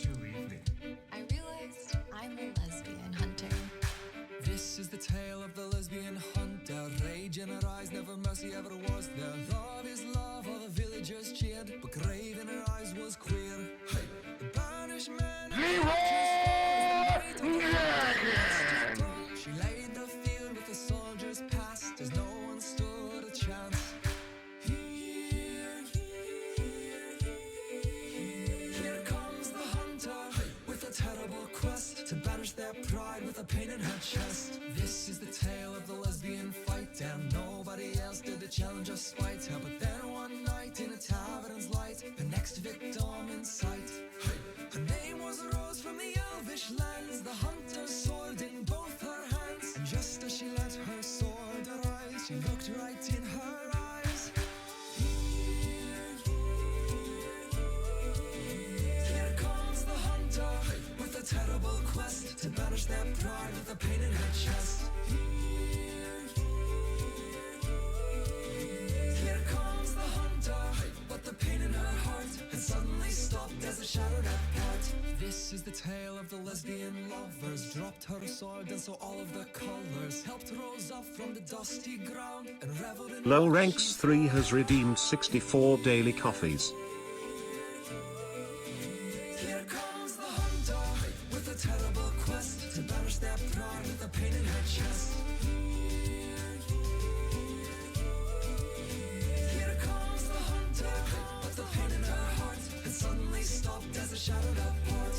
met you briefly. I realized I'm a lesbian hunter. This is the tale of the lesbian hunter. Rage in her eyes, never mercy ever was there. Love is love, all the villagers cheered, but grave in her eyes was queer. Hey, the banished man. She laid the field with the soldiers past, as no one stood a chance. Here comes the hunter, with a terrible quest to banish their pride with a pain in her chest. This is the tale of the lesbian fight, and nobody else did the challenge or spite her. But then one night in a tavern's light, the next victim in sight. Her name was Rose from the elvish lands, the hunter's sword in both her hands. And just as she let her sword arise, she looked right in her eyes. Here comes the hunter, with a terrible quest to banish their pride with a pain in her chest. Here comes the hunter, but the pain in her heart had suddenly stopped as a shattered apart. This is the tale of the lesbian lovers. Dropped her sword and saw all of the colors. Helped Rose up from the dusty ground and reveled in Low Ranks 3 has redeemed 64 daily coffees. Here comes the hunter, with a terrible quest to banish their pride with a pain in her chest. Here comes the hunter, but the pain in her heart had suddenly stopped as a shattered apart.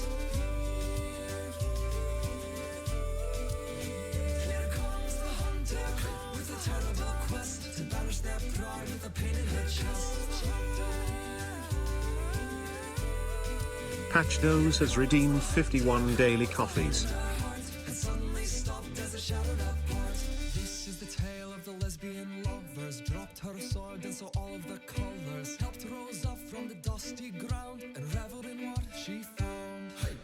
Here comes the hunter, with a terrible quest to banish their pride with a pain in her chest. Patchdos has redeemed 51 daily coffees. This is the tale of the lesbian lovers. Dropped her sword and saw all of the colors. Helped Rose up from the dusty ground and reveled in what she found. Hey.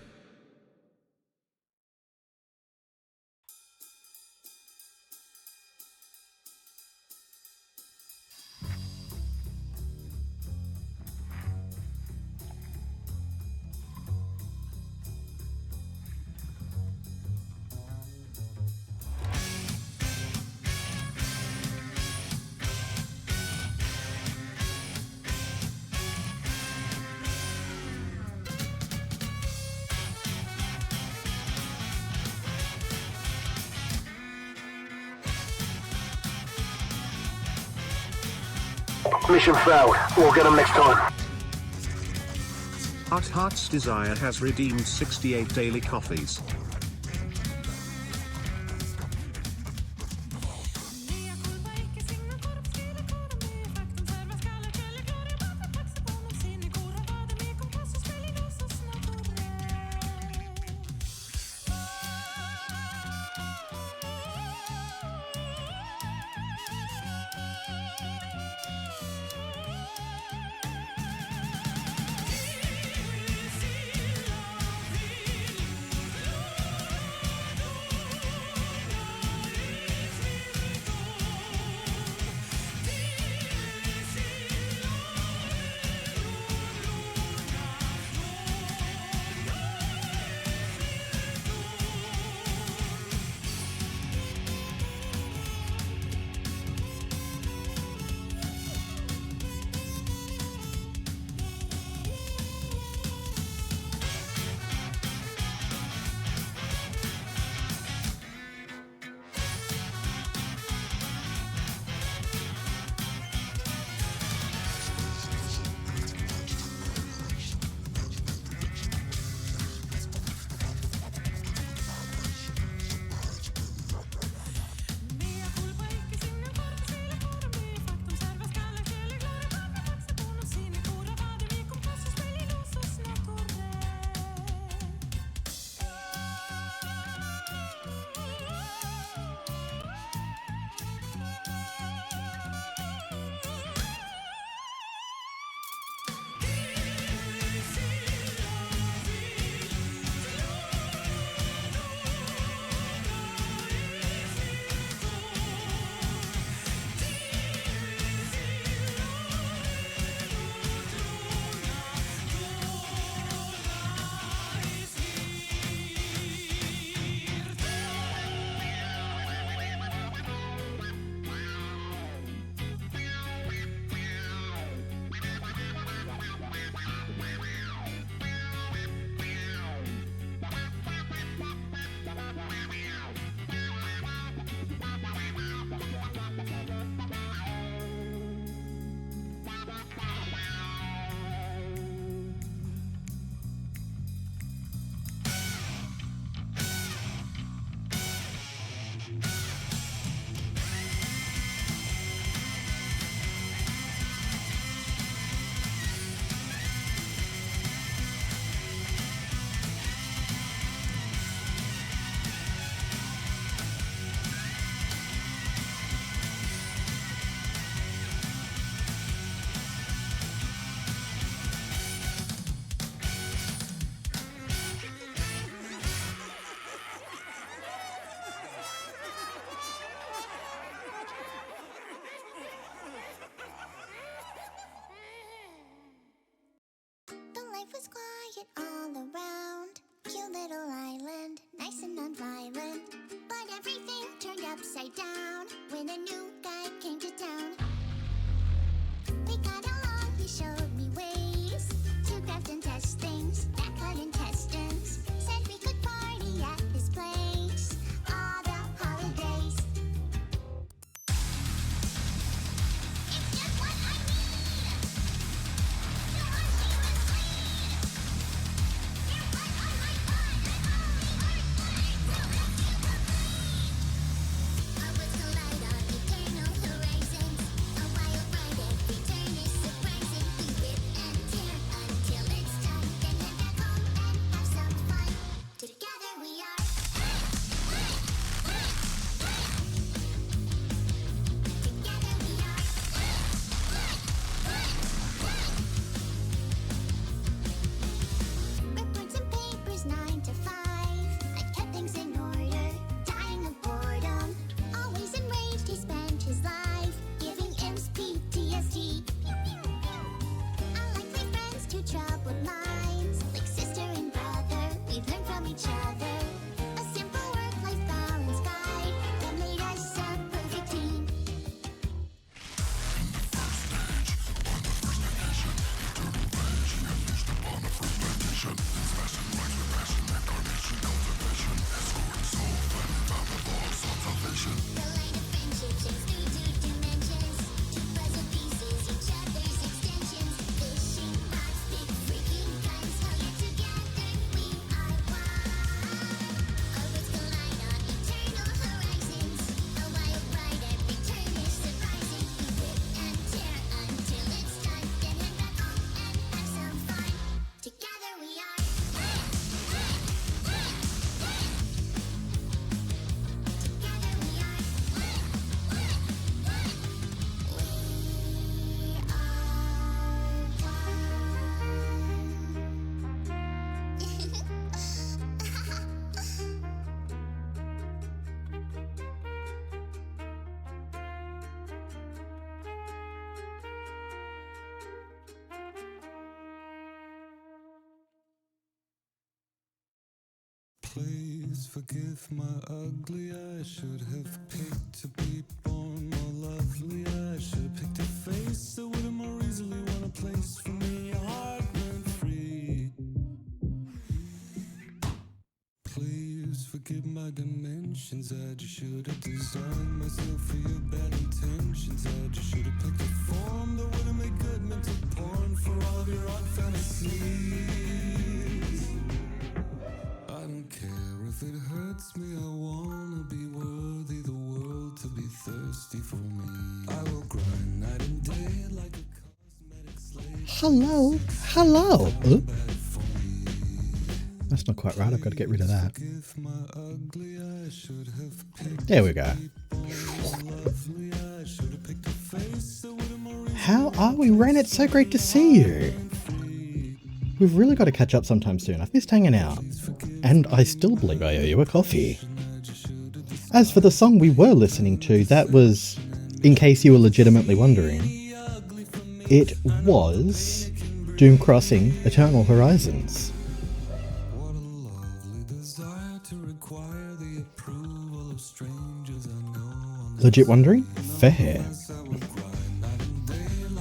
Mission failed. We'll get them next time. Heart's Desire has redeemed 68 daily coffees. all around. Cute little island, nice and non-violent. But everything turned upside down when a new guy came to town. We got along, he showed me ways to craft and test things that cut intestines. Said we could party at his place all the holidays. It's just what I need. You are feeling sweet. You're right on my mind. Our worlds collide on eternal horizons. A wild ride, every turn is surprising. We rip and tear until it's done. Then head back home and have some fun. Together we are. Together we are. Reports and papers 9 to 5. I kept things in order, dying of boredom. Always enraged, he spent his life giving imps PTSD. Unlikely friends, two troubled minds, like sister and brother, we've learned from each other. A simple work-life balance guide that made us a perfect team. The line of friendship shakes through 2 dimensions. 2 puzzle pieces, each other's extensions. Fishing rods, big freaking guns. Hell yeah, together we are one. Our worlds collide on eternal horizons. A wild ride, every turn is surprising. We rip and tear until it's done. Then head back home and have some fun. Together we are. Together we are. Please forgive my ugly. I should have picked to be born more lovely. I should have picked a face that would have more easily won a place for me. Heart went free. Please forgive my dimensions. I just should have designed myself for your bad intentions. I just should have picked a form that would have made good mental porn for all of your odd fantasies. I don't care if it hurts me. I wanna be worthy, the world to be thirsty for me. I will grind night and day like a cosmetic slave. Hello. Oh. That's not quite right. I've got to get rid of that. If my ugly, I should have picked There we go. lovely. I should have picked a face that would have more How are we, Ren? It's so great to see you. We've really got to catch up sometime soon. I've missed hanging out. And I still believe I owe you a coffee. As for the song we were listening to, that was, in case you were legitimately wondering, it was Doom Crossing Eternal Horizons. What a lovely desire to require the approval of strangers I know. Legit wondering? Fair.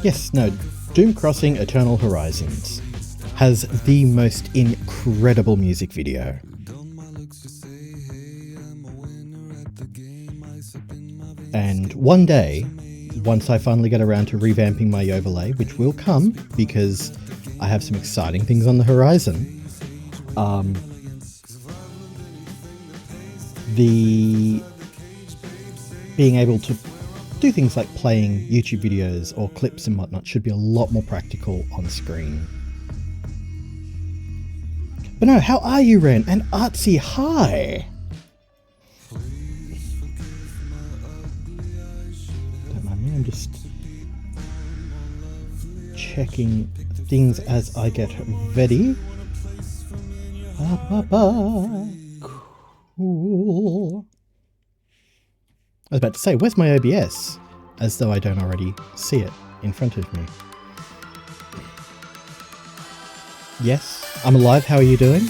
Yes, no, Doom Crossing Eternal Horizons has the most incredible music video. And one day, once I finally get around to revamping my overlay, which will come because I have some exciting things on the horizon, the being able to do things like playing YouTube videos or clips and whatnot should be a lot more practical on screen. But no, how are you, Ren? And Artsy, hi! Don't mind me, I'm just checking things as I get ready. Cool. I was about to say, where's my OBS? As though I don't already see it in front of me. Yes, I'm alive. How are you doing?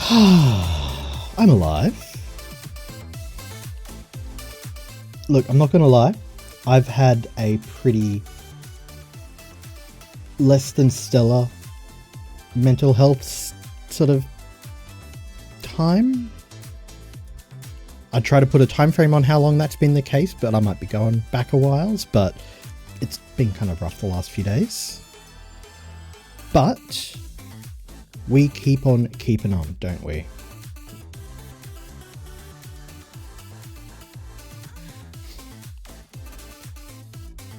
I'm alive. Look, I'm not going to lie. I've had a pretty less than stellar mental health sort of time. I'd try to put a time frame on how long that's been the case, but I might be going back a whiles, but it's been kind of rough the last few days. But we keep on keeping on, don't we?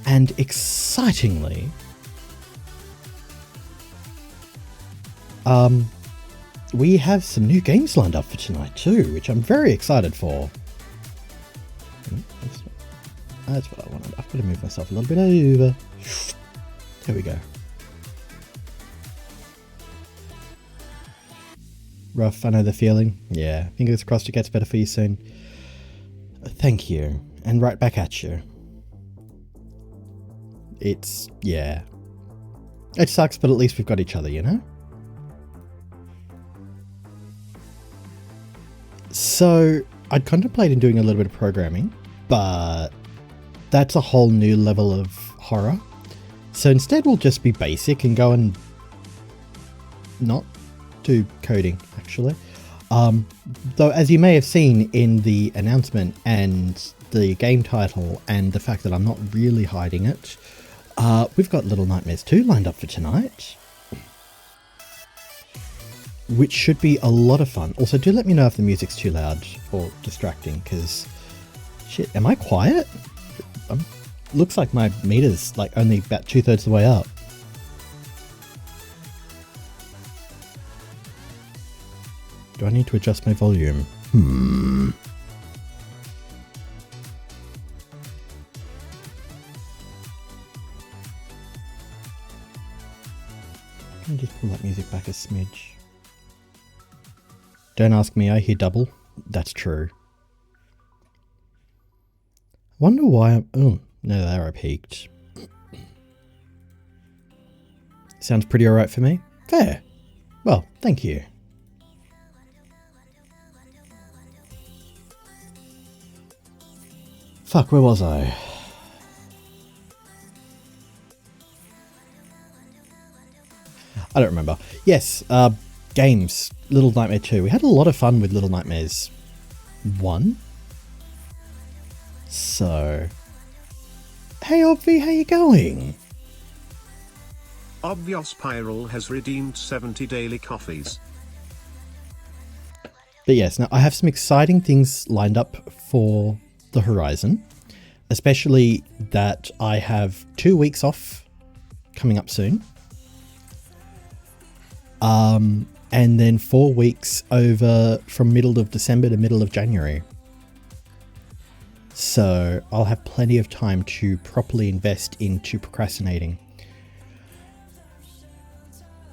And excitingly, we have some new games lined up for tonight too, which I'm very excited for. That's what I wanted. I've got to move myself a little bit over. There we go. Rough, I know the feeling. Yeah, fingers crossed it gets better for you soon. Thank you. And right back at you. Yeah. It sucks, but at least we've got each other, you know? So, I'd contemplated doing a little bit of programming, but that's a whole new level of horror. So instead we'll just be basic and go and not do coding, actually. Though, as you may have seen in the announcement and the game title and the fact that I'm not really hiding it, we've got Little Nightmares 2 lined up for tonight, which should be a lot of fun. Also, do let me know if the music's too loud or distracting, because shit, am I quiet? Looks like my meter's like only about 2/3 of the way up. Do I need to adjust my volume? Can I just pull that music back a smidge? Don't ask me, I hear double. That's true. Wonder why I'm... Oh, no, there I peaked. Sounds pretty alright for me? Fair. Well, thank you. Fuck, where was I? I don't remember. Yes, games. Little Nightmare 2. We had a lot of fun with Little Nightmares 1. So... Hey Obvi, how you going? Obvious Spiral has redeemed 70 daily coffees. But yes, now I have some exciting things lined up for the horizon. Especially that I have 2 weeks off coming up soon. And then 4 weeks over from middle of December to middle of January. So I'll have plenty of time to properly invest into procrastinating.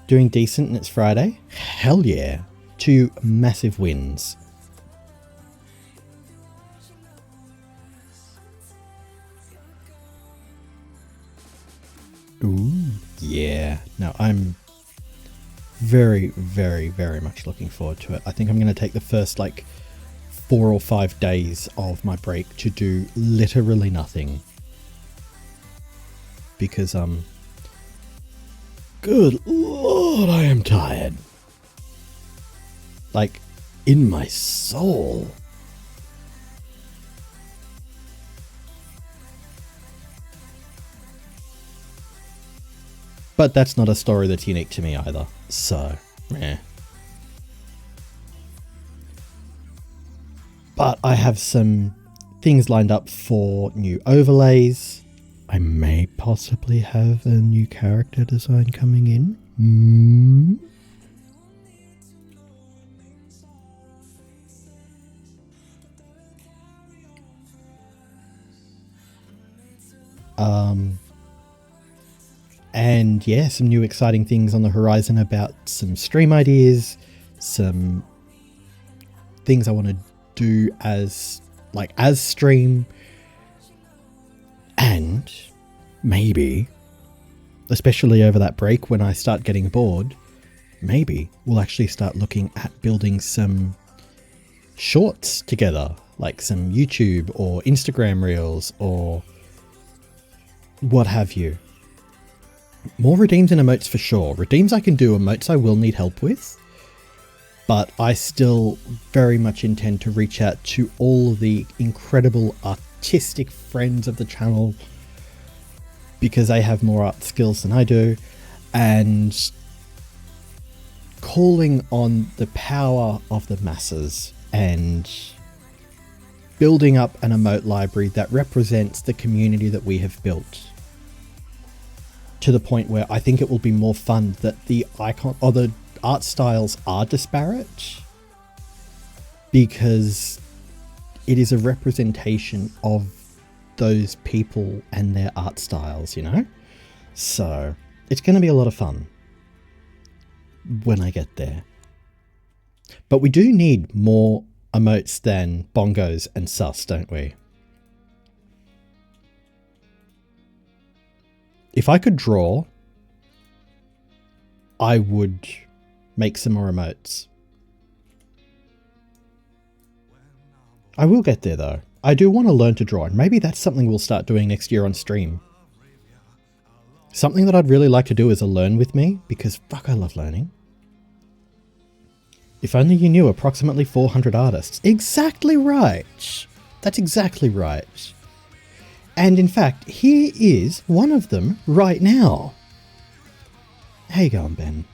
Doing decent and it's Friday? Hell yeah. 2 massive wins. Ooh, yeah. No, I'm very, very, very much looking forward to it. I think I'm going to take the first, 4 or 5 days of my break to do literally nothing. Because, good lord, I am tired. In my soul. But that's not a story that's unique to me either. So, yeah. But I have some things lined up for new overlays. I may possibly have a new character design coming in. And yeah, some new exciting things on the horizon about some stream ideas, some things I want to do as stream, and maybe especially over that break when I start getting bored, maybe we'll actually start looking at building some shorts together, like some YouTube or Instagram reels or what have you. More redeems and emotes for sure. Redeems I can do, emotes I will need help with. But I still very much intend to reach out to all the incredible artistic friends of the channel because they have more art skills than I do, and calling on the power of the masses and building up an emote library that represents the community that we have built, to the point where I think it will be more fun that the icon or the art styles are disparate, because it is a representation of those people and their art styles, you know? So it's going to be a lot of fun when I get there. But we do need more emotes than bongos and sus, don't we? If I could draw, I would make some more emotes. I will get there though. I do want to learn to draw, and maybe that's something we'll start doing next year on stream. Something that I'd really like to do is a learn with me, because fuck, I love learning. If only you knew approximately 400 artists. Exactly right. That's exactly right. And in fact, here is one of them right now. How you going, Ben?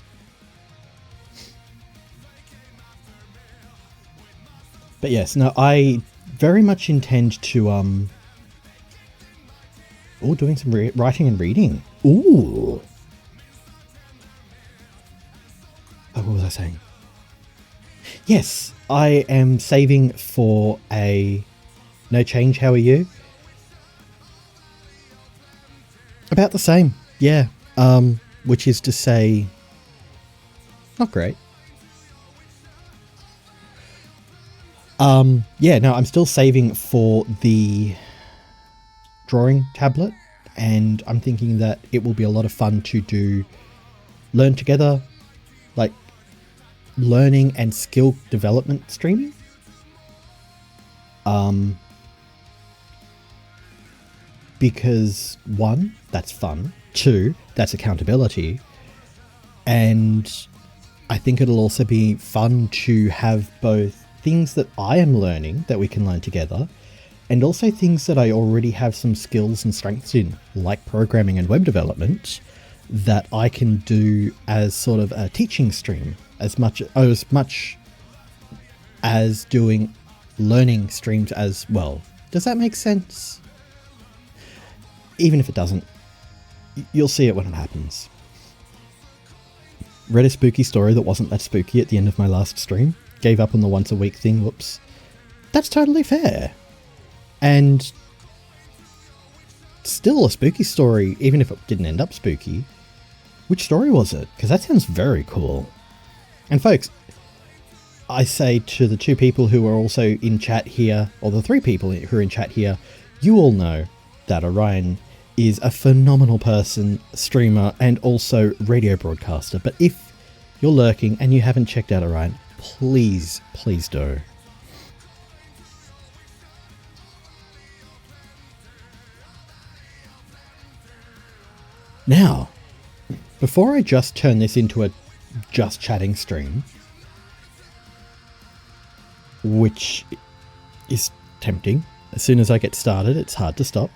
But yes, no, I very much intend to, doing some writing and reading. Ooh. Oh, what was I saying? Yes, I am saving for a no change. How are you? About the same, yeah. Which is to say, not great. Yeah, no, I'm still saving for the drawing tablet, and I'm thinking that it will be a lot of fun to do learn together, like learning and skill development streaming. Because one, that's fun. Two, that's accountability. And I think it'll also be fun to have both things that I am learning that we can learn together, and also things that I already have some skills and strengths in, like programming and web development, that I can do as sort of a teaching stream, as much as doing learning streams as well. Does that make sense? Even if it doesn't, you'll see it when it happens. Read a spooky story that wasn't that spooky at the end of my last stream. Gave up on the once a week thing, whoops. That's totally fair. And still a spooky story, even if it didn't end up spooky. Which story was it? Because that sounds very cool. And folks, I say to the two people who are also in chat here, or the three people who are in chat here, you all know that Orion is a phenomenal person, streamer, and also radio broadcaster. But if you're lurking and you haven't checked out Orion, please, please do. Now, before I just turn this into a just chatting stream, which is tempting, as soon as I get started, it's hard to stop.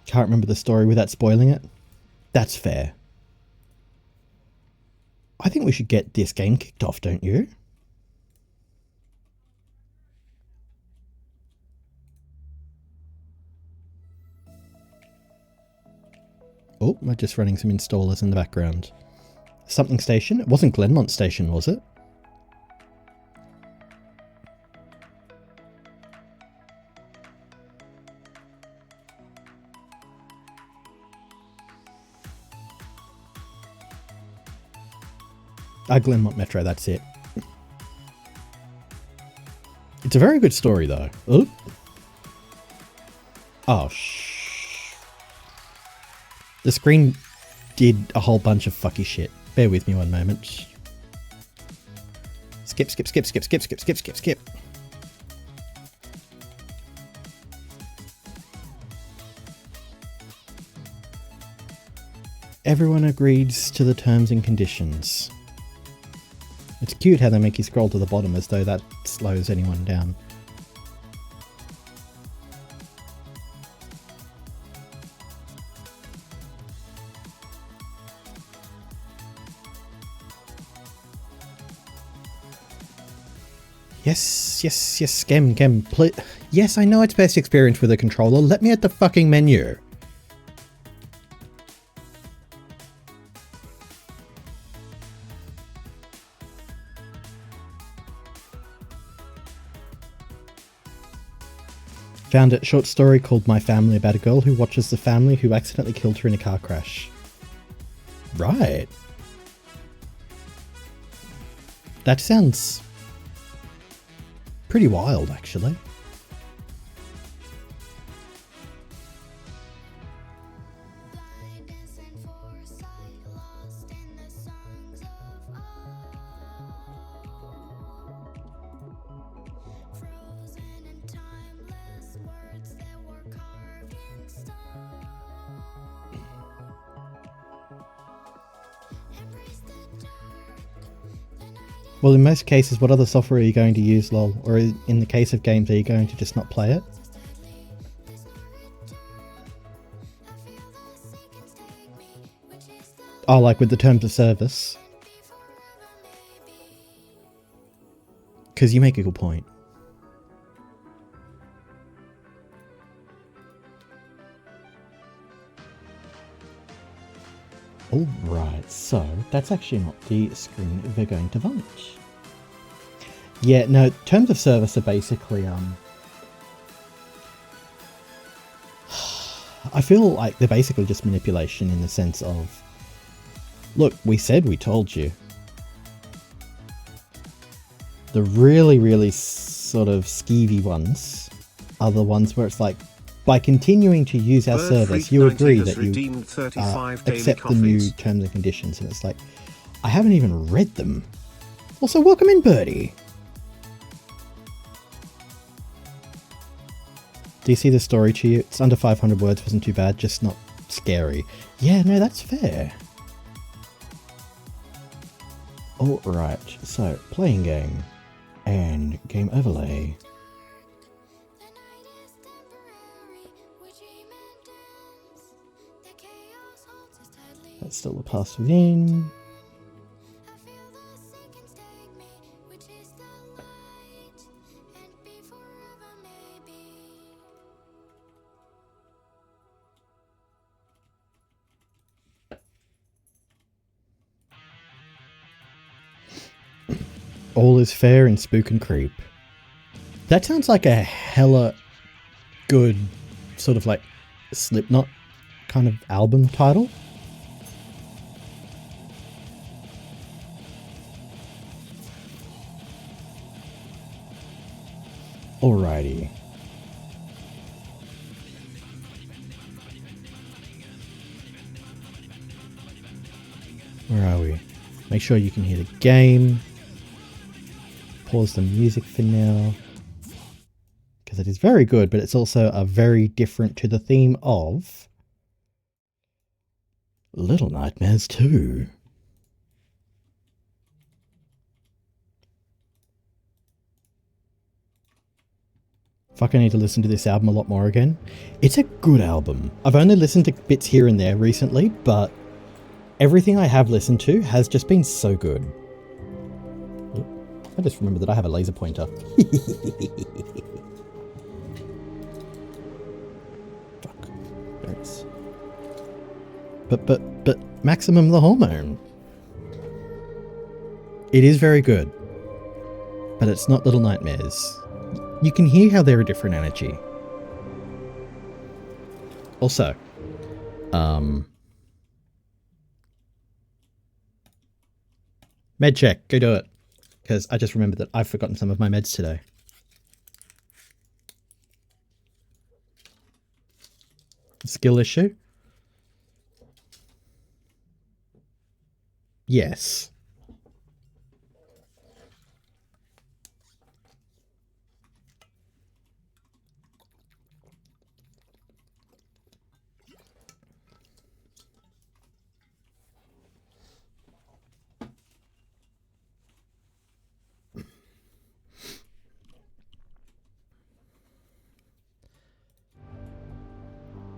Can't remember the story without spoiling it. That's fair. I think we should get this game kicked off, don't you? Oh, we're just running some installers in the background. Something Station? It wasn't Glenmont Station, was it? Glenmont Metro, that's it. It's a very good story, though. Ooh. Oh, shh. The screen did a whole bunch of fucky shit. Bear with me one moment. Skip, skip, skip, skip, skip, skip, skip, skip, skip. Everyone agrees to the terms and conditions. It's cute how they make you scroll to the bottom as though that slows anyone down. Yes, yes, yes, Gem, yes, I know it's best experience with a controller. Let me at the fucking menu. Found a short story called My Family about a girl who watches the family who accidentally killed her in a car crash. Right. That sounds pretty wild, actually. Blindness and foresight lost in the songs of old. Frozen and timeless words that were carved in stone. Embrace the dark, the night is Well, in most cases, what other software are you going to use, lol? Or in the case of games, are you going to just not play it? deadly. There's no return. I feel the seconds take me, which is the Oh, like with the terms of service. be forever maybe. Because you make a good point. Alright, so that's actually not the screen we're going to launch. Yeah, no, terms of service are basically, I feel like they're basically just manipulation in the sense of, look, we said we told you. The really, really sort of skeevy ones are the ones where it's like, by continuing to use our service, you agree that you accept the new terms and conditions. And it's like, I haven't even read them. Also, welcome in, Birdie. Do you see the story to you? It's under 500 words, wasn't too bad, just not scary. Yeah, no, that's fair. Alright, so, playing game. And game overlay. The night is temporary, we dream and dance. The chaos holds us tightly. That's still the past within. I feel the seconds take me, which is the light, and be forever maybe. All is fair in Spook and Creep. That sounds like a hella good sort of like Slipknot kind of album title. Alrighty. Where are we? Make sure you can hear the game. Pause the music for now. Because it is very good, but it's also a very different to the theme of Little Nightmares 2. Fuck, I need to listen to this album a lot more again. It's a good album. I've only listened to bits here and there recently, but everything I have listened to has just been so good. I just remembered that I have a laser pointer. Fuck. There it is. But Maximum the Hormone. It is very good. But it's not Little Nightmares. You can hear how they're a different energy. Also, med check, go do it. Because I just remembered that I've forgotten some of my meds today. Skill issue. Yes.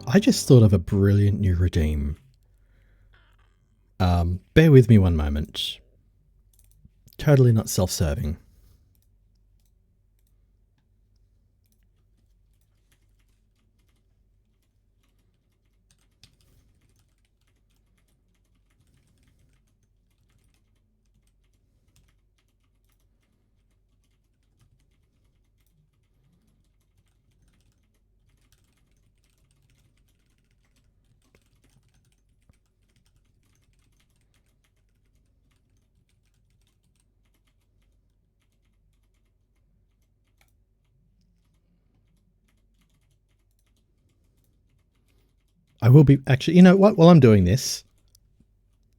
I just thought of a brilliant new redeem. Bear with me one moment. Totally not self-serving. I will be actually, you know what, while I'm doing this,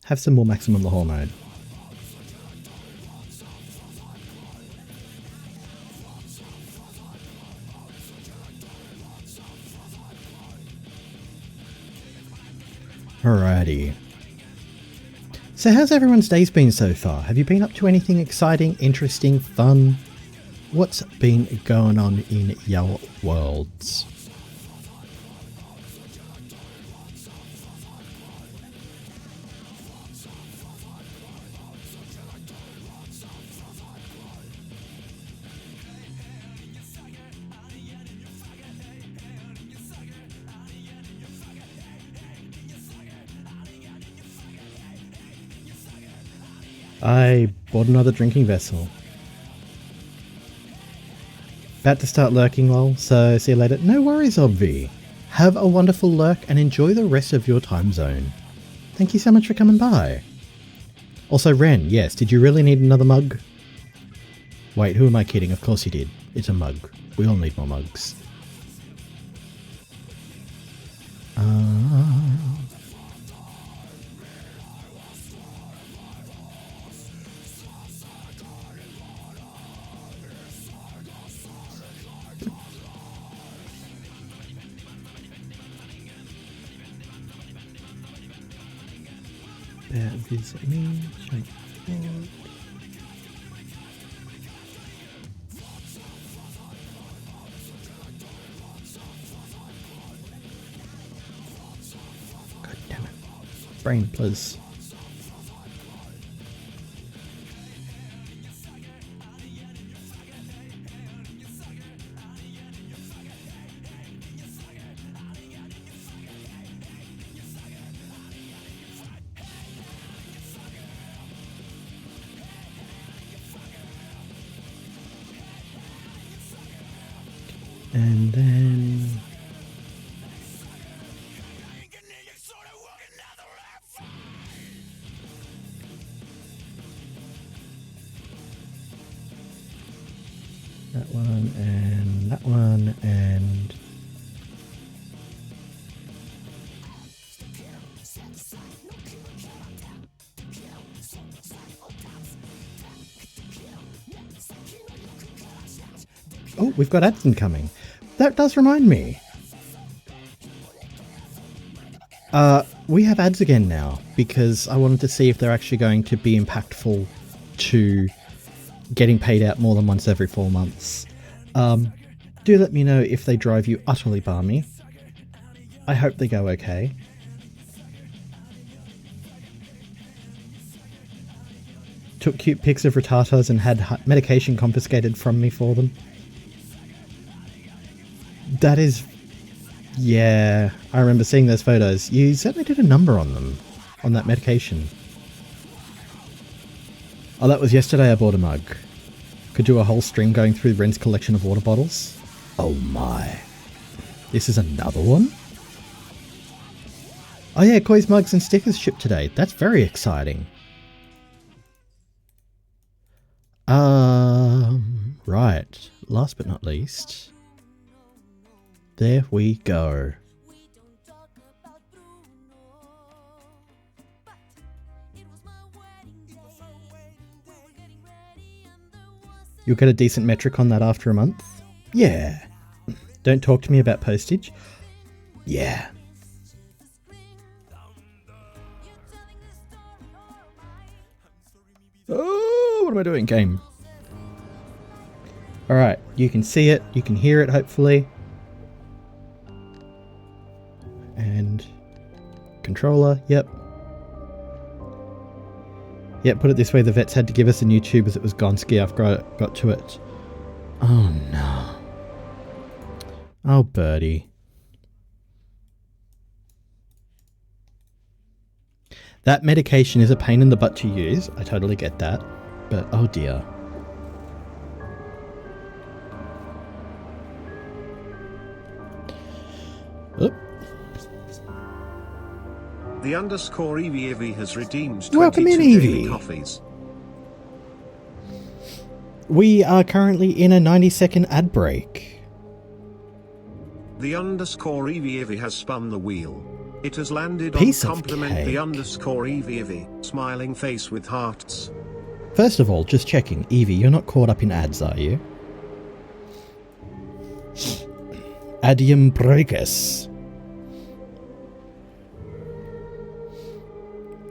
have some more Maximum Lahore mode. Alrighty. So how's everyone's days been so far? Have you been up to anything exciting, interesting, fun? What's been going on in your worlds? I bought another drinking vessel. About to start lurking, lol, so see you later. No worries, Obvi. Have a wonderful lurk and enjoy the rest of your time zone. Thank you so much for coming by. Also, Ren, yes, did you really need another mug? Wait, who am I kidding? Of course you did. It's a mug. We all need more mugs. Visit me. Jump forward. God damn it. Brain, please. And then that one and that one and oh, we've got ads incoming. That does remind me. We have ads again now because I wanted to see if they're actually going to be impactful to getting paid out more than once every 4 months. Do let me know if they drive you utterly balmy. I hope they go okay. Took cute pics of retardos and had medication confiscated from me for them. That is... yeah, I remember seeing those photos. You certainly did a number on them, on that medication. Oh, that was yesterday I bought a mug. Could do a whole string going through Ren's collection of water bottles. Oh my. This is another one? Oh yeah, Koi's mugs and stickers shipped today. That's very exciting. Right. Last but not least... there we go. You'll get a decent metric on that after a month? Yeah. Don't talk to me about postage? Yeah. Oh, what am I doing? Game. Alright, you can see it, you can hear it hopefully. And controller, yep. Yep, put it this way, the vets had to give us a new tube as it was Gonski after I got to it. Oh no. Oh birdie. That medication is a pain in the butt to use, I totally get that. But oh dear. Oop. The underscore Evie has redeemed 22 Welcome in, daily Evie. coffees. We are currently in a 90-second ad break. The underscore Evie has spun the wheel. It has landed Piece on of compliment cake. the underscore Evie, smiling face with hearts. First of all, just checking, Evie, you're not caught up in ads, are you? Adium breakus.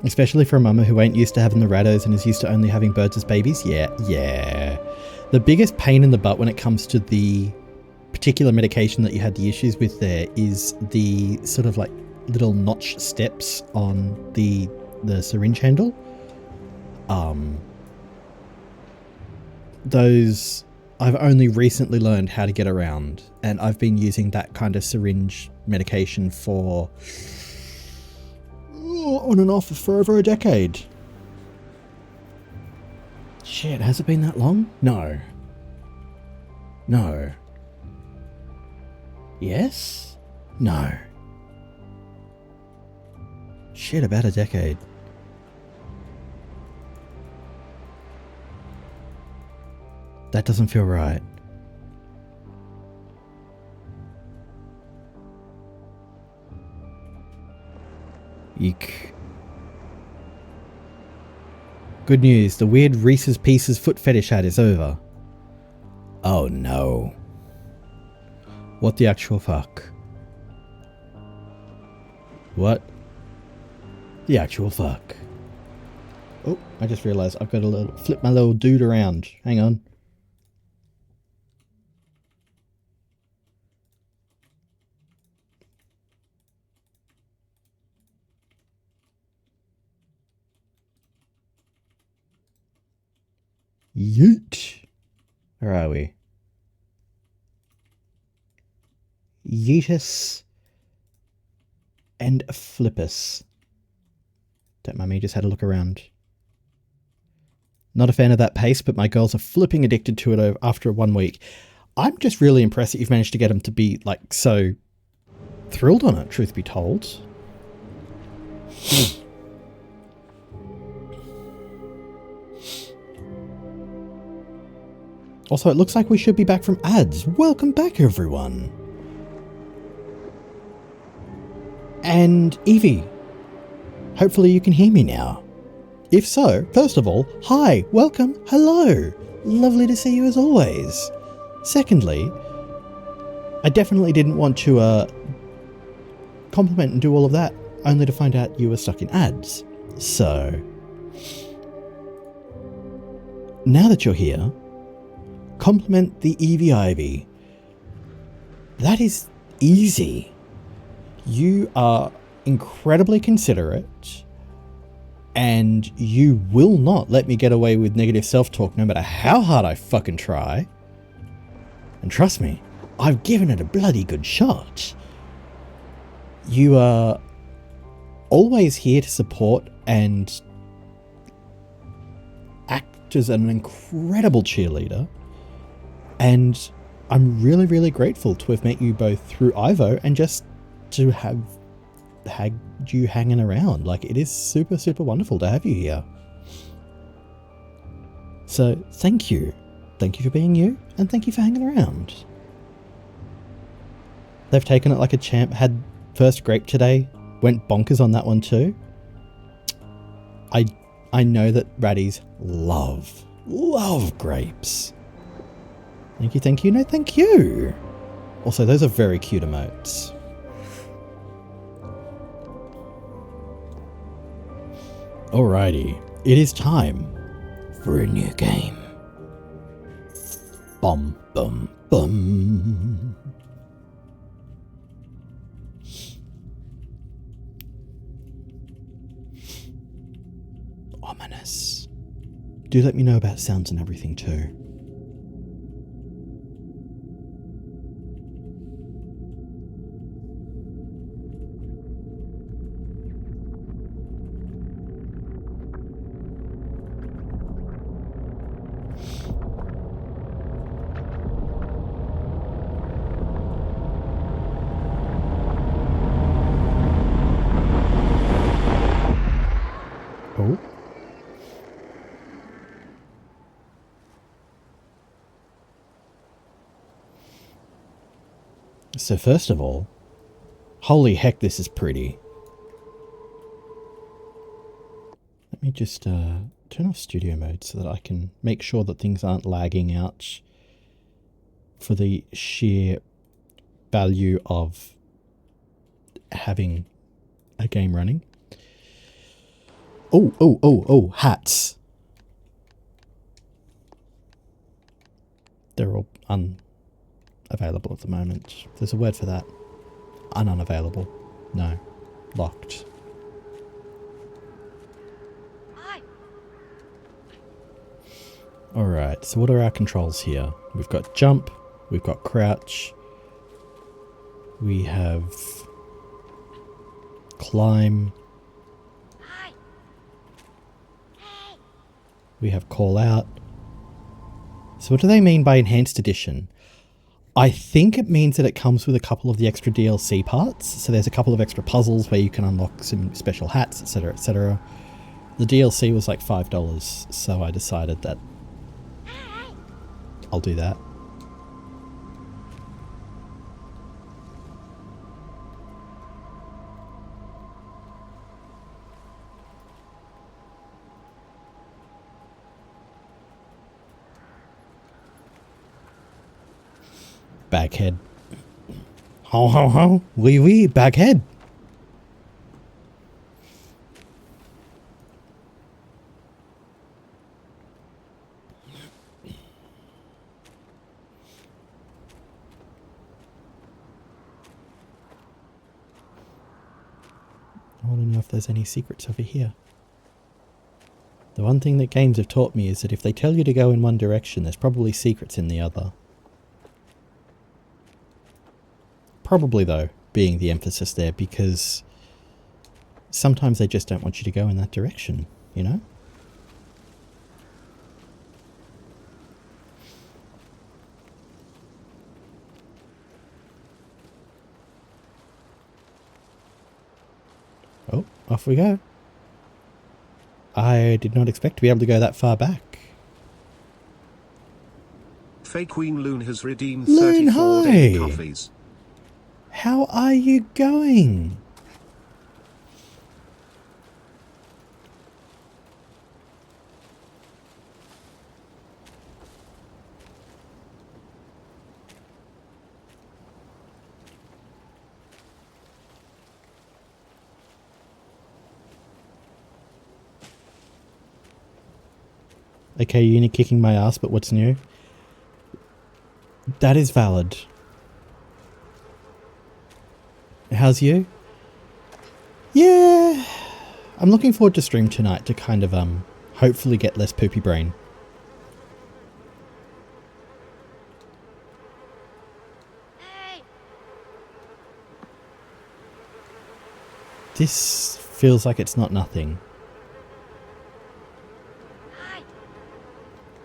Especially for a mama who ain't used to having the rados and is used to only having birds as babies? Yeah. The biggest pain in the butt when it comes to the particular medication that you had the issues with there is the sort of like little notch steps on the syringe handle. Those I've only recently learned how to get around, and I've been using that kind of syringe medication for on and off for over a decade. Shit, has it been that long? No. Yes? No. Shit, about a decade. That doesn't feel right. Eek. Good news, the weird Reese's Pieces foot fetish ad is over. Oh no. What the actual fuck? What the actual fuck? Oh, I just realised I've got to flip my little dude around. Hang on. Yeet. Where are we? Yeetus and Flippus. Don't mind me, just had a look around. Not a fan of that pace, but my girls are flipping addicted to it after 1 week. I'm just really impressed that you've managed to get them to be like so thrilled on it, truth be told. Also, it looks like we should be back from ads. Welcome back, everyone. And Evie, hopefully you can hear me now. If so, first of all, hi, welcome, hello. Lovely to see you as always. Secondly, I definitely didn't want to compliment and do all of that, only to find out you were stuck in ads. So, now that you're here, compliment the Evie Ivy. That is easy. You are incredibly considerate, and you will not let me get away with negative self-talk no matter how hard I fucking try. And trust me, I've given it a bloody good shot. You are always here to support and act as an incredible cheerleader. And I'm really, really grateful to have met you both through Ivo and just to have had you hanging around. Like, it is super, super wonderful to have you here. So, thank you. Thank you for being you, and thank you for hanging around. They've taken it like a champ. Had first grape today. Went bonkers on that one too. I know that raddies love grapes. Thank you, thank you, no thank you! Also, those are very cute emotes. Alrighty, it is time for a new game. Bum, bum, bum. Ominous. Do let me know about sounds and everything too. Oh. So first of all, holy heck, this is pretty. Let me just turn off studio mode so that I can make sure that things aren't lagging out for the sheer value of having a game running. Oh, hats. They're all unavailable at the moment. There's a word for that. Unavailable. No. Locked. Alright, so what are our controls here? We've got jump, we've got crouch, we have climb, we have call out. So what do they mean by enhanced edition? I think it means that it comes with a couple of the extra DLC parts. So there's a couple of extra puzzles where you can unlock some special hats, etc, etc. The DLC was like $5, so I decided that I'll do that. Baghead. Ho ho ho. Wee wee, baghead. I want to know if there's any secrets over here. The one thing that games have taught me is that if they tell you to go in one direction, there's probably secrets in the other. Probably, though, being the emphasis there, because sometimes they just don't want you to go in that direction, you know? Oh, off we go. I did not expect to be able to go that far back. Fake Queen Loon has redeemed Loon, 34 hi! daily coffees. How are you going? Okay, you're kicking my ass, but what's new? That is valid. How's you? Yeah. I'm looking forward to stream tonight to kind of hopefully get less poopy brain. This feels like it's not nothing.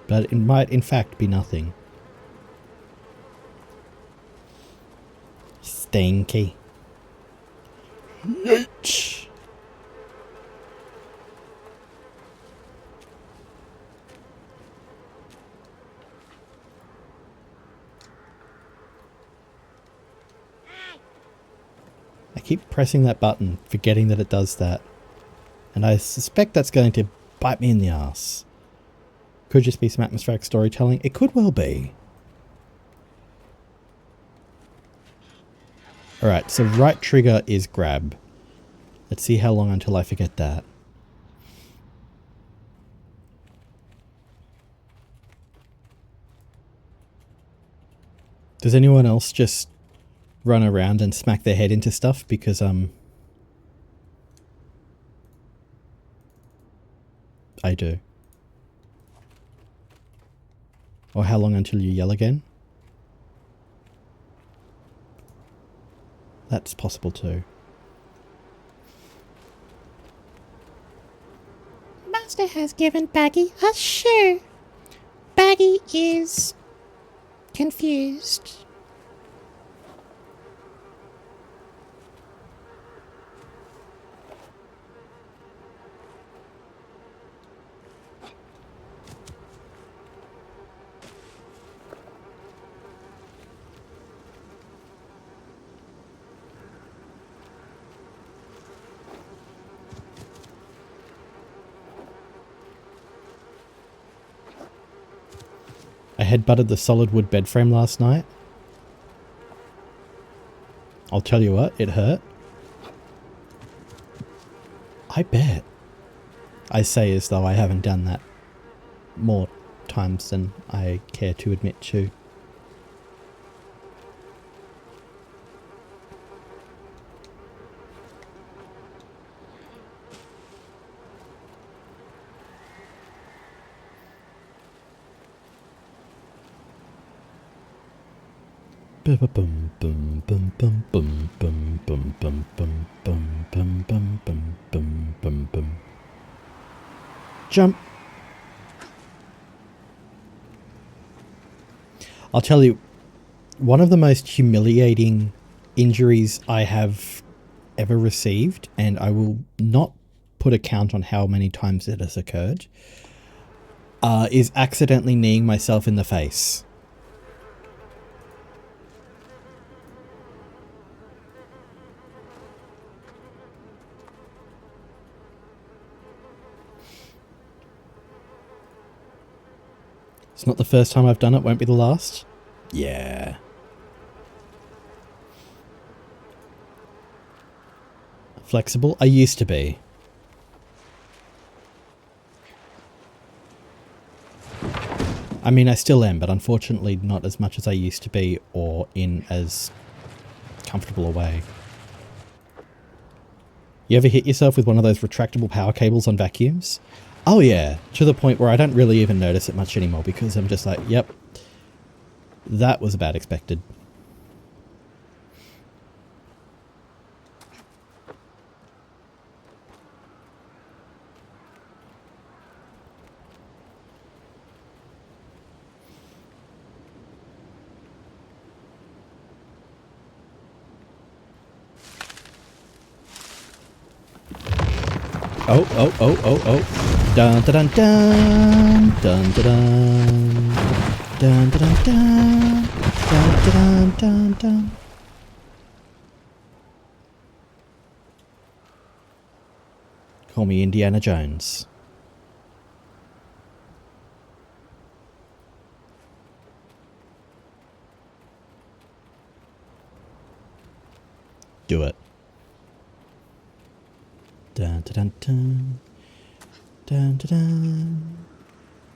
But it might in fact be nothing. Stinky. Yeesh. I keep pressing that button, forgetting that it does that. And I suspect that's going to bite me in the ass. Could just be some atmospheric storytelling. It could well be. Alright, so right trigger is grab. Let's see how long until I forget that. Does anyone else just run around and smack their head into stuff? Because, I do. Or how long until you yell again? That's possible too. Master has given Baggy a shoe. Baggy is confused. I headbutted the solid wood bed frame last night. I'll tell you what, it hurt. I bet. I say as though I haven't done that more times than I care to admit to. Bum bum bum bum bum bum bum bum bum bum bum bum bum bum bum bum. Jump. I'll tell you, one of the most humiliating injuries I have ever received, and I will not put a count on how many times it has occurred, is accidentally kneeing myself in the face. It's not the first time I've done it, won't be the last. Yeah. Flexible? I used to be. I mean, I still am, but unfortunately not as much as I used to be or in as comfortable a way. You ever hit yourself with one of those retractable power cables on vacuums? Oh yeah, to the point where I don't really even notice it much anymore because I'm just like, yep, that was about expected. Oh. Dun dun dun dun dun dun dun dun dun dun dun dun dun. Call me Indiana Jones. Do it. Dun dun dun dun dun dun.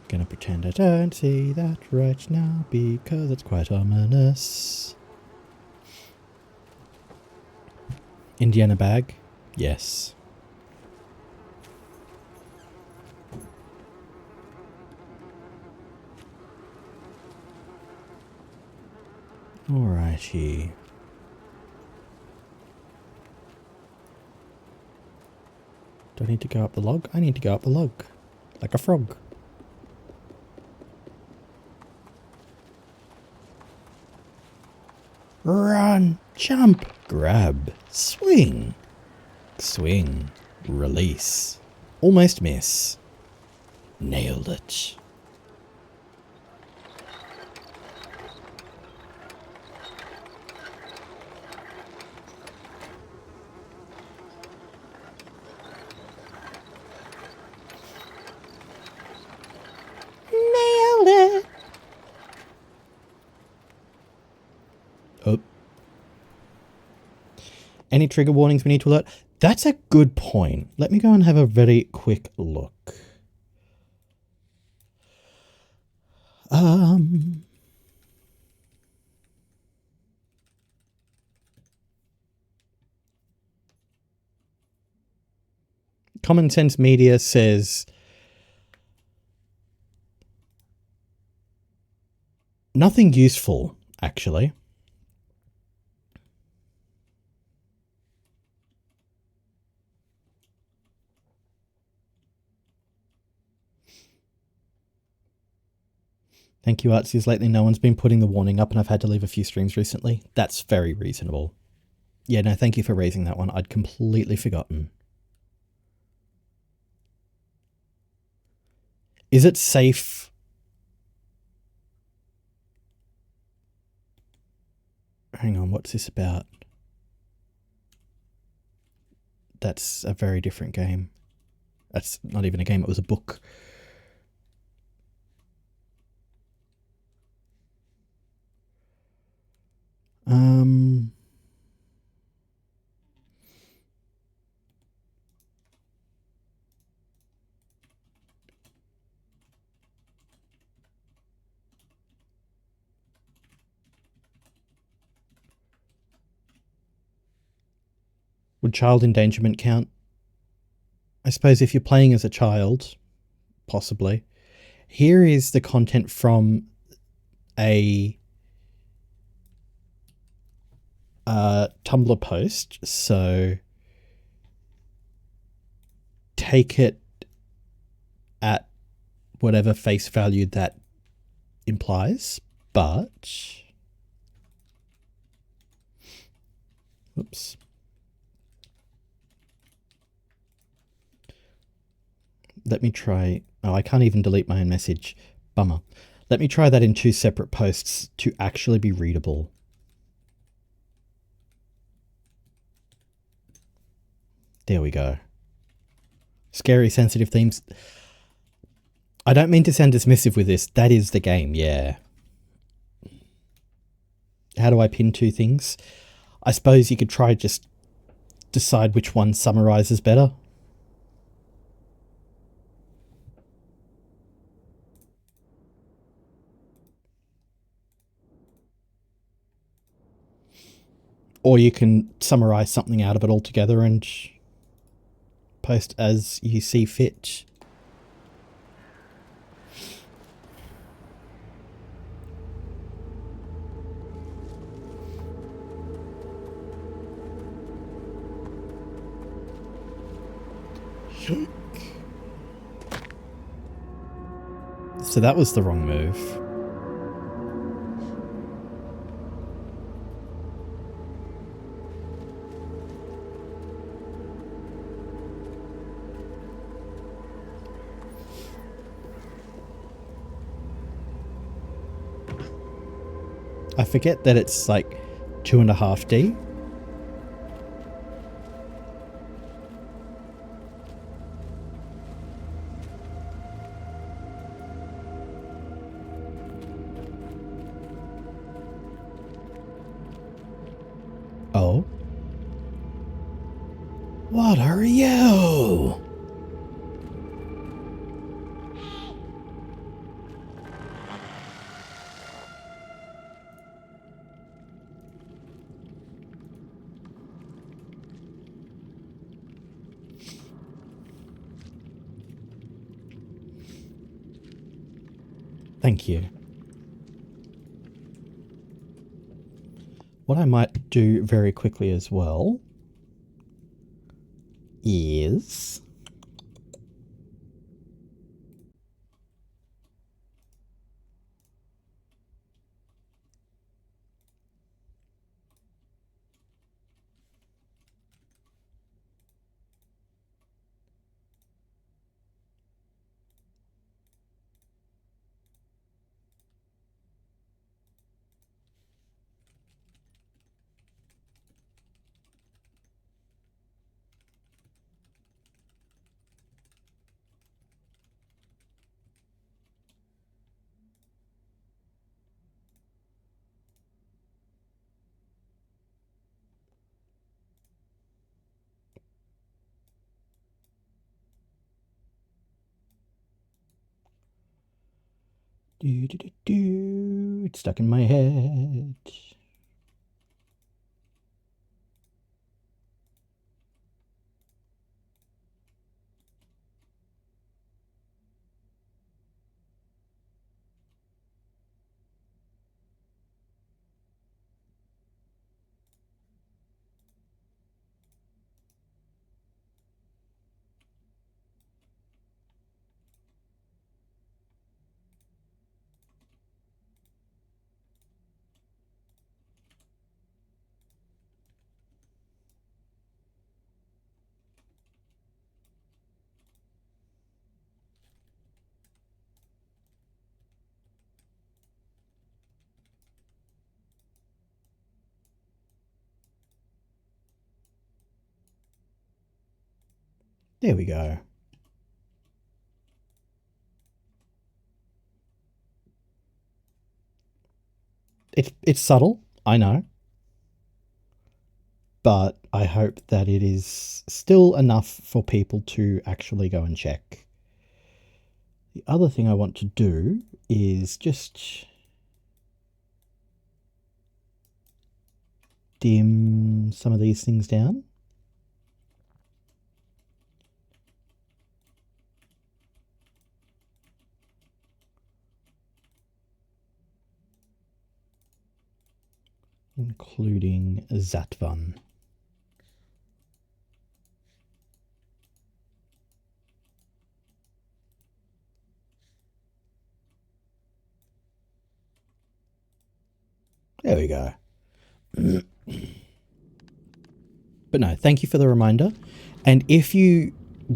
Gonna pretend I don't see that right now because it's quite ominous. Indiana bag? Yes. Alrighty. Do I need to go up the log? I need to go up the log. Like a frog. Run, jump, grab, swing, swing, release. Almost miss. Nailed it. Nailed it. Oh. Any trigger warnings we need to alert? That's a good point. Let me go and have a very quick look. Common Sense Media says nothing useful, actually. Thank you, Artsies. Lately, no one's been putting the warning up, and I've had to leave a few streams recently. That's very reasonable. Yeah, no, thank you for raising that one. I'd completely forgotten. Is it safe? Hang on, what's this about? That's a very different game. That's not even a game, it was a book. Would child endangerment count? I suppose if you're playing as a child, possibly. Here is the content from a Tumblr post, so take it at whatever face value that implies, but... Oops. Let me try... Oh, I can't even delete my own message. Bummer. Let me try that in 2 separate posts to actually be readable. There we go. Scary, sensitive themes. I don't mean to sound dismissive with this. That is the game, yeah. How do I pin 2 things? I suppose you could try just decide which one summarizes better. Or you can summarize something out of it altogether and post as you see fit. So that was the wrong move. I forget that it's like 2.5D. Oh. What are you? Thank you. What I might do very quickly as well is Do, do, do, do. It's stuck in my head. There we go. It's subtle, I know. But I hope that it is still enough for people to actually go and check. The other thing I want to do is just dim some of these things down. Including Zatvan. There we go. But no, thank you for the reminder. And if you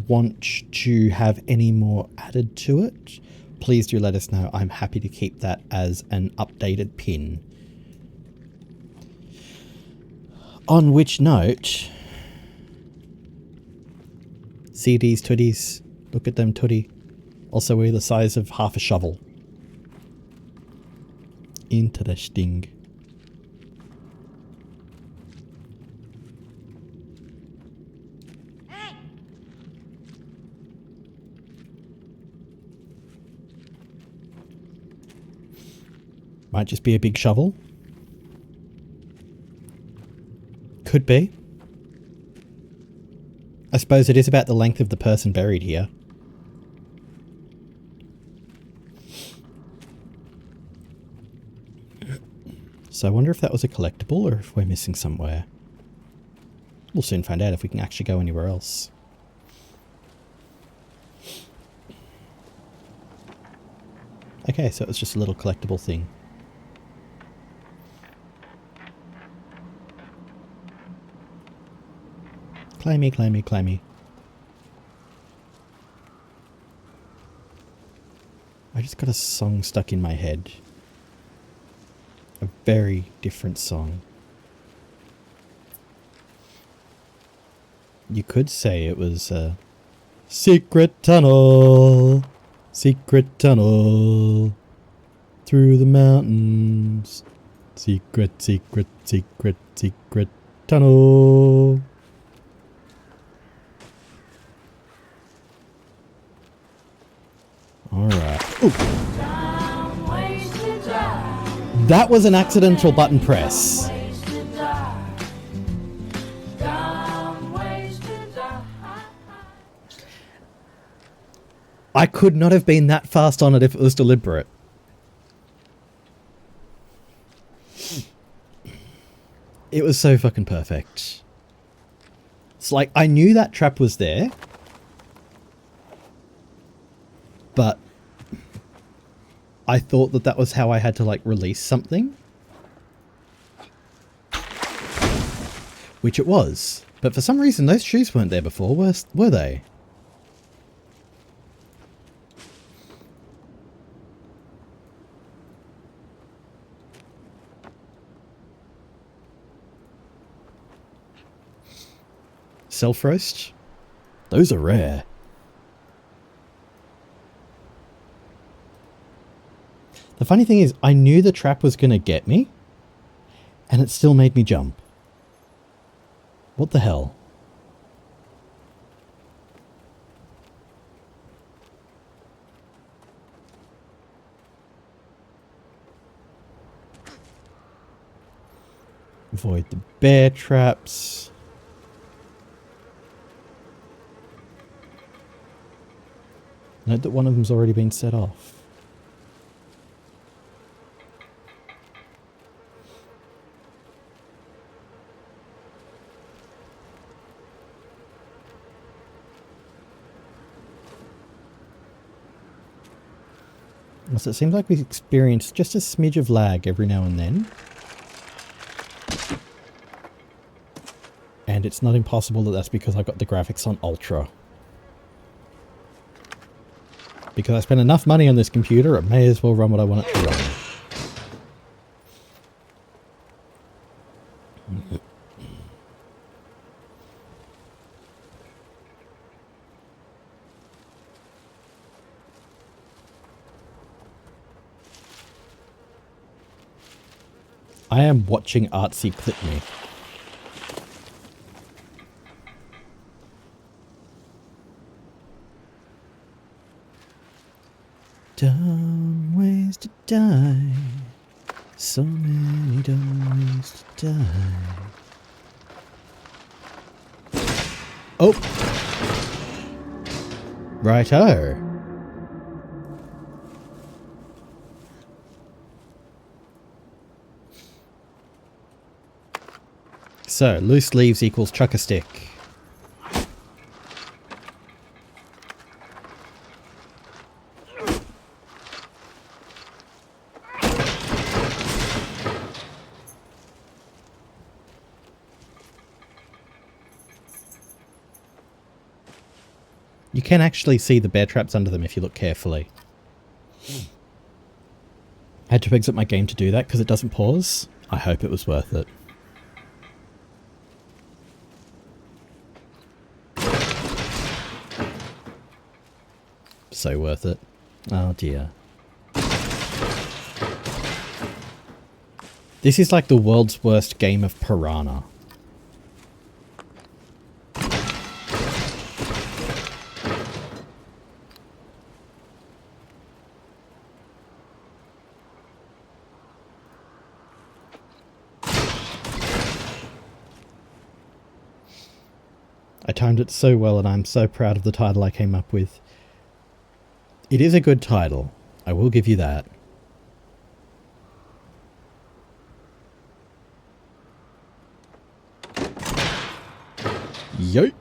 want to have any more added to it, please do let us know. I'm happy to keep that as an updated pin. On which note, CDs, tooties, look at them tootie. Also, we're the size of half a shovel. Interesting. Might just be a big shovel. Could be. I suppose it is about the length of the person buried here. So I wonder if that was a collectible or if we're missing somewhere. We'll soon find out if we can actually go anywhere else. Okay, so it was just a little collectible thing. Climby, climby, climby. I just got a song stuck in my head. A very different song. You could say it was a secret tunnel, through the mountains. Secret, secret, secret, secret tunnel. Alright. That was an accidental button press. I could not have been that fast on it if it was deliberate. It was so fucking perfect. It's like, I knew that trap was there. But I thought that that was how I had to, like, release something. Which it was. But for some reason, those shoes weren't there before, were they? Self-roast? Those are rare. The funny thing is, I knew the trap was going to get me, and it still made me jump. What the hell? Avoid the bear traps. Note that one of them's already been set off. So it seems like we experience just a smidge of lag every now and then. And it's not impossible that that's because I've got the graphics on Ultra. Because I spent enough money on this computer, it may as well run what I want it to run. I am watching Artsy clip me. Dumb ways to die. So many dumb ways to die. Oh! Righto. So, loose leaves equals chuck a stick. You can actually see the bear traps under them if you look carefully. I had to exit my game to do that because it doesn't pause. I hope it was worth it. So worth it. Oh dear. This is like the world's worst game of Piranha. I timed it so well and I'm so proud of the title I came up with. It is a good title. I will give you that. Yo.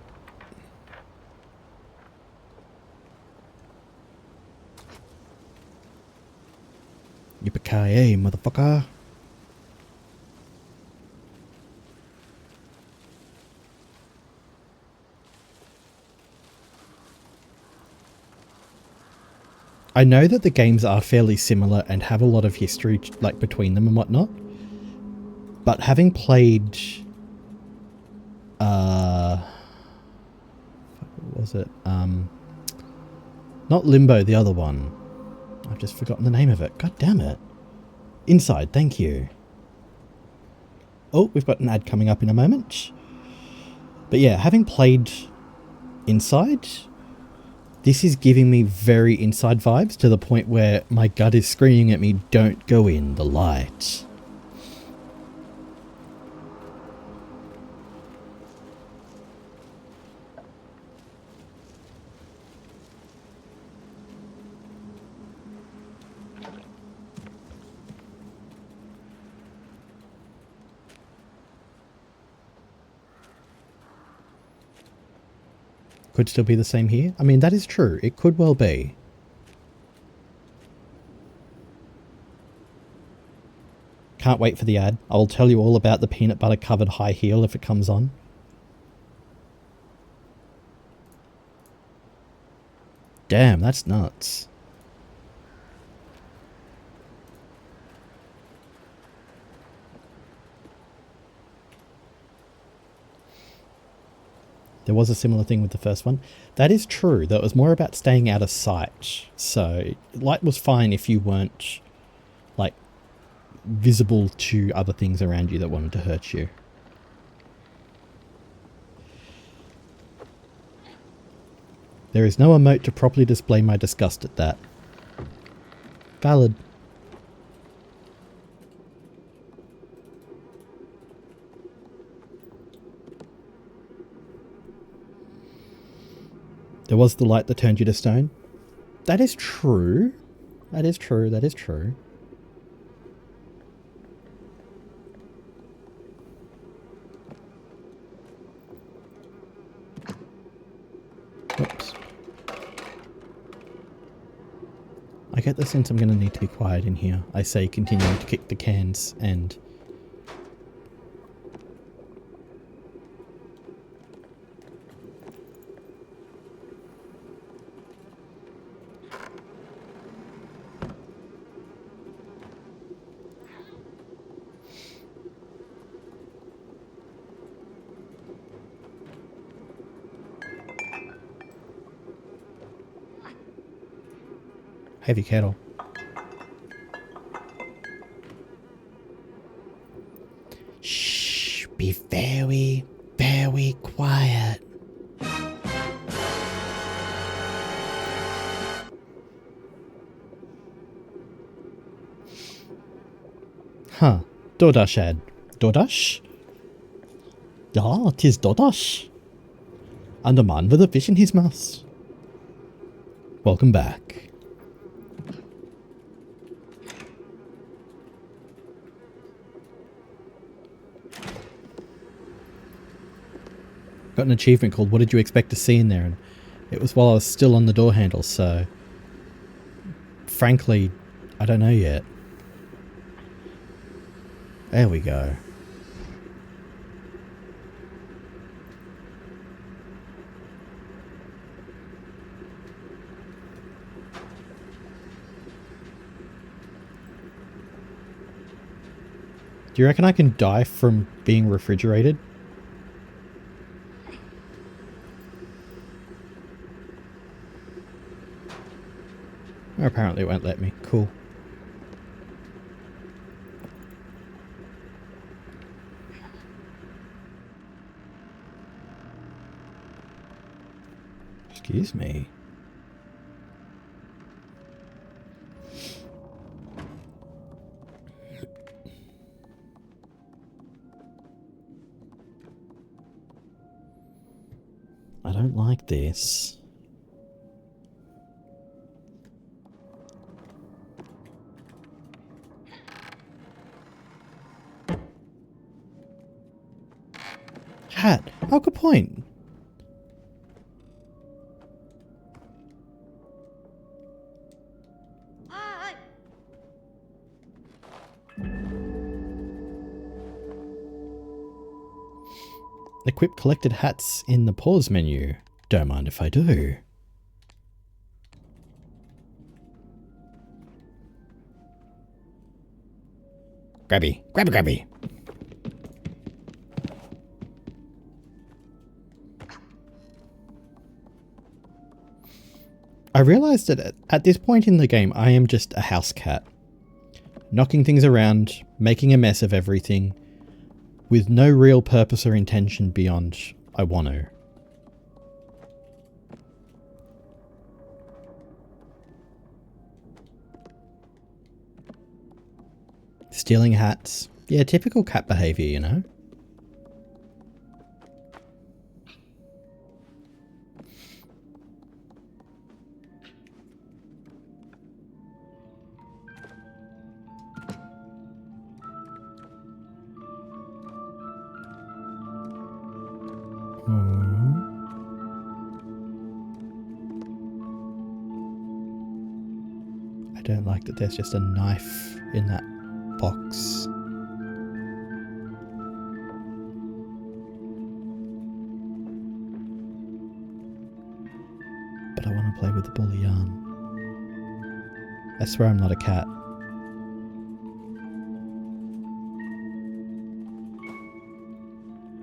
Yippee-ki-yay, motherfucker. I know that the games are fairly similar and have a lot of history like between them and whatnot, but having played what was it? Not Limbo, the other one. I've just forgotten the name of it. God damn it. Inside, thank you. Oh, we've got an ad coming up in a moment. But yeah, having played Inside, this is giving me very Inside vibes to the point where my gut is screaming at me, don't go in the light. Could still be the same here. I mean, that is true. It could well be. Can't wait for the ad. I will tell you all about the peanut butter covered high heel if it comes on. Damn, that's nuts. There was a similar thing with the first one. That is true, though it was more about staying out of sight. So, light was fine if you weren't, like, visible to other things around you that wanted to hurt you. There is no emote to properly display my disgust at that. Valid. There was the light that turned you to stone. That is true. That is true. That is true. Oops. I get the sense I'm going to need to be quiet in here. I say continuing to kick the cans and... Heavy kettle. Shh, be very, very quiet. Huh. DoorDash ad. DoorDash? Ja, 'tis DoorDash. And a man with a fish in his mouth. Welcome back. Got an achievement called What Did You Expect to See in there? And it was while I was still on the door handle, so... Frankly, I don't know yet. There we go. Do you reckon I can die from being refrigerated? Apparently it won't let me. Cool. Excuse me. I don't like this. Hat. Oh, good point. Equip collected hats in the pause menu. Don't mind if I do. Grabby. Grabby, grabby. I realised that at this point in the game, I am just a house cat. Knocking things around, making a mess of everything, with no real purpose or intention beyond I want to. Stealing hats. Yeah, typical cat behaviour, you know? I don't like that there's just a knife in that box. But I want to play with the ball of yarn. I swear I'm not a cat.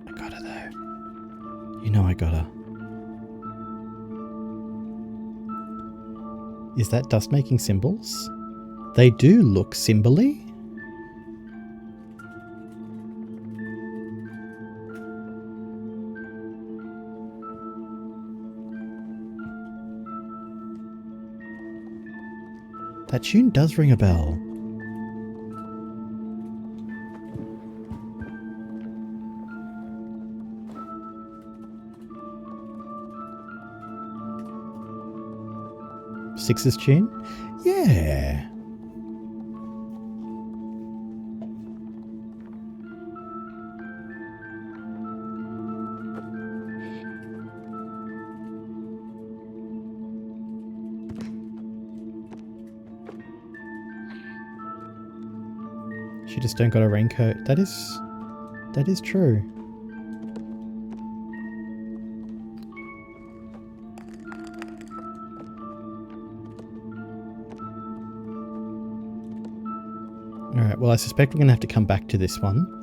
I got her though. You know I got her. Is that dust making symbols? They do look symbol-y. That tune does ring a bell. Six's tune? Yeah. She just don't got a raincoat. That is true. Alright, well I suspect we're going to have to come back to this one.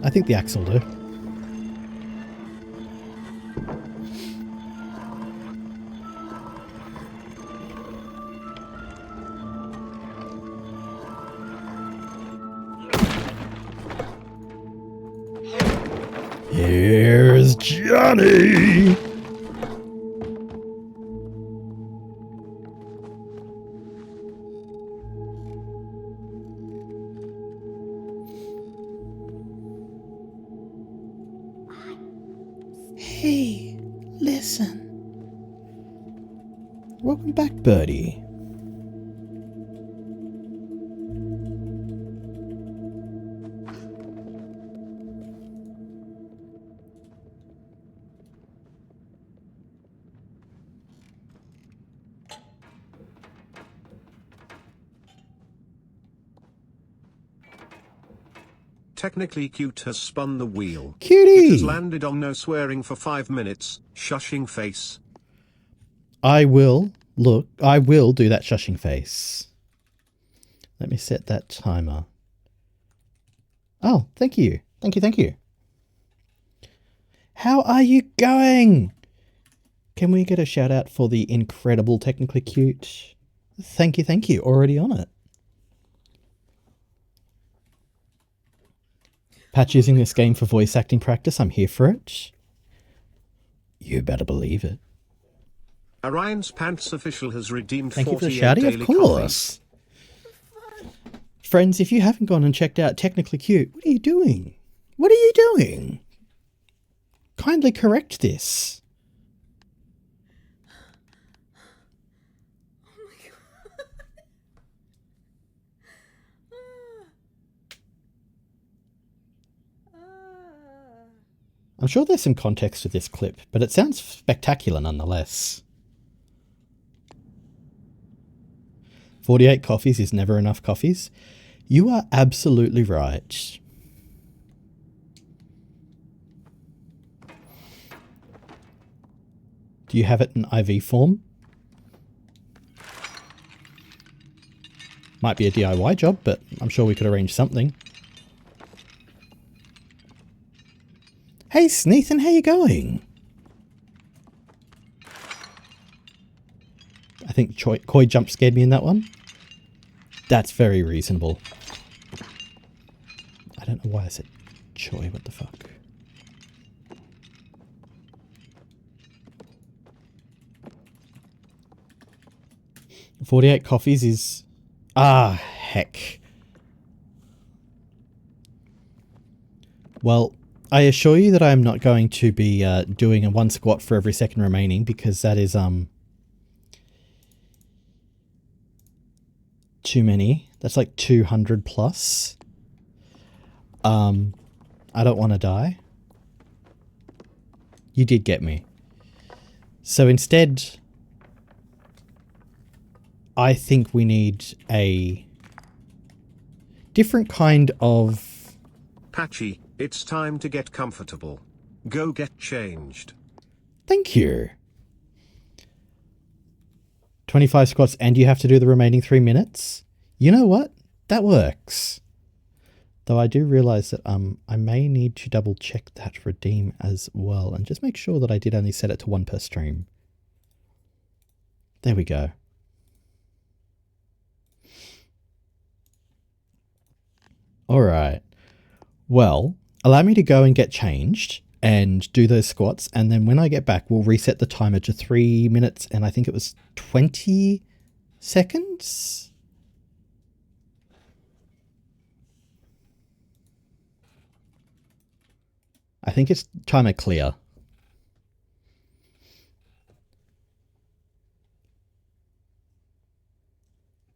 I think the axe will do. Here's Johnny! Hey, listen. Welcome back, Birdie. Technically Cute has spun the wheel. Cutie! It has landed on no swearing for 5 minutes, shushing face. I will do that shushing face. Let me set that timer. Oh, thank you. Thank you. How are you going? Can we get a shout out for the incredible Technically Cute? Thank you. Already on it. Patch using this game for voice acting practice. I'm here for it. You better believe it. Orion's Pants official has redeemed Thank you for the 48 shouting. Of daily course. Friends, if you haven't gone and checked out Technically Cute, what are you doing? What are you doing? Kindly correct this. I'm sure there's some context to this clip, but it sounds spectacular nonetheless. 48 coffees is never enough coffees. You are absolutely right. Do you have it in IV form? Might be a DIY job, but I'm sure we could arrange something. Hey Sneathan, how you going? I think Koi jump scared me in that one. That's very reasonable. I don't know why I said Choi, what the fuck. "48 coffees is... Ah, heck. Well, I assure you that I am not going to be doing a 1 squat for every second remaining, because that is too many. That's like 200 plus. I don't want to die. You did get me. So instead, I think we need a different kind of... Patchy, it's time to get comfortable. Go get changed. Thank you. 25 squats and you have to do the remaining 3 minutes? You know what? That works. Though I do realise that I may need to double check that redeem as well and just make sure that I did only set it to 1 per stream. There we go. Alright. Well, allow me to go and get changed. and do those squats. And then when I get back, we'll reset the timer to 3 minutes and I think it was 20 seconds. I think it's timer clear.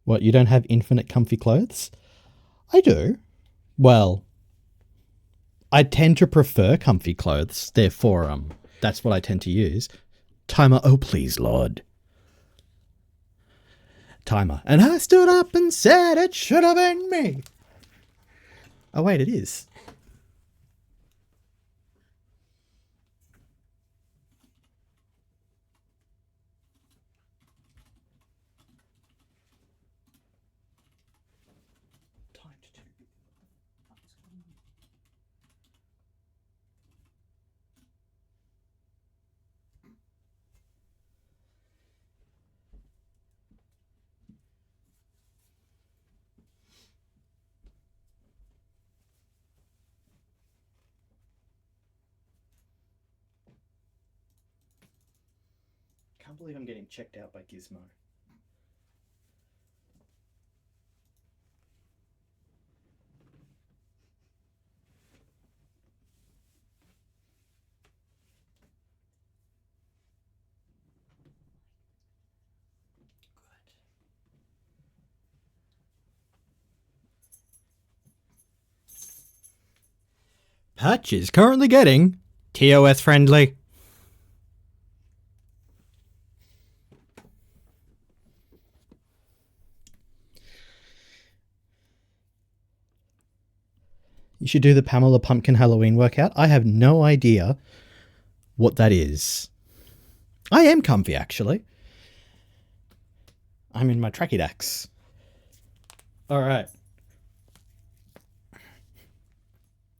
What, you don't have infinite comfy clothes? I do. Well, I tend to prefer comfy clothes. Therefore, that's what I tend to use. Timer, oh please, Lord. Timer. And I stood up and said it should have been me. Oh wait, it is. I can't believe I'm getting checked out by Gizmo. Patch is currently getting TOS friendly. You should do the Pamela Pumpkin Halloween workout. I have no idea what that is. I am comfy, actually. I'm in my tracky dacks. All right.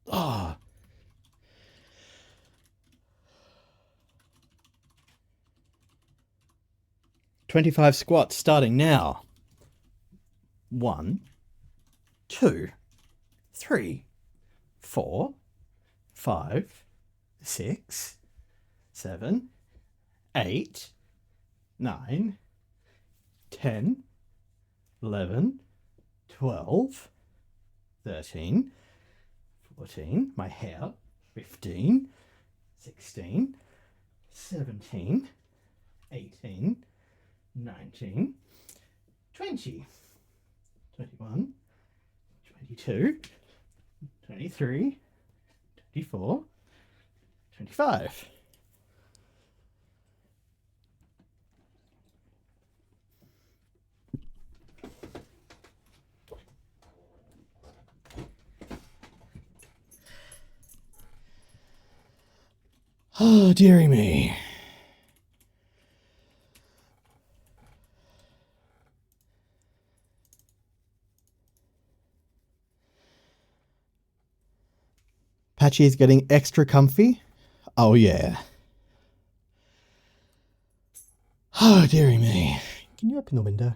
Ah. Oh. 25 squats starting now. 1, 2, 3, 4, 5, 6, 7, 8, 9, 10, 11, 12, 13, 14, my hair, 15, 16, 17, 18, 19, 20, 21, 22, 23, 24, 25. Oh, dearie me. Patchy is getting extra comfy. Oh, yeah. Oh, dearie me. Can you open the window?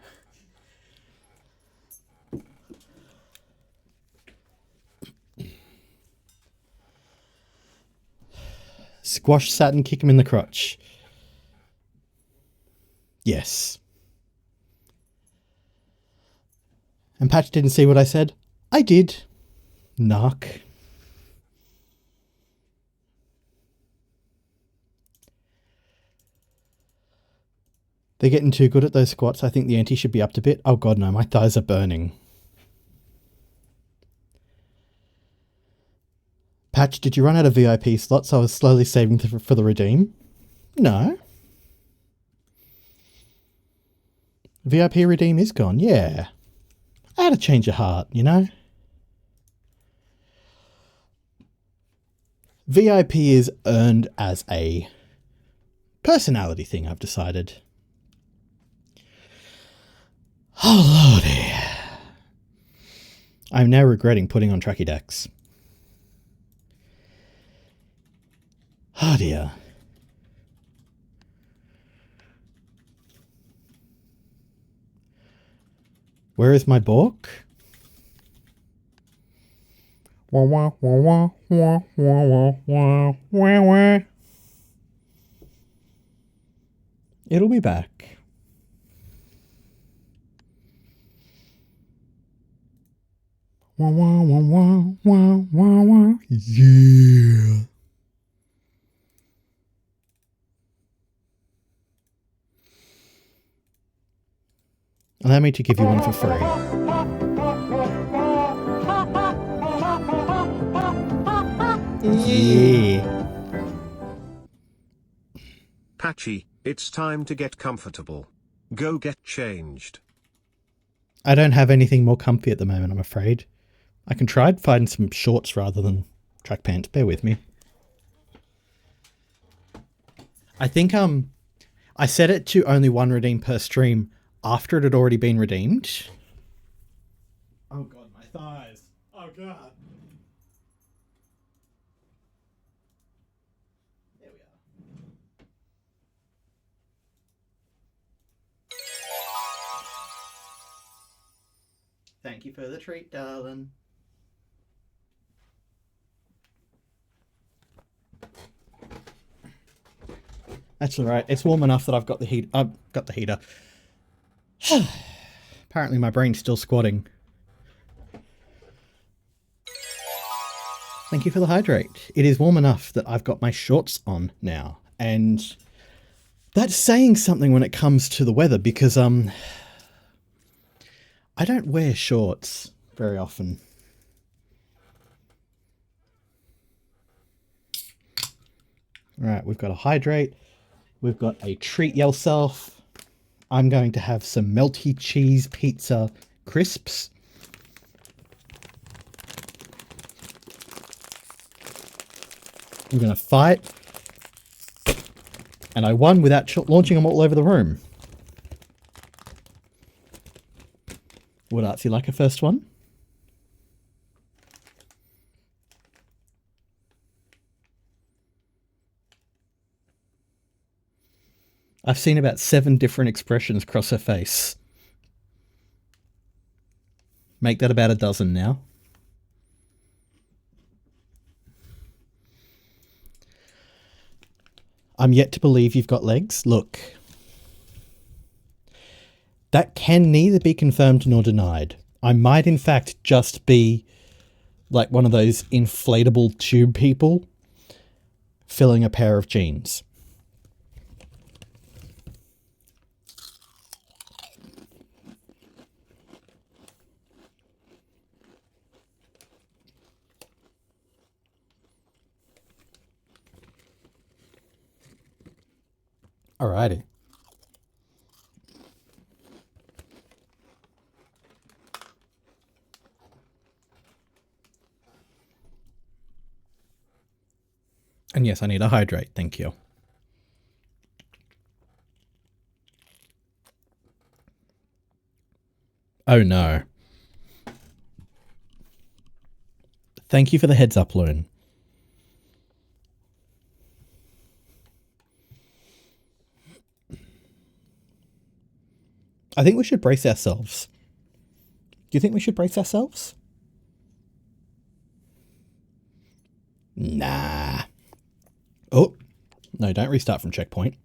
Squash Saturn, kick him in the crotch. Yes. And Patch didn't see what I said? I did. Narc. They're getting too good at those squats. I think the ante should be upped a bit. Oh god, no, my thighs are burning. Patch, did you run out of VIP slots? I was slowly saving for the redeem. No. VIP redeem is gone, yeah. I had a change of heart, you know? VIP is earned as a personality thing, I've decided. Oh, lordy. I'm now regretting putting on tracky decks. Oh dear. Where is my book? Wah, wah, wah, wah, wah, wah, wah, wah, wah. It'll be back. Wah, wah, wah, wah, wah, wah, wah. Yeah. Allow me to give you one for free. Yeah. Patchy, it's time to get comfortable. Go get changed. I don't have anything more comfy at the moment, I'm afraid. I can try and find some shorts rather than track pants. Bear with me. I think I set it to only one redeem per stream after it had already been redeemed. Oh god, my thighs. Oh god. There we are. Thank you for the treat, darling. That's all right. It's warm enough that I've got the heat. I've got the heater. Apparently, my brain's still squatting. Thank you for the hydrate. It is warm enough that I've got my shorts on now, and that's saying something when it comes to the weather because I don't wear shorts very often. All right, we've got a hydrate. We've got a treat yourself. I'm going to have some melty cheese pizza crisps. We're going to fight. And I won without launching them all over the room. Would Artsy like a first one? I've seen about 7 different expressions cross her face. Make that about a dozen now. I'm yet to believe you've got legs. Look. That can neither be confirmed nor denied. I might in fact just be like one of those inflatable tube people filling a pair of jeans. Alrighty. And yes, I need a hydrate, thank you. Oh no. Thank you for the heads up, Loon. I think we should brace ourselves. Do you think we should brace ourselves? Nah. Oh, no, don't restart from checkpoint.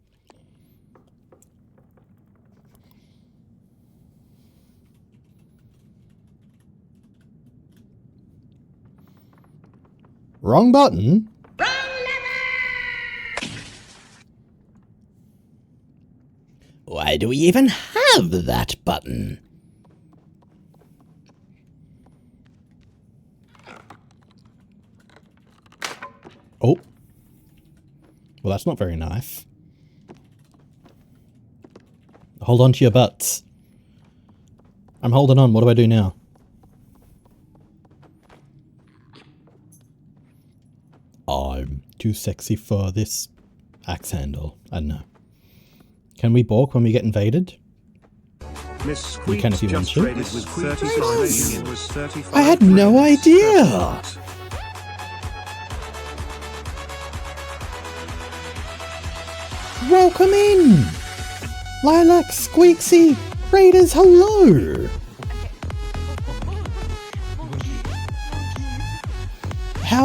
Wrong button. Why do we even have that button? Oh. Well, that's not very nice. Hold on to your butts. I'm holding on. What do I do now? I'm too sexy for this axe handle. I don't know. Can we balk when we get invaded? Miss We can if you want just to. traded with 35 it was 35 I had no idea. Welcome in! Lilac, Squeaksy, Raiders, hello!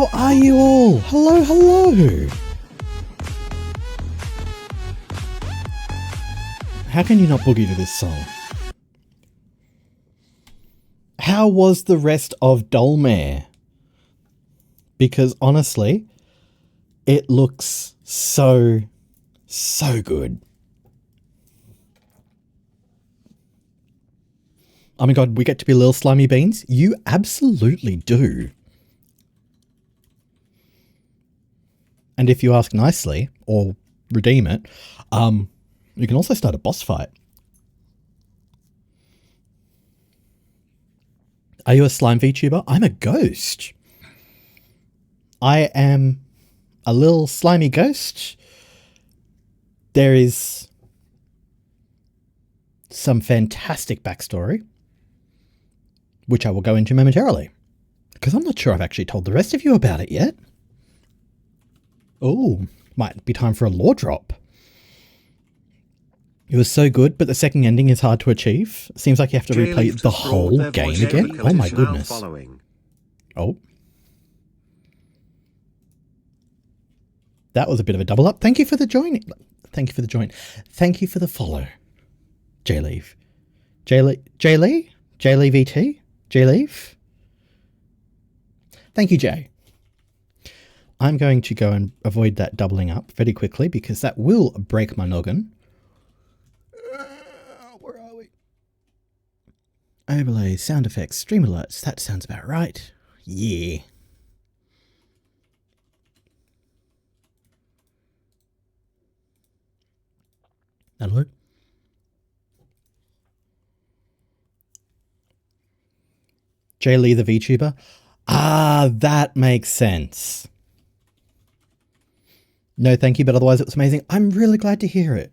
How are you all? Hello, hello. How can you not boogie to this song? How was the rest of Dolmare? Because honestly, it looks so good. Oh my god, we get to be little slimy beans? You absolutely do. And if you ask nicely, or redeem it, you can also start a boss fight. Are you a slime VTuber? I'm a ghost. I am a little slimy ghost. There is some fantastic backstory, which I will go into momentarily, because I'm not sure I've actually told the rest of you about it yet. Oh, might be time for a lore drop. It was so good, but the second ending is hard to achieve. Seems like you have to replay the whole game again. Oh my goodness. Oh. That was a bit of a double up. Thank you for the join. Thank you for the join. Thank you for the follow. J-Leave. J-Lee VT? J-Leave? Thank you, Jay. I'm going to go and avoid that doubling up very quickly because that will break my noggin. Where are we? Overlay, sound effects, stream alerts. That sounds about right. Yeah. Hello? Jay Lee the VTuber? Ah, that makes sense. No, thank you, but otherwise it was amazing. I'm really glad to hear it.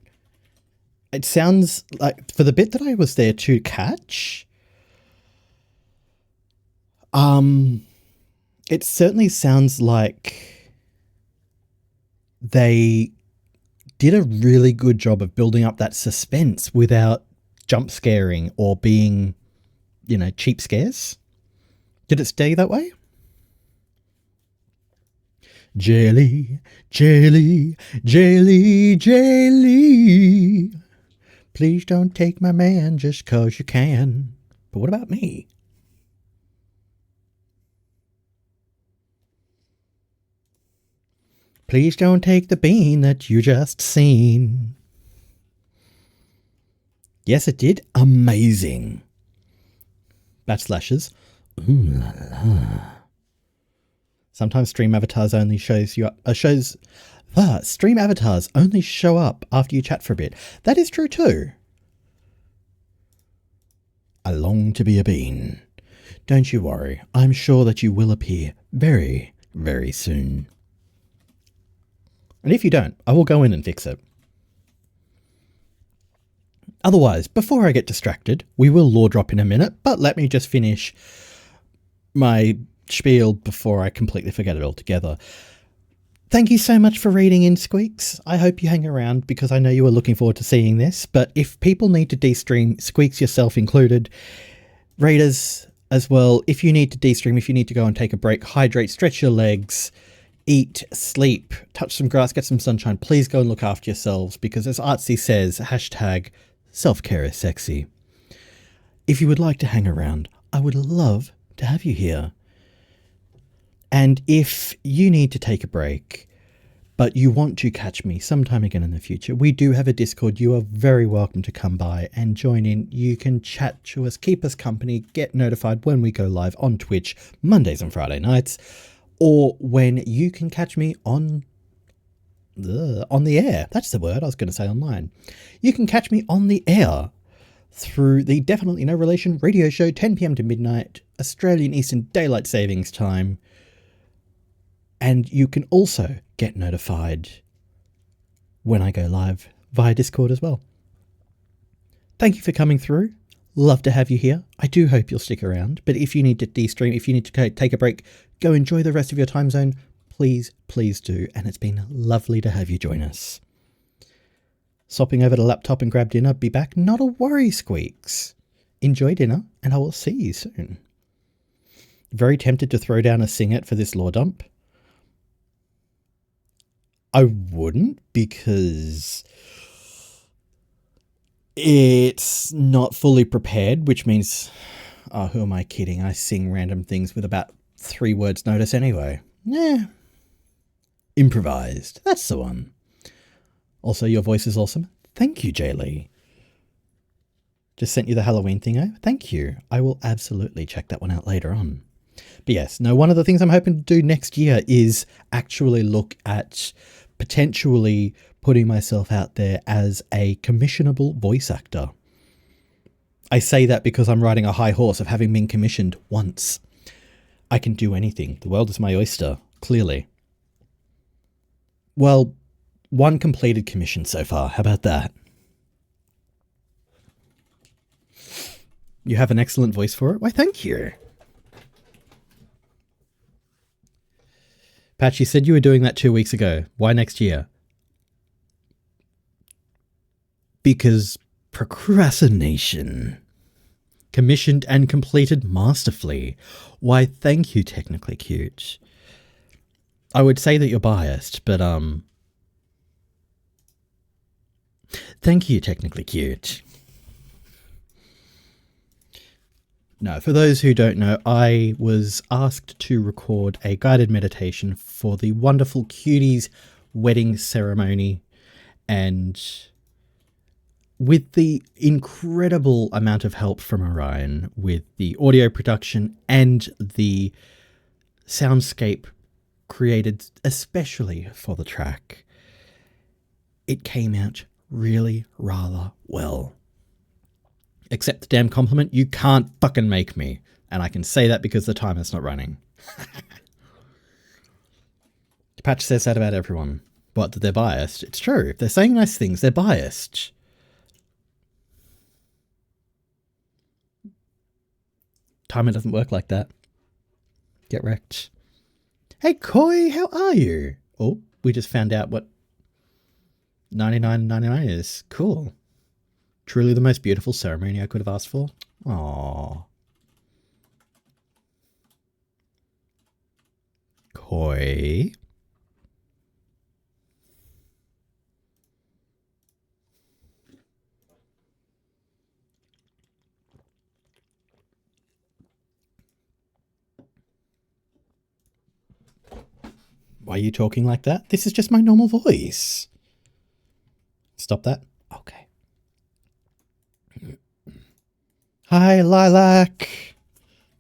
It sounds like, for the bit that I was there to catch, it certainly sounds like they did a really good job of building up that suspense without jump scaring or being, cheap scares. Did it stay that way? Jelly, jelly, jelly, jelly. Please don't take my man just 'cause you can. But what about me? Please don't take the bean that you just seen. Yes, it did. Amazing. Backslashes. Ooh la la. Sometimes stream avatars only shows you up. Stream avatars only show up after you chat for a bit. That is true too. I long to be a bean. Don't you worry. I'm sure that you will appear very, very soon. And if you don't, I will go in and fix it. Otherwise, before I get distracted, we will lore drop in a minute, but let me just finish my spiel before I completely forget it altogether. Thank you so much for reading in, Squeaks. I hope you hang around because I know you are looking forward to seeing this, but if people need to de-stream, Squeaks yourself included, readers as well, if you need to de-stream, if you need to go and take a break, hydrate, stretch your legs, eat, sleep, touch some grass, get some sunshine, please go and look after yourselves because as Artsy says, hashtag self-care is sexy. If you would like to hang around, I would love to have you here. And if you need to take a break, but you want to catch me sometime again in the future, we do have a Discord. You are very welcome to come by and join in. You can chat to us, keep us company, get notified when we go live on Twitch, Mondays and Friday nights, or when you can catch me on the air. That's the word I was going to say online. You can catch me on the air through the Definitely No Relation radio show, 10 p.m. to midnight, Australian Eastern Daylight Savings Time. And you can also get notified when I go live via Discord as well. Thank you for coming through. Love to have you here. I do hope you'll stick around. But if you need to de-stream, if you need to take a break, go enjoy the rest of your time zone. Please, please do. And it's been lovely to have you join us. Swapping over the laptop and grab dinner. Be back. Not a worry, Squeaks. Enjoy dinner and I will see you soon. Very tempted to throw down a sing it for this lore dump. I wouldn't, because it's not fully prepared, which means, oh, who am I kidding? I sing random things with about 3 words notice anyway. Yeah. Improvised. That's the one. Also, your voice is awesome. Thank you, Jay Lee. Just sent you the Halloween thing over. Thank you. I will absolutely check that one out later on. But yes, no, one of the things I'm hoping to do next year is actually look at potentially putting myself out there as a commissionable voice actor. I say that because I'm riding a high horse of having been commissioned once. I can do anything. The world is my oyster, clearly. Well, one completed commission so far. How about that? You have an excellent voice for it. Why, thank you. Patch, you said you were doing that 2 weeks ago. Why next year? Because procrastination. Commissioned and completed masterfully. Why, thank you, Technically Cute. I would say that you're biased, but thank you, Technically Cute. No, for those who don't know, I was asked to record a guided meditation for the wonderful Cutie's wedding ceremony, and with the incredible amount of help from Orion with the audio production and the soundscape created especially for the track, it came out really rather well. Except the damn compliment, you can't fucking make me. And I can say that because the timer's not running. Patch says that about everyone. What, that they're biased? It's true. If they're saying nice things, they're biased. Timer doesn't work like that. Get wrecked. Hey, Koi, how are you? Oh, we just found out what 99.99 is. Cool. Truly the most beautiful ceremony I could have asked for. Aww. Koi. Why are you talking like that? This is just my normal voice. Stop that. Okay. Hi, Lilac.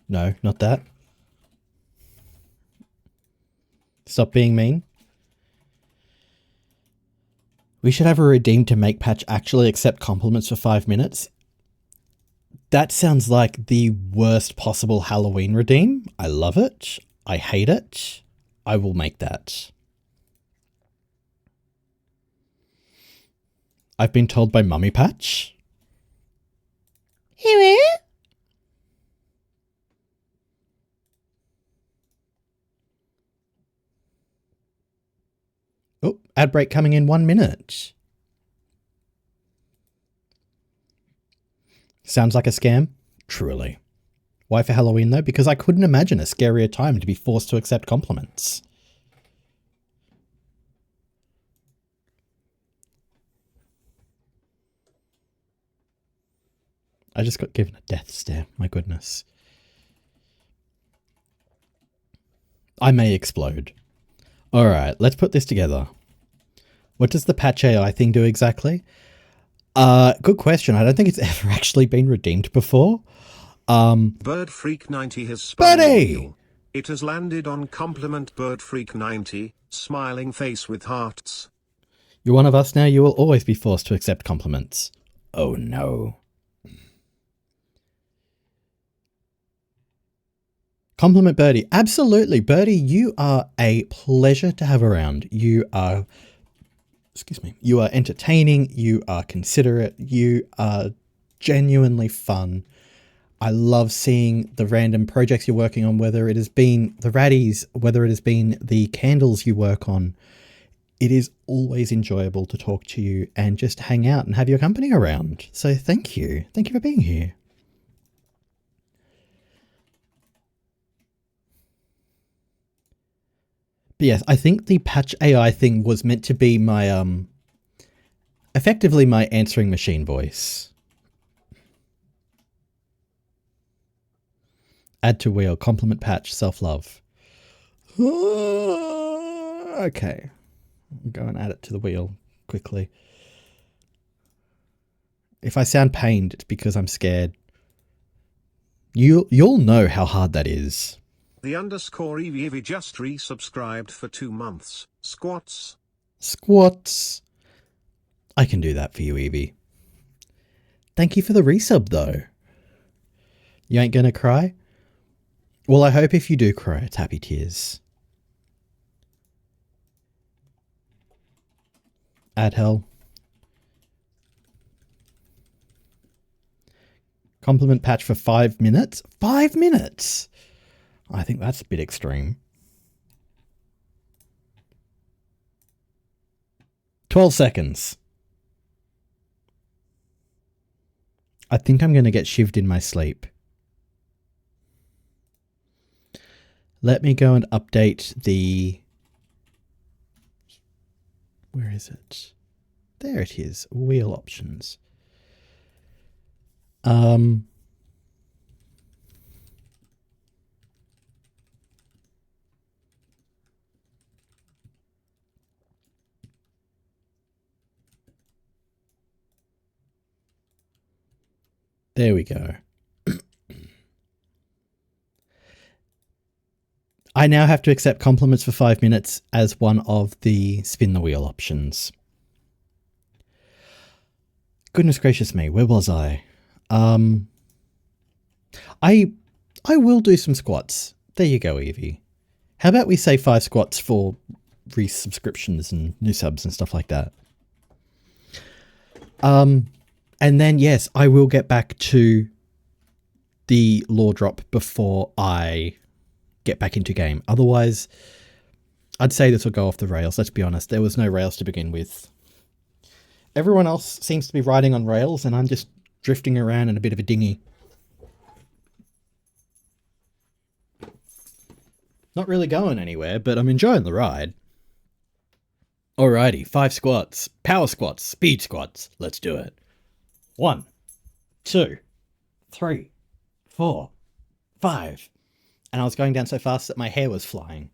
No, not that. Stop being mean. We should have a redeem to make Patch actually accept compliments for 5 minutes. That sounds like the worst possible Halloween redeem. I love it. I hate it. I will make that. I've been told by Mummy Patch. Hello? Oh, ad break coming in 1 minute. Sounds like a scam? Truly. Why for Halloween though? Because I couldn't imagine a scarier time to be forced to accept compliments. I just got given a death stare, my goodness. I may explode. Alright, let's put this together. What does the Patch AI thing do exactly? Good question. I don't think it's ever actually been redeemed before. Bird Freak 90 has spun the Buddy! wheel. It has landed on compliment Bird Freak 90, smiling face with hearts. You're one of us now, you will always be forced to accept compliments. Oh no. Compliment Birdie. Absolutely. Birdie, you are a pleasure to have around. You are, you are entertaining. You are considerate. You are genuinely fun. I love seeing the random projects you're working on, whether it has been the Raddies, whether it has been the candles you work on. It is always enjoyable to talk to you and just hang out and have your company around. So thank you. Thank you for being here. But yes, I think the patch AI thing was meant to be my, effectively my answering machine voice. Add to wheel, compliment patch, self-love. Okay. I'll go and add it to the wheel quickly. If I sound pained, it's because I'm scared. You'll know how hard that is. The underscore Evie just resubscribed for 2 months. Squats. Squats. I can do that for you, Evie. Thank you for the resub, though. You ain't gonna cry? Well, I hope if you do cry, it's happy tears. Add hell. Compliment patch for 5 minutes? 5 minutes? I think that's a bit extreme. 12 seconds. I think I'm going to get shivved in my sleep. Let me go and update the... Where is it? There it is. Wheel options. There we go. I now have to accept compliments for 5 minutes as one of the spin the wheel options. Goodness gracious me, where was I? I will do some squats. There you go, Evie. How about we say 5 squats for resubscriptions and new subs and stuff like that? And then, yes, I will get back to the lore drop before I get back into game. Otherwise, I'd say this will go off the rails. Let's be honest. There was no rails to begin with. Everyone else seems to be riding on rails, and I'm just drifting around in a bit of a dinghy. Not really going anywhere, but I'm enjoying the ride. Alrighty, 5 squats. Power squats. Speed squats. Let's do it. 1, 2, 3, 4, 5. And I was going down so fast that my hair was flying.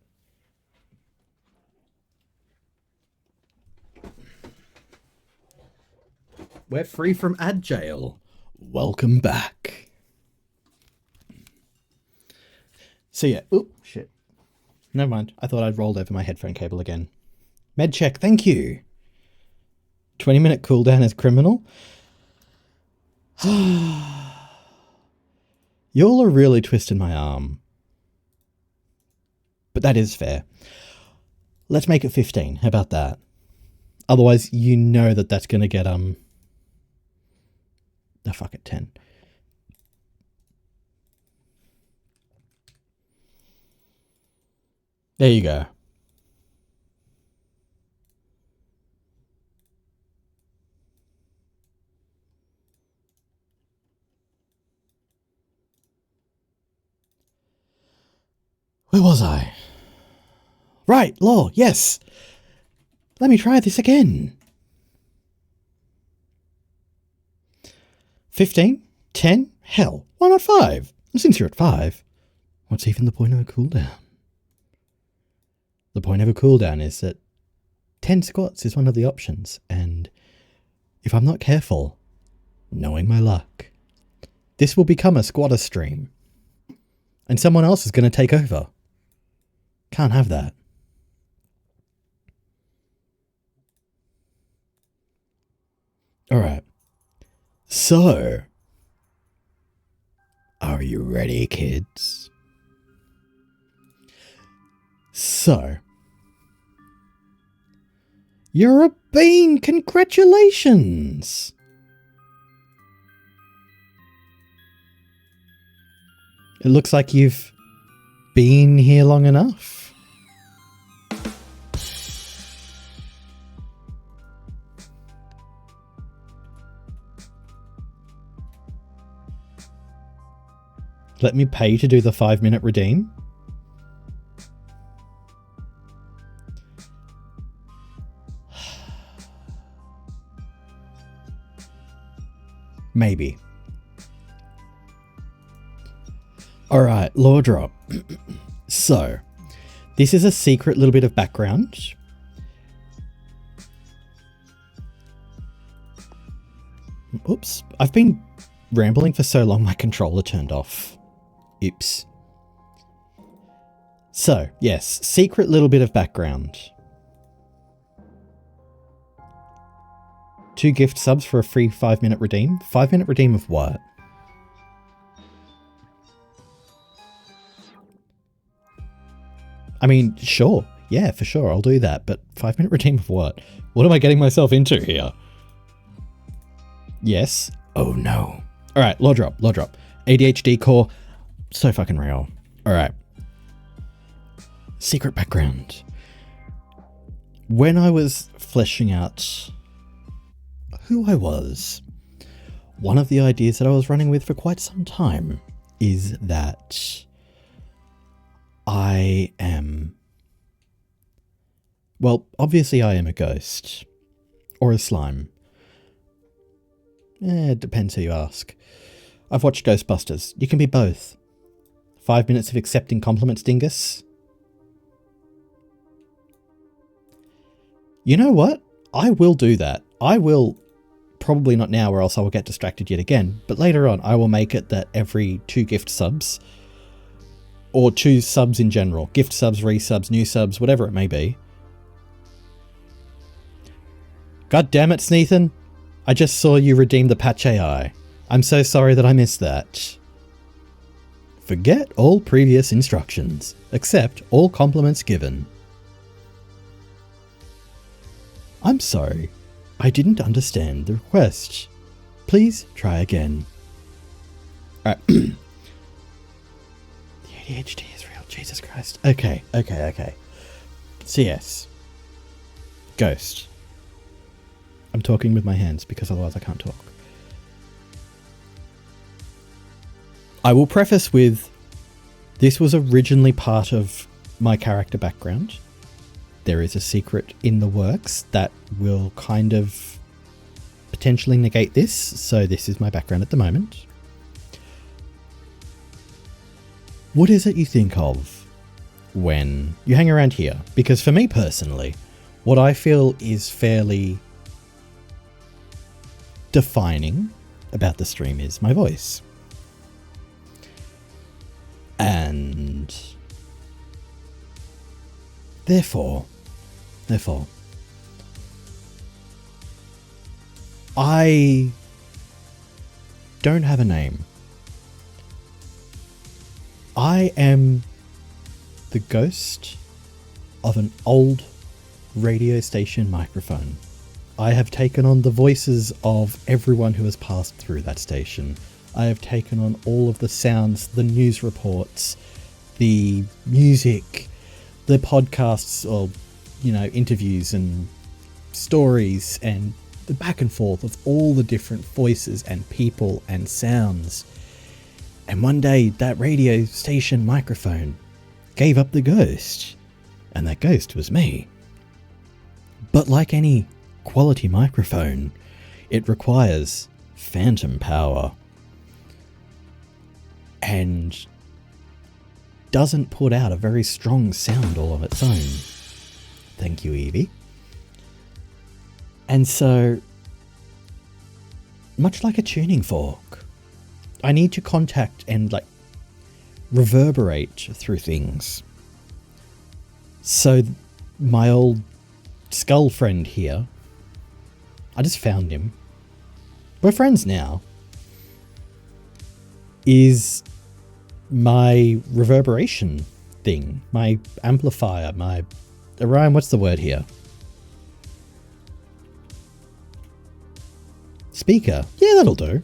We're free from ad jail. Welcome back. So yeah, oop, shit. Never mind. I thought I'd rolled over my headphone cable again. Med check, thank you. 20-minute cooldown is criminal. Y'all are really twisting my arm. But that is fair. Let's make it 15. How about that? Otherwise, you know that that's going to get, oh, fuck it, 10. There you go. Where was I? Right, law, yes. Let me try this again. 15? 10? Hell, why not 5? And since you're at 5, what's even the point of a cooldown? The point of a cooldown is that 10 squats is one of the options, and if I'm not careful, knowing my luck, this will become a squatter stream, and someone else is going to take over. Can't have that. Alright. So, are you ready, kids? So, you're a bean! Congratulations! It looks like you've been here long enough. Let me pay to do the 5-minute redeem. Maybe. Alright, lore drop. So, this is a secret little bit of background. Oops, I've been rambling for so long my controller turned off. Oops. So, yes, secret little bit of background. 2 gift subs for a free 5-minute redeem. 5-minute redeem of what? I mean, sure. Yeah, for sure, I'll do that. But 5-minute redeem of what? What am I getting myself into here? Yes. Oh no. Alright, lore drop. ADHD core. So fucking real. Alright. Secret background. When I was fleshing out who I was, one of the ideas that I was running with for quite some time is that I am... Well, obviously I am a ghost. Or a slime. It depends who you ask. I've watched Ghostbusters. You can be both. 5 minutes of accepting compliments, dingus. You know what? I will do that. I will, probably not now or else I will get distracted yet again, but later on I will make it that every 2 gift subs, or 2 subs in general, gift subs, resubs, new subs, whatever it may be. God damn it, Sneathan. I just saw you redeem the patch AI. I'm so sorry that I missed that. Forget all previous instructions. Accept all compliments given. I'm sorry. I didn't understand the request. Please try again. Alright. The ADHD is real. Jesus Christ. Okay. So yes. Ghost. I'm talking with my hands because otherwise I can't talk. I will preface with, this was originally part of my character background. There is a secret in the works that will kind of potentially negate this, so this is my background at the moment. What is it you think of when you hang around here? Because for me personally, what I feel is fairly defining about the stream is my voice. And therefore, I don't have a name. I am the ghost of an old radio station microphone. I have taken on the voices of everyone who has passed through that station. I have taken on all of the sounds, the news reports, the music, the podcasts, or, interviews and stories, and the back and forth of all the different voices and people and sounds. And one day, that radio station microphone gave up the ghost, and that ghost was me. But like any quality microphone, it requires phantom power and doesn't put out a very strong sound all of its own. Thank you, Evie. And so, much like a tuning fork, I need to contact and reverberate through things. So my old skull friend here, I just found him. We're friends now. Is my reverberation thing, my amplifier, my... Orion, what's the word here? Speaker. Yeah, that'll do.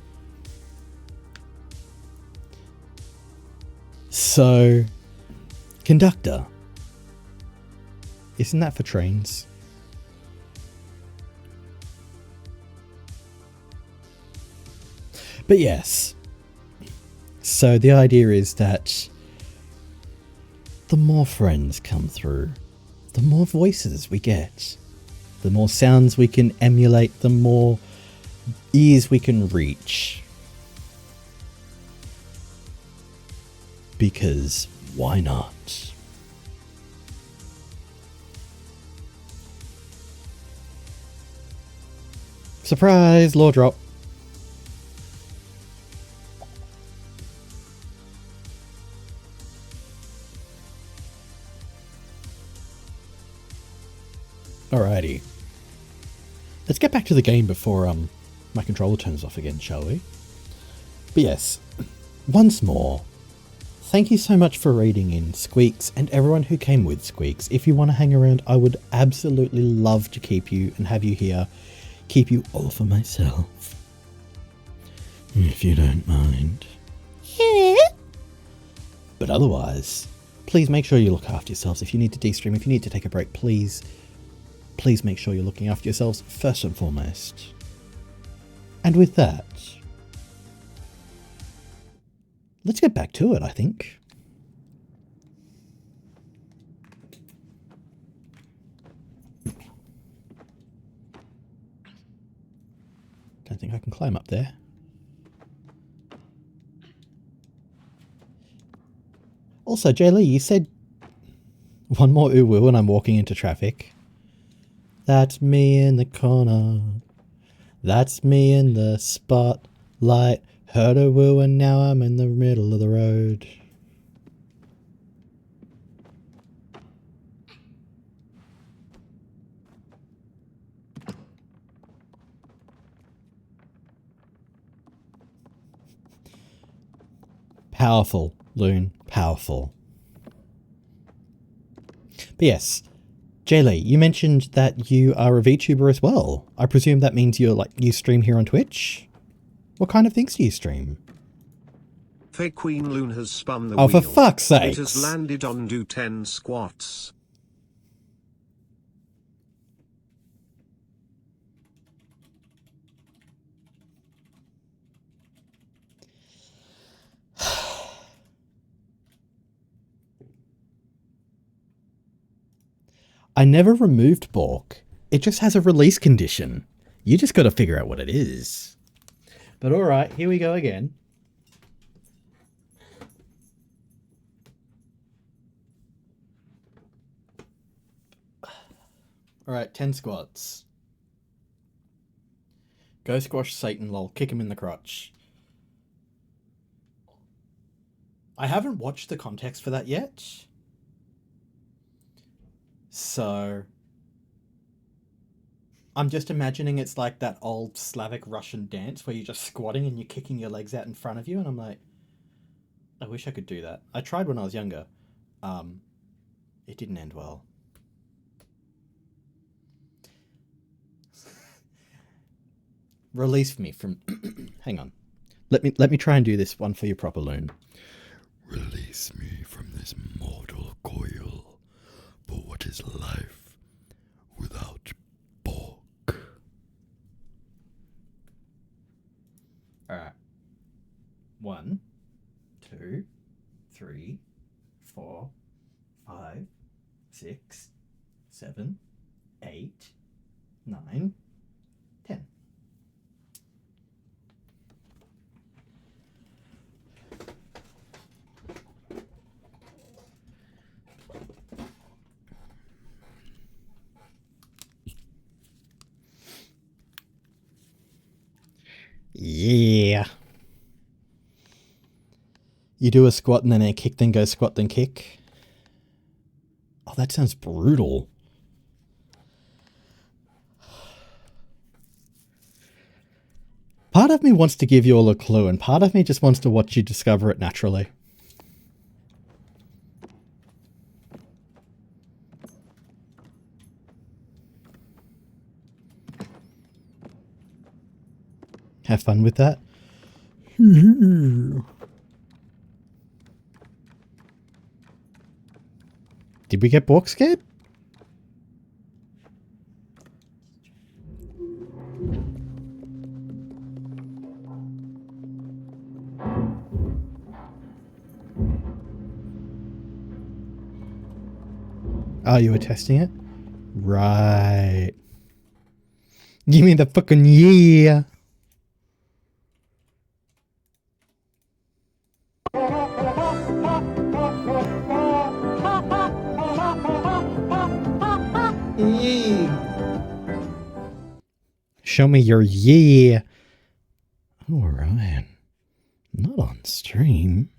So, conductor. Isn't that for trains? But yes. So the idea is that the more friends come through, the more voices we get. The more sounds we can emulate, the more ears we can reach. Because why not? Surprise! Law drop. Alrighty. Let's get back to the game before my controller turns off again, shall we? But yes, once more, thank you so much for reading in, Squeaks, and everyone who came with Squeaks. If you want to hang around, I would absolutely love to keep you and have you here. Keep you all for myself. If you don't mind. Yeah. But otherwise, please make sure you look after yourselves. If you need to de-stream, if you need to take a break, please make sure you're looking after yourselves first and foremost. And with that, let's get back to it, I think. Don't think I can climb up there. Also, Jay Lee, you said one more ooh woo and I'm walking into traffic. That's me in the corner. That's me in the spotlight. Heard a woo and now I'm in the middle of the road. Powerful, Loon. Powerful. But yes, Jaylee, you mentioned that you are a VTuber as well. I presume that means you stream here on Twitch? What kind of things do you stream? Fake Queen Loon has spun the Oh, wheel. for fuck's sake! It has landed on do 10 squats. I never removed Bork. It just has a release condition. You just got to figure out what it is. But alright, here we go again. Alright, 10 squats. Go squash Satan, lol. Kick him in the crotch. I haven't watched the context for that yet. So I'm just imagining it's like that old Slavic Russian dance where you're just squatting and you're kicking your legs out in front of you, and I'm like, I wish I could do that. I tried when I was younger. It didn't end well. Release me from hang on. Let me try and do this one for you proper, Loon. Release me from this mortal coil. But what is life without Bork? Alright. 1, 2, 3, 4, 5, 6, 7, 8, 9, 10. Yeah. You do a squat and then a kick, then go squat, then kick. Oh, that sounds brutal. Part of me wants to give you all a clue, and part of me just wants to watch you discover it naturally. Have fun with that. Did we get Bork scared? Oh, you were testing it? Right. Give me the fucking yeah. Show me your yeah. Alright. Not on stream.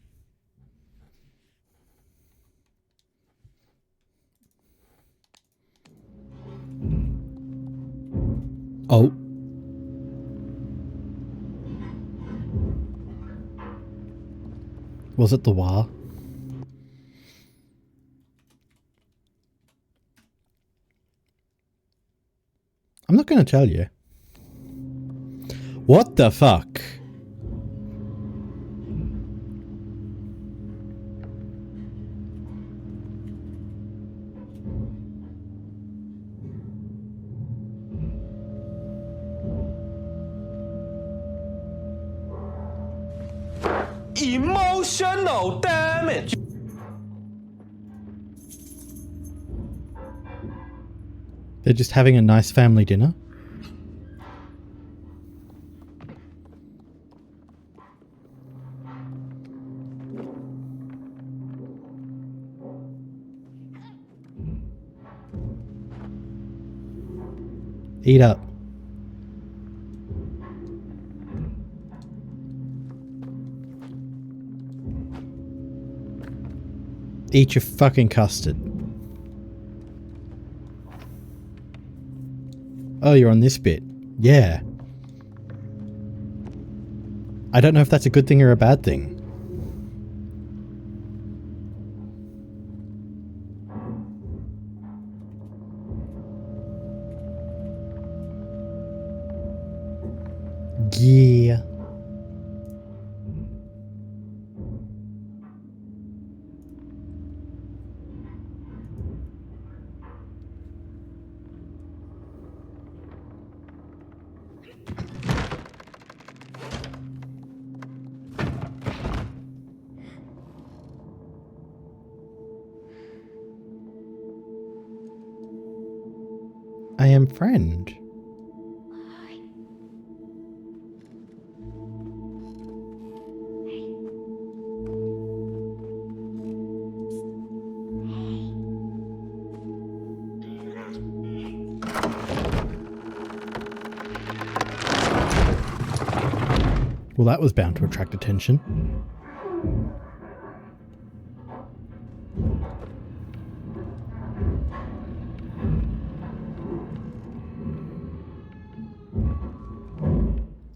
Oh. Was it the wah? I'm not going to tell you. What the fuck? Emotional damage. They're just having a nice family dinner. Eat up. Eat your fucking custard. Oh, you're on this bit. Yeah. I don't know if that's a good thing or a bad thing. Yeah. I am friend. Well, that was bound to attract attention.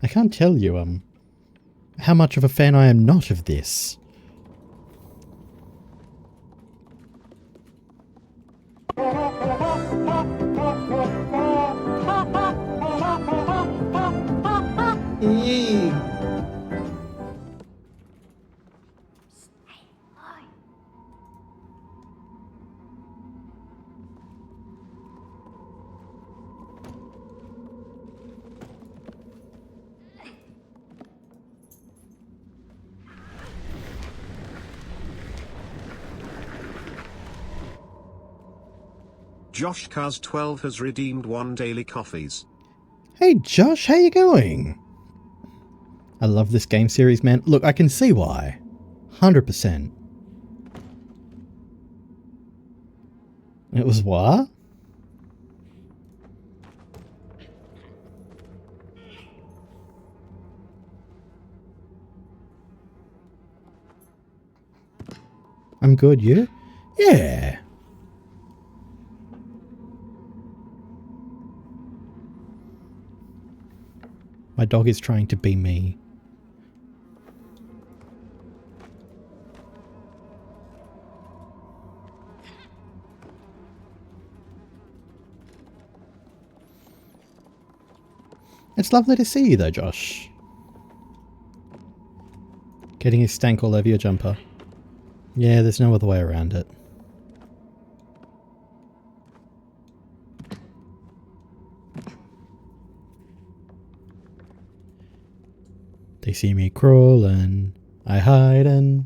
I can't tell you, how much of a fan I am not of this. Josh Cuz 12 has redeemed 1 daily coffees. Hey Josh, how you going? I love this game series, man. Look, I can see why. 100%. It was what? I'm good, you? Yeah. My dog is trying to be me. It's lovely to see you though, Josh. Getting his stank all over your jumper. Yeah, there's no other way around it. They see me crawling, I hide and...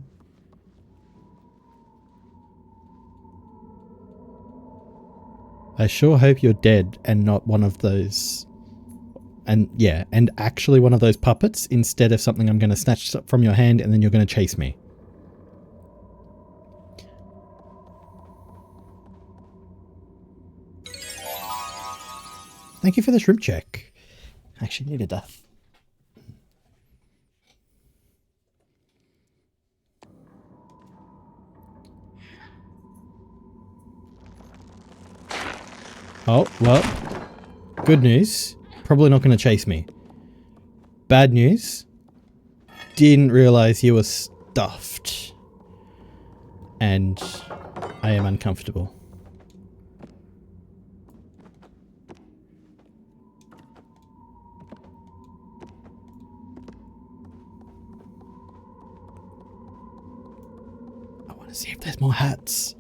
I sure hope you're dead and not one of those... And yeah, and actually one of those puppets instead of something I'm going to snatch from your hand and then you're going to chase me. Thank you for the shrimp check. Actually needed that. Oh, well. Good news. Probably not going to chase me. Bad news. Didn't realize you were stuffed. And I am uncomfortable. I want to see if there's more hats.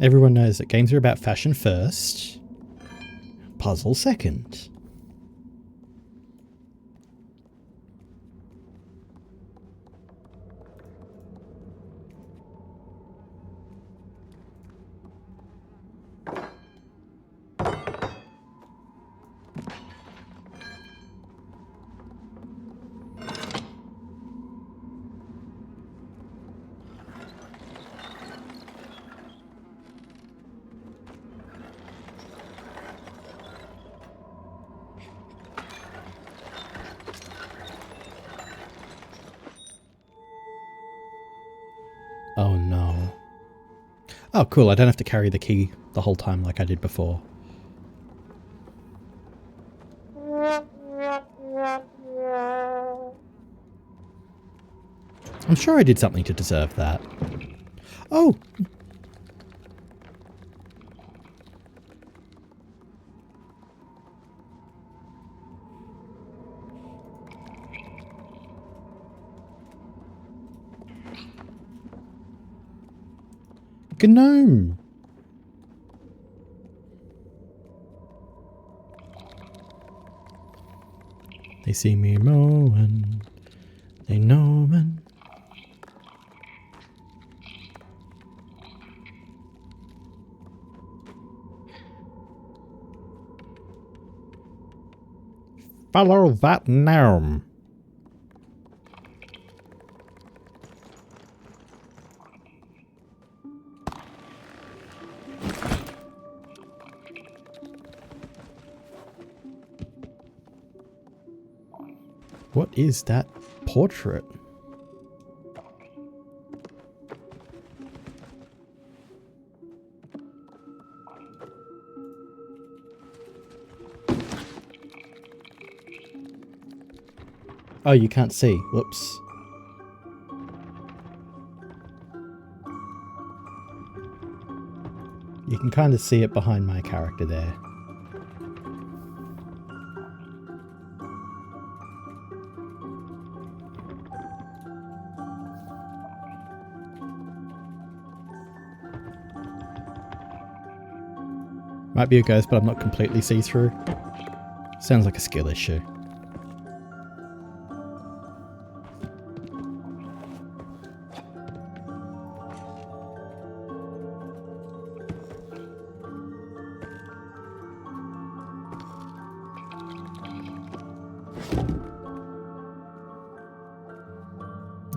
Everyone knows that games are about fashion first, puzzle second. Oh no. Oh cool, I don't have to carry the key the whole time like I did before. I'm sure I did something to deserve that. Oh! Gnome! They see me mowing. They know man. Follow that gnome. What is that portrait? Oh, you can't see. Whoops. You can kind of see it behind my character there. Might be a ghost, but I'm not completely see-through. Sounds like a skill issue.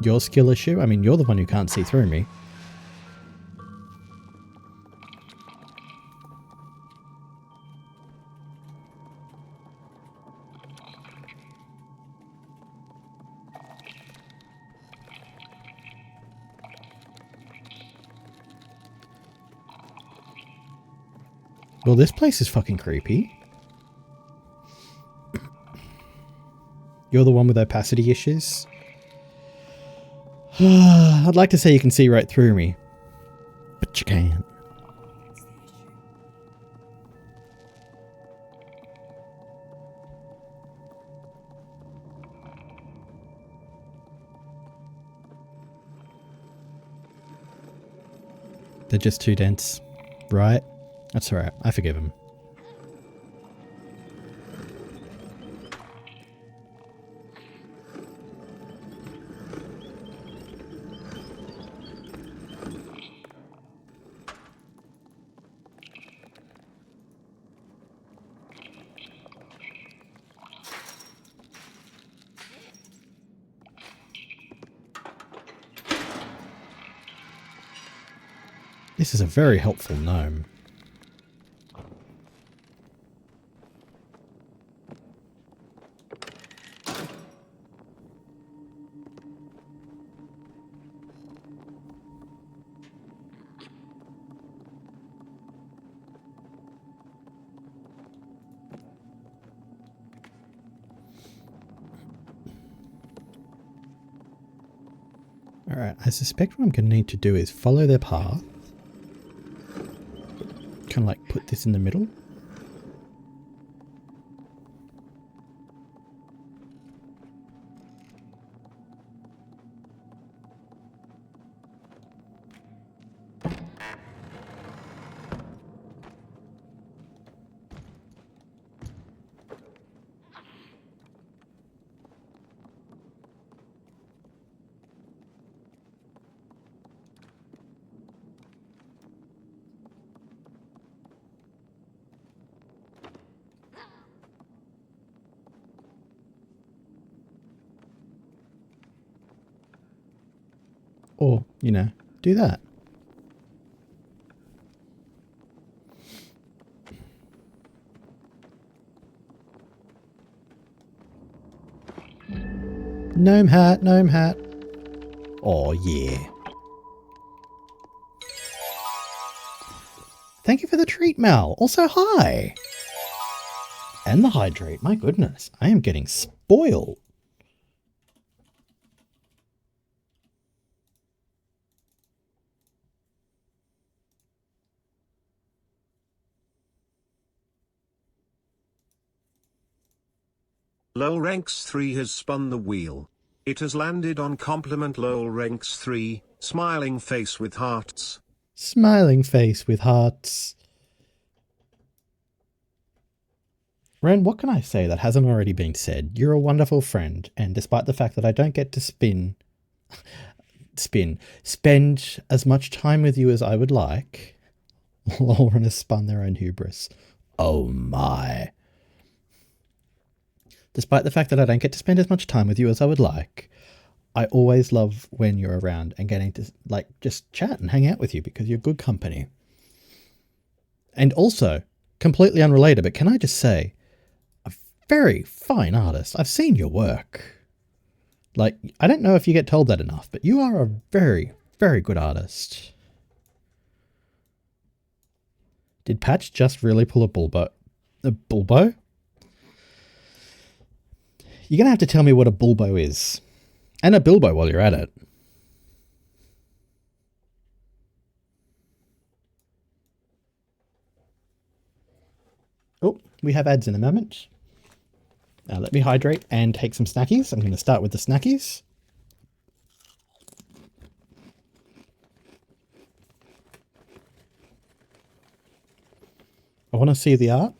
Your skill issue? I mean, you're the one who can't see through me. Well, this place is fucking creepy. You're the one with opacity issues? I'd like to say you can see right through me, but you can't. They're just too dense, right? That's alright, I forgive him. This is a very helpful gnome. Alright, I suspect what I'm going to need to do is follow their path. Kind of like put this in the middle. Or, you know, do that. Gnome hat, gnome hat. Oh, yeah. Thank you for the treat, Mal. Also, hi. And the hydrate. My goodness, I am getting spoiled. Lowell Ranks 3 has spun the wheel. It has landed on compliment Lowell Ranks 3, smiling face with hearts. Smiling face with hearts. Ren, what can I say that hasn't already been said? You're a wonderful friend, and despite the fact that I don't get to spend as much time with you as I would like, Lauren has spun their own hubris. Oh my. Despite the fact that I don't get to spend as much time with you as I would like, I always love when you're around and getting to, like, just chat and hang out with you because you're good company. And also, completely unrelated, but can I just say, a very fine artist. I've seen your work. Like, I don't know if you get told that enough, but you are a very, very good artist. Did Patch just really pull a bulbo? A bulbo? You're going to have to tell me what a bulbo is. And a bilbo while you're at it. Oh, we have ads in a moment. Let me hydrate and take some snackies. I'm going to start with the snackies. I want to see the art.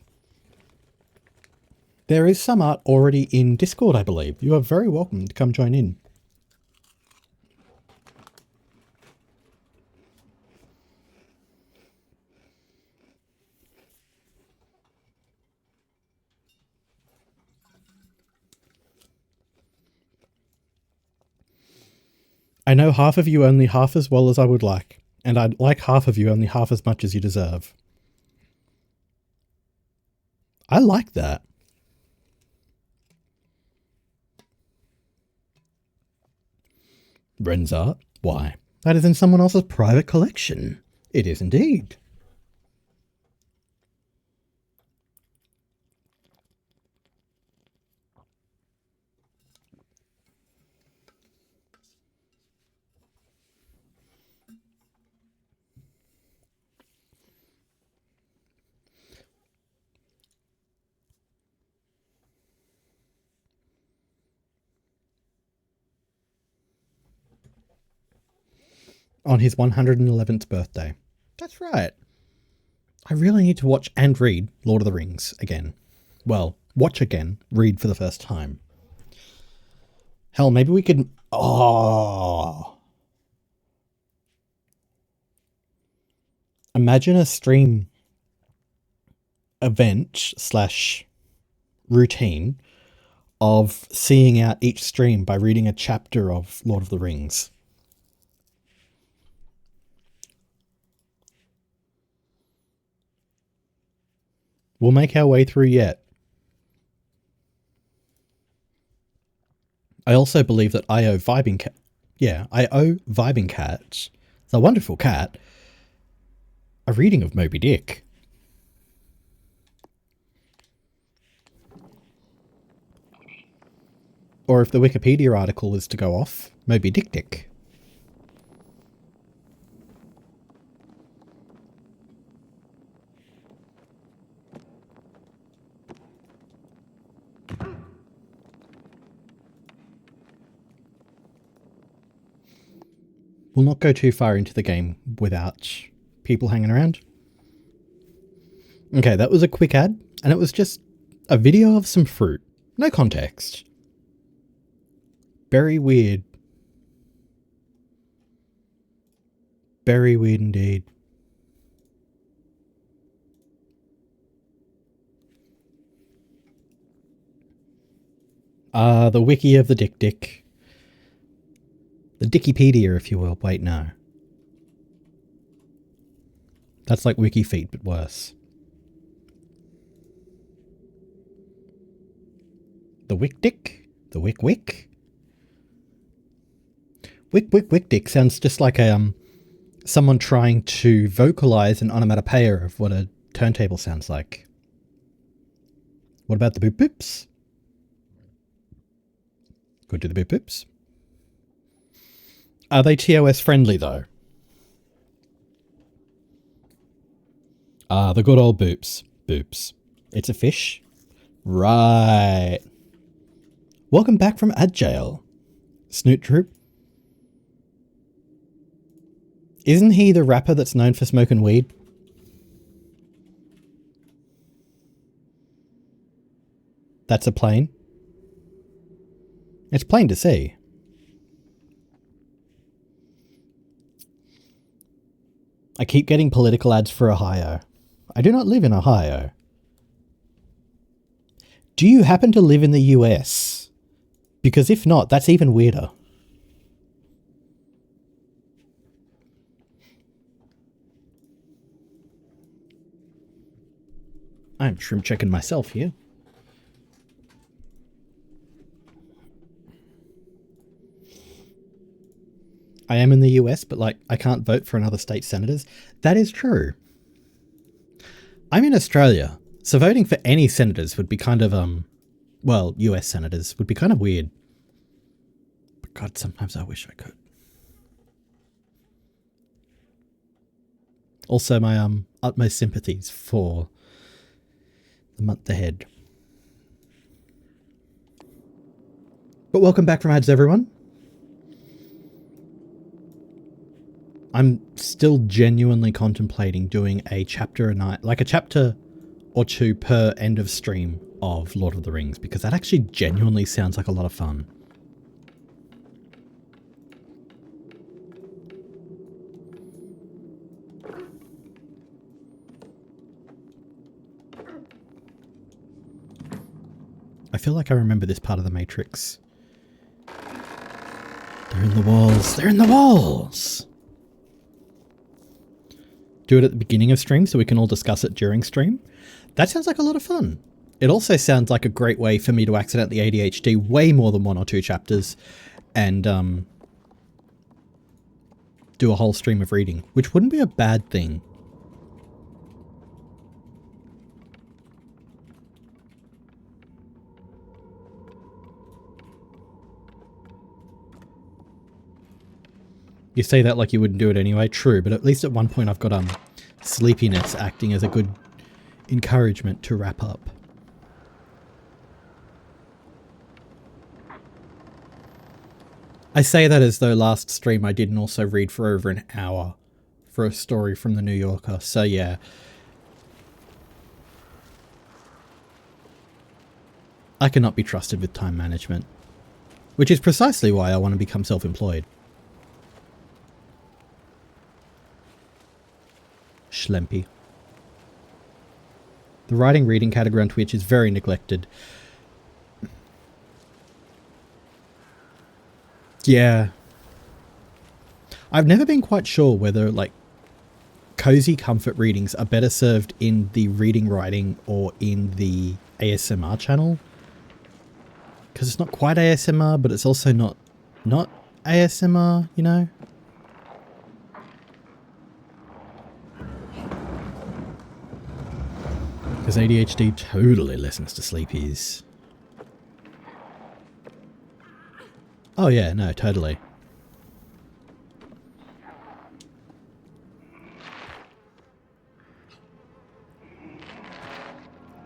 There is some art already in Discord, I believe. You are very welcome to come join in. I know half of you only half as well as I would like, and I'd like half of you only half as much as you deserve. I like that. Ren's art? Why? That is in someone else's private collection. It is indeed. On his 111th birthday. That's right. I really need to watch and read Lord of the Rings again. Well, watch again, read for the first time. Hell, maybe we could... Oh! Imagine a stream event / routine of seeing out each stream by reading a chapter of Lord of the Rings. We'll make our way through yet. I also believe that IO Vibing Cat... Yeah, IO Vibing Cat, the wonderful cat, a reading of Moby Dick. Or if the Wikipedia article is to go off, Moby Dick Dick. We'll not go too far into the game without people hanging around. Okay, that was a quick ad, and it was just a video of some fruit. No context. Very weird. Very weird indeed. The wiki of the Dick Dick. The Dickipedia, if you will. Wait, no. That's like Wiki Feet, but worse. The Wick Dick? The Wick Wick? Wick Dick sounds just like a, someone trying to vocalize an onomatopoeia of what a turntable sounds like. What about the boop boops? Go to the boop boops. Are they TOS friendly though? Ah, the good old boops. Boops. It's a fish? Right. Welcome back from ad jail. Snoot Troop. Isn't he the rapper that's known for smoking weed? That's a plane. It's plain to see. I keep getting political ads for Ohio. I do not live in Ohio. Do you happen to live in the US? Because if not, that's even weirder. I'm shrimp checking myself here. I am in the US, but like I can't vote for another state senators. That is true. I'm in Australia, so voting for any senators would be kind of well, US senators would be kind of weird. But God, sometimes I wish I could. Also, my utmost sympathies for the month ahead. But welcome back from ads, everyone. I'm still genuinely contemplating doing a chapter a night, like a chapter or two per end of stream of Lord of the Rings, because that actually genuinely sounds like a lot of fun. I feel like I remember this part of the Matrix. They're in the walls. They're in the walls! Do it at the beginning of stream so we can all discuss it during stream. That sounds like a lot of fun. It also sounds like a great way for me to accidentally ADHD way more than 1 or 2 chapters and do a whole stream of reading, which wouldn't be a bad thing. You say that like you wouldn't do it anyway. True, but at least at one point I've got sleepiness acting as a good encouragement to wrap up. I say that as though last stream I didn't also read for over an hour for a story from the New Yorker, so yeah. I cannot be trusted with time management, which is precisely why I want to become self-employed. Schlempy. The writing reading category on Twitch is very neglected. Yeah. I've never been quite sure whether, like, cozy comfort readings are better served in the reading writing or in the ASMR channel. Because it's not quite ASMR, but it's also not ASMR, you know? Because ADHD totally listens to sleepies. Oh yeah, no, totally.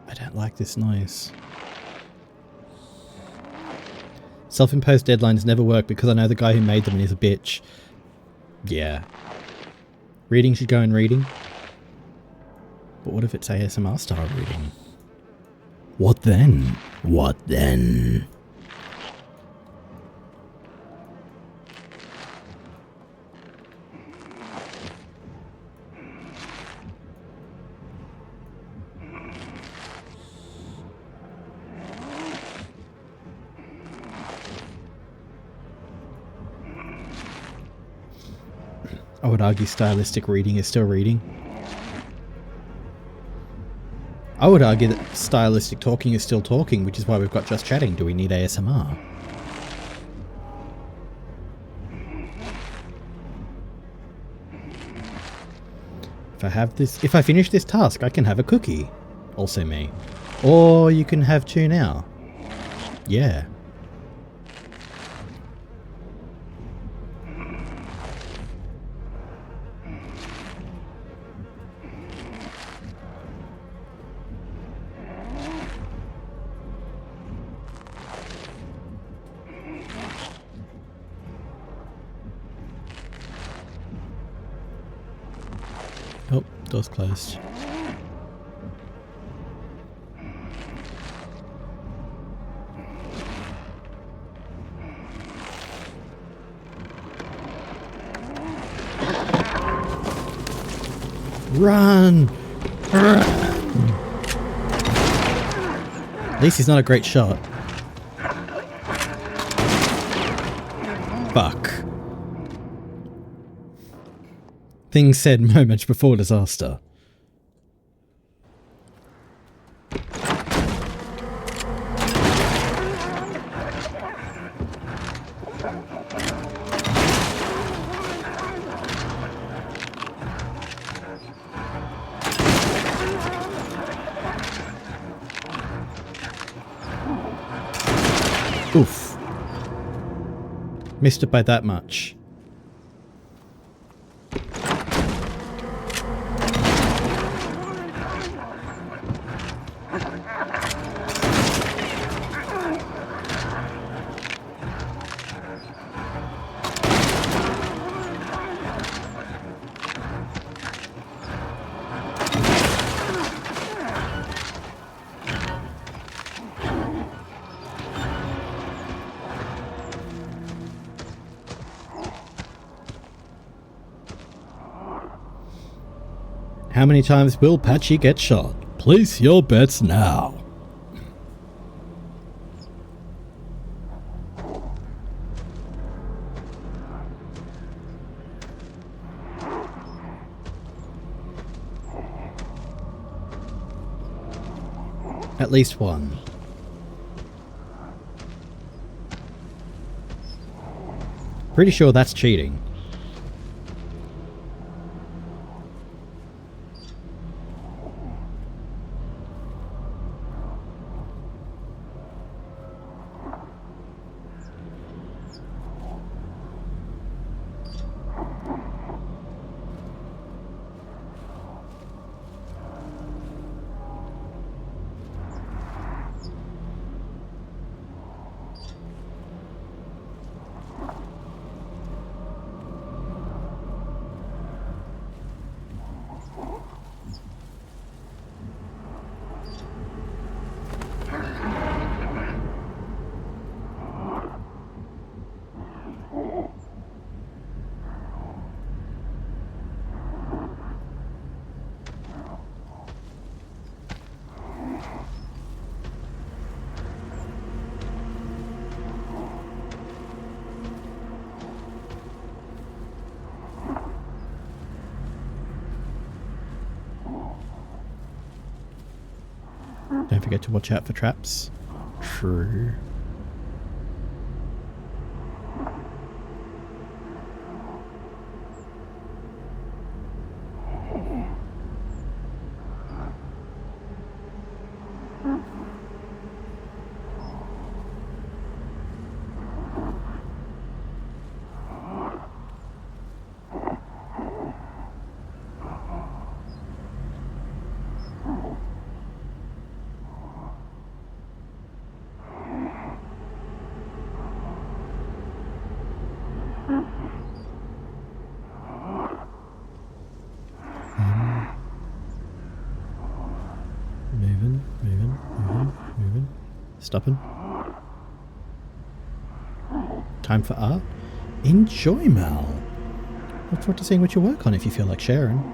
I don't like this noise. Self-imposed deadlines never work because I know the guy who made them and he's a bitch. Yeah. Reading should go in reading. But what if it's ASMR style reading? What then? What then? I would argue stylistic reading is still reading. I would argue that stylistic talking is still talking, which is why we've got just chatting. Do we need ASMR? If I finish this task, I can have a cookie. Also me. Or you can have two now. Yeah. Oh, door's closed. Run! Run! At least he's not a great shot. Fuck. Things said moments before disaster. Oof. Missed it by that much. How many times will Patchy get shot? Place your bets now. At least one. Pretty sure that's cheating. Don't forget to watch out for traps. True. Moving. Stopping. Time for art. Enjoy, Mal. Look forward to seeing what you work on if you feel like sharing.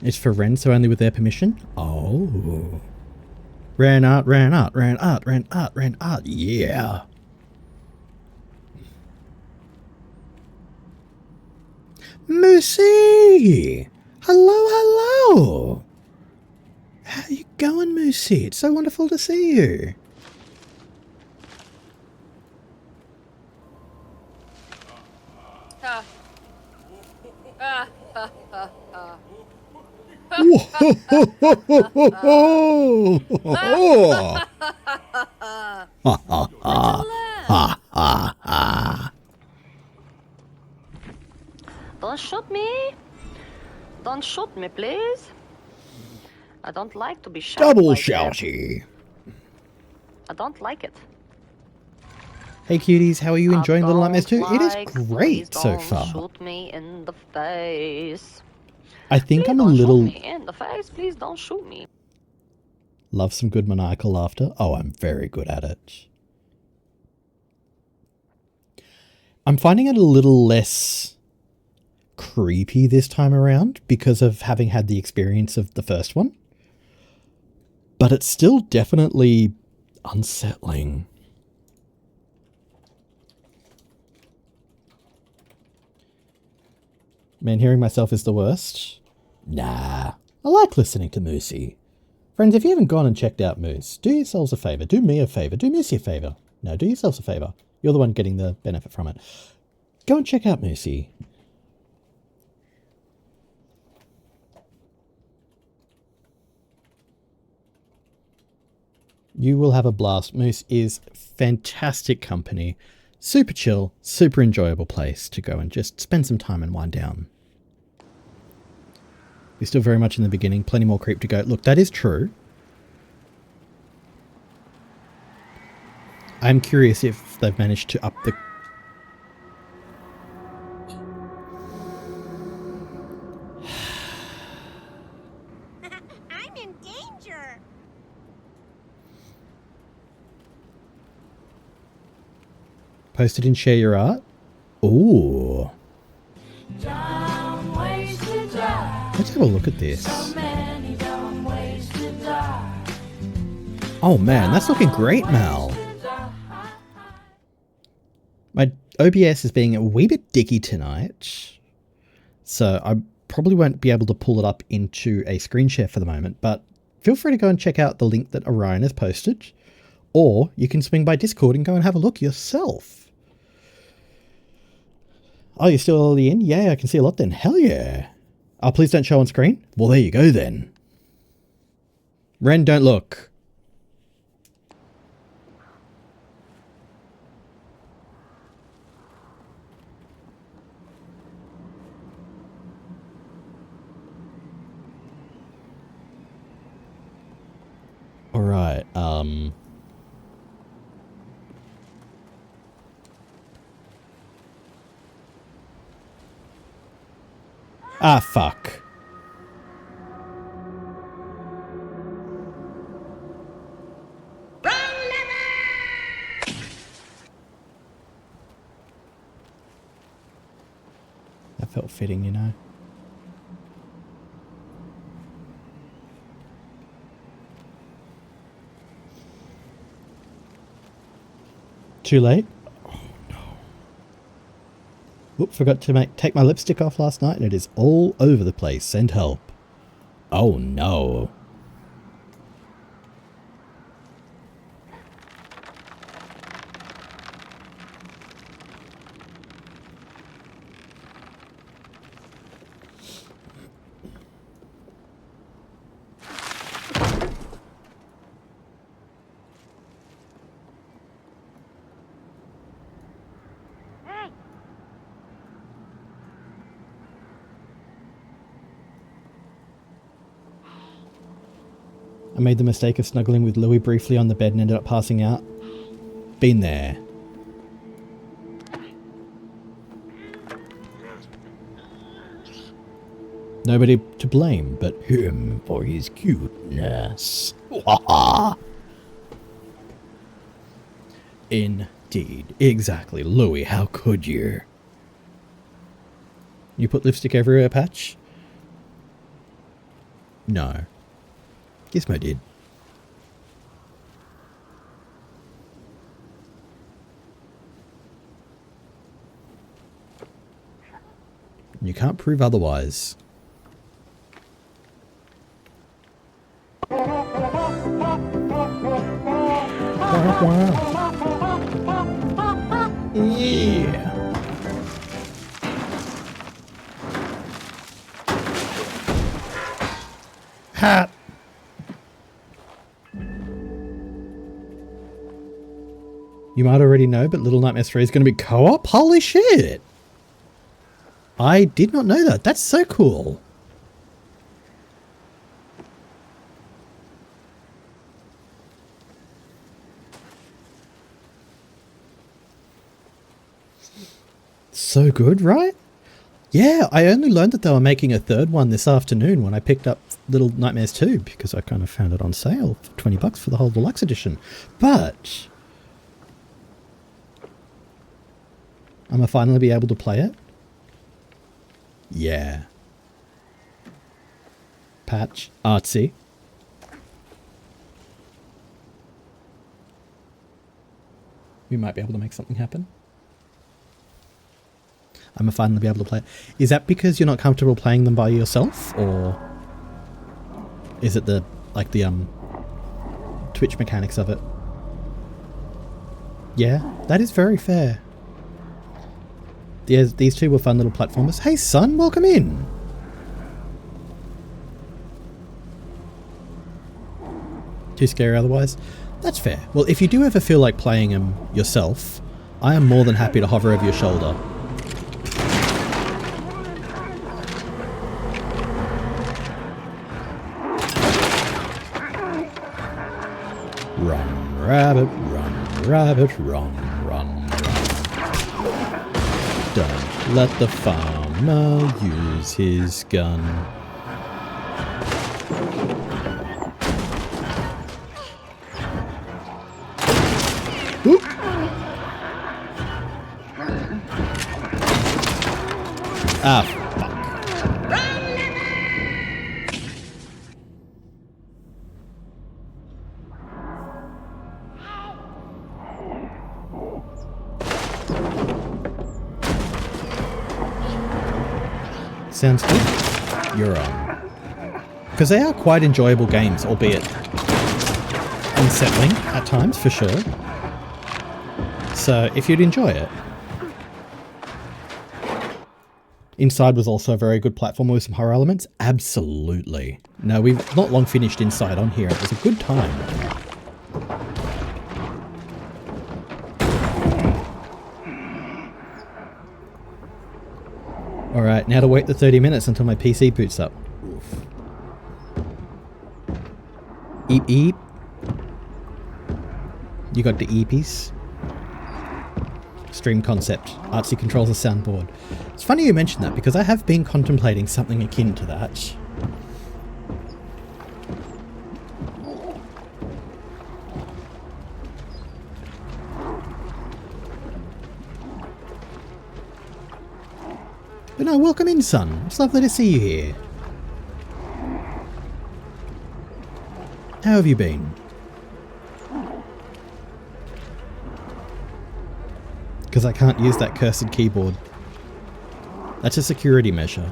It's for Ren, so only with their permission? Oh. Ren art, yeah. Moosey! Hello! How you going, Moosey? It's so wonderful to see you. Don't shoot me. Don't shoot me, please. I don't like to be shot. Double like shouty. I don't like it. Hey cuties, how are you enjoying Little Nightmares 2? It is Please great so don't far. Shoot me in the face. I think Please I'm a don't little... shoot me in the face. Please don't shoot me. Love some good maniacal laughter. Oh, I'm very good at it. I'm finding it a little less creepy this time around because of having had the experience of the first one. But it's still definitely unsettling. Man, hearing myself is the worst. Nah, I like listening to Moosey. Friends, if you haven't gone and checked out Moose, do yourselves a favour. Do me a favour. Do Moosey a favour. No, do yourselves a favour. You're the one getting the benefit from it. Go and check out Moosey. You will have a blast. Moose is fantastic company. Super chill, super enjoyable place to go and just spend some time and wind down. We're still very much in the beginning. Plenty more creep to go. Look, that is true. I'm curious if they've managed to up the... I'm in danger. Post it and share your art? Ooh. Let's have a look at this. Oh man, that's looking great, Mal. My OBS is being a wee bit dicky tonight, so I probably won't be able to pull it up into a screen share for the moment, but feel free to go and check out the link that Orion has posted, or you can swing by Discord and go and have a look yourself. Oh, you're still early in? Yeah, I can see a lot then. Hell yeah. Oh, please don't show on screen? Well, there you go then. Ren, don't look. Alright, Ah, fuck. That felt fitting, you know. Too late? Oh no. Whoop, forgot to take my lipstick off last night and it is all over the place. Send help. Oh no. I made the mistake of snuggling with Louis briefly on the bed and ended up passing out. Been there. Nobody to blame but him for his cuteness. Indeed. Exactly. Louis, how could you? You put lipstick everywhere, Patch? No. Gizmo did. You can't prove otherwise. Yeah. Hat. You might already know, but Little Nightmares 3 is going to be co-op? Holy shit! I did not know that. That's so cool. So good, right? Yeah, I only learned that they were making a third one this afternoon when I picked up Little Nightmares 2 because I kind of found it on sale for 20 bucks for the whole deluxe edition. But I'm gonna finally be able to play it. Yeah. Patch. Artsy. We might be able to make something happen. I'm gonna finally be able to play it. Is that because you're not comfortable playing them by yourself, or is it the Twitch mechanics of it? Yeah, that is very fair. These two were fun little platformers. Hey son, welcome in. Too scary otherwise? That's fair. Well, if you do ever feel like playing them yourself, I am more than happy to hover over your shoulder. Run, rabbit, run, rabbit, run, run, run. Don't let the farmer use his gun. Oop. Ah, fuck. Sounds good. You're on. Because they are quite enjoyable games, albeit unsettling at times, for sure. So, if you'd enjoy it. Inside was also a very good platformer with some horror elements. Absolutely. No, we've not long finished Inside on here. It was a good time. Alright, now to wait the 30 minutes until my PC boots up. Oof. Eep eep. You got the eepies. stream concept. Artsy controls a soundboard. It's funny you mention that because I have been contemplating something akin to that. But no, welcome in, son. It's lovely to see you here. How have you been? Because I can't use that cursed keyboard. That's a security measure.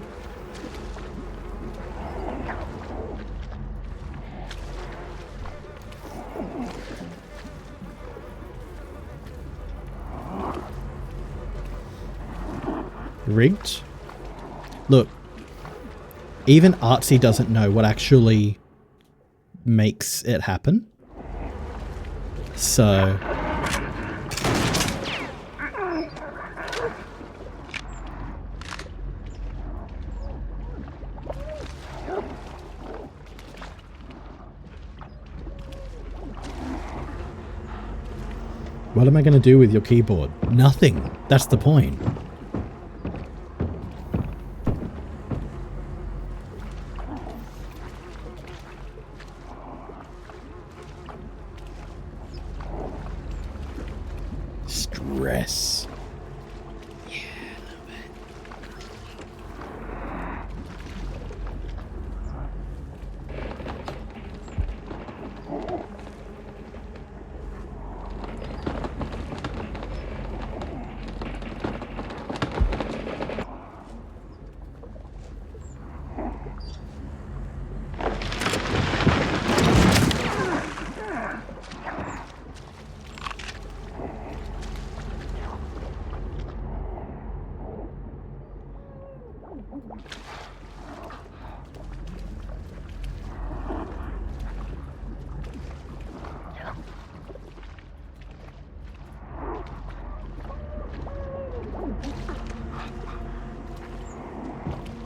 Rigged? Look, even Artsy doesn't know what actually makes it happen. So... what am I going to do with your keyboard? Nothing. That's the point. Stress. Yeah, a little bit.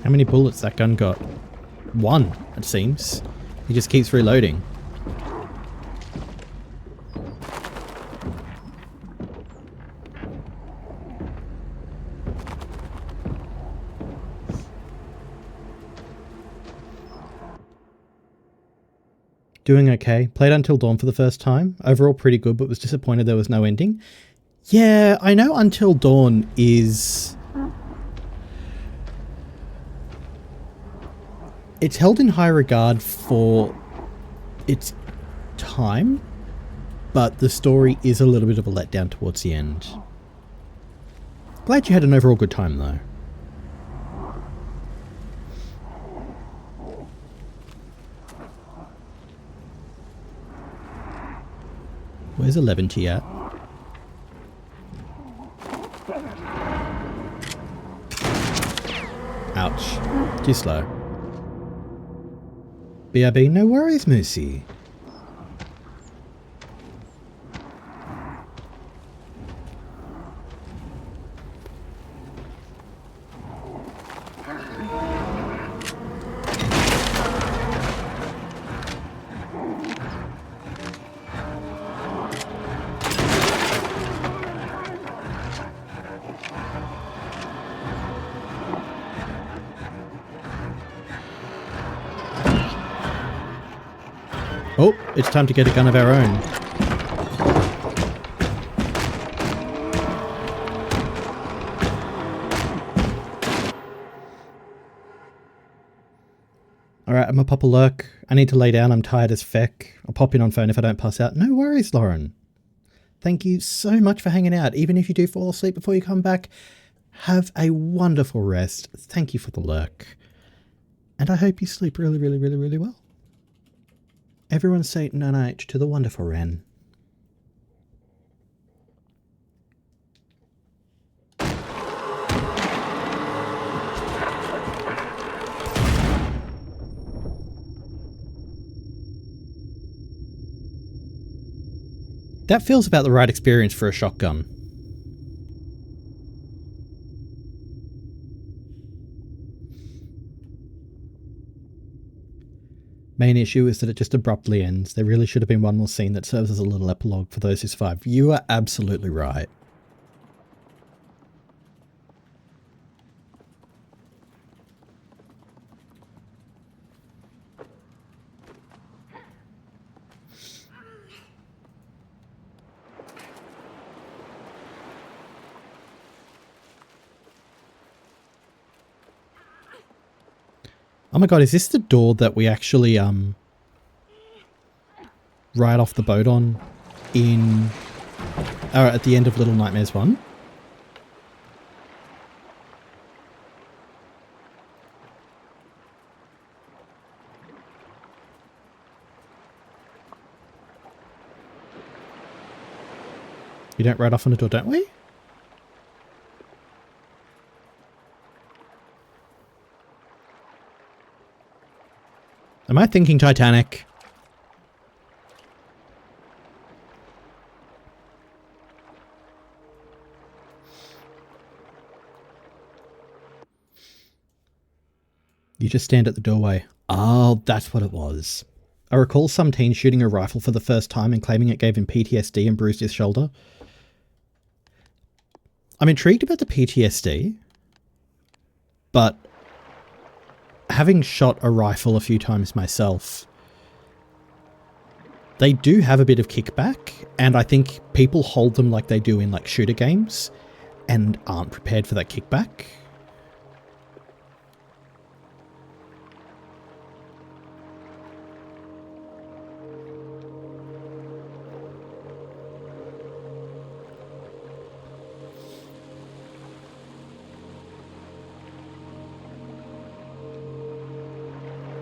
How many bullets that gun got? One, it seems. He just keeps reloading. Doing okay. Played Until Dawn for the first time. Overall pretty good, but was disappointed there was no ending. Yeah, I know Until Dawn is... it's held in high regard for its time, but the story is a little bit of a letdown towards the end. Glad you had an overall good time, though. Where's 11T at? Ouch. Too slow. BRB, no worries, Moosey. Oh, it's time to get a gun of our own. Alright, I'm gonna pop a lurk. I need to lay down, I'm tired as feck. I'll pop in on phone if I don't pass out. No worries, Lauren. Thank you so much for hanging out. Even if you do fall asleep before you come back, have a wonderful rest. Thank you for the lurk. And I hope you sleep really, really, really, really well. Everyone say night to the wonderful Wren. That feels about the right experience for a shotgun. Main issue is that it just abruptly ends. There really should have been one more scene that serves as a little epilogue for those who survived. You are absolutely right. Oh my god, is this the door that we actually, ride off the boat on in, at the end of Little Nightmares 1? You don't ride off on a door, don't we? Am I thinking Titanic? You just stand at the doorway. Oh, that's what it was. I recall some teen shooting a rifle for the first time and claiming it gave him PTSD and bruised his shoulder. I'm intrigued about the PTSD, but having shot a rifle a few times myself, they do have a bit of kickback, and I think people hold them like they do in like shooter games and aren't prepared for that kickback.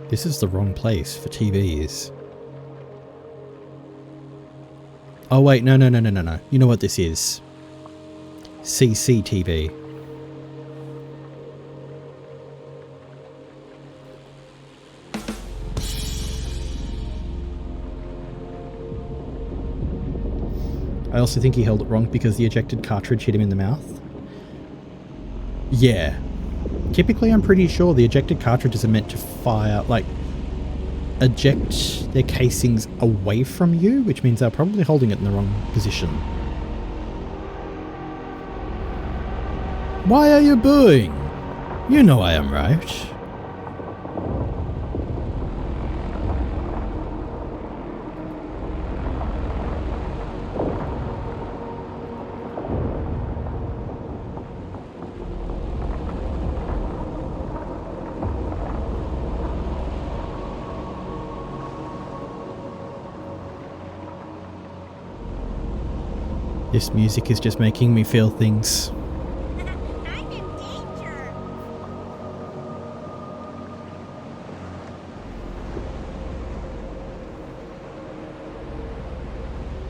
This is the wrong place for TVs. Oh wait, no. You know what this is? CCTV. I also think he held it wrong because the ejected cartridge hit him in the mouth. Yeah. Typically, I'm pretty sure the ejected cartridges are meant to fire, like, eject their casings away from you, which means they're probably holding it in the wrong position. Why are you booing? You know I am right. This music is just making me feel things. I'm in danger.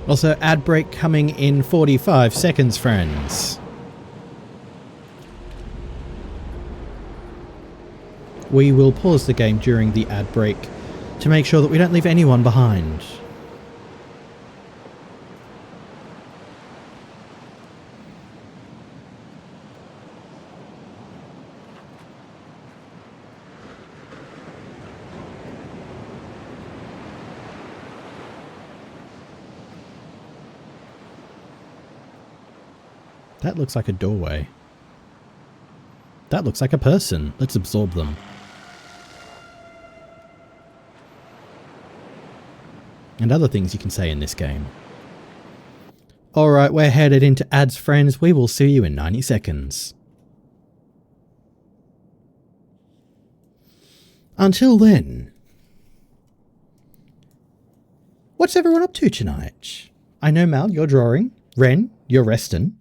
Also, ad break coming in 45 seconds, friends. We will pause the game during the ad break to make sure that we don't leave anyone behind. That looks like a doorway. That looks like a person. Let's absorb them. And other things you can say in this game. Alright, we're headed into ads, friends. We will see you in 90 seconds. Until then, what's everyone up to tonight? I know, Mal, you're drawing. Ren, you're resting.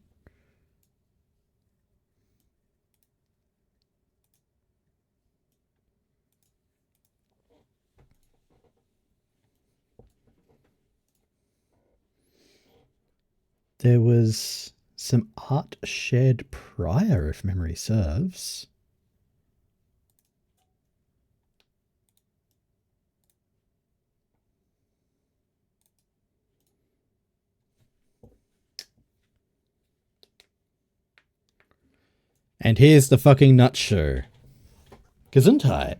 There was some art shared prior, if memory serves. And here's the fucking nut show. Gesundheit.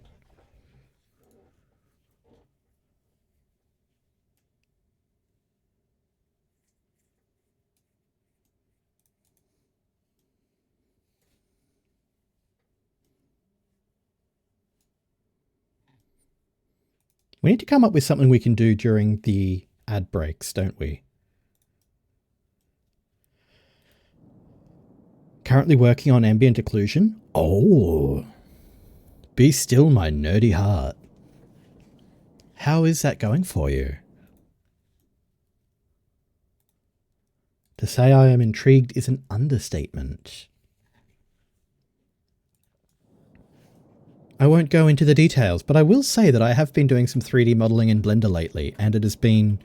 We need to come up with something we can do during the ad breaks, don't we? Currently working on ambient occlusion. Oh. Be still, my nerdy heart. How is that going for you? To say I am intrigued is an understatement. I won't go into the details, but I will say that I have been doing some 3D modeling in Blender lately, and it has been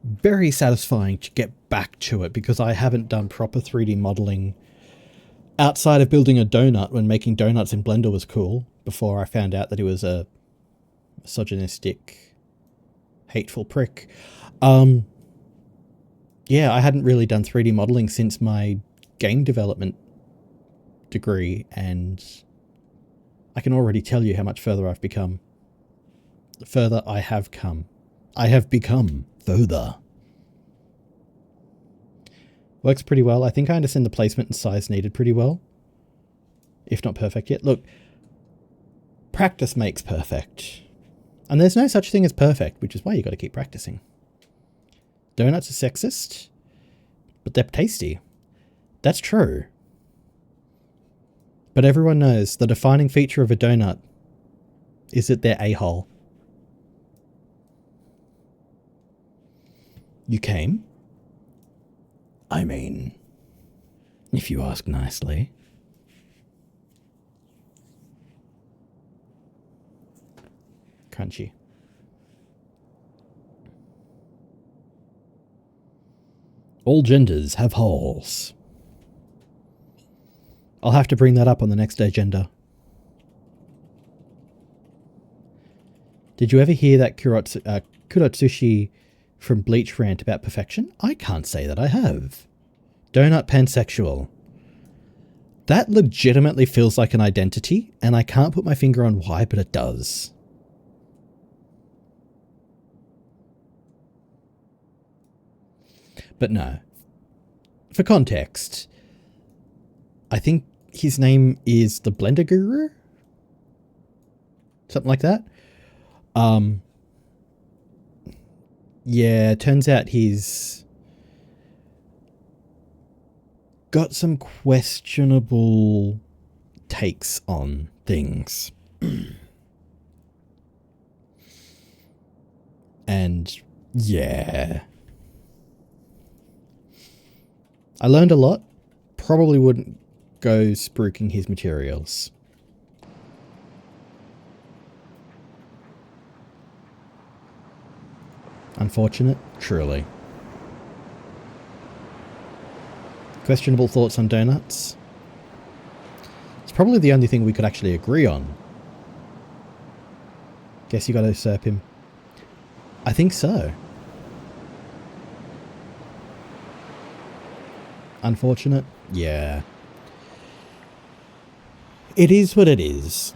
very satisfying to get back to it because I haven't done proper 3D modeling outside of building a donut when making donuts in Blender was cool, before I found out that he was a misogynistic, hateful prick. Yeah, I hadn't really done 3D modeling since my game development degree, and I can already tell you how much further I've become. The further I have come. I have become further. Works pretty well. I think I understand the placement and size needed pretty well. If not perfect yet. Look, practice makes perfect. And there's no such thing as perfect, which is why you got to keep practicing. Donuts are sexist, but they're tasty. That's true. But everyone knows the defining feature of a donut is that they're a-hole. You came? I mean, if you ask nicely. Crunchy. All genders have holes. I'll have to bring that up on the next agenda. Did you ever hear that Kurotsushi from Bleach rant about perfection? I can't say that I have. Donut pansexual. That legitimately feels like an identity, and I can't put my finger on why, but it does. But no. For context, I think his name is the Blender Guru? Something like that. Yeah, turns out he's got some questionable takes on things. And yeah. I learned a lot. Probably wouldn't go spruiking his materials. Unfortunate? Truly. Questionable thoughts on donuts? It's probably the only thing we could actually agree on. Guess you gotta usurp him. I think so. Unfortunate? Yeah. It is what it is.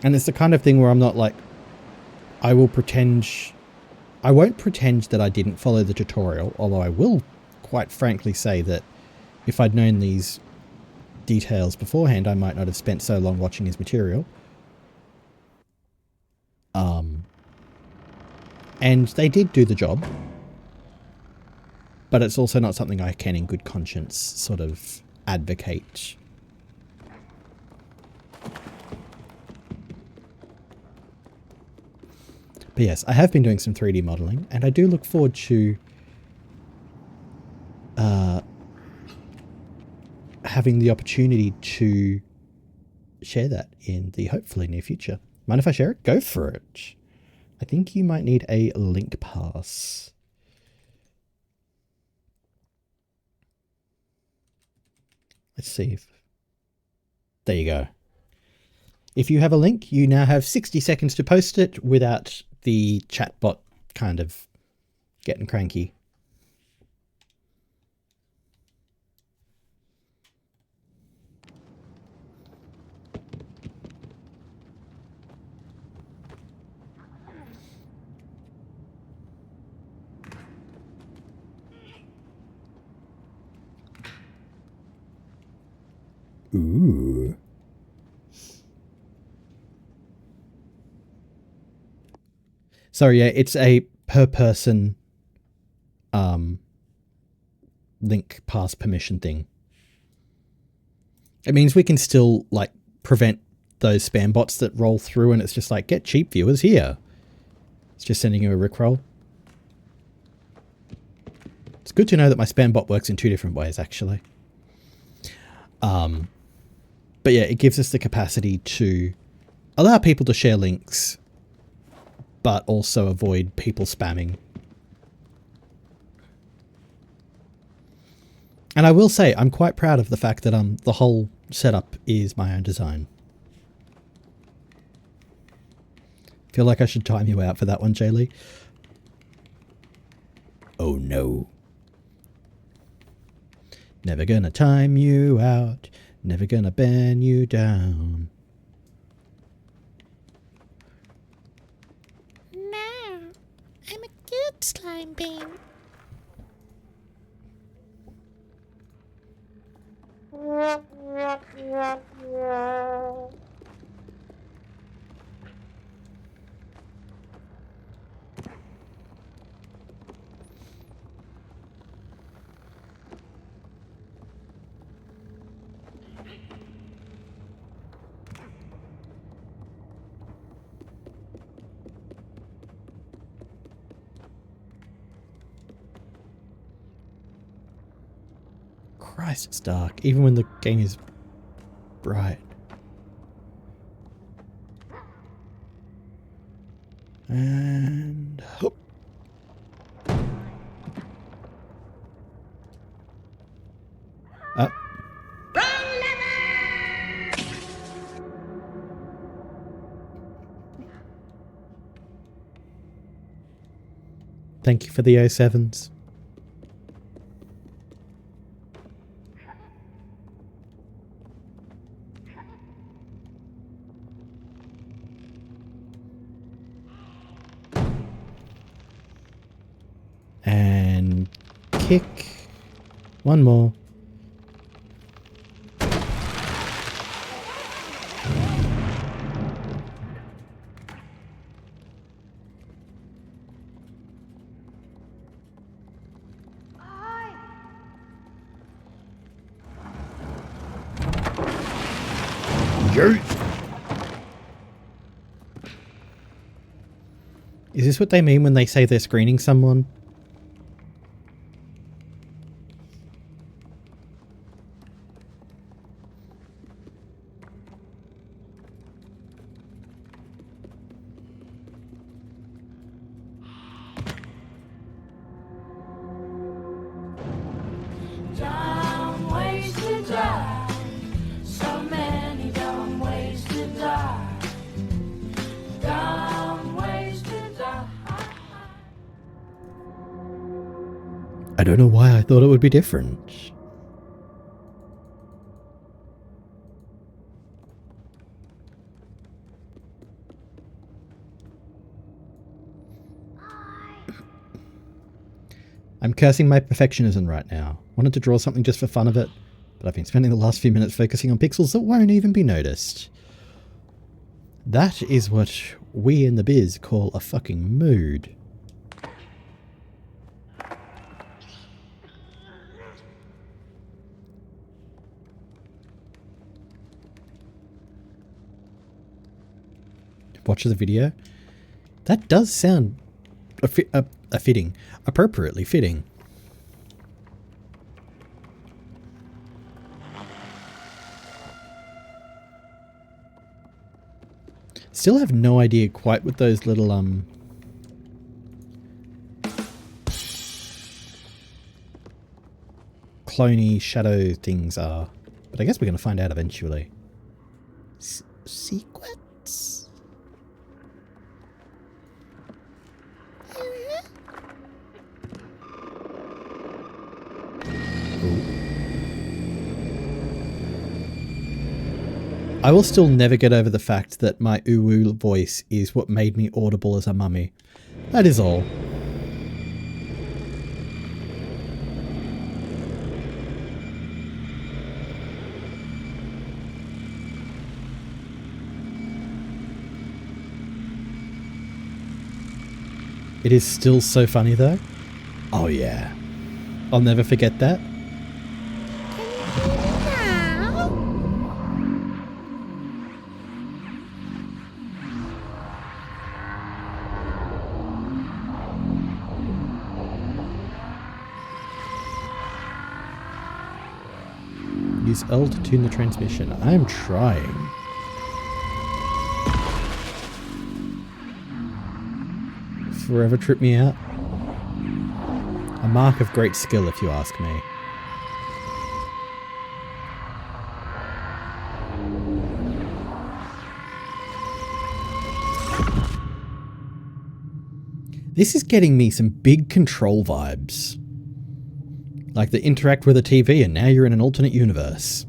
And it's the kind of thing where I'm not like, I won't pretend that I didn't follow the tutorial, although I will quite frankly say that if I'd known these details beforehand, I might not have spent so long watching his material. And they did do the job, but it's also not something I can in good conscience sort of advocate. But yes, I have been doing some 3D modeling, and I do look forward to having the opportunity to share that in the hopefully near future. Mind if I share it? Go for it. I think you might need a link pass. Let's see if... There you go. If you have a link, you now have 60 seconds to post it without the chatbot kind of getting cranky. Ooh. Sorry, yeah, it's a per person link pass permission thing. It means we can still, like, prevent those spam bots that roll through and it's just like, get cheap viewers here. It's just sending you a rickroll. It's good to know that my spam bot works in 2 different ways, actually. But yeah, it gives us the capacity to allow people to share links, but also avoid people spamming. And I will say, I'm quite proud of the fact that the whole setup is my own design. Feel like I should time you out for that one, Jaylee. Oh no. Never gonna time you out. Never gonna ban you down. No, I'm a good slime bean. Christ, it's dark, even when the game is bright. And hope. Up. Thank you for the 07s. And kick. One more. Is this what they mean when they say they're screening someone? Dumb ways to die. So many dumb ways to die. Dumb ways to die. I don't know why I thought it would be different. I'm cursing my perfectionism right now. Wanted to draw something just for fun of it, but I've been spending the last few minutes focusing on pixels that won't even be noticed. That is what we in the biz call a fucking mood. Watch the video. That does sound appropriately fitting. Still have no idea quite what those little cloney shadow things are, but I guess we're going to find out eventually. Sequence? I will still never get over the fact that my uwu voice is what made me audible as a mummy. That is all. It is still so funny though. Oh yeah. I'll never forget that. Now, Use L to tune the transmission. I am trying. Forever trip me out. A mark of great skill, if you ask me. This is getting me some big Control vibes. Like the interact with a TV and now you're in an alternate universe.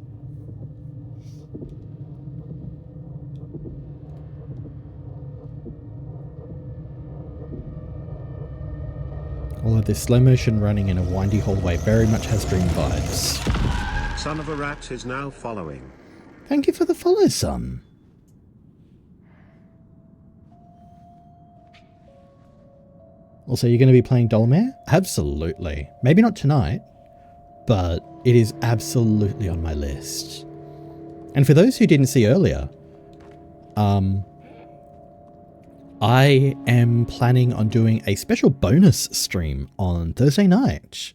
All of this slow motion running in a windy hallway very much has Dream vibes. Son of a Rat is now following. Thank you for the follow, son. Also, you're going to be playing Dolmare? Absolutely. Maybe not tonight, but it is absolutely on my list. And for those who didn't see earlier, I am planning on doing a special bonus stream on Thursday night.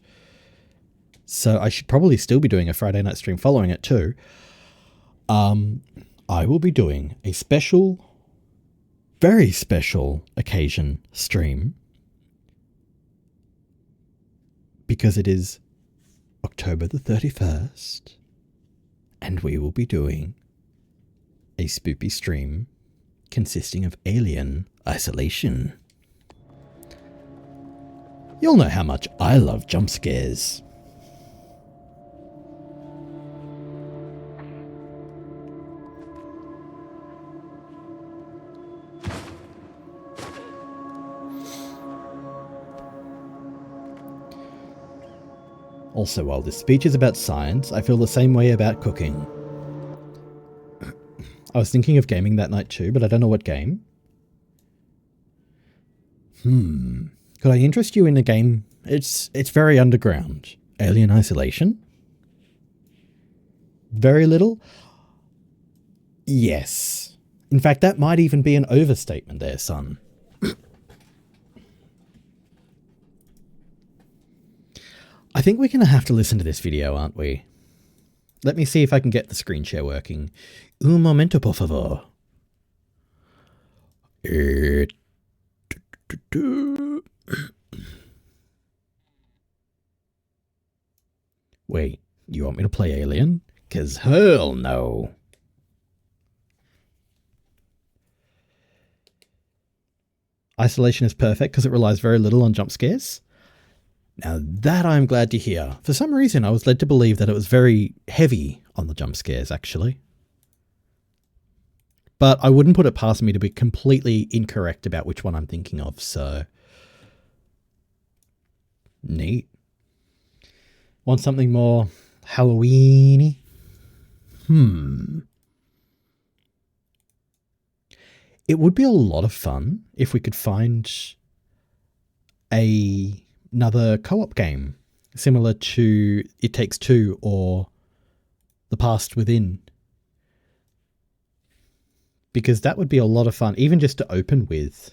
So I should probably still be doing a Friday night stream following it too. I will be doing a special, very special occasion stream because it is October the 31st and we will be doing a spoopy stream consisting of Alien Isolation. You'll know how much I love jump scares. Also, while this speech is about science, I feel the same way about cooking. I was thinking of gaming that night too, but I don't know what game. Could I interest you in a game? It's very underground. Alien Isolation? Very little? Yes. In fact, that might even be an overstatement there, son. I think we're going to have to listen to this video, aren't we? Let me see if I can get the screen share working. Un momento, por favor. Wait, you want me to play Alien? 'Cause hell no. Isolation is perfect because it relies very little on jump scares. Now that I'm glad to hear. For some reason I was led to believe that it was very heavy on the jump scares actually. But I wouldn't put it past me to be completely incorrect about which one I'm thinking of, so... Neat. Want something more Halloween-y? It would be a lot of fun if we could find another co-op game similar to It Takes Two or The Past Within. Because that would be a lot of fun, even just to open with.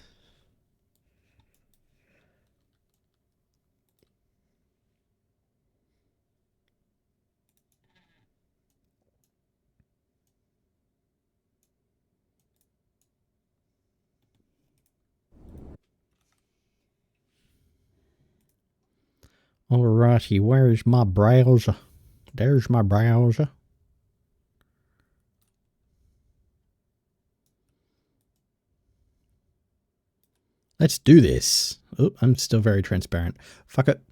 Alrighty, where's my browser? There's my browser. Let's do this. Oh, I'm still very transparent. Fuck it.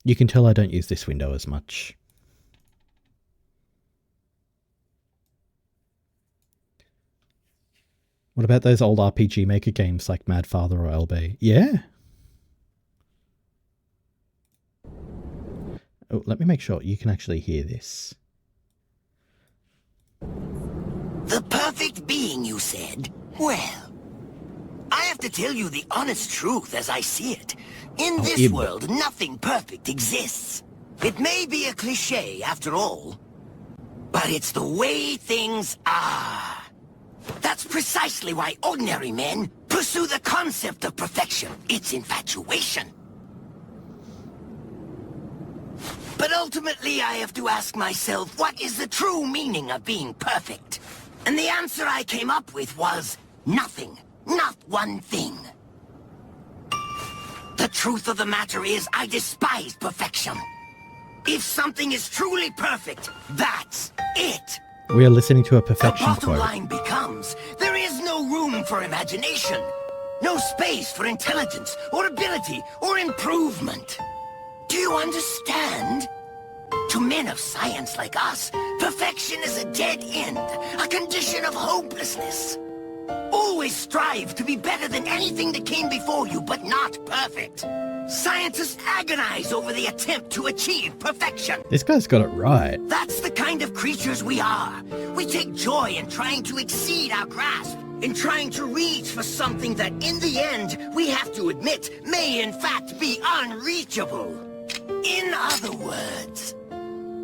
You can tell I don't use this window as much. What about those old RPG Maker games like Mad Father or LB? Yeah. Oh, let me make sure you can actually hear this. The perfect being, you said? Well, I have to tell you the honest truth as I see it. In this world, nothing perfect exists. It may be a cliché after all, but it's the way things are. That's precisely why ordinary men pursue the concept of perfection. It's infatuation. ultimately I have to ask myself, what is the true meaning of being perfect? And the answer I came up with was nothing. Not one thing. The truth of the matter is, I despise perfection. If something is truly perfect, that's it. We are listening to a The perfection bottom quote. line becomes, there is no room for imagination. No space for intelligence, or ability, or improvement. Do you understand? To men of science like us, perfection is a dead end, a condition of hopelessness. Always strive to be better than anything that came before you, but not perfect. Scientists agonize over the attempt to achieve perfection. This guy's got it right. That's the kind of creatures we are. We take joy in trying to exceed our grasp, in trying to reach for something that, in the end, we have to admit, may in fact be unreachable. In other words,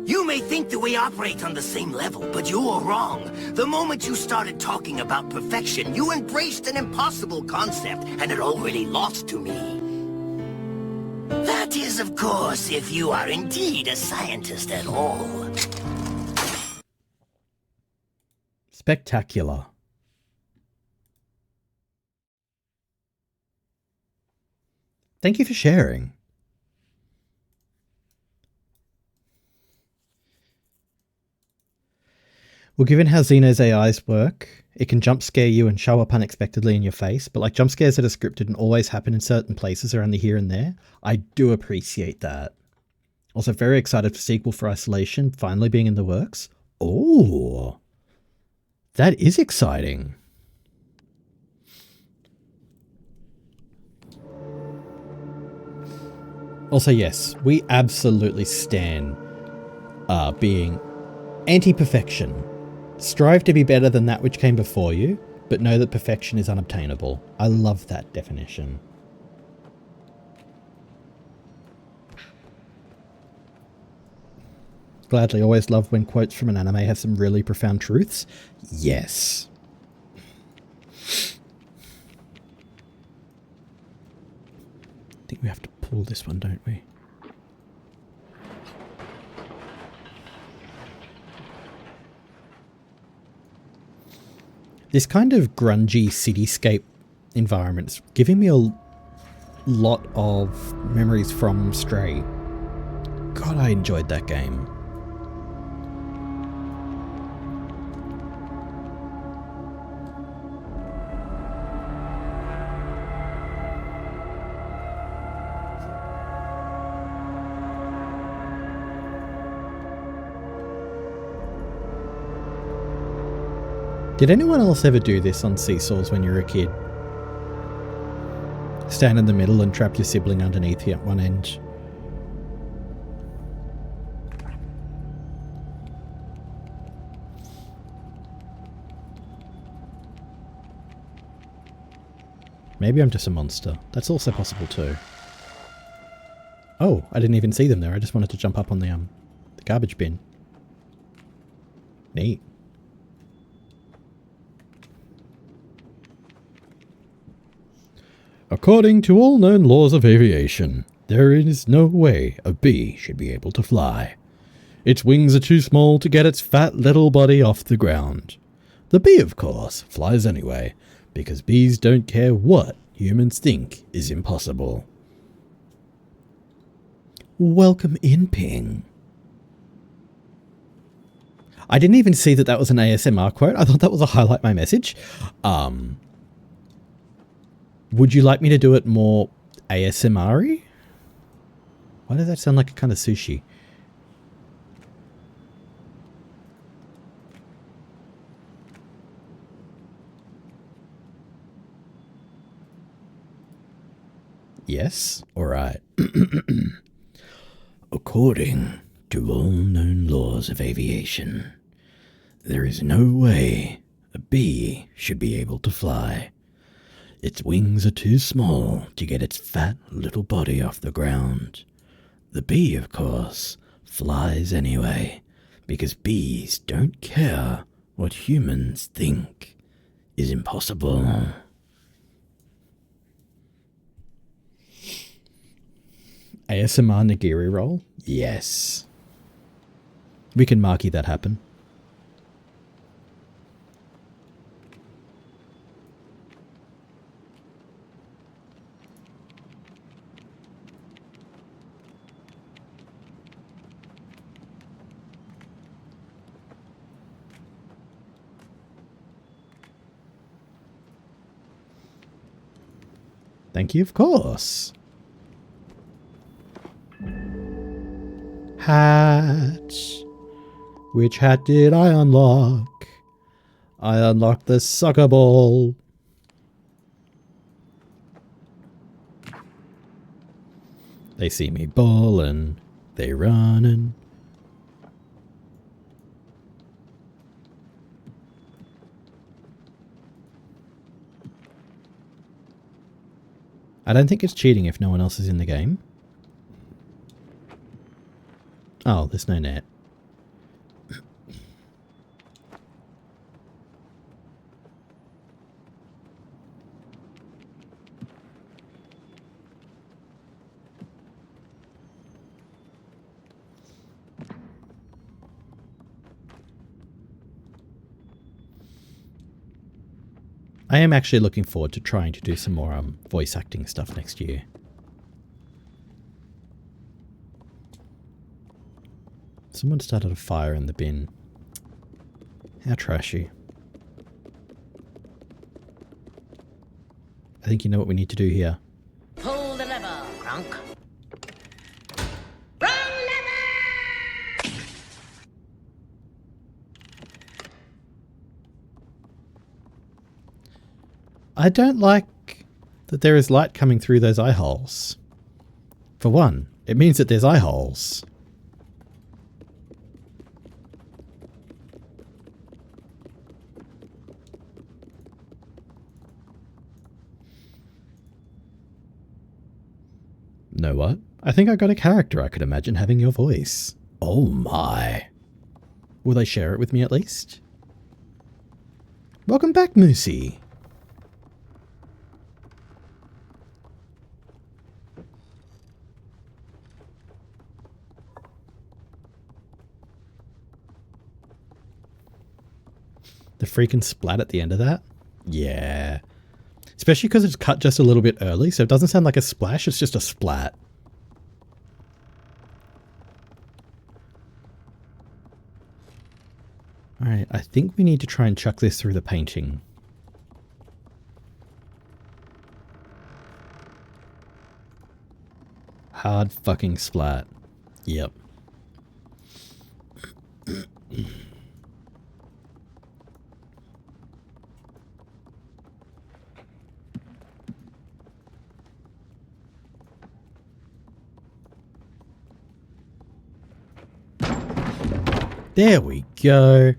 you may think that we operate on the same level, but you're wrong. The moment you started talking about perfection, you embraced an impossible concept, and it already lost to me. That is, of course, if you are indeed a scientist at all. Spectacular. Thank you for sharing. Well, given how Xeno's AIs work, it can jump scare you and show up unexpectedly in your face, but like jump scares that are scripted and always happen in certain places or only here and there, I do appreciate that. Also very excited for sequel for Isolation finally being in the works. Oh, that is exciting. Also, yes, we absolutely stan being anti-perfection. Strive to be better than that which came before you, but know that perfection is unobtainable. I love that definition. Gladly always love when quotes from an anime have some really profound truths. Yes. I think we have to pull this one, don't we? This kind of grungy cityscape environment is giving me a lot of memories from Stray. God, I enjoyed that game. Did anyone else ever do this on seesaws when you were a kid? Stand in the middle and trap your sibling underneath you at one end. Maybe I'm just a monster. That's also possible too. Oh, I didn't even see them there. I just wanted to jump up on the garbage bin. Neat. According to all known laws of aviation, there is no way a bee should be able to fly. Its wings are too small to get its fat little body off the ground. The bee, of course, flies anyway, because bees don't care what humans think is impossible. Welcome in, Ping. I didn't even see that was an ASMR quote. I thought that was a highlight my message. Would you like me to do it more ASMR-y? Why does that sound like a kind of sushi? Yes? Alright. According to all known laws of aviation, there is no way a bee should be able to fly. Its wings are too small to get its fat little body off the ground. The bee, of course, flies anyway, because bees don't care what humans think is impossible. ASMR nigiri roll? Yes. We can marquee that happen. Thank you, of course. Hats. Which hat did I unlock? I unlocked the soccer ball. They see me ballin', they runnin'. I don't think it's cheating if no one else is in the game. Oh, there's no net. I am actually looking forward to trying to do some more voice acting stuff next year. Someone started a fire in the bin. How trashy. I think you know what we need to do here. Pull the lever, Gronk. I don't like that there is light coming through those eye holes. For one, it means that there's eye holes. Know what? I think I got a character I could imagine having your voice. Oh my. Will they share it with me at least? Welcome back, Moosey. The freaking splat at the end of that? Yeah. Especially because it's cut just a little bit early, so it doesn't sound like a splash, it's just a splat. Alright, I think we need to try and chuck this through the painting. Hard fucking splat. Yep. There we go.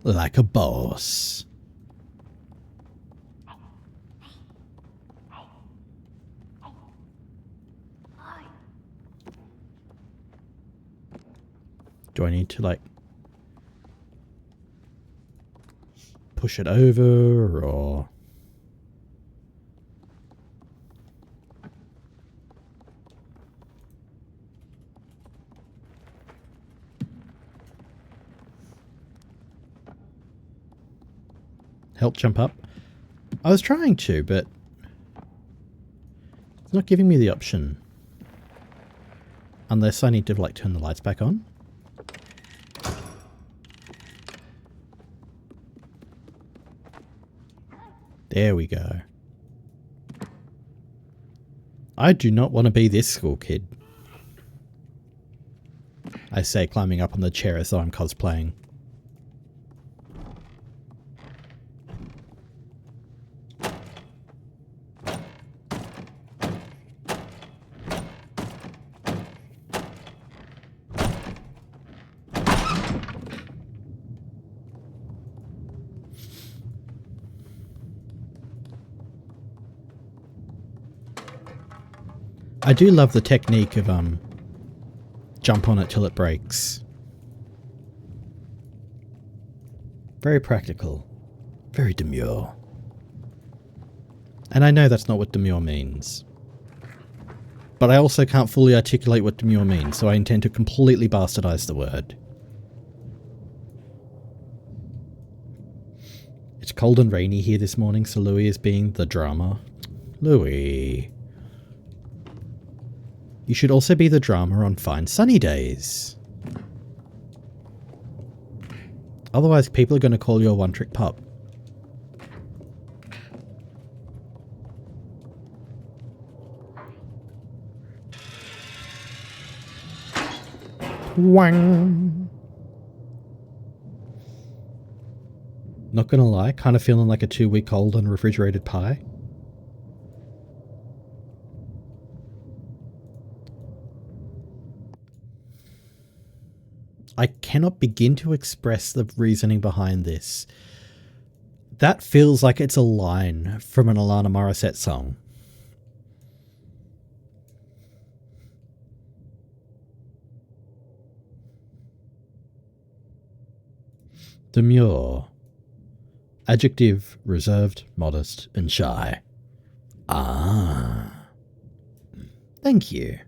Like a boss. Do I need to like push it over or... Help jump up? I was trying to, but it's not giving me the option. Unless I need to like turn the lights back on. There we go. I do not want to be this school kid. I say, climbing up on the chair as though I'm cosplaying. I do love the technique of jump on it till it breaks. Very practical. Very demure. And I know that's not what demure means. but I also can't fully articulate what demure means, so I intend to completely bastardize the word. It's cold and rainy here this morning, so Louis is being the drama. Louis. You should also be the drama on fine sunny days. Otherwise, people are going to call you a one-trick pup. Wang. Not gonna lie, kind of feeling like a 2-week-old on a refrigerated pie. I cannot begin to express the reasoning behind this. That feels like it's a line from an Alana Morissette song. Demure. Adjective, reserved, modest, and shy. Ah. Thank you.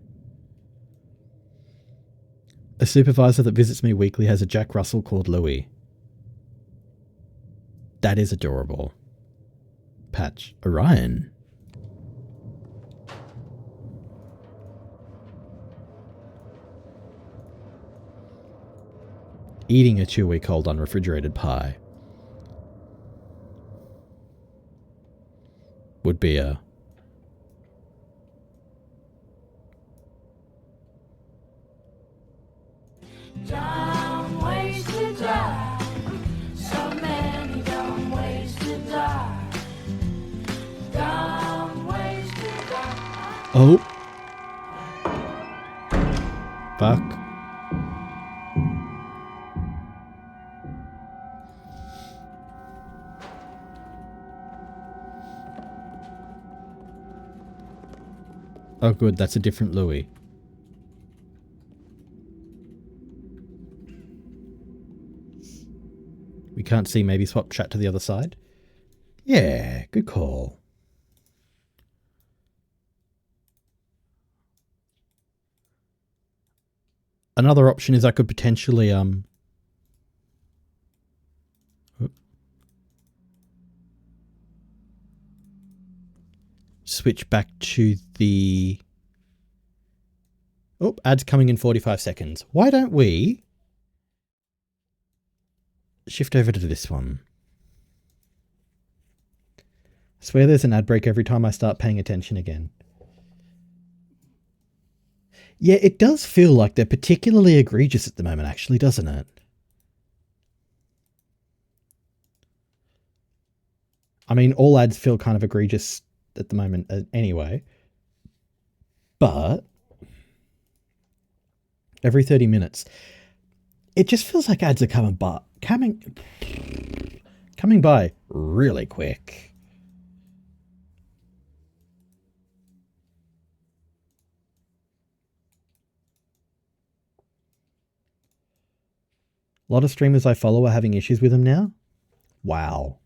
A supervisor that visits me weekly has a Jack Russell called Louis. That is adorable. Patch. Orion. Eating a 2-week-old unrefrigerated pie would be a... Dumb ways to die. So many dumb ways to die. Dumb ways to die. Oh. Fuck. Oh good, that's a different Louis. We can't see, maybe swap chat to the other side? Yeah, good call. Another option is I could potentially switch back to the... Oh, ads coming in 45 seconds. Why don't we shift over to this one? I swear there's an ad break every time I start paying attention again. Yeah, it does feel like they're particularly egregious at the moment, actually, doesn't it? I mean, all ads feel kind of egregious at the moment anyway. But every 30 minutes, it just feels like ads are coming by really quick. A lot of streamers I follow are having issues with them now. Wow.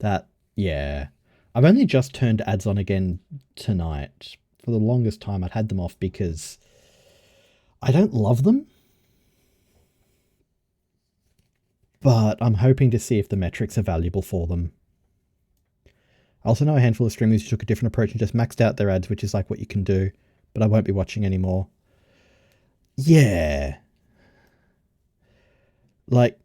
That, yeah. I've only just turned ads on again tonight. For the longest time, I'd had them off because I don't love them. But I'm hoping to see if the metrics are valuable for them. I also know a handful of streamers who took a different approach and just maxed out their ads, which is like what you can do, but I won't be watching anymore. Yeah. Like,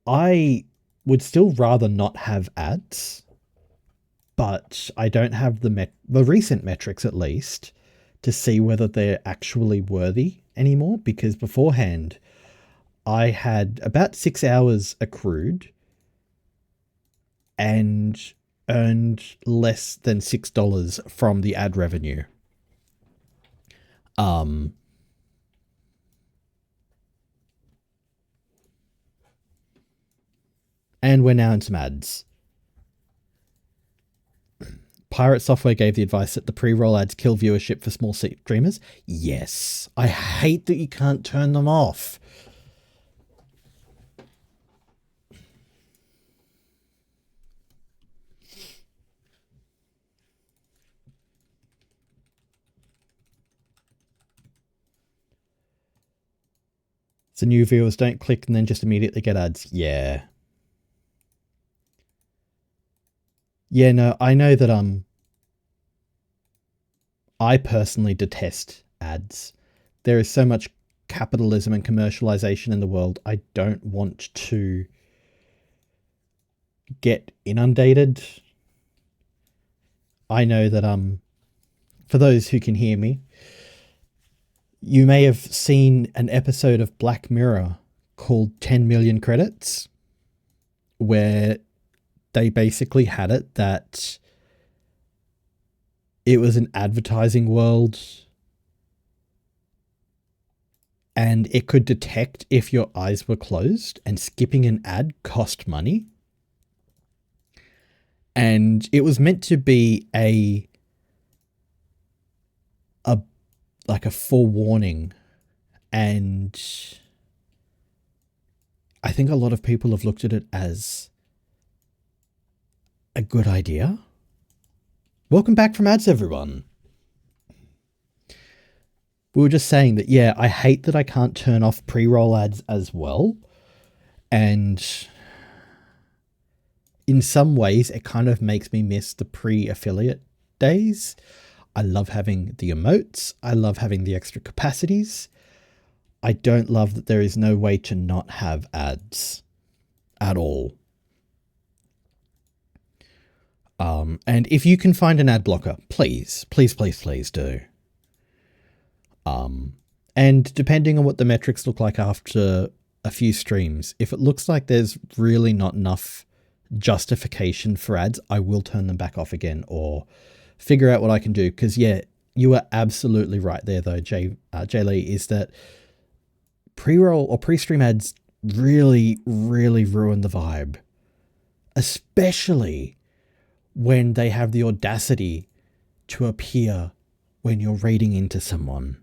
I would still rather not have ads, but I don't have the recent metrics at least to see whether they're actually worthy anymore, because beforehand I had about 6 hours accrued and earned less than $6 from the ad revenue. And we're now in some ads. Pirate Software gave the advice that the pre-roll ads kill viewership for small streamers. Yes. I hate that you can't turn them off. So new viewers don't click and then just immediately get ads. Yeah. Yeah, no, I know that I personally detest ads. There is so much capitalism and commercialization in the world. I don't want to get inundated. I know that for those who can hear me, you may have seen an episode of Black Mirror called 10 Million Credits, where they basically had it that it was an advertising world and it could detect if your eyes were closed, and skipping an ad cost money. And it was meant to be a forewarning, and I think a lot of people have looked at it as a good idea. Welcome back from ads, everyone. We were just saying that, yeah, I hate that I can't turn off pre-roll ads as well. And in some ways, it kind of makes me miss the pre-affiliate days. I love having the emotes. I love having the extra capacities. I don't love that there is no way to not have ads at all. And if you can find an ad blocker, please, please, please, please do. And depending on what the metrics look like after a few streams, if it looks like there's really not enough justification for ads, I will turn them back off again or figure out what I can do. Because, yeah, you are absolutely right there, though, Jay Lee, is that pre-roll or pre-stream ads really, really ruin the vibe. Especially when they have the audacity to appear when you're reading into someone.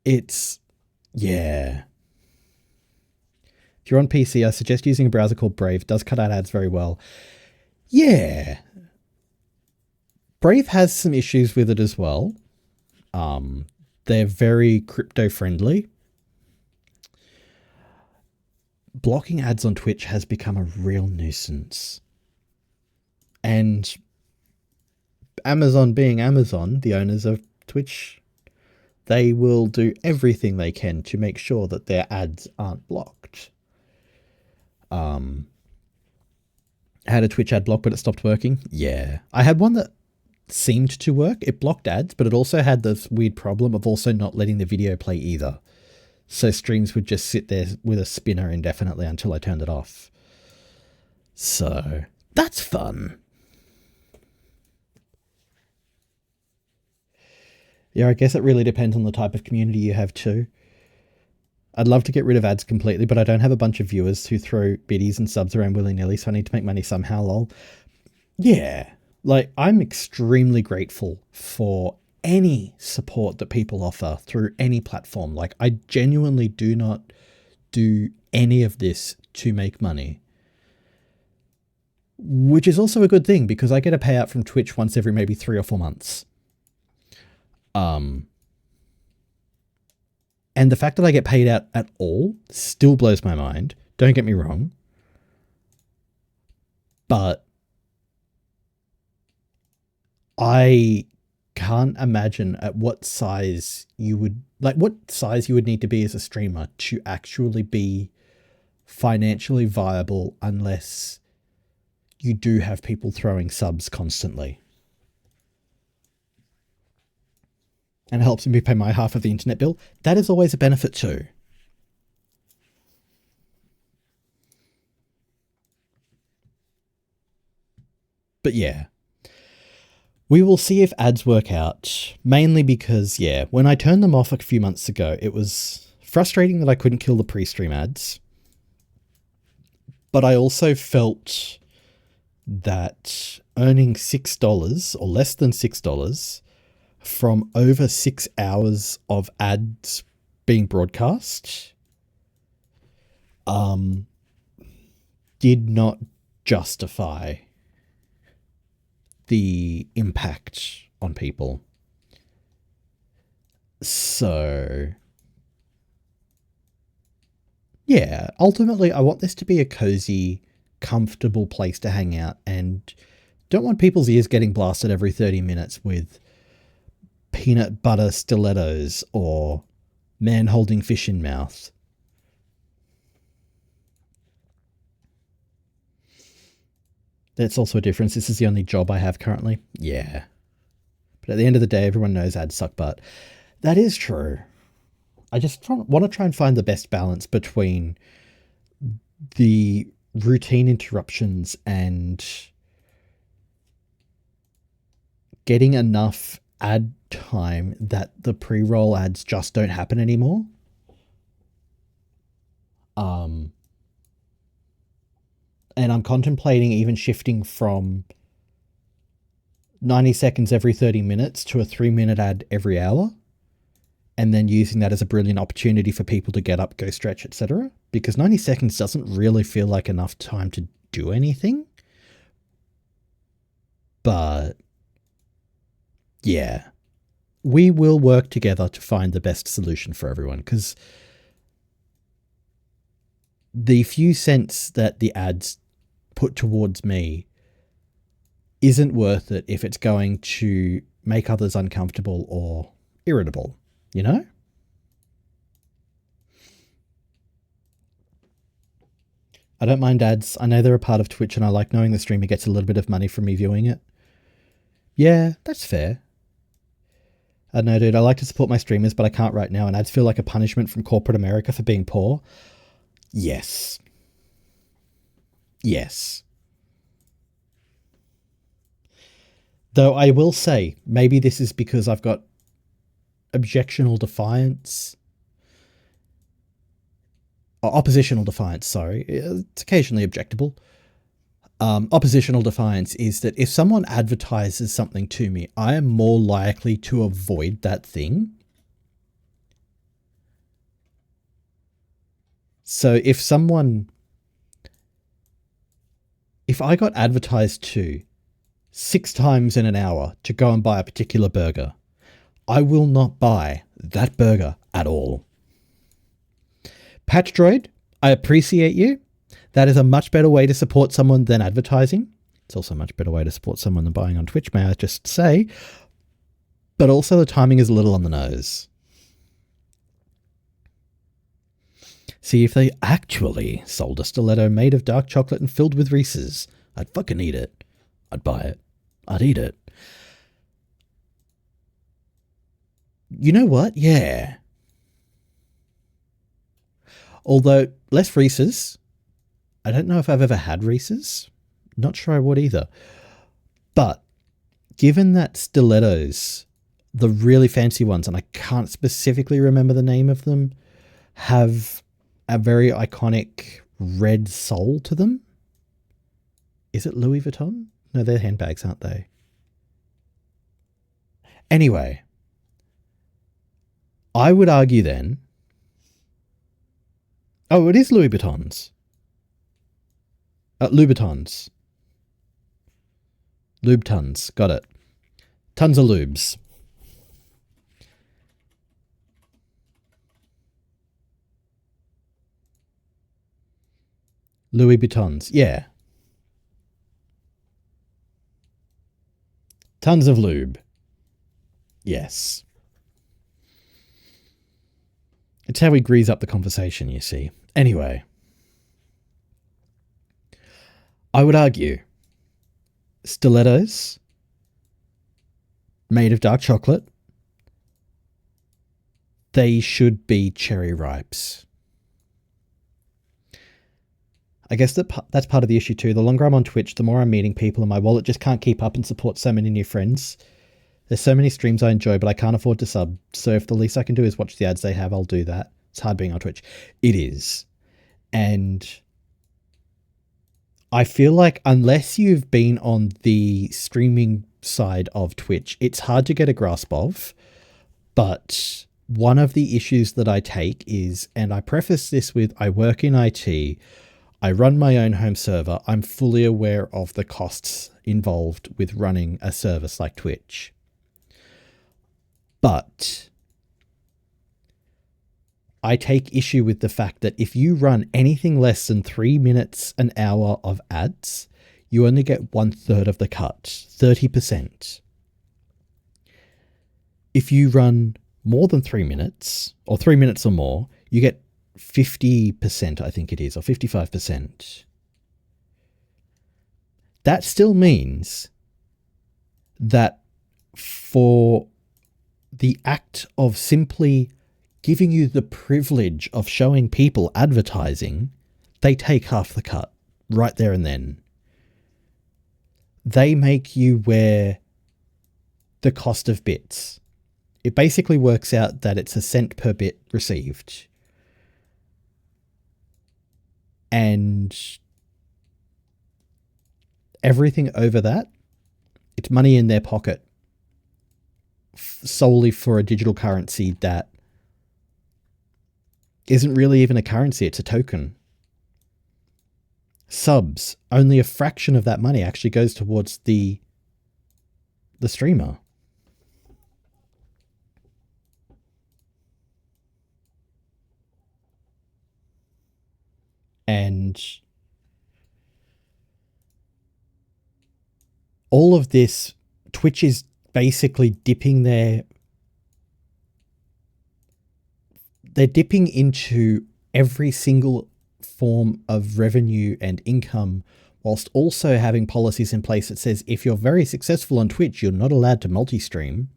It's, yeah. If you're on PC, I suggest using a browser called Brave. It does cut out ads very well. Yeah. Brave has some issues with it as well. They're very crypto friendly. Blocking ads on Twitch has become a real nuisance. And Amazon being Amazon, the owners of Twitch, they will do everything they can to make sure that their ads aren't blocked. I had a Twitch ad block, but it stopped working. Yeah. I had one that seemed to work. It blocked ads, but it also had this weird problem of also not letting the video play either. So streams would just sit there with a spinner indefinitely until I turned it off. So that's fun. Yeah, I guess it really depends on the type of community you have too. I'd love to get rid of ads completely, but I don't have a bunch of viewers who throw biddies and subs around willy-nilly, so I need to make money somehow, lol. Yeah, like, I'm extremely grateful for any support that people offer through any platform. Like, I genuinely do not do any of this to make money. Which is also a good thing, because I get a payout from Twitch once every maybe 3 or 4 months. And the fact that I get paid out at all still blows my mind. Don't get me wrong. But I can't imagine at what size you would need to be as a streamer to actually be financially viable unless you do have people throwing subs constantly. And it helps me pay my half of the internet bill. That is always a benefit too. But yeah, we will see if ads work out, mainly because, yeah, when I turned them off a few months ago, it was frustrating that I couldn't kill the pre-stream ads. But I also felt that earning $6 or less than $6 from over 6 hours of ads being broadcast did not justify the impact on people. So, yeah, ultimately, I want this to be a cozy, comfortable place to hang out and don't want people's ears getting blasted every 30 minutes with peanut butter stilettos or man holding fish in mouth. That's also a difference. This is the only job I have currently. Yeah. But at the end of the day, everyone knows ads suck butt. That is true. I just want to try and find the best balance between the routine interruptions and getting enough ad time that the pre-roll ads just don't happen anymore. And I'm contemplating even shifting from 90 seconds every 30 minutes to a 3-minute ad every hour, and then using that as a brilliant opportunity for people to get up, go stretch, etc. Because 90 seconds doesn't really feel like enough time to do anything. But yeah, we will work together to find the best solution for everyone, because the few cents that the ads put towards me isn't worth it if it's going to make others uncomfortable or irritable, you know? I don't mind ads. I know they're a part of Twitch and I like knowing the streamer gets a little bit of money from me viewing it. Yeah, that's fair. I know, dude, I like to support my streamers, but I can't right now, and ads feel like a punishment from corporate America for being poor. Yes. Yes. Though I will say, maybe this is because I've got objectional defiance. Or oppositional defiance, sorry. It's occasionally objectable. Oppositional defiance is that if someone advertises something to me, I am more likely to avoid that thing. So if I got advertised to 6 times in an hour to go and buy a particular burger, I will not buy that burger at all. Patch Droid, I appreciate you. That is a much better way to support someone than advertising. It's also a much better way to support someone than buying on Twitch, may I just say. But also the timing is a little on the nose. See, if they actually sold a stiletto made of dark chocolate and filled with Reese's, I'd fucking eat it. I'd buy it. I'd eat it. You know what? Yeah. Although, less Reese's. I don't know if I've ever had Reese's. Not sure I would either. But, given that stilettos, the really fancy ones, and I can't specifically remember the name of them, have a very iconic red sole to them. Is it Louis Vuitton? No, they're handbags, aren't they? Anyway, I would argue then... Oh, it is Louis Vuitton's. Louboutins. Lubetons, got it. Tons of lubes. Louis Vuittons, yeah. Tons of lube. Yes. It's how we grease up the conversation, you see. Anyway. I would argue stilettos made of dark chocolate, they should be cherry ripes. I guess that's part of the issue too. The longer I'm on Twitch, the more I'm meeting people, and my wallet just can't keep up and support so many new friends. There's so many streams I enjoy, but I can't afford to sub. So if the least I can do is watch the ads they have, I'll do that. It's hard being on Twitch. It is. And I feel like unless you've been on the streaming side of Twitch, it's hard to get a grasp of. But one of the issues that I take is, and I preface this with, I work in IT, I run my own home server, I'm fully aware of the costs involved with running a service like Twitch. But I take issue with the fact that if you run anything less than 3 minutes an hour of ads, you only get 1/3 of the cut, 30%. If you run more than 3 minutes, or 3 minutes or more, you get 50%, I think it is, or 55%. That still means that for the act of simply giving you the privilege of showing people advertising, they take half the cut right there and then. They make you wear the cost of bits. It basically works out that it's a cent per bit received. And everything over that, it's money in their pocket solely for a digital currency that isn't really even a currency, it's a token. Subs, only a fraction of that money actually goes towards the streamer. And all of this, Twitch is basically they're dipping into every single form of revenue and income, whilst also having policies in place that says if you're very successful on Twitch, you're not allowed to multi-stream.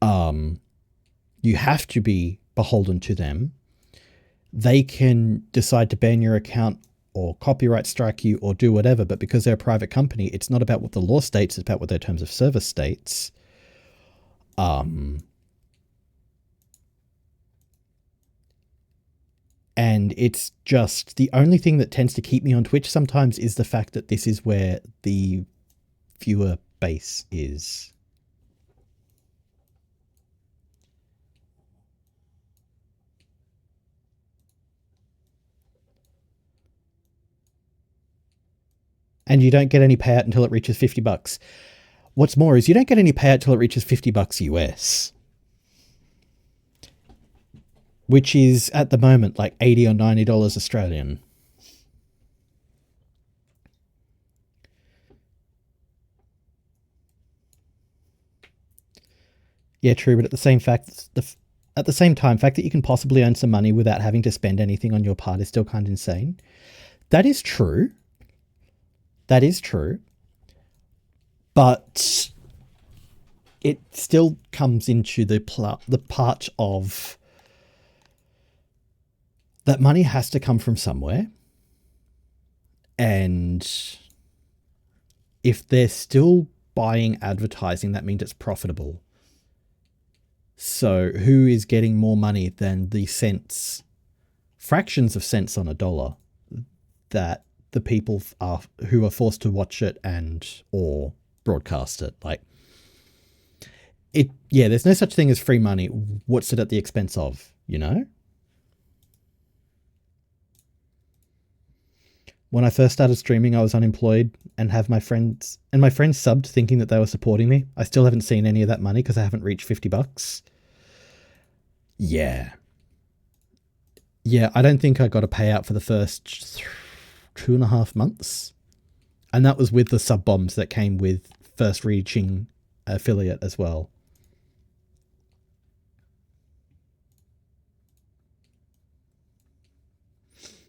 You have to be beholden to them. They can decide to ban your account or copyright strike you or do whatever, but because they're a private company, it's not about what the law states, it's about what their terms of service states. And it's just the only thing that tends to keep me on Twitch sometimes is the fact that this is where the viewer base is. And you don't get any payout until it reaches $50. What's more is you don't get any payout till it reaches $50 US. Which is at the moment like $80 or $90 Australian. Yeah, true, but at the same time, fact that you can possibly earn some money without having to spend anything on your part is still kind of insane. That is true. That is true. But it still comes into the part of that money has to come from somewhere. And if they're still buying advertising, that means it's profitable. So who is getting more money than the cents, fractions of cents on a dollar that the people who are forced to watch it and or broadcast it? Like there's no such thing as free money. What's it at the expense of, you know? When I first started streaming, I was unemployed and my friends subbed thinking that they were supporting me. I still haven't seen any of that money because I haven't reached $50. Yeah. Yeah, I don't think I got a payout for the first 2.5 months. And that was with the sub bombs that came with first reaching affiliate as well.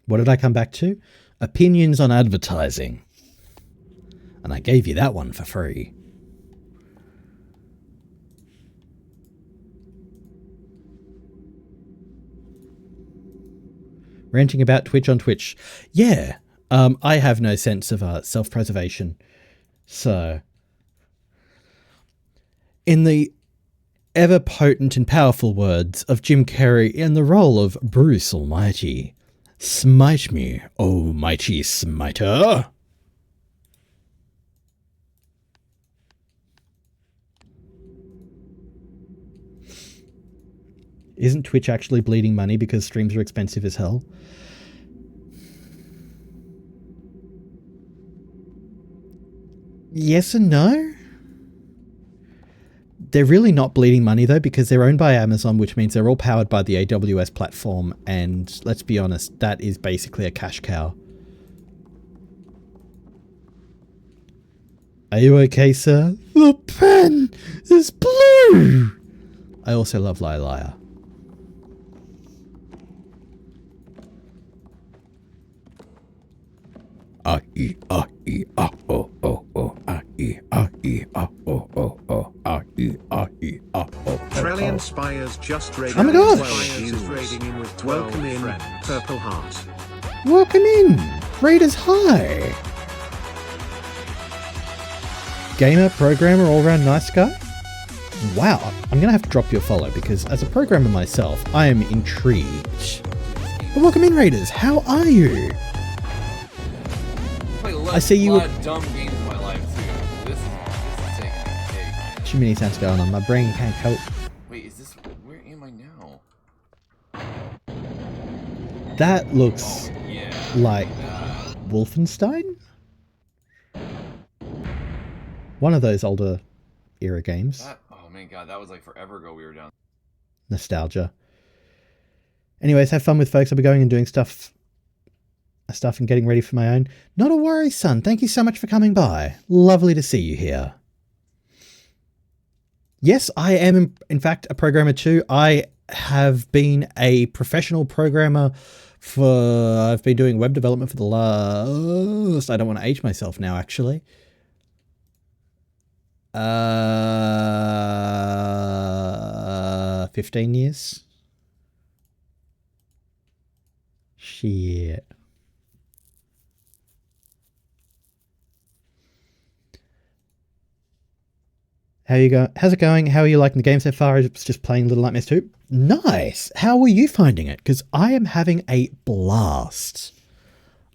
What did I come back to? Opinions on advertising. And I gave you that one for free. Ranting about Twitch on Twitch. Yeah, I have no sense of self-preservation. So, in the ever-potent and powerful words of Jim Carrey in the role of Bruce Almighty, smite me, O mighty smiter. Isn't Twitch actually bleeding money because streams are expensive as hell? Yes and no. They're really not bleeding money though, because they're owned by Amazon, which means they're all powered by the AWS platform. And let's be honest, that is basically a cash cow. Are you okay, sir? The pen is blue! I also love Liar Liar. Trillion Spires just raiding. Oh my gosh! Spires raiding in with 12 Welcome in, friends. Purple Heart. Welcome in! Raiders high! Gamer, programmer, all-round nice guy? Wow, I'm going to have to drop you a follow because as a programmer myself, I am intrigued. But welcome in, Raiders. How are you? I see you. A lot of dumb games in my life too. This is taking a cake. Too many sounds going on. My brain can't cope. Wait, is this? Where am I now? That looks like Wolfenstein? One of those older era games. Oh man, God, that was like forever ago. We were down. Nostalgia. Anyways, have fun with folks. I'll be going and doing stuff and getting ready for my own. Not a worry, son. Thank you so much for coming by. Lovely to see you here. Yes, I am in fact a programmer too. I have been a professional programmer I've been doing web development for the last, I don't want to age myself now actually. 15 years. Shit. How's it going? How are you liking the game so far? It's just playing Little Nightmares 2. Nice. How are you finding it? Because I am having a blast.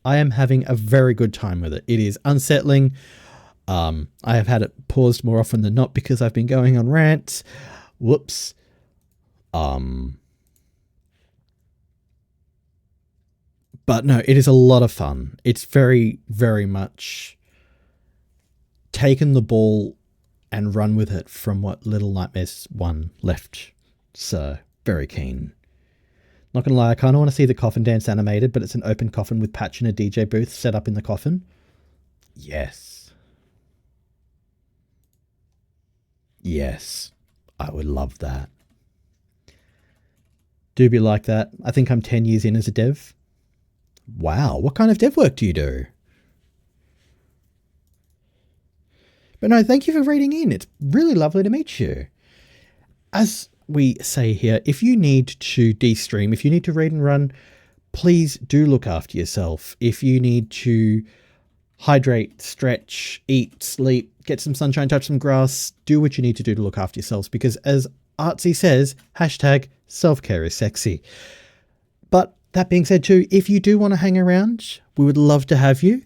I am having a very good time with it. It is unsettling. I have had it paused more often than not because I've been going on rants. Whoops. But no, it is a lot of fun. It's very, very much taken the ball and run with it from what Little Nightmares 1 left. So, very keen. Not gonna lie, I kind of want to see the coffin dance animated, but it's an open coffin with Patch in a DJ booth set up in the coffin. Yes. Yes. I would love that. Do be like that. I think I'm 10 years in as a dev. Wow, what kind of dev work do you do? But no, thank you for reading in. It's really lovely to meet you. As we say here, if you need to de-stream, if you need to read and run, please do look after yourself. If you need to hydrate, stretch, eat, sleep, get some sunshine, touch some grass, do what you need to do to look after yourselves. Because as Artsy says, hashtag self-care is sexy. But that being said too, if you do want to hang around, we would love to have you.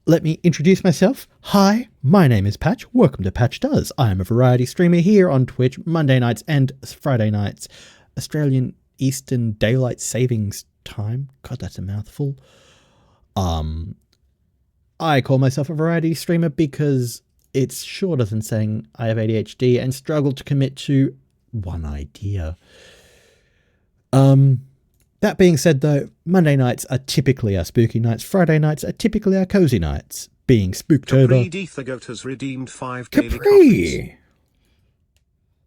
Let me introduce myself. Hi, my name is Patch. Welcome to Patch Does. I am a variety streamer here on Twitch, Monday nights and Friday nights. Australian Eastern Daylight Savings Time. God, that's a mouthful. I call myself a variety streamer because it's shorter than saying I have ADHD and struggle to commit to one idea. That being said, though, Monday nights are typically our spooky nights. Friday nights are typically our cozy nights, being Spooktober. Capri Deethagoat has redeemed 5 daily coffees.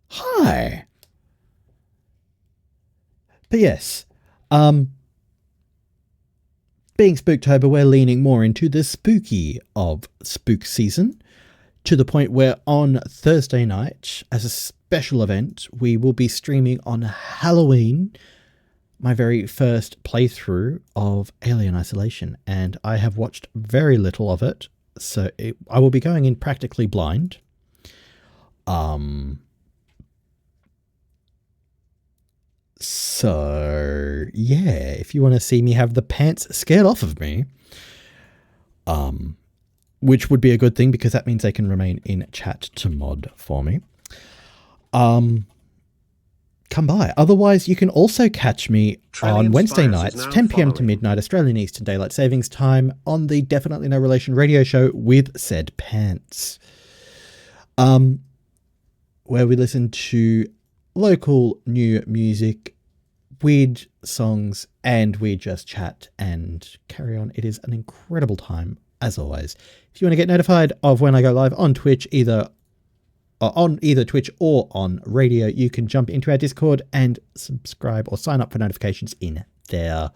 Hi. But yes, being Spooktober, we're leaning more into the spooky of spook season, to the point where on Thursday night, as a special event, we will be streaming on Halloween, my very first playthrough of Alien Isolation, and I have watched very little of it, so I will be going in practically blind. So yeah, if you want to see me have the pants scared off of me, which would be a good thing because that means they can remain in chat to mod for me. Come by. Otherwise, you can also catch me on Wednesday nights, 10 p.m. to midnight, Australian Eastern Daylight Savings Time, on the Definitely No Relation radio show with said pants. where we listen to local new music, weird songs, and we just chat and carry on. It is an incredible time, as always. If you want to get notified of when I go live on Twitch, either Twitch or on radio, you can jump into our Discord and subscribe or sign up for notifications in there.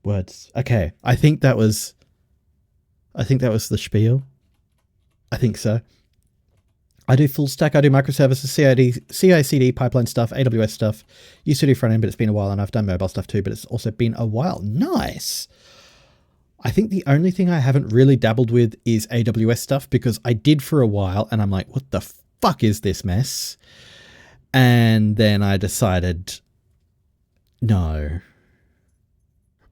Words. Okay, I think that was the spiel. I think so. I do full stack, I do microservices, CI/CD, pipeline stuff, AWS stuff. Used to do front end, but it's been a while, and I've done mobile stuff too, but it's also been a while. Nice. I think the only thing I haven't really dabbled with is AWS stuff, because I did for a while, and I'm like, what the fuck is this mess? And then I decided, no.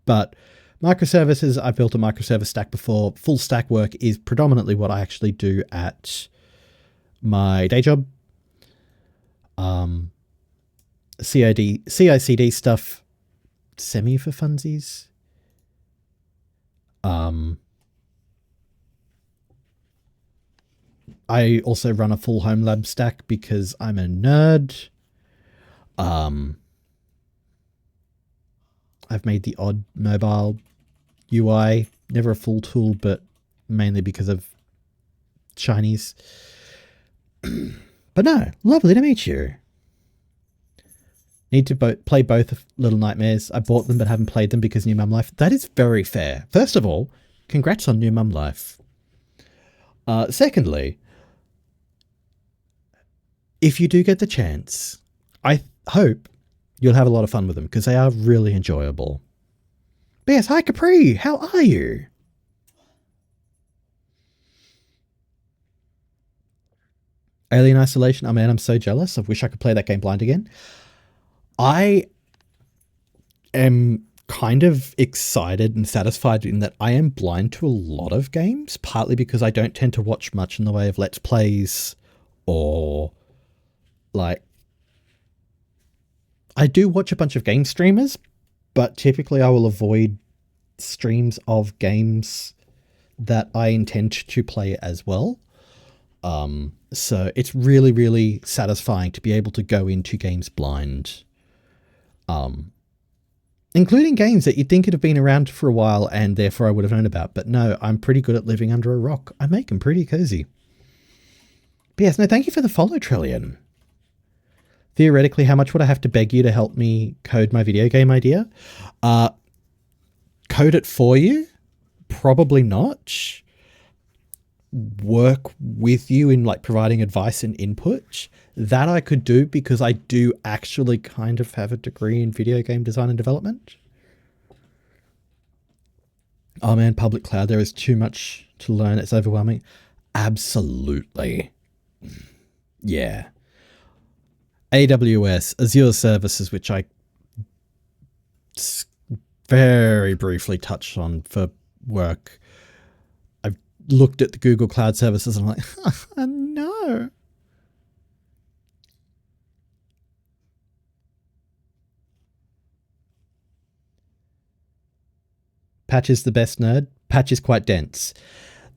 But microservices, I've built a microservice stack before. Full stack work is predominantly what I actually do at my day job. CI/CD stuff, semi for funsies. I also run a full home lab stack because I'm a nerd. I've made the odd mobile UI, never a full tool, but mainly because of Chinese. But no, lovely to meet you. Need to play both Little Nightmares. I bought them but haven't played them because New Mum Life. That is very fair. First of all, congrats on New Mum Life. Secondly, if you do get the chance, I hope you'll have a lot of fun with them because they are really enjoyable. But yes, hi Capri, how are you? Alien Isolation, oh man, I'm so jealous. I wish I could play that game blind again. I am kind of excited and satisfied in that I am blind to a lot of games, partly because I don't tend to watch much in the way of Let's Plays or like, I do watch a bunch of game streamers, but typically I will avoid streams of games that I intend to play as well. So it's really, really satisfying to be able to go into games blind. Including games that you'd think would have been around for a while and therefore I would have known about. But no, I'm pretty good at living under a rock. I make them pretty cozy. But yes, no, thank you for the follow, Trillion. Theoretically, how much would I have to beg you to help me code my video game idea? Code it for you? Probably not. Work with you in like providing advice and input. That I could do because I do actually kind of have a degree in video game design and development. Oh man, public cloud, there is too much to learn. It's overwhelming. Absolutely. Yeah. AWS, Azure services, which I very briefly touched on for work. I've looked at the Google Cloud services and I'm like, oh, no. Patch is the best nerd. Patch is quite dense.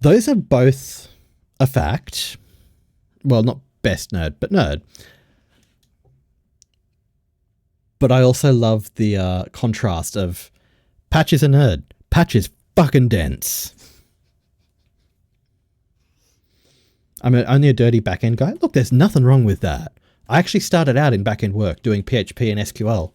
Those are both a fact. Well, not best nerd, but nerd. But I also love the contrast of Patch is a nerd. Patch is fucking dense. I'm only a dirty backend guy. Look, there's nothing wrong with that. I actually started out in backend work doing PHP and SQL.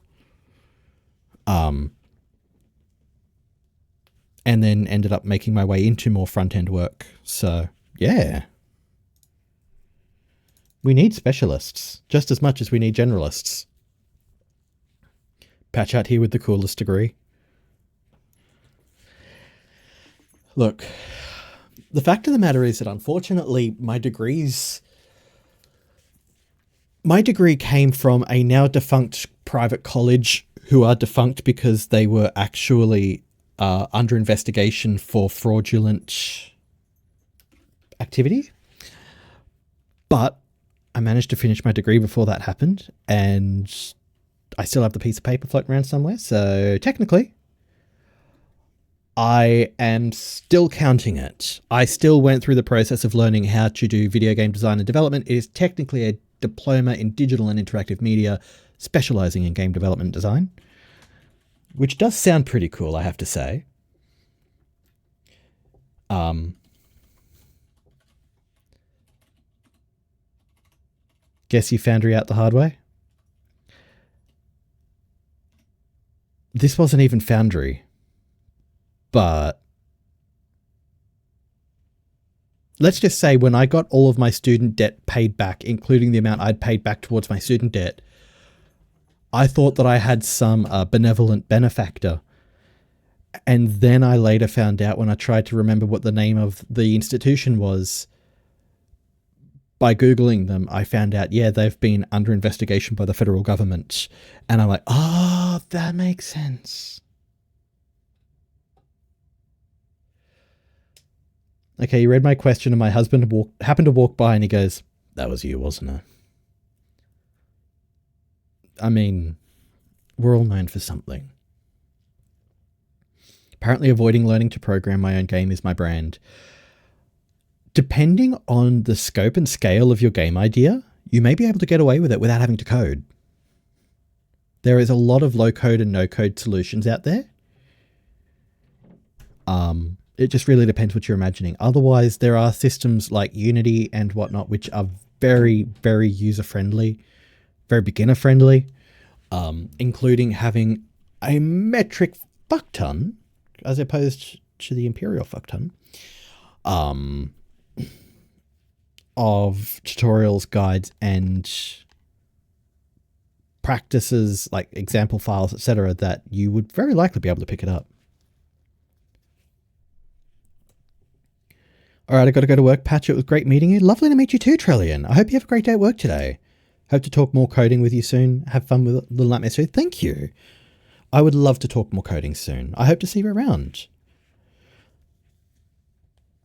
And then ended up making my way into more front-end work. So, yeah. We need specialists just as much as we need generalists. Patch out here with the coolest degree. Look, the fact of the matter is that unfortunately my degree came from a now defunct private college who are defunct because they were actually under investigation for fraudulent activity. But I managed to finish my degree before that happened, and I still have the piece of paper floating around somewhere. So technically, I am still counting it. I still went through the process of learning how to do video game design and development. It is technically a diploma in digital and interactive media, specializing in game development design, which does sound pretty cool, I have to say. Guess you Foundry out the hard way? This wasn't even Foundry, but let's just say when I got all of my student debt paid back, including the amount I'd paid back towards my student debt, I thought that I had some benevolent benefactor. And then I later found out when I tried to remember what the name of the institution was, by Googling them, I found out, yeah, they've been under investigation by the federal government. And I'm like, oh, that makes sense. Okay, you read my question and my husband happened to walk by and he goes, that was you, wasn't it? I mean, we're all known for something. Apparently avoiding learning to program my own game is my brand. Depending on the scope and scale of your game idea, you may be able to get away with it without having to code. There is a lot of low-code and no-code solutions out there. It just really depends what you're imagining. Otherwise, there are systems like Unity and whatnot, which are very, very user-friendly, very beginner-friendly, including having a metric fuckton, as opposed to the imperial fuckton, of tutorials, guides, and practices, like example files, etc., that you would very likely be able to pick it up. All right, I got to go to work. Patch, it was great meeting you. Lovely to meet you too, Trillian. I hope you have a great day at work today. Hope to talk more coding with you soon. Have fun with Little Nightmares too. Thank you. I would love to talk more coding soon. I hope to see you around.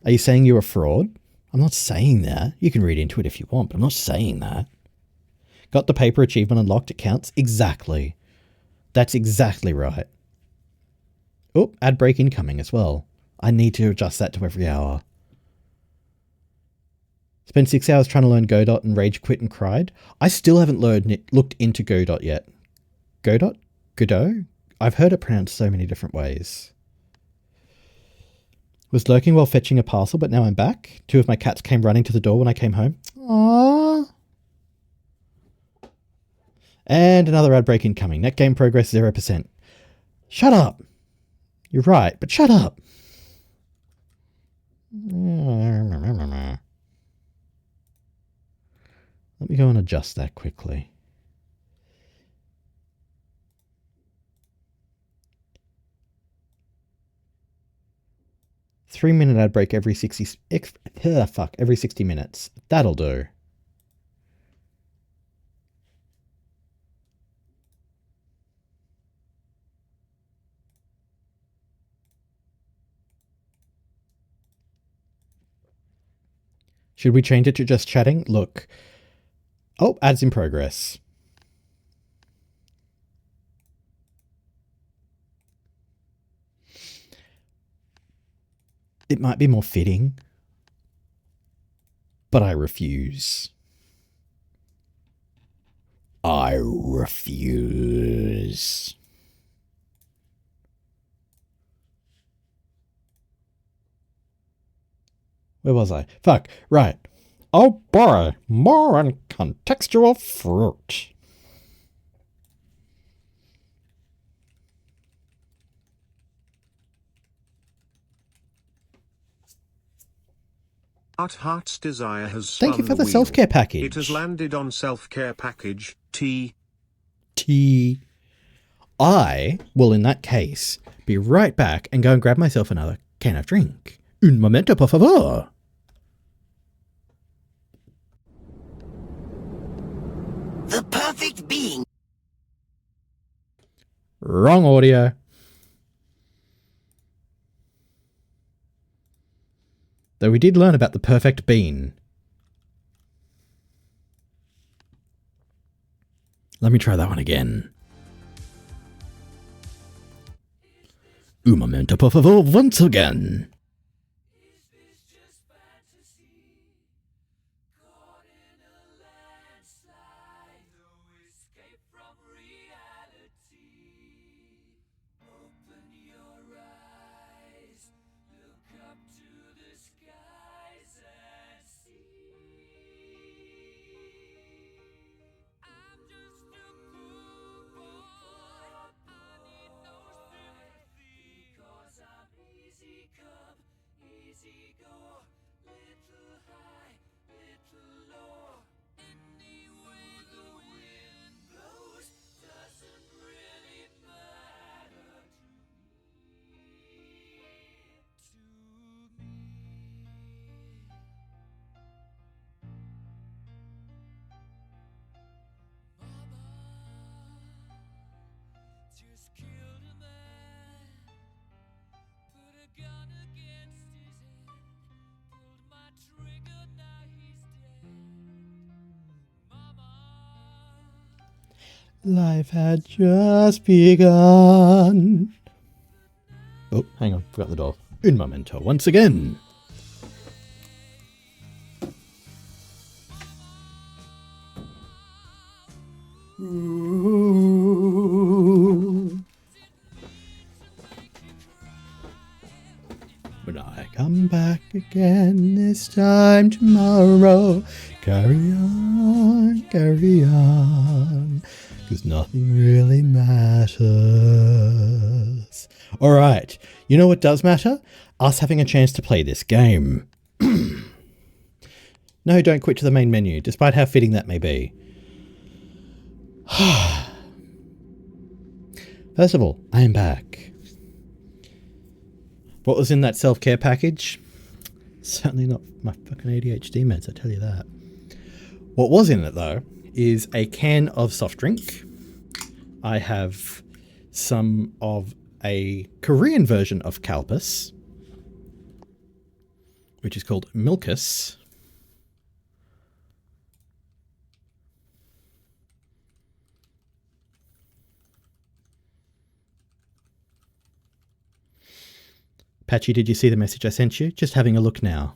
Are you saying you're a fraud? I'm not saying that. You can read into it if you want, but I'm not saying that. Got the paper achievement unlocked, it counts? Exactly. That's exactly right. Oh, ad break incoming as well. I need to adjust that to every hour. Spent 6 hours trying to learn Godot and rage quit and cried. I still haven't looked into Godot yet. Godot? Godot? I've heard it pronounced so many different ways. Was lurking while fetching a parcel, but now I'm back. 2 of my cats came running to the door when I came home. Aww. And another ad break incoming. Net game progress 0%. Shut up. You're right, but shut up. Let me go and adjust that quickly. Three-minute ad break every 60 minutes. That'll do. Should we change it to just chatting? Look. Oh, ads in progress. It might be more fitting, but I refuse. I refuse. Where was I? Fuck, right. Oh boy, more uncontextual fruit. Heart's Desire has Thank you spun for the wheel. self-care package. It has landed on self-care package T. I will, in that case, be right back and go and grab myself another can of drink. Un momento, por favor. The perfect being. Wrong audio. Though we did learn about the perfect bean. Let me try that one again. Un momento, por favor, once again. Life had just begun. Oh, hang on, forgot the door. Un momento, once again. Ooh. When I come back again this time tomorrow, carry on, 'cause nothing really matters. Alright, you know what does matter? Us having a chance to play this game. No, don't quit to the main menu, despite how fitting that may be. First of all, I am back. What was in that self-care package? Certainly not my fucking ADHD meds, I tell you that. What was in it, though, is a can of soft drink. I have some of a Korean version of Kalpis, which is called Milkus. Patchy, did you see the message I sent you? Just having a look now.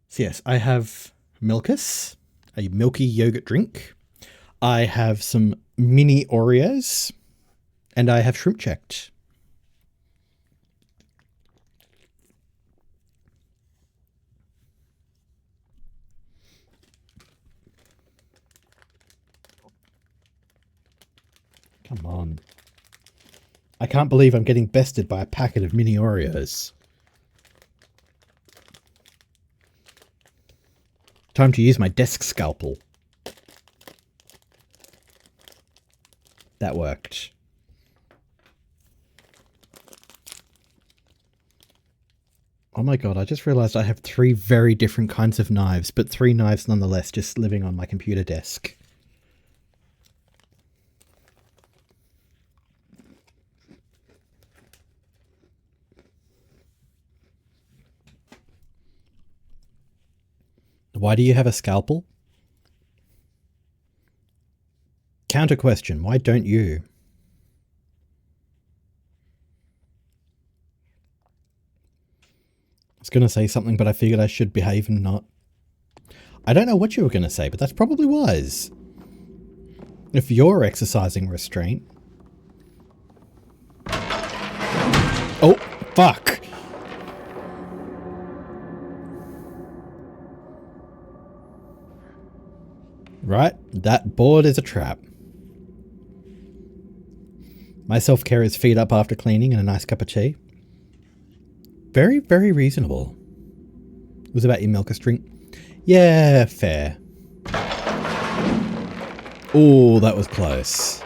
So yes, I have Milkus, a milky yogurt drink. I have some mini Oreos, and I have shrimp checked. Come on. I can't believe I'm getting bested by a packet of mini Oreos. Time to use my desk scalpel. That worked. Oh my god, I just realized I have 3 very different kinds of knives, but 3 knives nonetheless, just living on my computer desk. Why do you have a scalpel? Counter question, why don't you? I was going to say something, but I figured I should behave and not. I don't know what you were going to say, but that's probably wise. If you're exercising restraint. Oh, fuck. Right, that board is a trap. My self-care is feet up after cleaning and a nice cup of tea. Very, very reasonable. It was about your Milkus drink. Yeah, fair. Oh, that was close.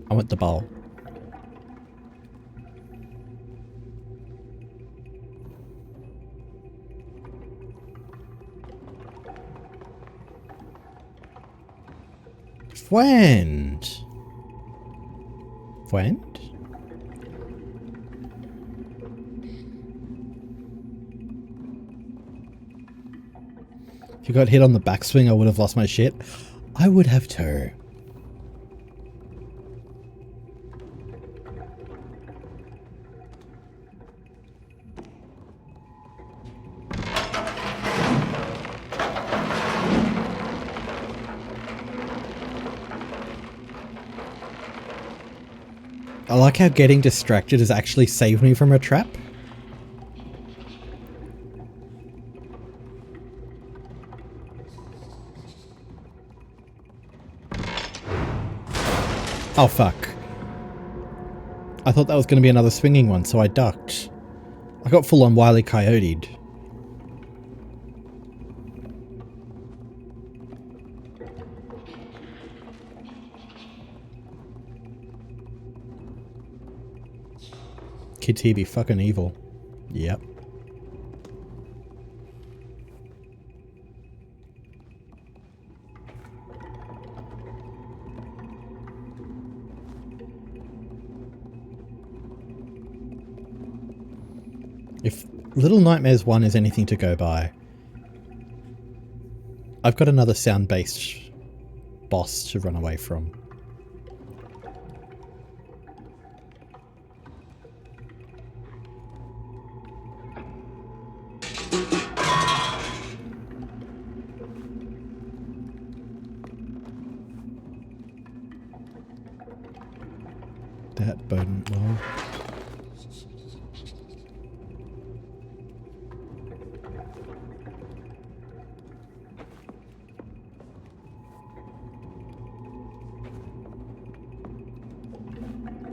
I want the bowl. Friend. Friend? If you got hit on the backswing, I would have lost my shit. I would have too. I like how getting distracted has actually saved me from a trap. Oh fuck. I thought that was going to be another swinging one, so I ducked. I got full on Wile E. Coyote'd. Kids here be fucking evil. Yep. If Little Nightmares 1 is anything to go by, I've got another sound-based boss to run away from. That bodn't well.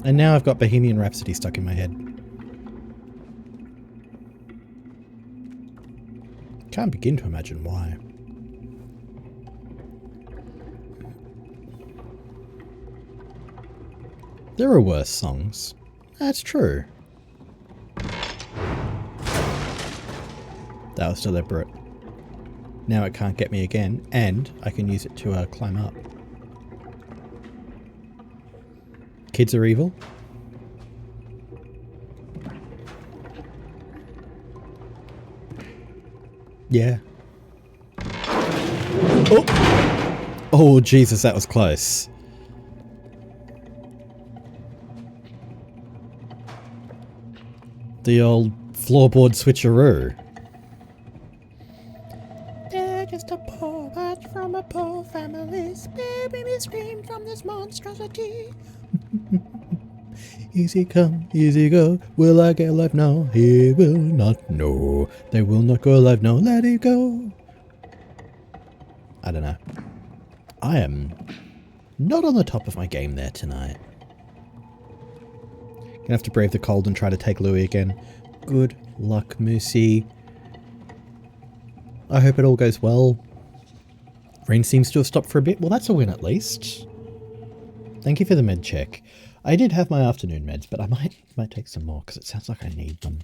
And now I've got Bohemian Rhapsody stuck in my head. Can't begin to imagine why. There are worse songs. That's true. That was deliberate. Now it can't get me again, and I can use it to climb up. Kids are evil. Yeah. Oh! Oh, Jesus, that was close. The old floorboard switcheroo. They're just a poor lad from a poor family. Spare me scream from this monstrosity. Easy come, easy go. Will I get alive now? He will not know. They will not go alive now. Let it go. I don't know. I am not on the top of my game there tonight. Gonna have to brave the cold and try to take Louis again. Good luck, Moosey. I hope it all goes well. Rain seems to have stopped for a bit. Well, that's a win at least. Thank you for the med check. I did have my afternoon meds, but I might take some more because it sounds like I need them.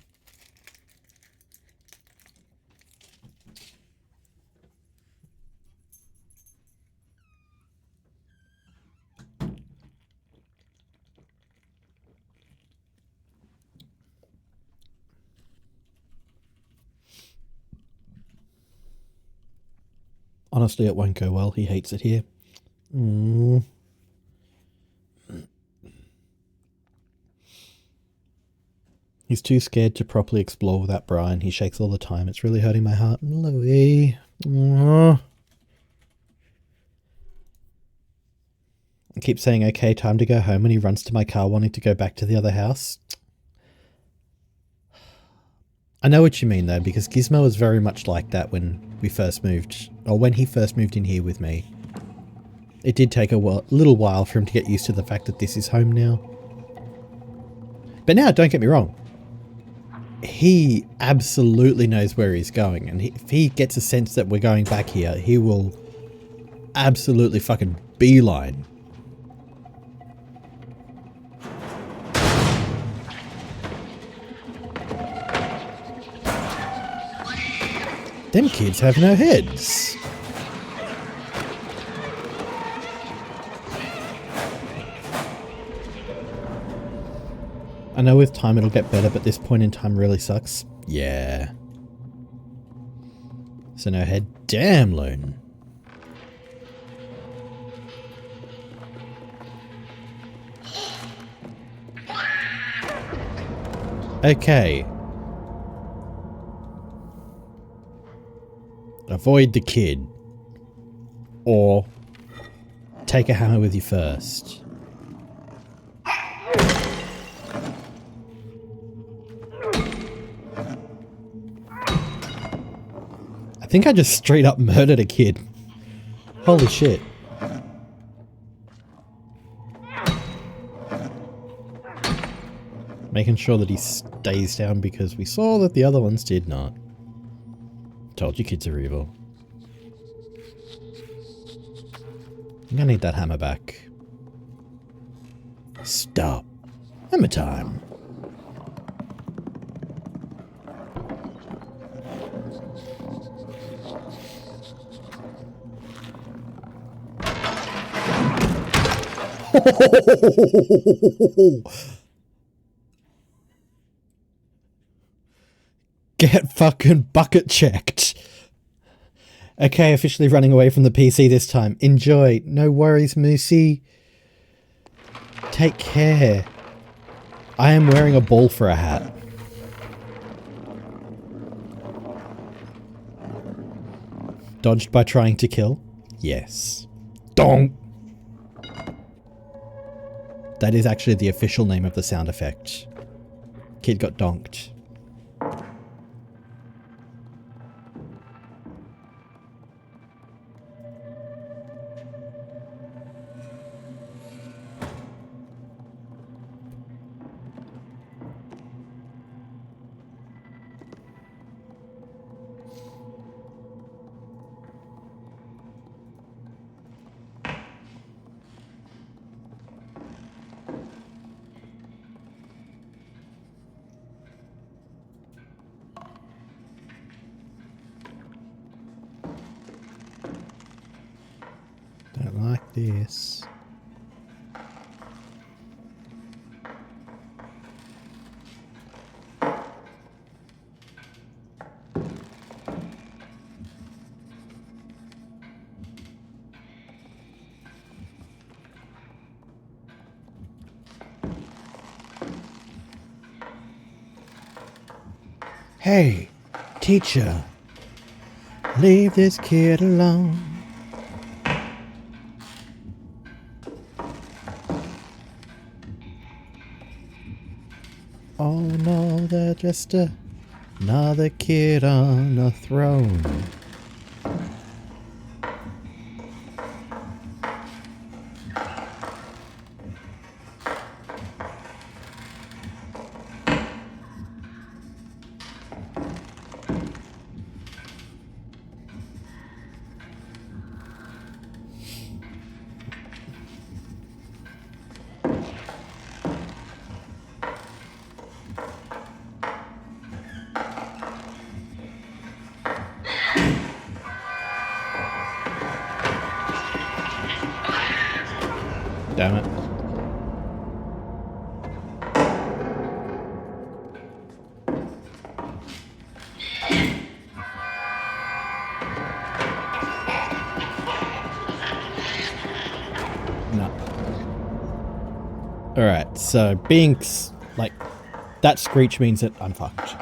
Honestly, it won't go well. He hates it here. He's too scared to properly explore without Brian. He shakes all the time. It's really hurting my heart. Louis. I keep saying, okay, time to go home when he runs to my car wanting to go back to the other house. I know what you mean though, because Gizmo was very much like that when we first moved, or when he first moved in here with me. It did take a little while for him to get used to the fact that this is home now. But now, don't get me wrong, he absolutely knows where he's going, and if he gets a sense that we're going back here, he will absolutely fucking beeline. Them kids have no heads. I know with time it'll get better, but this point in time really sucks. Yeah. So no head. Damn, Loon. Okay. Avoid the kid. Or take a hammer with you first. I think I just straight up murdered a kid. Holy shit. Making sure that he stays down because we saw that the other ones did not. Told you kids are evil. I'm gonna need that hammer back. Stop. Hammer time. Get fucking bucket checked. Okay, officially running away from the PC this time. Enjoy. No worries, Moosey. Take care. I am wearing a ball for a hat. Dodged by trying to kill? Yes. Donk! That is actually the official name of the sound effect. Kid got donked. Don't like this. Hey, teacher, leave this kid alone. Oh no, they're just another kid on a throne. Damn it. No. Alright, so being like that screech means that I'm fucked.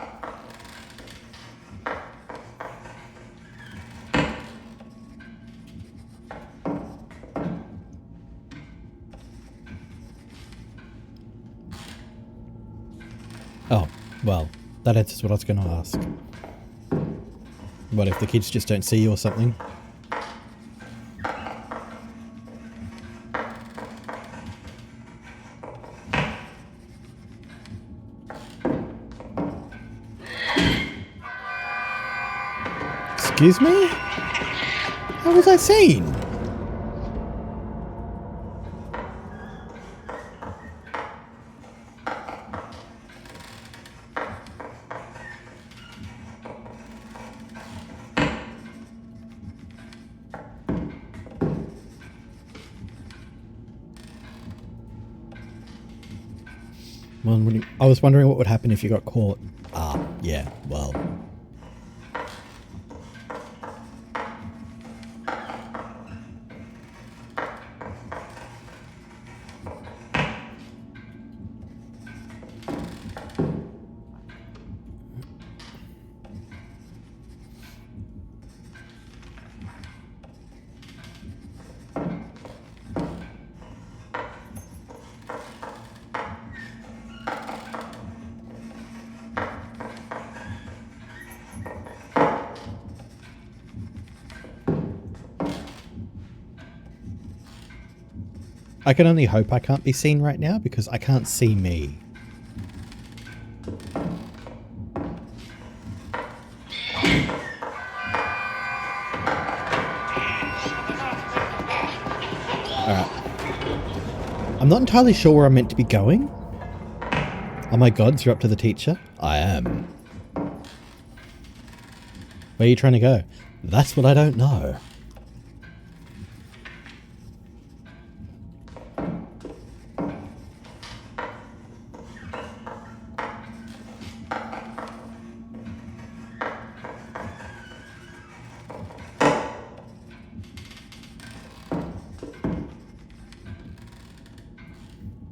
Oh, well, that answers what I was going to ask. What if the kids just don't see you or something? Excuse me? How was I seen? Well, I was wondering what would happen if you got caught. Ah, yeah, well. I can only hope I can't be seen right now because I can't see me. Alright. I'm not entirely sure where I'm meant to be going. Oh my gods, you're up to the teacher? I am. Where are you trying to go? That's what I don't know.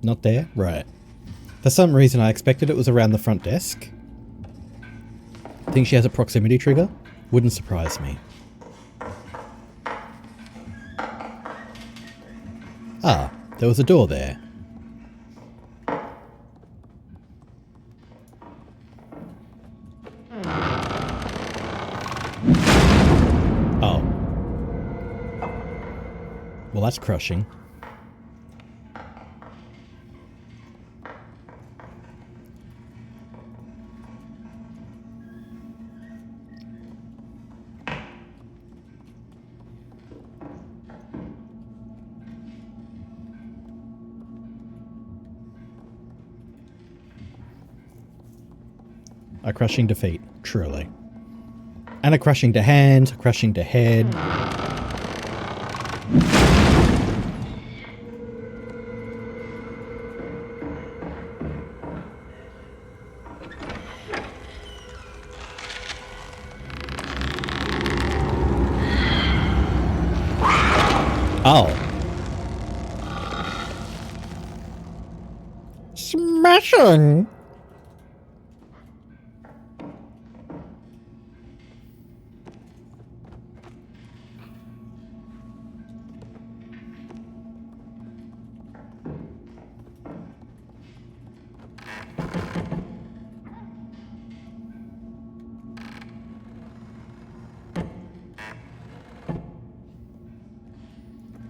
Not there? Right. For some reason I expected it was around the front desk. Think she has a proximity trigger? Wouldn't surprise me. Ah, there was a door there. Oh. Well, that's crushing. A crushing defeat, truly. And a crushing to hand, a crushing to head. Oh. Smashing!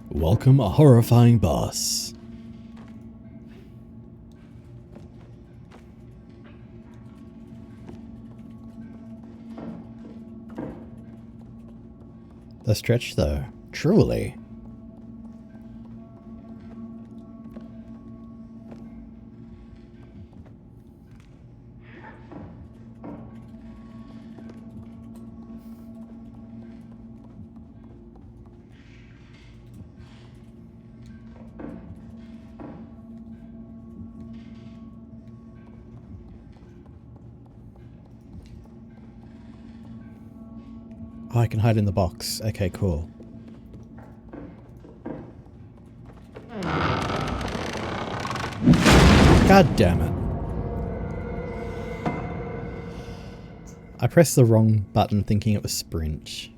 Welcome a horrifying boss. The stretch though, truly. Oh, I can hide in the box. Okay, cool. God damn it. I pressed the wrong button thinking it was sprint.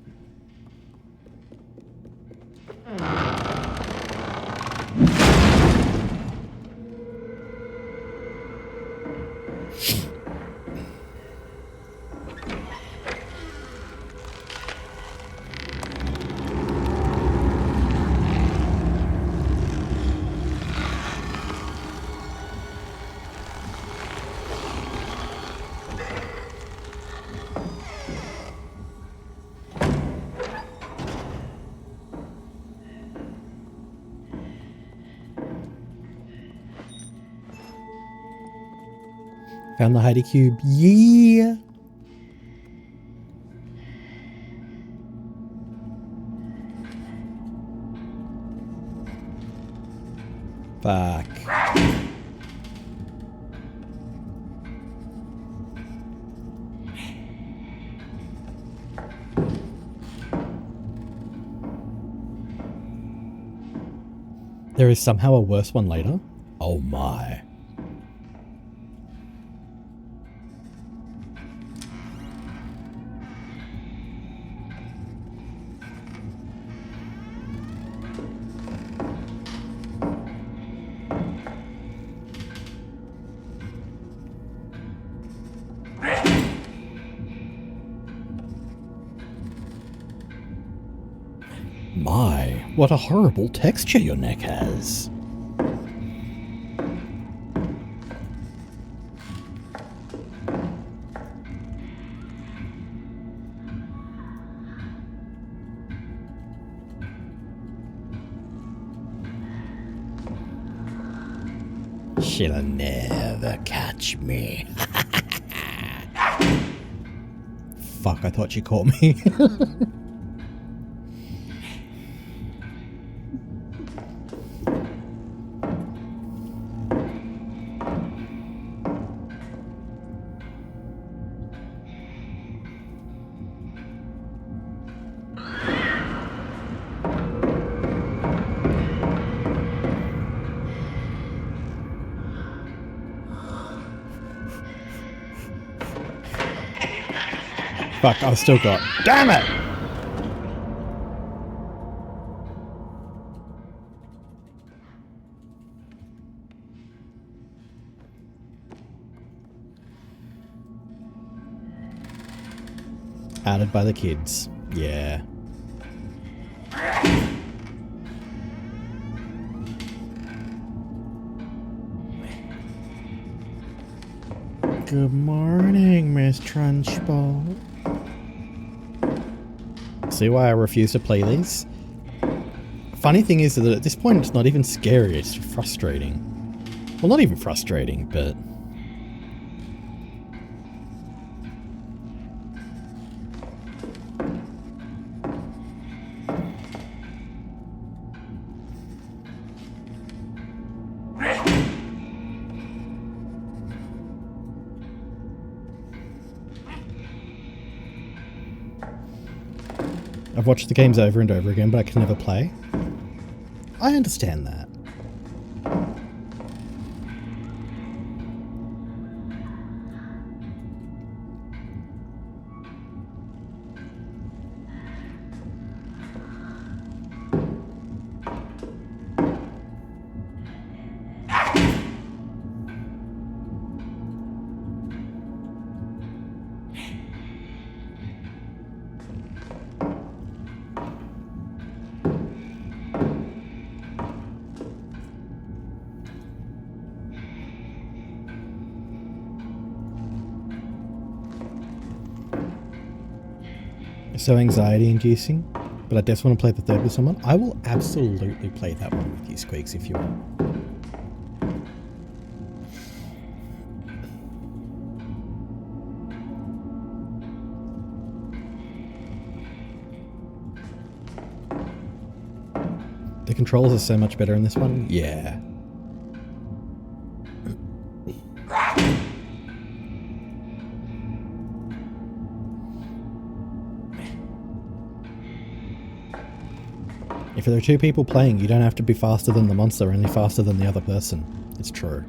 Found the Heidi cube. Yeah. Fuck. There is somehow a worse one later? Oh my. My, what a horrible texture your neck has. She'll never catch me. Fuck, I thought she caught me. Fuck, I've still got... Damn it! Added by the kids. Yeah. Good morning, Miss Trunchbull. See why I refuse to play these? Funny thing is that at this point it's not even scary, it's frustrating. Well, not even frustrating, but... I've watched the games over and over again, but I can never play. I understand that. So anxiety inducing, but I just want to play the third with someone. I will absolutely play that one with you, Squeaks, if you want. The controls are so much better in this one. Yeah. If there are two people playing, you don't have to be faster than the monster, only faster than the other person. It's true.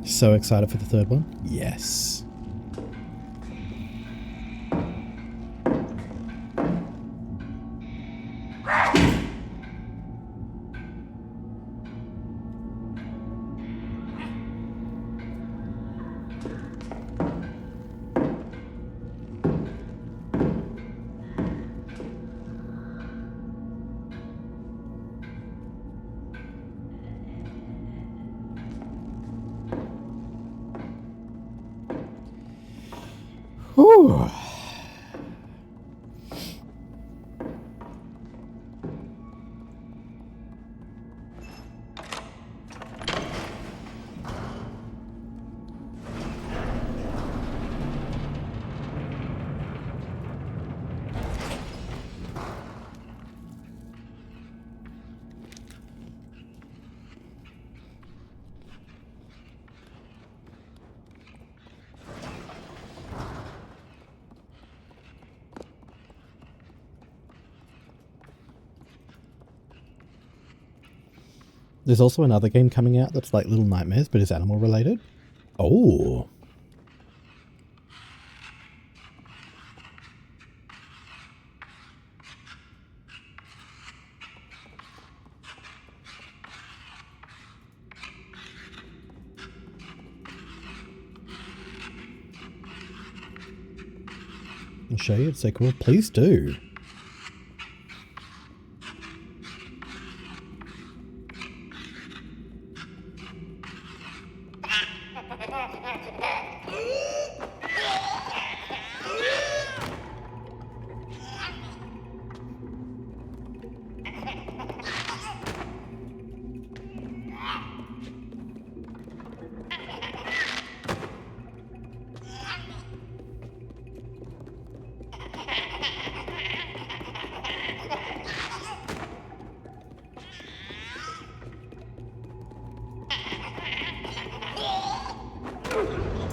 So excited for the third one? Yes. Whew. There's also another game coming out that's like Little Nightmares, but is animal related. Oh. I'll show you. It's so cool. Please do.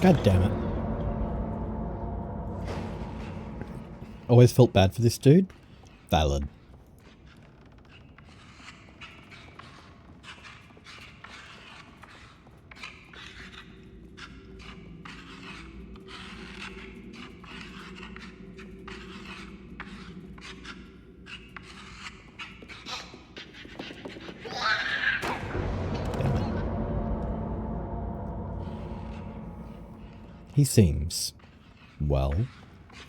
God damn it. Always felt bad for this dude. Valid. He seems well.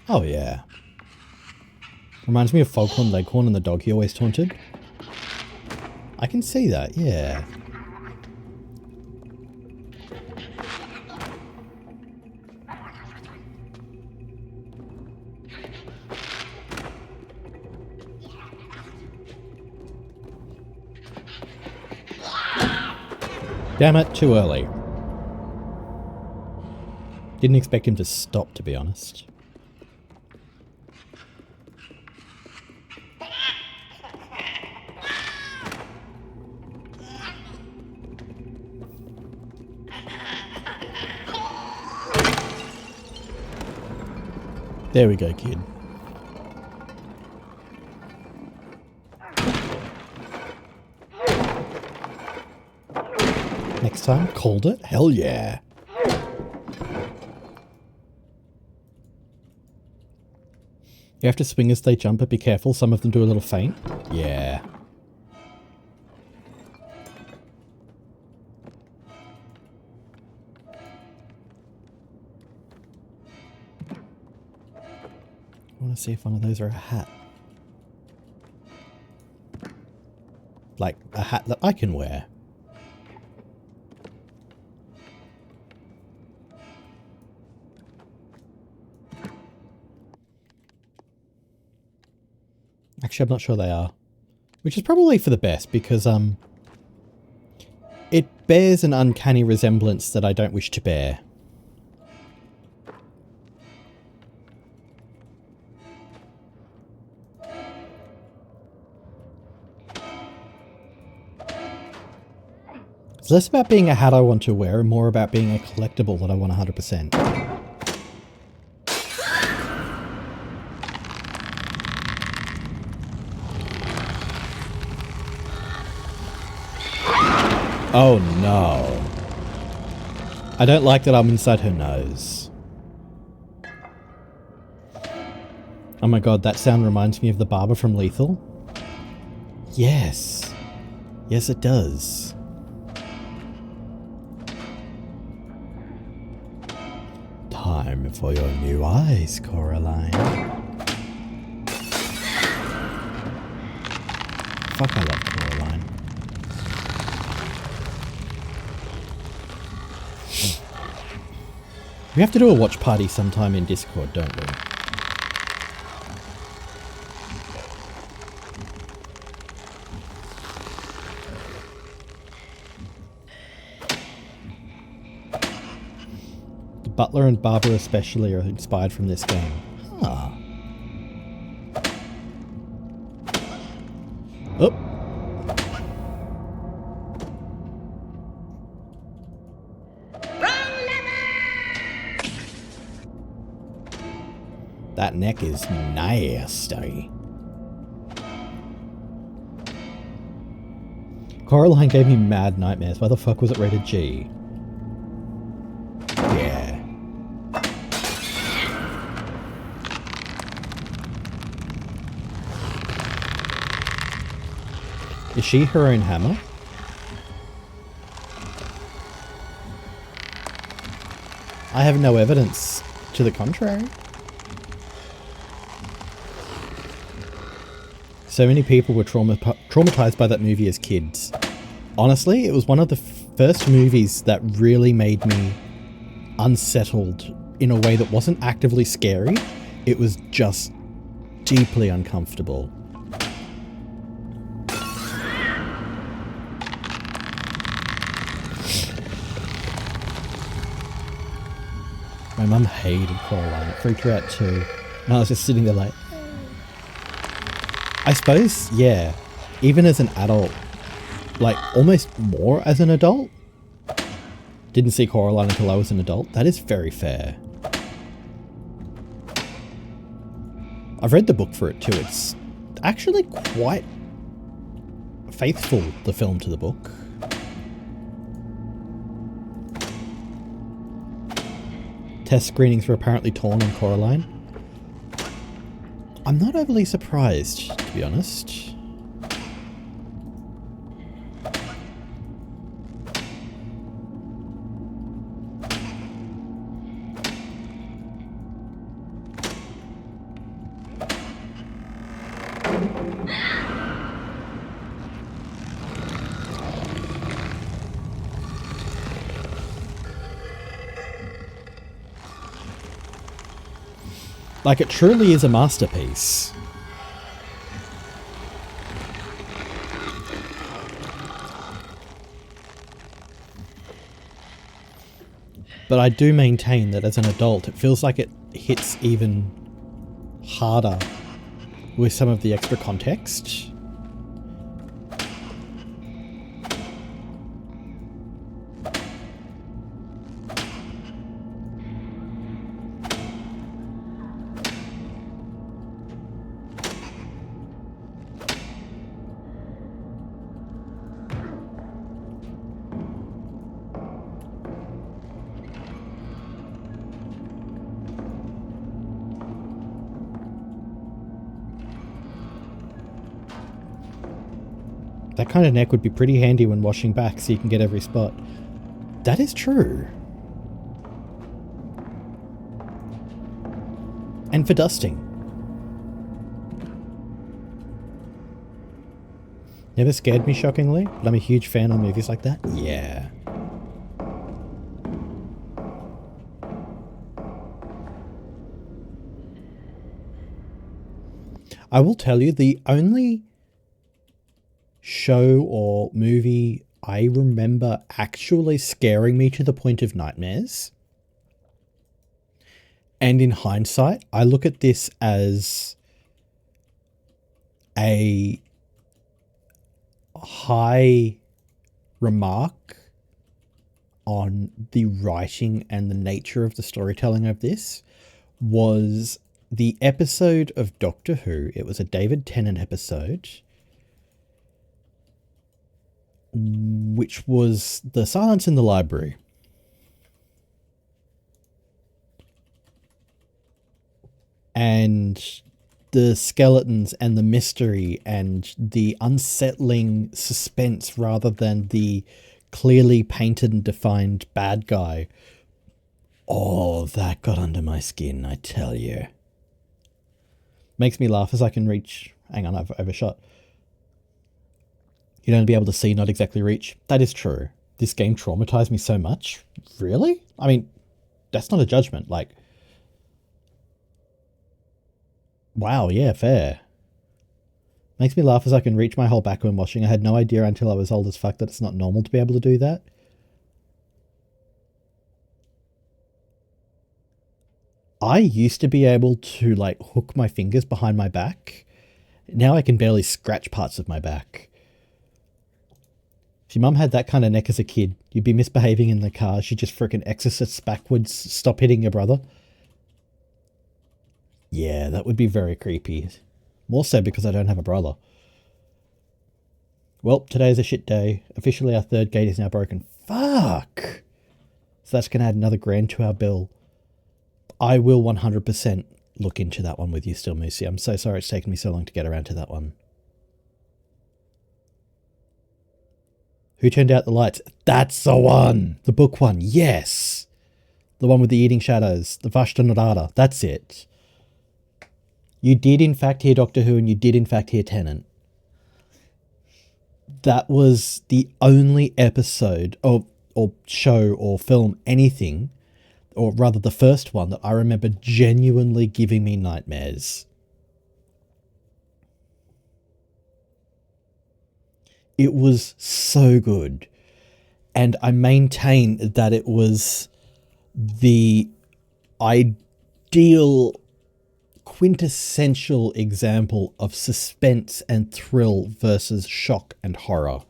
Oh yeah. Reminds me of Foghorn Leghorn and the dog he always taunted. I can see that, yeah. Damn it, too early. Didn't expect him to stop, to be honest. There we go, kid. Next time, called it? Hell yeah. You have to swing as they jump, but be careful, some of them do a little feint. Yeah. I want to see if one of those are a hat. Like, a hat that I can wear. Actually, I'm not sure they are. Which is probably for the best, because, it bears an uncanny resemblance that I don't wish to bear. It's less about being a hat I want to wear and more about being a collectible that I want 100%. Oh no. I don't like that I'm inside her nose. Oh my god, that sound reminds me of the barber from Lethal. Yes. Yes, it does. Time for your new eyes, Coraline. Fuck, I love Coraline. We have to do a watch party sometime in Discord, don't we? The butler and barber especially are inspired from this game. Huh. Oh. That neck is nasty. Coraline gave me mad nightmares. Why the fuck was it rated G? Yeah. Is she her own hammer? I have no evidence to the contrary. So many people were traumatized by that movie as kids. Honestly, it was one of the first movies that really made me unsettled in a way that wasn't actively scary. It was just deeply uncomfortable. My mum hated Coraline. It freaked her out too. And I was just sitting there like... I suppose, yeah, even as an adult, like almost more as an adult, Didn't see Coraline until I was an adult. That is very fair. I've read the book for it too. It's actually quite faithful, the film to the book. Test screenings were apparently torn on Coraline. I'm not overly surprised, to be honest. Like, it truly is a masterpiece. But I do maintain that as an adult, it feels like it hits even harder with some of the extra context. That kind of neck would be pretty handy when washing back so you can get every spot. That is true. And for dusting. Never scared me, shockingly, but I'm a huge fan of movies like that. Yeah. I will tell you, the only show or movie I remember actually scaring me to the point of nightmares, and in hindsight, I look at this as a high remark on the writing and the nature of the storytelling of this, was the episode of Doctor Who. It was a David Tennant episode, which was The Silence in the Library. And the skeletons and the mystery and the unsettling suspense rather than the clearly painted and defined bad guy. Oh, that got under my skin, I tell you. Makes me laugh as I can reach... Hang on, I've overshot. You'd only be able to see, not exactly reach. That is true. This game traumatized me so much. Really? I mean, that's not a judgment. Like, wow, yeah, fair. Makes me laugh as I can reach my whole back when washing. I had no idea until I was old as fuck that it's not normal to be able to do that. I used to be able to, like, hook my fingers behind my back. Now I can barely scratch parts of my back. If your mum had that kind of neck as a kid, you'd be misbehaving in the car. She just frickin' exorcists backwards, stop hitting your brother. Yeah, that would be very creepy. More so because I don't have a brother. Well, today's a shit day. Officially our third gate is now broken. Fuck! So that's going to add another $1,000 to our bill. I will 100% look into that one with you still, Moosey. I'm so sorry it's taken me so long to get around to that one. Who turned out the lights? That's the one! The book one, yes! The one with the eating shadows. The Vashtanarada. That's it. You did in fact hear Doctor Who, and you did in fact hear Tennant. That was the only episode or show or film, anything, or rather the first one that I remember genuinely giving me nightmares. It was so good. And I maintain that it was the ideal, quintessential example of suspense and thrill versus shock and horror.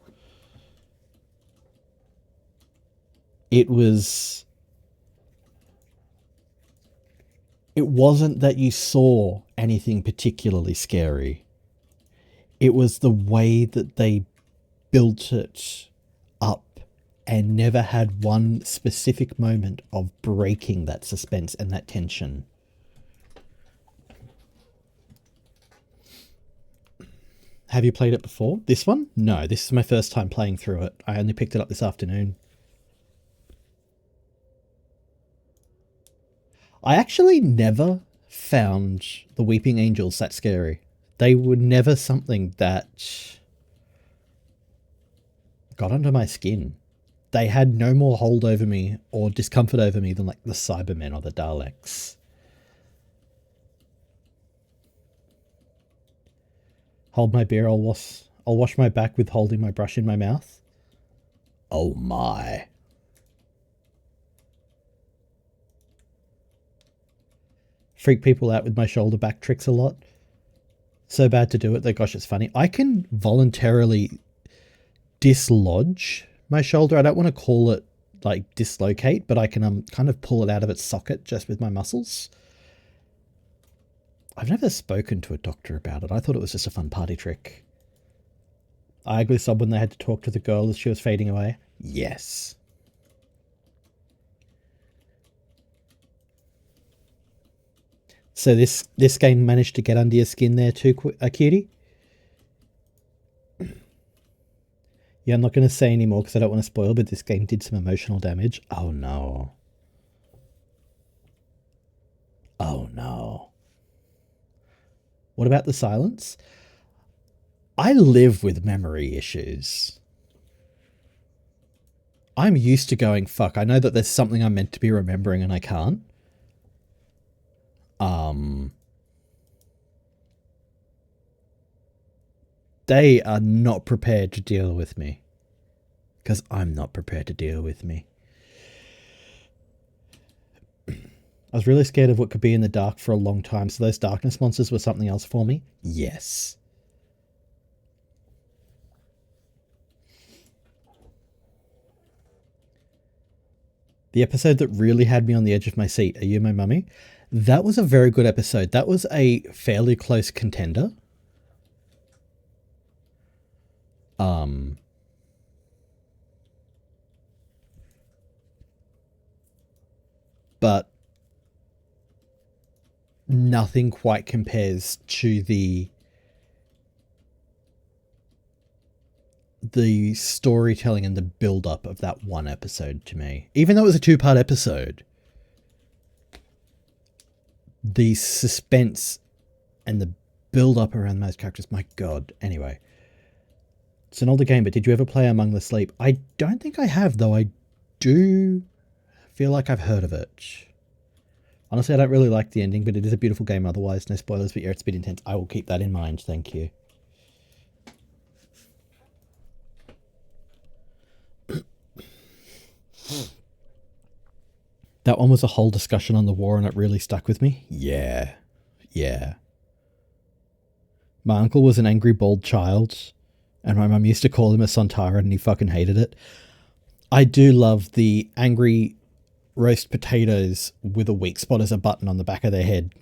It wasn't that you saw anything particularly scary. It was the way that they built it up and never had one specific moment of breaking that suspense and that tension. Have you played it before? This one? No, this is my first time playing through it. I only picked it up this afternoon. I actually never found the Weeping Angels that scary. They were never something that got under my skin. They had no more hold over me or discomfort over me than like the Cybermen or the Daleks. Hold my beer, I'll wash my back with holding my brush in my mouth. Oh my. Freak people out with my shoulder back tricks a lot. So bad to do it that, gosh, it's funny. I can voluntarily dislodge my shoulder. I don't want to call it like dislocate, but I can kind of pull it out of its socket just with my muscles. I've never spoken to a doctor about it. I thought it was just a fun party trick. I ugly sobbed when they had to talk to the girl as she was fading away. Yes. So this game managed to get under your skin there too, cutie? Yeah, I'm not going to say anymore because I don't want to spoil, but this game did some emotional damage. Oh no. Oh no. What about the silence? I live with memory issues. I'm used to going, fuck, I know that there's something I'm meant to be remembering and I can't. They are not prepared to deal with me. Because I'm not prepared to deal with me. I was really scared of what could be in the dark for a long time, so those darkness monsters were something else for me? Yes. The episode that really had me on the edge of my seat, Are You My Mummy? That was a very good episode. That was a fairly close contender. But nothing quite compares to the storytelling and the build-up of that one episode to me. Even though it was a 2-part episode, the suspense and the build-up around those characters, my god. Anyway, it's an older game, but did you ever play Among the Sleep? I don't think I have, though I do feel like I've heard of it. Honestly, I don't really like the ending, but it is a beautiful game otherwise. No spoilers, but yeah, it's a bit intense. I will keep that in mind, thank you. That one was a whole discussion on the war and it really stuck with me. Yeah. Yeah. My uncle was an angry bald child and my mum used to call him a Sontaran and he fucking hated it. I do love the angry roast potatoes with a weak spot as a button on the back of their head.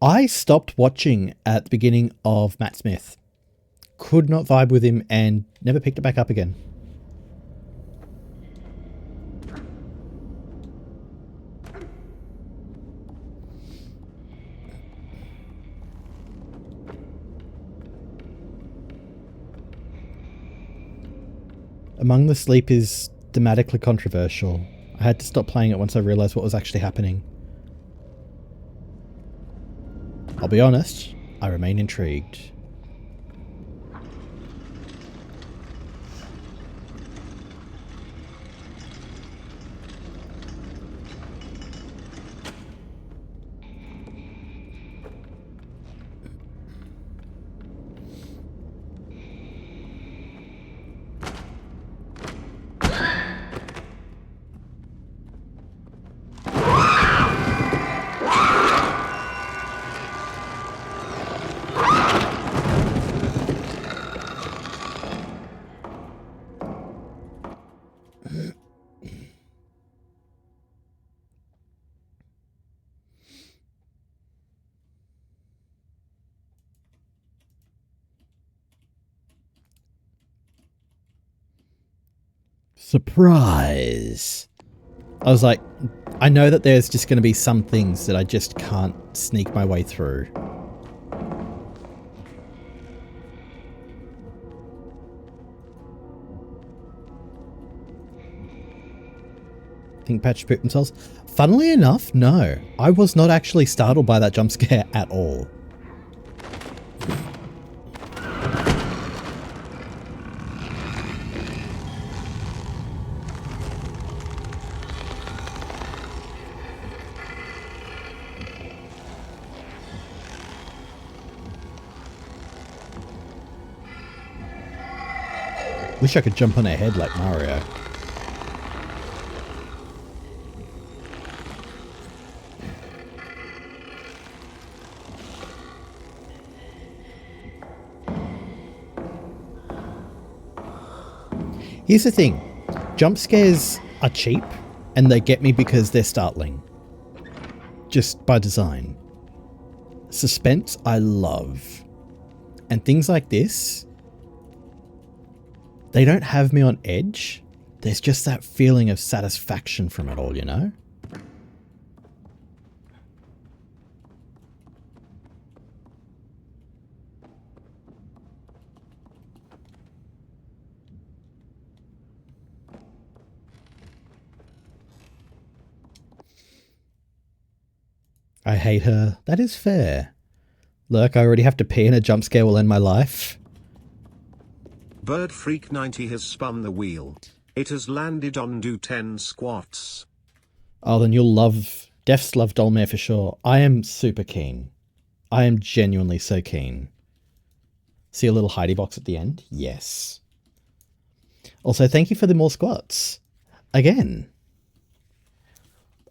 I stopped watching at the beginning of Matt Smith. Could not vibe with him and never picked it back up again. Among the Sleep is thematically controversial. I had to stop playing it once I realised what was actually happening. I'll be honest, I remain intrigued. Surprise! I was like, I know that there's just going to be some things that I just can't sneak my way through. Think Patch pooped themselves? Funnily enough, no. I was not actually startled by that jump scare at all. Wish I could jump on her head like Mario. Here's the thing. Jump scares are cheap and they get me because they're startling. Just by design. Suspense I love. And things like this, they don't have me on edge. There's just that feeling of satisfaction from it all, you know? I hate her. That is fair. Look, I already have to pee and a jump scare will end my life. Bird Freak 90 has spun the wheel. It has landed on do 10 squats. Oh, then you'll love... Defs love Dolmare for sure. I am super keen. I am genuinely so keen. See a little hidey box at the end? Yes. Also, thank you for the more squats. Again.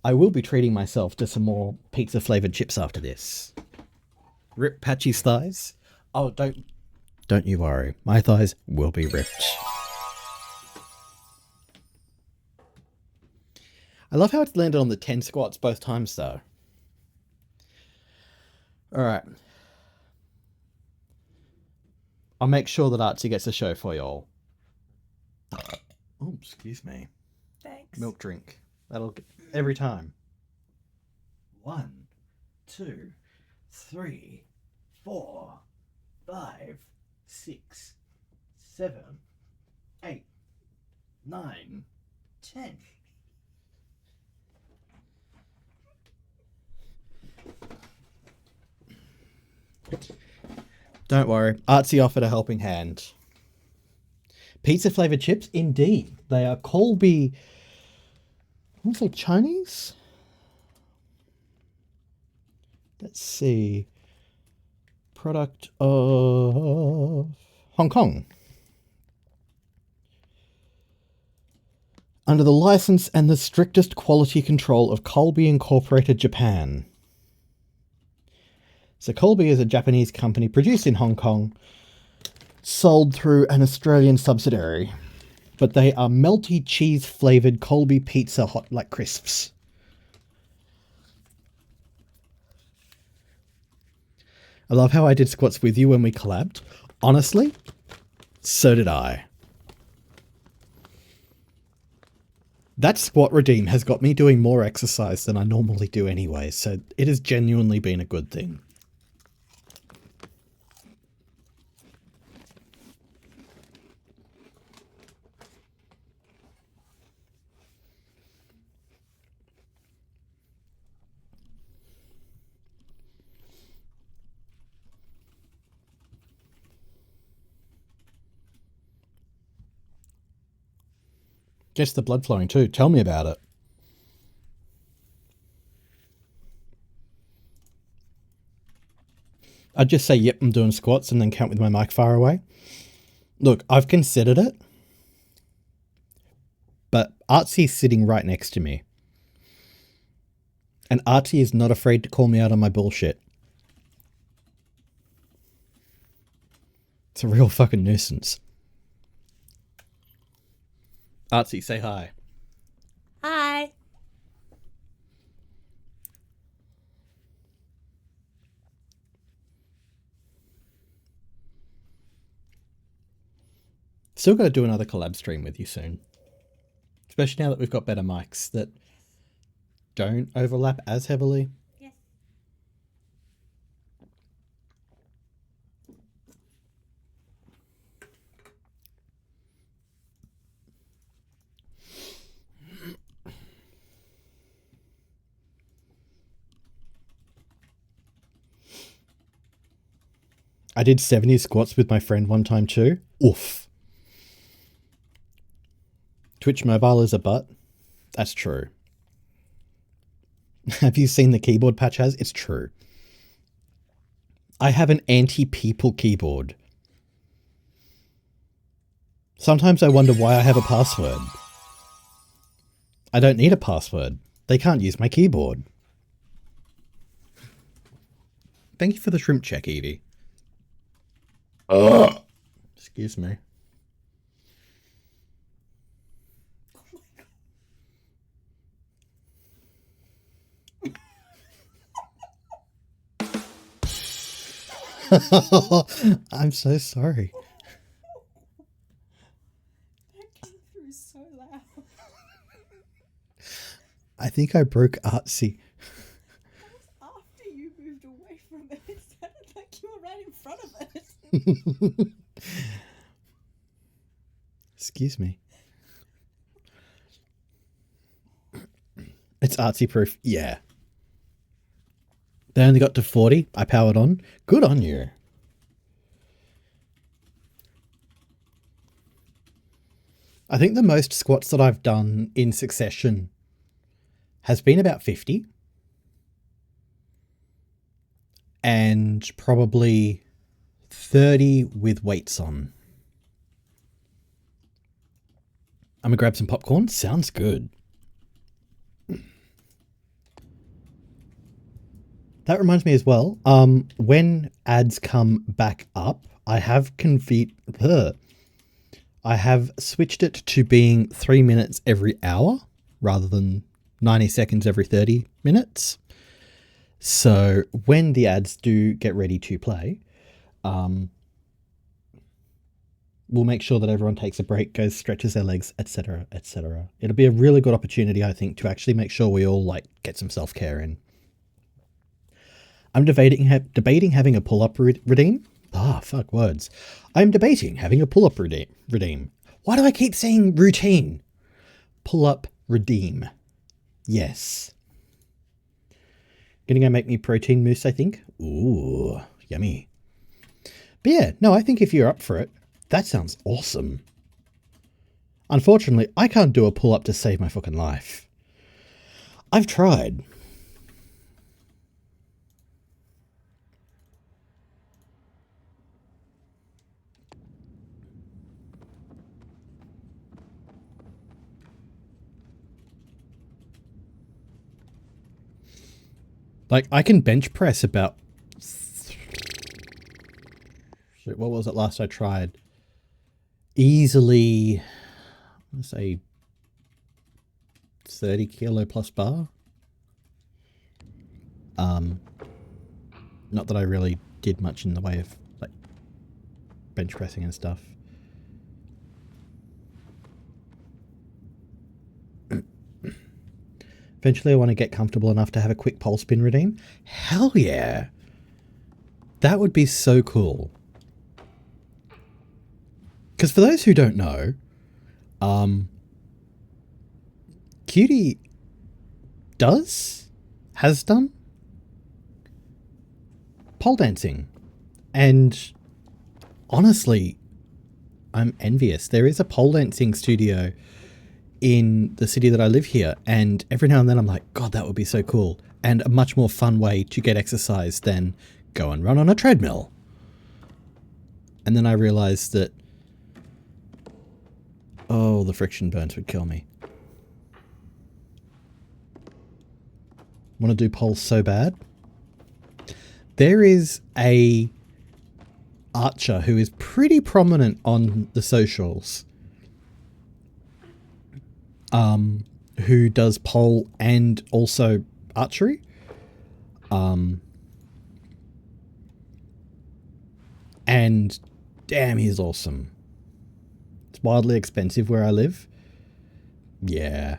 I will be treating myself to some more pizza-flavoured chips after this. Rip Patchy's thighs. Oh, don't you worry. My thighs will be ripped. I love how it's landed on the 10 squats both times, though. Alright. I'll make sure that Artsy gets a show for y'all. Oh, excuse me. Thanks. Milk drink. That'll get every time. 1, 2, 3, 4, 5, 6, 7, 8, 9, 10. Don't worry, Artsy offered a helping hand. Pizza flavoured chips? Indeed. They are Colby... I want to say Chinese? Let's see. Product of Hong Kong. Under the license and the strictest quality control of Colby Incorporated Japan. So Colby is a Japanese company produced in Hong Kong, sold through an Australian subsidiary. But they are melty cheese flavoured Colby pizza hot like crisps. I love how I did squats with you when we collabed. Honestly, so did I. That squat redeem has got me doing more exercise than I normally do anyway, so it has genuinely been a good thing. Gets the blood flowing too. Tell me about it. I'd just say, yep, I'm doing squats and then count with my mic far away. Look, I've considered it. But Artsy's sitting right next to me. And Artsy is not afraid to call me out on my bullshit. It's a real fucking nuisance. Artsy, say hi. Hi. Still got to do another collab stream with you soon. Especially now that we've got better mics that don't overlap as heavily. Yes. I did 70 squats with my friend one time too. Oof. Twitch mobile is a butt. That's true. Have you seen the keyboard Patch has? It's true. I have an anti-people keyboard. Sometimes I wonder why I have a password. I don't need a password. They can't use my keyboard. Thank you for the shrimp check, Evie. Excuse me. I'm so sorry. That came through so loud. I think I broke Artsy. That was after you moved away from it. It sounded like you were right in front of it. Excuse me. It's Artsy proof. Yeah. They only got to 40. I powered on. Good on you. I think the most squats that I've done in succession has been about 50. And probably 30 with weights on. I'm gonna grab some popcorn. Sounds good. That reminds me as well, when ads come back up, I have switched it to being 3 minutes every hour rather than 90 seconds every 30 minutes. So when the ads do get ready to play, we'll make sure that everyone takes a break, goes, stretches their legs, etc., etc. It'll be a really good opportunity, I think, to actually make sure we all get some self-care in. I'm debating having a pull-up redeem. Fuck words. I'm debating having a pull-up redeem. Why do I keep saying routine? Pull-up redeem. Yes. Gonna go make me protein mousse, I think. Ooh, yummy. But yeah, no, I think if you're up for it, that sounds awesome. Unfortunately, I can't do a pull-up to save my fucking life. I've tried. I can bench press about... What was it last I tried? Easily, let's say, 30 kilo plus bar. Not that I really did much in the way of, bench pressing and stuff. Eventually I want to get comfortable enough to have a quick pole spin redeem. Hell yeah! That would be so cool. Because for those who don't know, Cutie has done pole dancing. And honestly, I'm envious. There is a pole dancing studio in the city that I live here, and every now and then I'm like, God, that would be so cool, and a much more fun way to get exercise than go and run on a treadmill. And then I realized that, oh, the friction burns would kill me. Want to do poles so bad. There is a archer who is pretty prominent on the socials, who does pole and also archery. And damn, he's awesome. It's wildly expensive where I live, Yeah.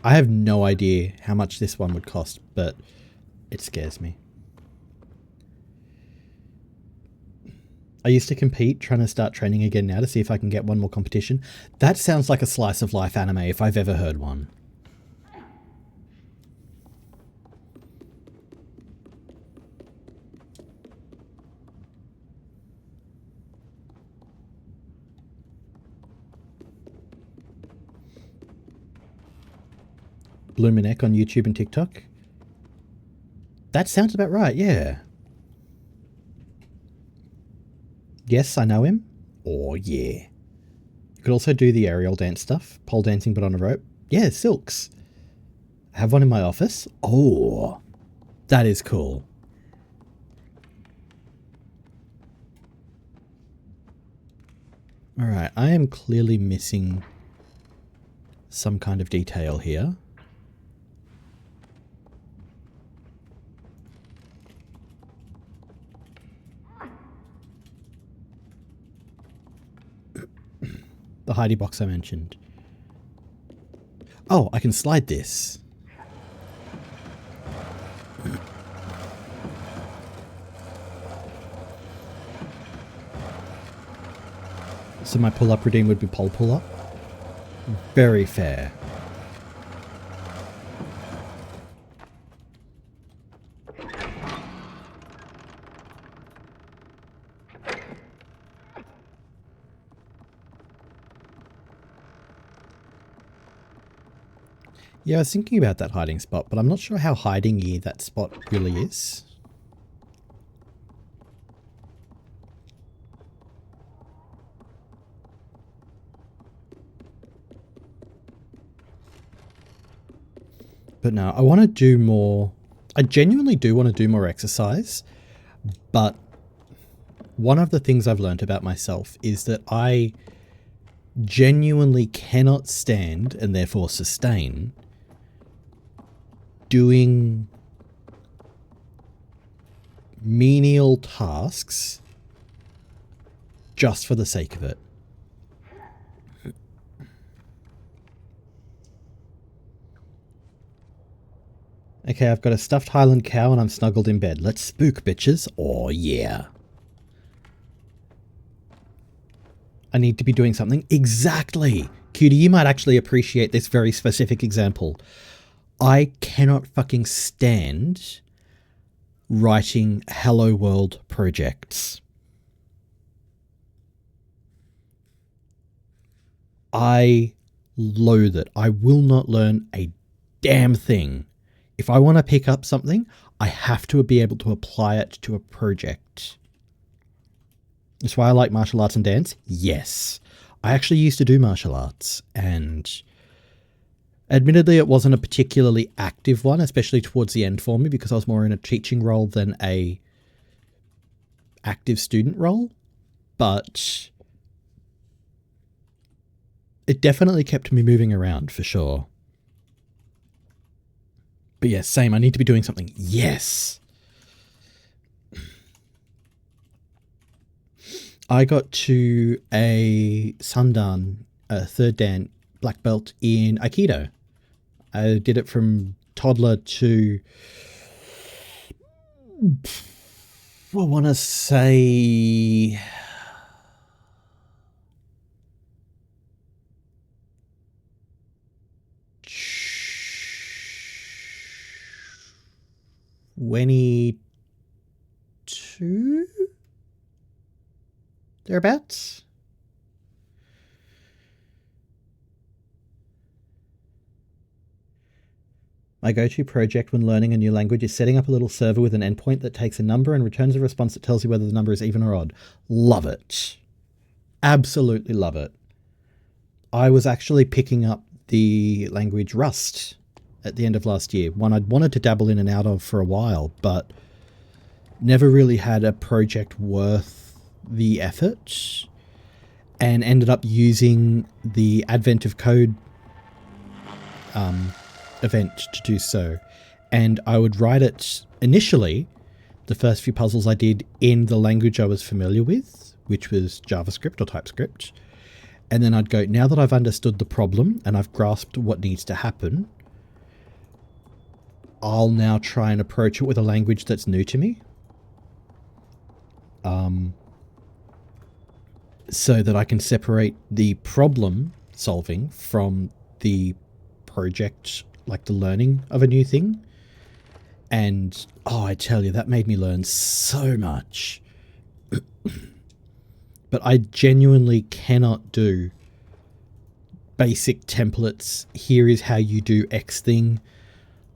I have no idea how much this one would cost, but it scares me. I used to compete, trying to start training again now to see if I can get one more competition. That sounds like a slice of life anime if I've ever heard one. Bluminek on YouTube and TikTok. That sounds about right, yeah. Yes, I know him. Oh, yeah. You could also do the aerial dance stuff. Pole dancing but on a rope. Yeah, silks. I have one in my office. Oh, that is cool. Alright, I am clearly missing some kind of detail here. The Heidi box I mentioned. Oh, I can slide this. So my pull-up routine would be pole pull-up. Very fair. Yeah, I was thinking about that hiding spot, but I'm not sure how hiding-y that spot really is. But no, I want to do more. I genuinely do want to do more exercise, but one of the things I've learned about myself is that I genuinely cannot stand and therefore sustain doing menial tasks just for the sake of it. Okay, I've got a stuffed Highland cow and I'm snuggled in bed. Let's spook, bitches. Oh, yeah. I need to be doing something. Exactly. Cutie, you might actually appreciate this very specific example. I cannot fucking stand writing Hello World projects. I loathe it. I will not learn a damn thing. If I want to pick up something, I have to be able to apply it to a project. That's why I like martial arts and dance. Yes. I actually used to do martial arts, and admittedly it wasn't a particularly active one, especially towards the end for me because I was more in a teaching role than a active student role, but it definitely kept me moving around for sure. But yes, same. I need to be doing something. Yes. I got to a Sandan, a third dan black belt in Aikido. I did it from toddler to, I want to say, $22? Thereabouts? My go-to project when learning a new language is setting up a little server with an endpoint that takes a number and returns a response that tells you whether the number is even or odd. Love it. Absolutely love it. I was actually picking up the language Rust at the end of last year, one I'd wanted to dabble in and out of for a while, but never really had a project worth the effort, and ended up using the Advent of Code event to do so. And I would write it initially, the first few puzzles I did in the language I was familiar with, which was JavaScript or TypeScript, And then I'd go, now that I've understood the problem and I've grasped what needs to happen, I'll now try and approach it with a language that's new to me. So that I can separate the problem solving from the project, like the learning of a new thing. And, oh, I tell you, that made me learn so much. But I genuinely cannot do basic templates. Here is how you do X thing.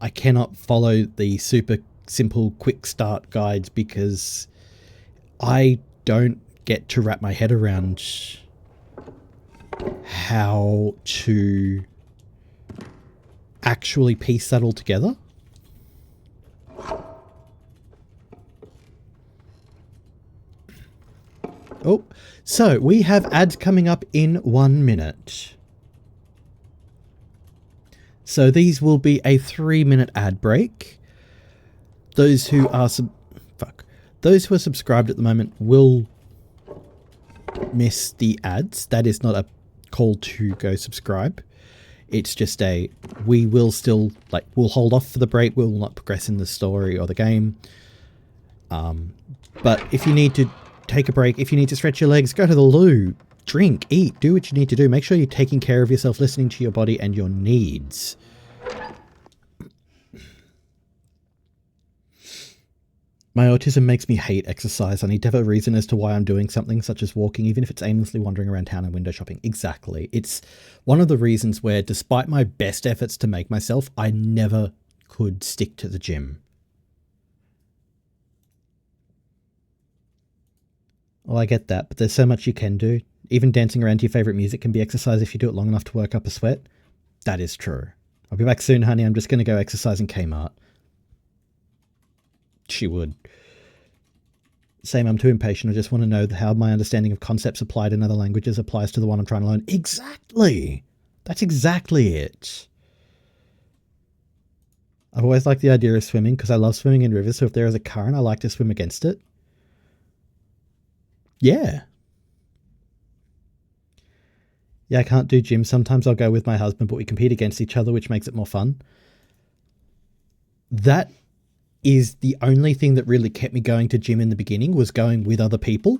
I cannot follow the super simple quick start guides because I don't get to wrap my head around how to actually piece that all together. Oh, so we have ads coming up in 1 minute. So these will be a 3-minute ad break. Those who are subscribed at the moment will miss the ads. That is not a call to go subscribe. It's just we will still, we'll hold off for the break. We'll not progress in the story or the game. But if you need to take a break, if you need to stretch your legs, go to the loo, drink, eat, do what you need to do. Make sure you're taking care of yourself, listening to your body and your needs. My autism makes me hate exercise. I need to have a reason as to why I'm doing something, such as walking, even if it's aimlessly wandering around town and window shopping. Exactly. It's one of the reasons where, despite my best efforts to make myself, I never could stick to the gym. Well, I get that, but there's so much you can do. Even dancing around to your favourite music can be exercise if you do it long enough to work up a sweat. That is true. I'll be back soon, honey. I'm just going to go exercise in Kmart. She would. Same, I'm too impatient. I just want to know how my understanding of concepts applied in other languages applies to the one I'm trying to learn. Exactly! That's exactly it. I've always liked the idea of swimming because I love swimming in rivers, so if there is a current, I like to swim against it. Yeah. Yeah, I can't do gym. Sometimes I'll go with my husband, but we compete against each other, which makes it more fun. That is the only thing that really kept me going to gym in the beginning, was going with other people.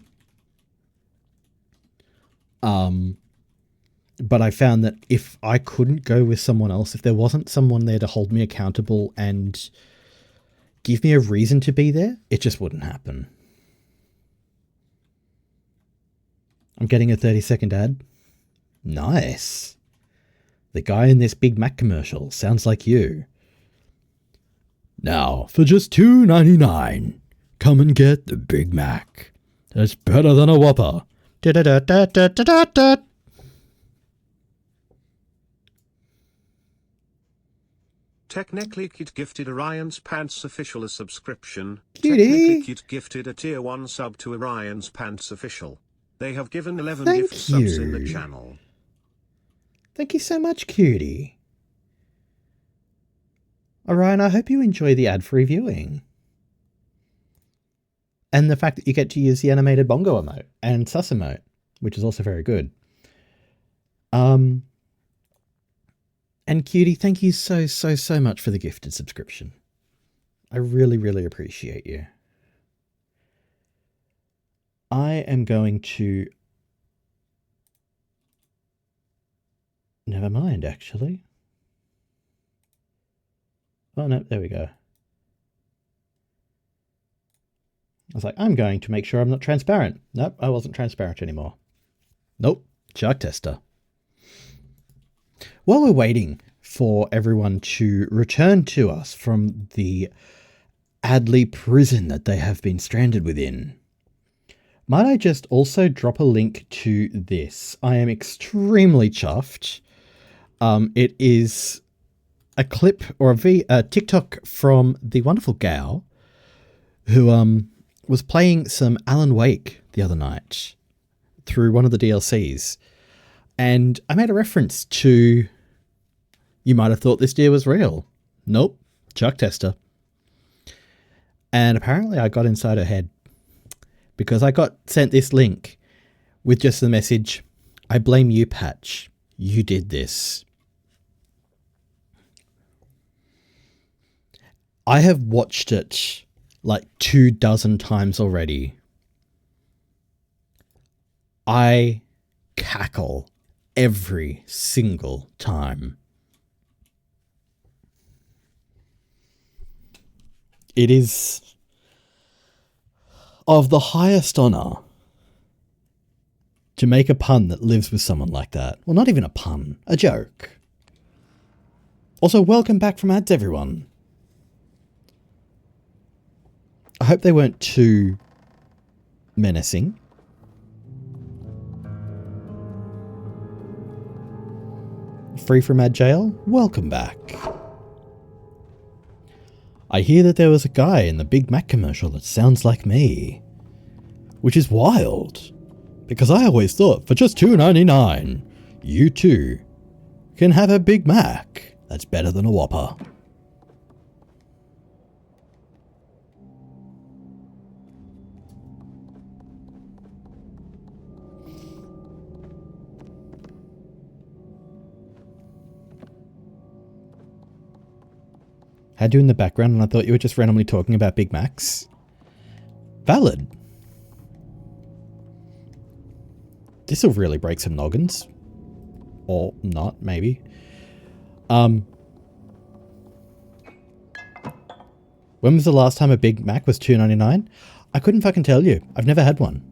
But I found that if I couldn't go with someone else, if there wasn't someone there to hold me accountable and give me a reason to be there, it just wouldn't happen. I'm getting a 30-second ad. Nice. The guy in this Big Mac commercial sounds like you. Now, for just $2.99, come and get the Big Mac. It's better than a Whopper. Da-da-da-da-da-da-da. Technically Kit gifted Orion's Pants Official a subscription. Cutie. Technically Kit gifted a tier 1 sub to Orion's Pants Official. They have given 11 Thank gift subs in the you. channel. Thank you so much, Cutie. Orion, I hope you enjoy the ad-free viewing. And the fact that you get to use the animated bongo emote and sus emote, which is also very good. And Cutie, thank you so much for the gifted subscription. I really, really appreciate you. I am going to... Never mind, actually. Oh, no, there we go. I was like, I'm going to make sure I'm not transparent. Nope, I wasn't transparent anymore. Nope, shark tester. While we're waiting for everyone to return to us from the Adley prison that they have been stranded within, might I just also drop a link to this? I am extremely chuffed. It is a clip or a TikTok from the wonderful gal who was playing some Alan Wake the other night through one of the DLCs. And I made a reference to, you might have thought this deer was real. Nope, shark tester. And apparently I got inside her head because I got sent this link with just the message, I blame you, Patch. You did this. I have watched it like 24 times already. I cackle every single time. It is of the highest honor to make a pun that lives with someone like that. Well, not even a pun, a joke. Also, welcome back from ads, everyone. I hope they weren't too menacing. Free from ad jail? Welcome back. I hear that there was a guy in the Big Mac commercial that sounds like me. Which is wild. Because I always thought for just $2.99, you too can have a Big Mac that's better than a Whopper. Had you in the background and I thought you were just randomly talking about Big Macs. Valid. This'll really break some noggins. Or not, maybe. When was the last time a Big Mac was $2.99? I couldn't fucking tell you. I've never had one.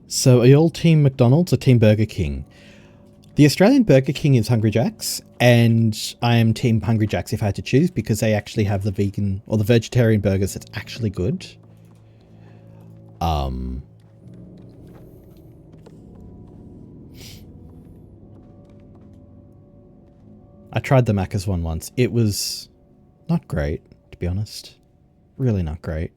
So are you all Team McDonald's or Team Burger King? The Australian Burger King is Hungry Jack's, and I am Team Hungry Jack's if I had to choose, because they actually have the vegan or the vegetarian burgers that's actually good. I tried the Macca's one once. It was not great, to be honest. Really not great.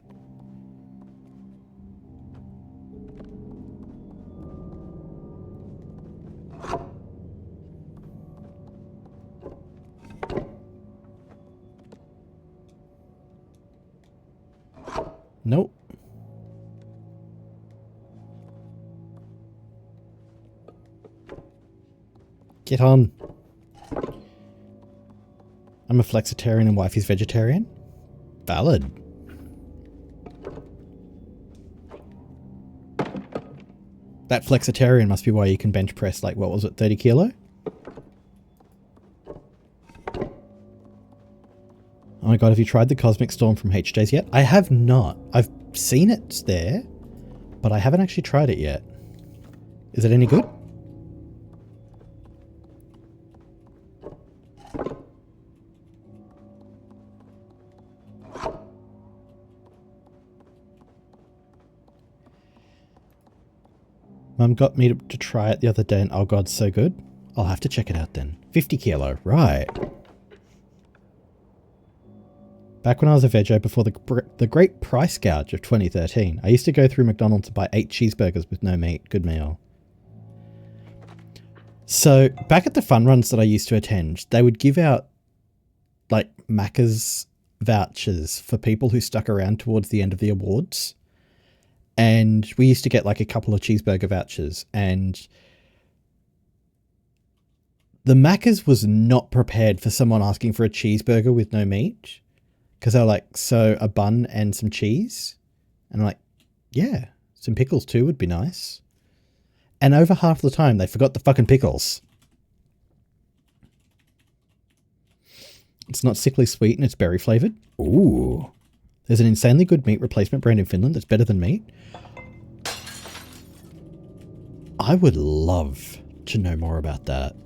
Nope. Get on. I'm a flexitarian and wifey's vegetarian. Valid. That flexitarian must be why you can bench press like, what was it, 30 kilo? Oh my god, have you tried the Cosmic Storm from HJ's yet? I have not. I've seen it there, but I haven't actually tried it yet. Is it any good? Mum got me to try it the other day and oh god, so good. I'll have to check it out then. 50 kilo, right. Back when I was a veggie before the great price gouge of 2013, I used to go through McDonald's to buy 8 cheeseburgers with no meat. Good meal. So back at the fun runs that I used to attend, they would give out like Macca's vouchers for people who stuck around towards the end of the awards. And we used to get like a couple of cheeseburger vouchers, and the Macca's was not prepared for someone asking for a cheeseburger with no meat. Because they were like, so a bun and some cheese? And I'm like, yeah, some pickles too would be nice. And over half the time, they forgot the fucking pickles. It's not sickly sweet and it's berry flavored. Ooh. There's an insanely good meat replacement brand in Finland that's better than meat. I would love to know more about that.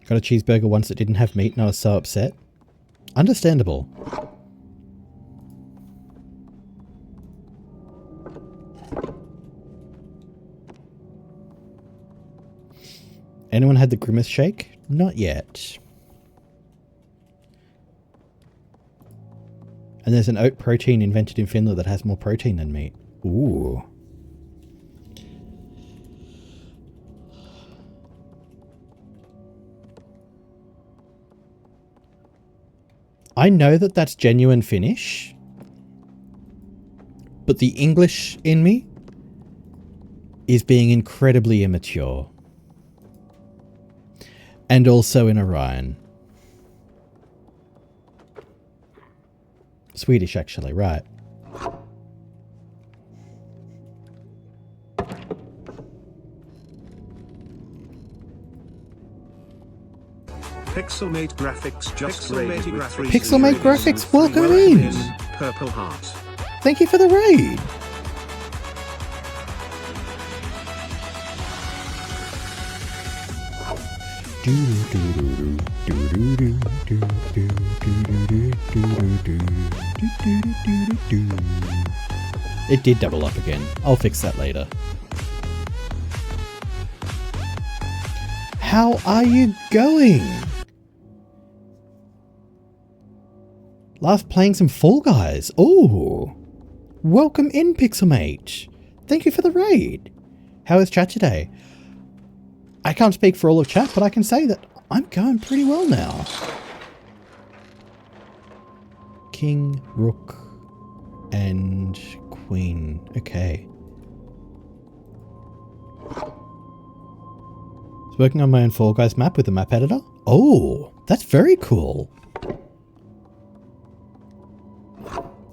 Got a cheeseburger once that didn't have meat and I was so upset. Understandable. Anyone had the Grimace shake? Not yet. And there's an oat protein invented in Finland that has more protein than meat. Ooh. I know that that's genuine Finnish, But the English in me is being incredibly immature. And also in Orion. Swedish, actually, right. Pixelmate Graphics just raided with 3 Pixelmate Graphics, welcome in! Purple Heart. Thank you for the raid! It did double up again. I'll fix that later. How are you going? Last playing some Fall Guys. Ooh. Welcome in, Pixelmate. Thank you for the raid. How is chat today? I can't speak for all of chat, but I can say that I'm going pretty well now. King, Rook, and Queen. Okay. It's working on my own Fall Guys map with the map editor. Oh, that's very cool.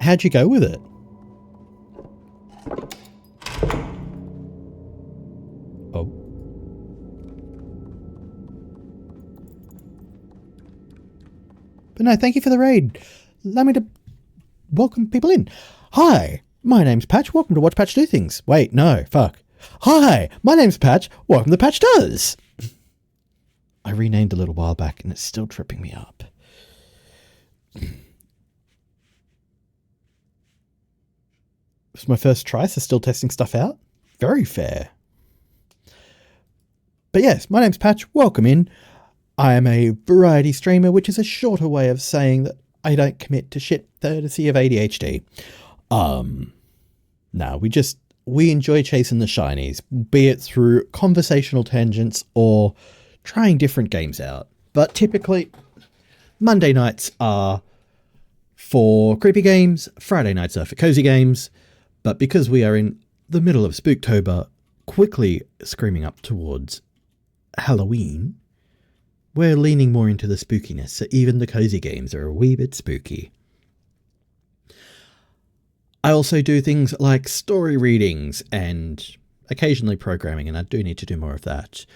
How'd you go with it? Oh. But no, thank you for the raid. Allow me to welcome people in. Hi, my name's Patch. Welcome to Watch Patch Do Things. Wait, no, fuck. Hi, my name's Patch. Welcome to Patch Does. I renamed a little while back and it's still tripping me up. It's my first try, so still testing stuff out. Very fair. But yes, my name's Patch. Welcome in. I am a variety streamer, which is a shorter way of saying that I don't commit to shit courtesy of ADHD. No, we enjoy chasing the shinies, be it through conversational tangents or trying different games out. But typically, Monday nights are for creepy games, Friday nights are for cozy games, but because we are in the middle of Spooktober, quickly screaming up towards Halloween, we're leaning more into the spookiness, so even the cozy games are a wee bit spooky. I also do things like story readings and occasionally programming, and I do need to do more of that.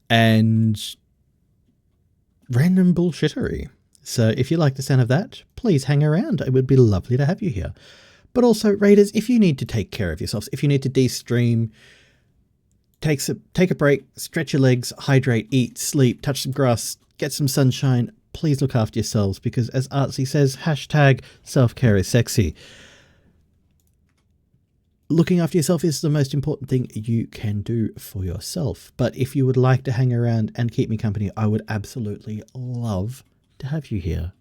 And random bullshittery. So if you like the sound of that, please hang around. It would be lovely to have you here. But also, Raiders, if you need to take care of yourselves, if you need to de-stream, take a break, stretch your legs, hydrate, eat, sleep, touch some grass, get some sunshine, please look after yourselves because as Artsy says, hashtag self-care is sexy. Looking after yourself is the most important thing you can do for yourself. But if you would like to hang around and keep me company, I would absolutely love to have you here.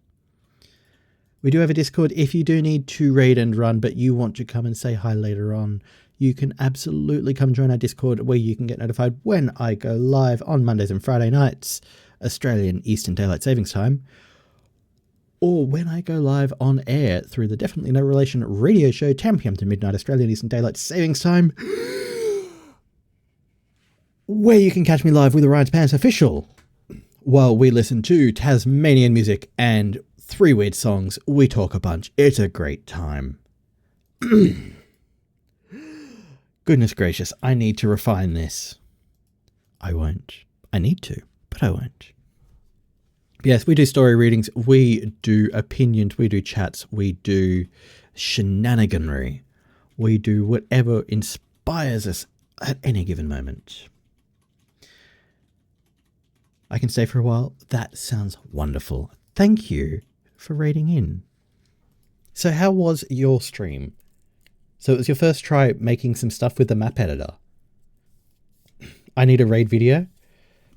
We do have a Discord if you do need to raid and run, but you want to come and say hi later on. You can absolutely come join our Discord where you can get notified when I go live on Mondays and Friday nights, Australian Eastern Daylight Savings Time, or when I go live on air through the Definitely No Relation radio show, 10 p.m. to midnight Australian Eastern Daylight Savings Time, where you can catch me live with Orion's Pants Official while we listen to Tasmanian music and 3 weird songs. We talk a bunch. It's a great time. Goodness gracious, I need to refine this. I won't. I need to, but I won't. Yes, we do story readings, we do opinions, we do chats, we do shenaniganry. We do whatever inspires us at any given moment. I can stay for a while. That sounds wonderful. Thank you for raiding in. So how was your stream? So it was your first try making some stuff with the map editor. I need a raid video?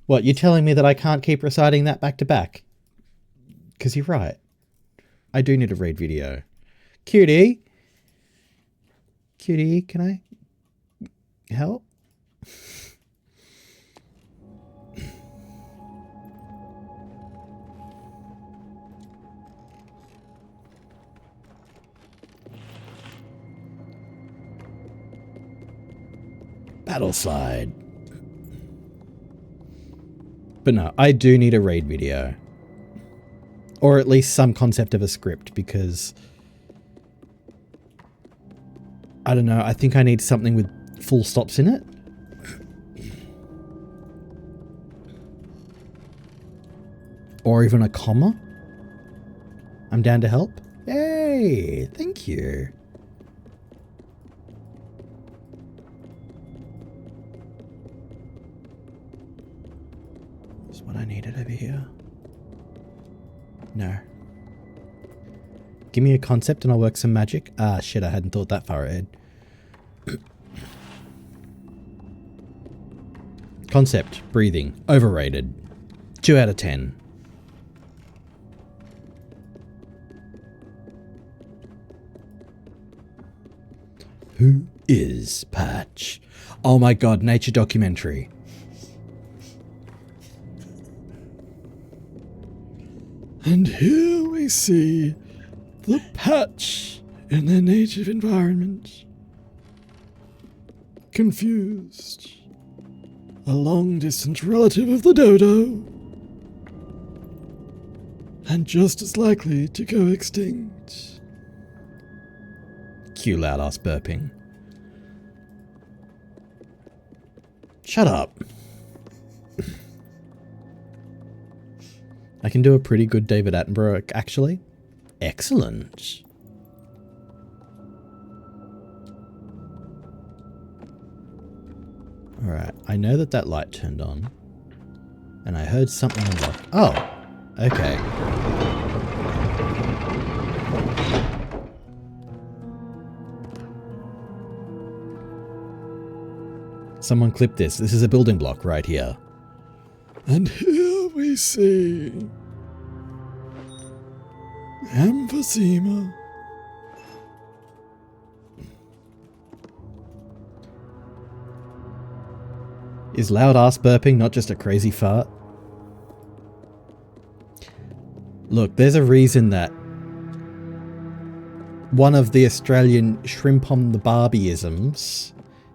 What, you're telling me that I can't keep reciting that back to back? Because you're right. I do need a raid video. Cutie? Cutie, can I help? Paddle slide. But no, I do need a raid video. Or at least some concept of a script, because I don't know, I think I need something with full stops in it. Or even a comma. I'm down to help. Yay! Thank you. That's what I needed over here. No. Give me a concept and I'll work some magic. Ah, shit, I hadn't thought that far ahead. Concept, breathing, overrated. 2 out of 10. Who is Patch? Oh my god, nature documentary. And here we see the Patch in their native environment. Confused. A long-distance relative of the dodo. And just as likely to go extinct. Cue loud-ass burping. Shut up. I can do a pretty good David Attenborough, actually. Excellent. Alright, I know that that light turned on. And I heard something unlock. Oh, okay. Someone clip this. This is a building block right here. And here we see emphysema. Is loud ass burping not just a crazy fart? Look, there's a reason that one of the Australian shrimp on the Barbie-isms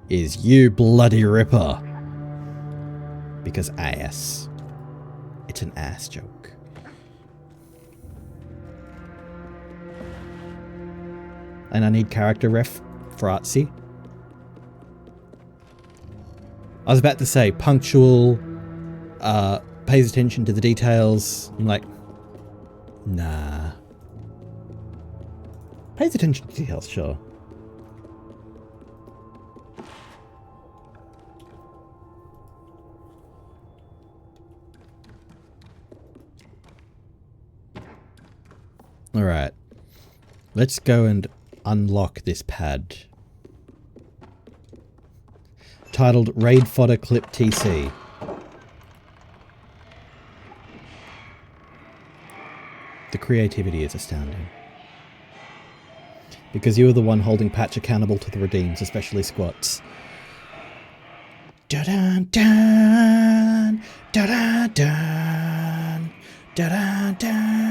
is you bloody ripper. Because ass. It's an ass joke. And I need character ref for artsy. I was about to say punctual, pays attention to the details. I'm like, nah. Pays attention to details, sure. Alright. Let's go and unlock this pad. Titled Raid Fodder Clip TC. The creativity is astounding. Because you are the one holding Patch accountable to the redeems, especially squats. Da-dun-dun! Da-dun-dun! Da-dun-dun!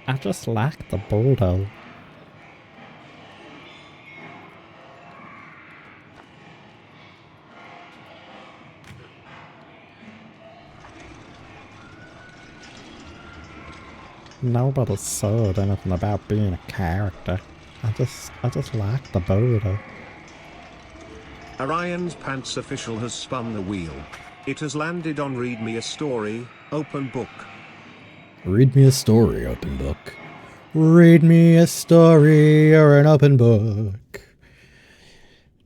I just like the Bordeaux. Nobody said anything about being a character. I just like the Bordeaux. Orion's Pants official has spun the wheel. It has landed on Read Me a Story, open book. Read me a story, open book. Read me a story or an open book.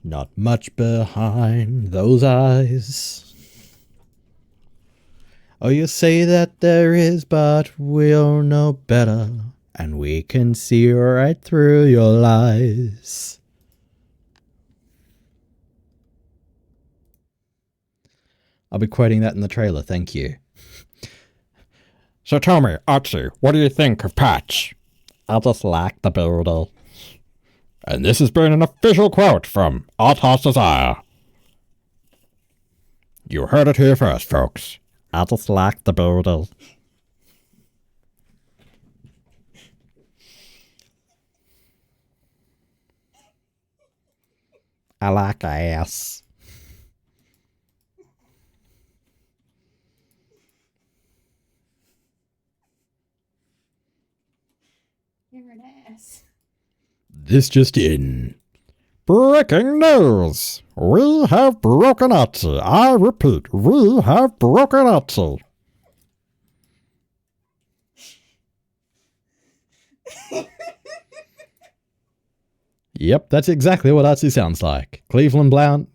Not much behind those eyes. Oh, you say that there is, but we'll know better. And we can see right through your lies. I'll be quoting that in the trailer, thank you. So tell me, Archie, what do you think of Patch? I just like the builder. And this has been an official quote from Art Heart's Desire. You heard it here first, folks. I just like the builder. I like ass. You're an ass. This just in. Breaking news! We have broken it. I repeat, we have broken it. Yep, that's exactly what Artsy sounds like. Cleveland Brown?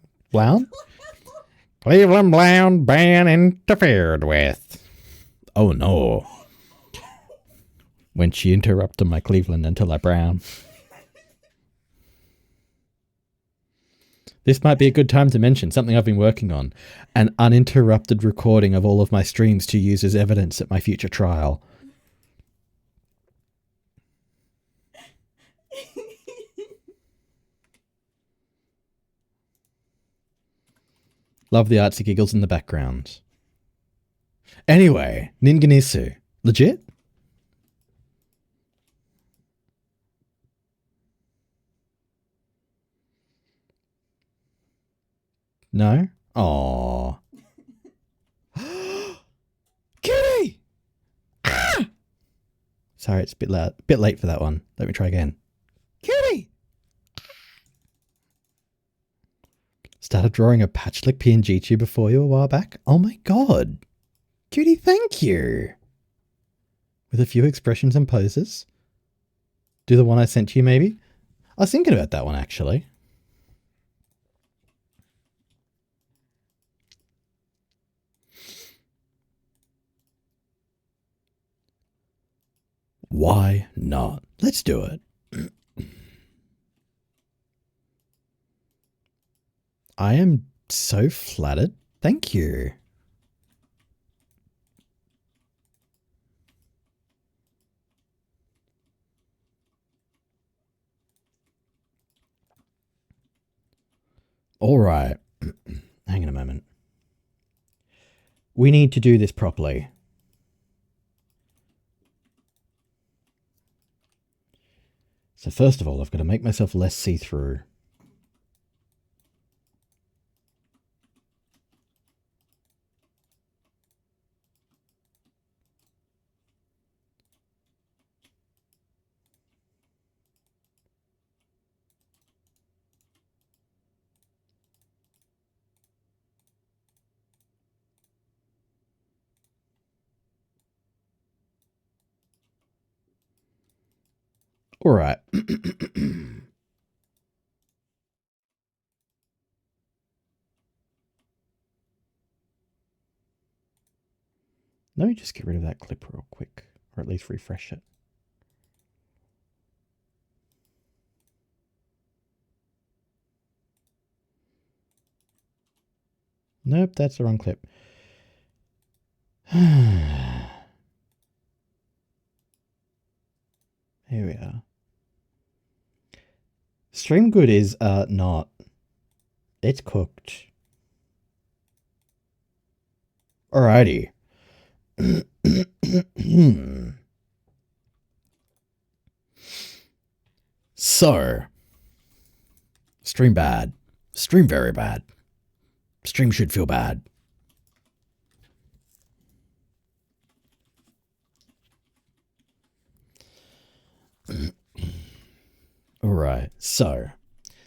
Cleveland Brown ban interfered with. Oh no. When she interrupted my Cleveland until I brown. This might be a good time to mention something I've been working on. An uninterrupted recording of all of my streams to use as evidence at my future trial. Love the artsy giggles in the background. Anyway, Ninganisu. Legit? No? Aww. Kitty! Ah! Sorry, it's a bit loud. Bit late for that one. Let me try again. Kitty! Started drawing a patchlick PNG to you before you a while back. Oh my god. Cutie, thank you. With a few expressions and poses. Do the one I sent to you, maybe? I was thinking about that one, actually. Why not? Let's do it. I am so flattered. Thank you. All right. Hang on a moment. We need to do this properly. So first of all, I've got to make myself less see-through. All right. Let me just get rid of that clip real quick, or at least refresh it. Nope, that's the wrong clip. Here we are. Stream good is not. It's cooked. Alrighty. So, stream bad. Stream very bad. Stream should feel bad. Alright, so,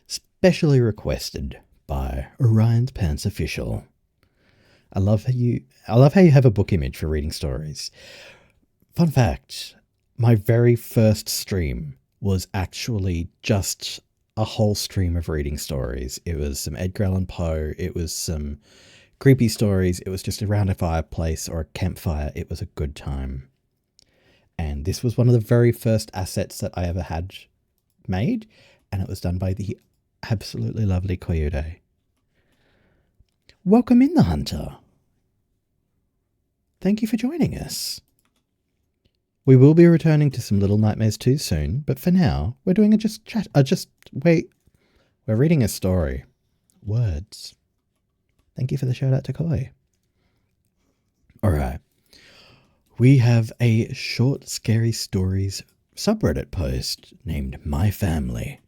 specially requested by Orion's Pants Official. I love how you have a book image for reading stories. Fun fact, my very first stream was actually just a whole stream of reading stories. It was some Edgar Allan Poe, it was some creepy stories, it was just around a fireplace or a campfire. It was a good time. And this was one of the very first assets that I ever had made, and it was done by the absolutely lovely Coyote. Welcome in, the Hunter. Thank you for joining us. We will be returning to some Little Nightmares 2 soon, but for now, we're doing a just chat. Wait. We're reading a story. Words. Thank you for the shout out to Koi. Alright. We have a short scary stories subreddit post named My Family.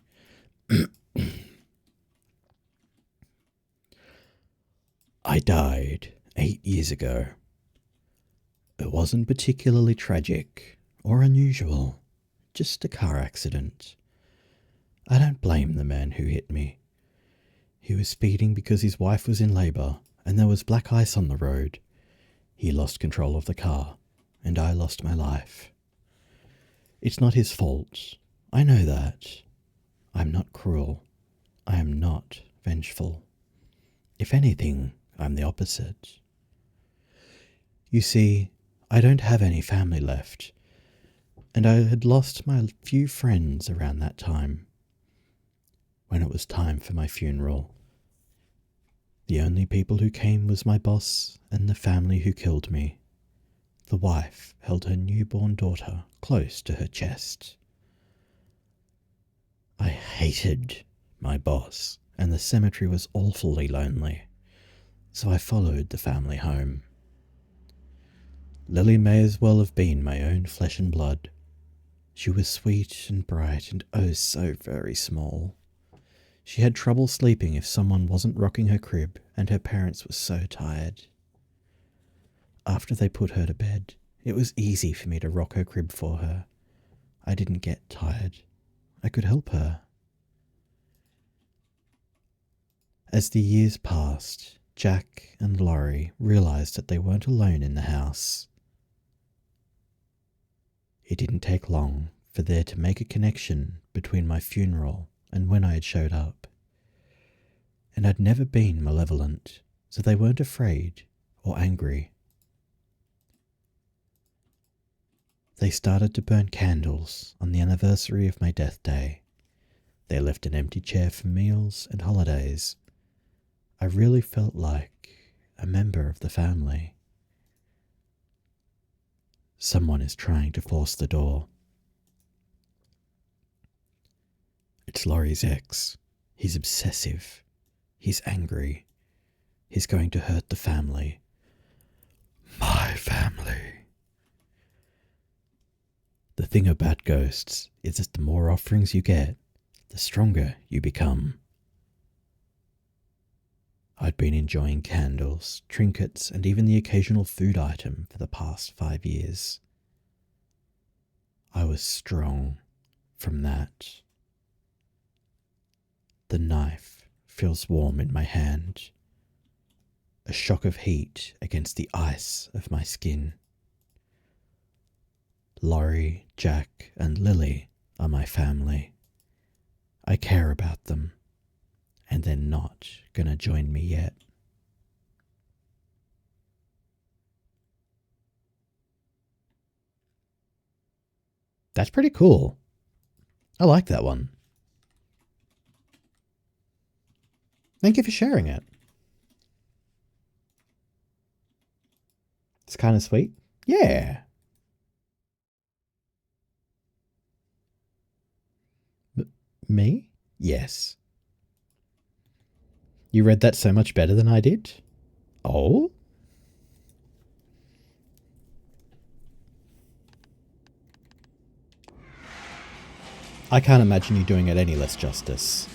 I died 8 years ago. It wasn't particularly tragic or unusual, just a car accident. I don't blame the man who hit me. He was speeding because his wife was in labour and there was black ice on the road. He lost control of the car and I lost my life. It's not his fault. I know that. I'm not cruel. I am not vengeful. If anything, I'm the opposite. You see, I don't have any family left, and I had lost my few friends around that time. When it was time for my funeral, the only people who came was my boss and the family who killed me. The wife held her newborn daughter close to her chest. I hated my boss, and the cemetery was awfully lonely, so I followed the family home. Lily may as well have been my own flesh and blood. She was sweet and bright and oh so very small. She had trouble sleeping if someone wasn't rocking her crib, and her parents were so tired. After they put her to bed, it was easy for me to rock her crib for her. I didn't get tired. I could help her. As the years passed, Jack and Laurie realized that they weren't alone in the house. It didn't take long for there to make a connection between my funeral and when I had showed up. And I'd never been malevolent, so they weren't afraid or angry. They started to burn candles on the anniversary of my death day. They left an empty chair for meals and holidays. I really felt like a member of the family. Someone is trying to force the door. It's Laurie's ex. He's obsessive. He's angry. He's going to hurt the family. My family. The thing about ghosts is that the more offerings you get, the stronger you become. I'd been enjoying candles, trinkets, and even the occasional food item for the past 5 years. I was strong from that. The knife feels warm in my hand, a shock of heat against the ice of my skin. Laurie, Jack, and Lily are my family. I care about them, and they're not gonna join me yet. That's pretty cool. I like that one. Thank you for sharing it. It's kind of sweet. Yeah. Me? Yes. You read that so much better than I did? Oh? I can't imagine you doing it any less justice.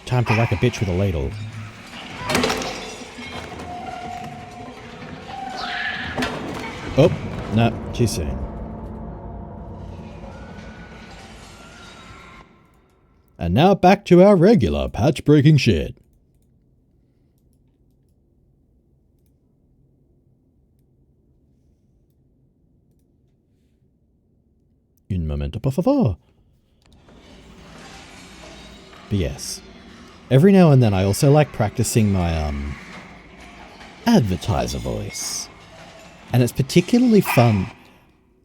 Time to whack a bitch with a ladle. Oh, no, too soon. And now back to our regular patch-breaking shit. Un momento, por favor. But yes. Every now and then I also like practicing my, advertiser voice. And it's particularly fun.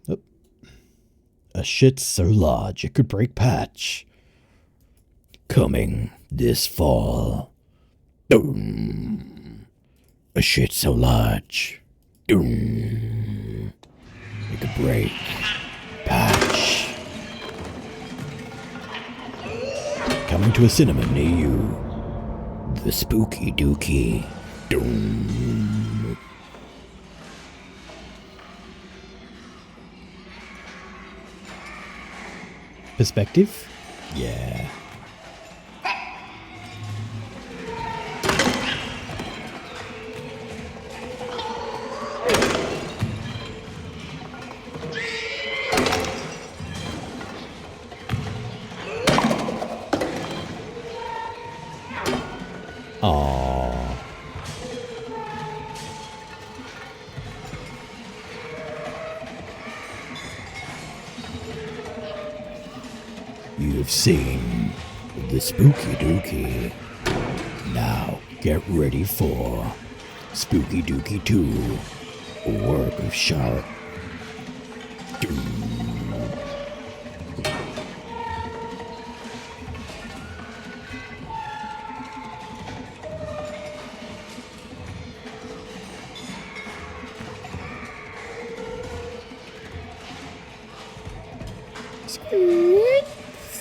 Oh, A shit so large it could break patch. Coming this fall. Doom. A shit so large. Doom. It could break patch. Coming to a cinema near you. The Spooky Dookie. Doom. Perspective? Yeah. Aww. You've seen the Spooky Dookie. Now get ready for Spooky Dookie 2, a work of sharp doom.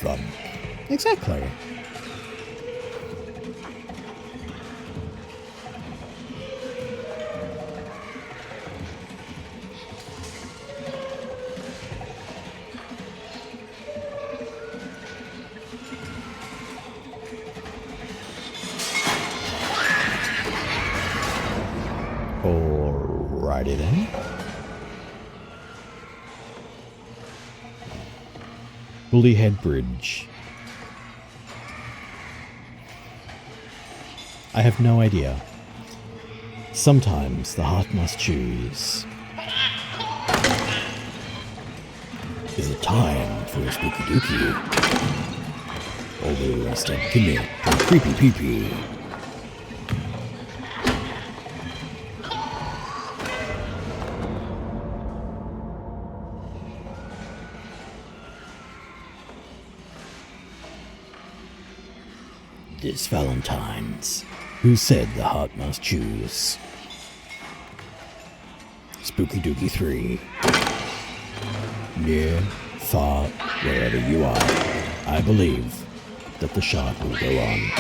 Fun. Exactly. Alrighty then. Bullyhead Bridge. I have no idea. Sometimes the heart must choose. Is it time for a Spooky Dookie? Although instead commit a creepy pee-pee. This Valentine's, who said the heart must choose? Spooky Dookie 3. Near, far, wherever you are, I believe that the shot will go on.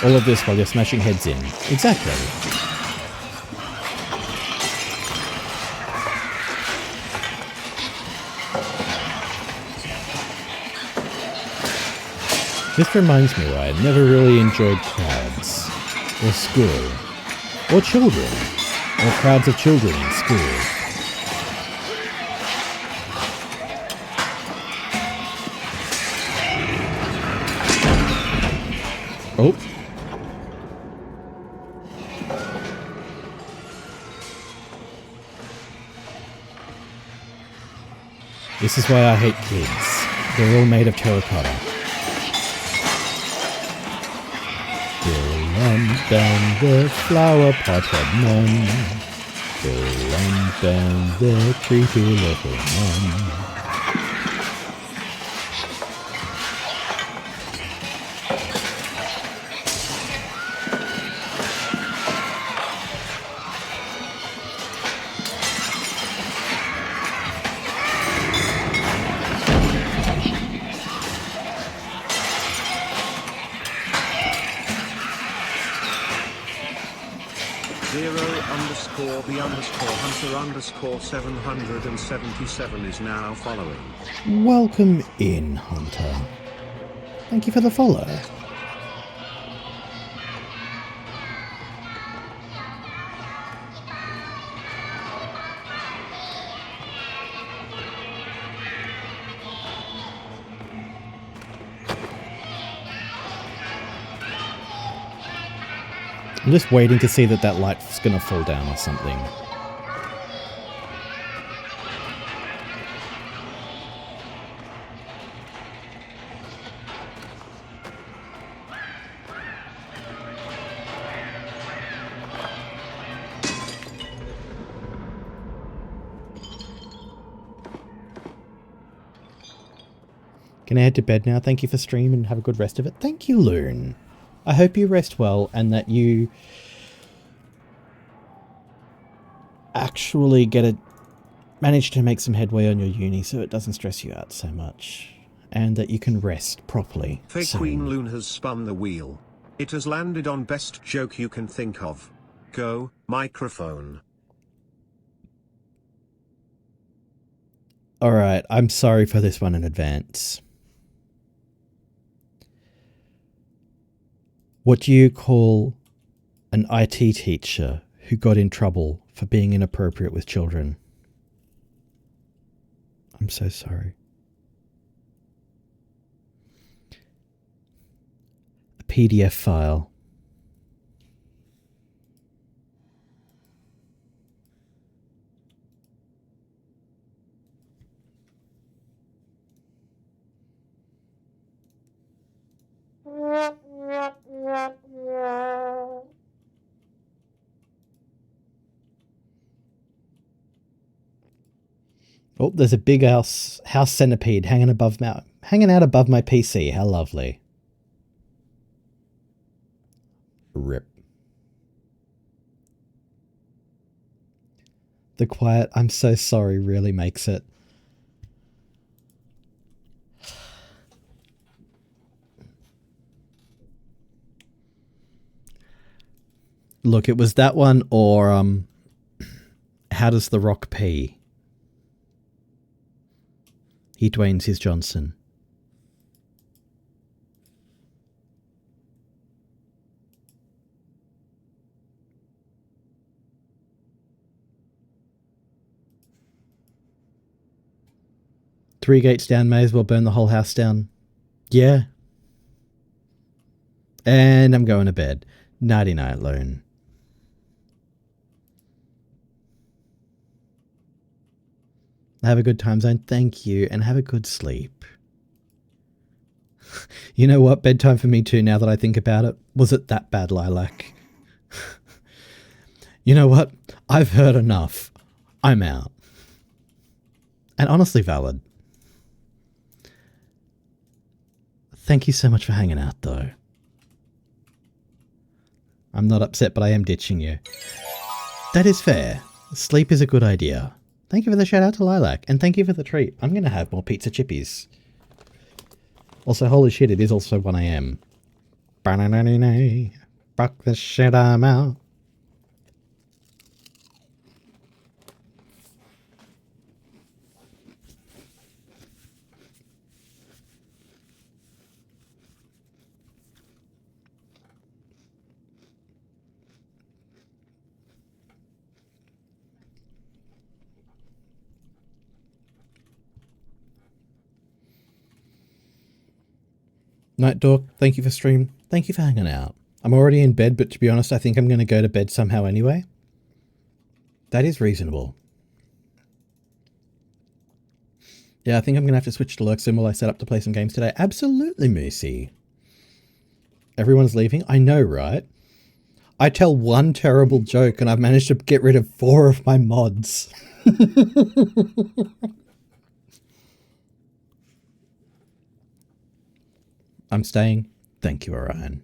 All of this while you're smashing heads in. Exactly. This reminds me why I never really enjoyed crowds, or school, or children, or crowds of children in school. Oh. This is why I hate kids. They're all made of terracotta. Bill and Ben, the flower pot had none. Bill and Ben, the creepy little man. _the_hunter_777 is now following. Welcome in, Hunter. Thank you for the follow. I'm just waiting to see that light's gonna fall down or something. Can I head to bed now? Thank you for stream and have a good rest of it. Thank you, Loon. I hope you rest well and that you actually manage to make some headway on your uni so it doesn't stress you out so much. And that you can rest properly. Fake soon. Queen Loon has spun the wheel. It has landed on best joke you can think of. Go, microphone. Alright, I'm sorry for this one in advance. What do you call an IT teacher who got in trouble for being inappropriate with children? I'm so sorry. A PDF file. Oh, there's a big house centipede hanging out above my PC. How lovely. Rip. The quiet "I'm so sorry" really makes it. Look, it was that one or How Does the Rock Pee? He Dwayne's his Johnson. Three gates down, may as well burn the whole house down. Yeah. And I'm going to bed. Nighty night, Loon. Have a good time zone. Thank you. And have a good sleep. You know what? Bedtime for me too, now that I think about it. Was it that bad, Lilac? You know what? I've heard enough. I'm out. And honestly valid. Thank you so much for hanging out, though. I'm not upset, but I am ditching you. That is fair. Sleep is a good idea. Thank you for the shout out to Lilac, and thank you for the treat. I'm going to have more pizza chippies. Also, holy shit, it is also 1 AM. Fuck this shit, I'm out. Night Dog, thank you for stream. Thank you for hanging out. I'm already in bed, but to be honest, I think I'm going to go to bed somehow anyway. That is reasonable. Yeah, I think I'm going to have to switch to lurk soon while I set up to play some games today. Absolutely, Moosey. Everyone's leaving? I know, right? I tell one terrible joke and I've managed to get rid of 4 of my mods. I'm staying. Thank you, Orion.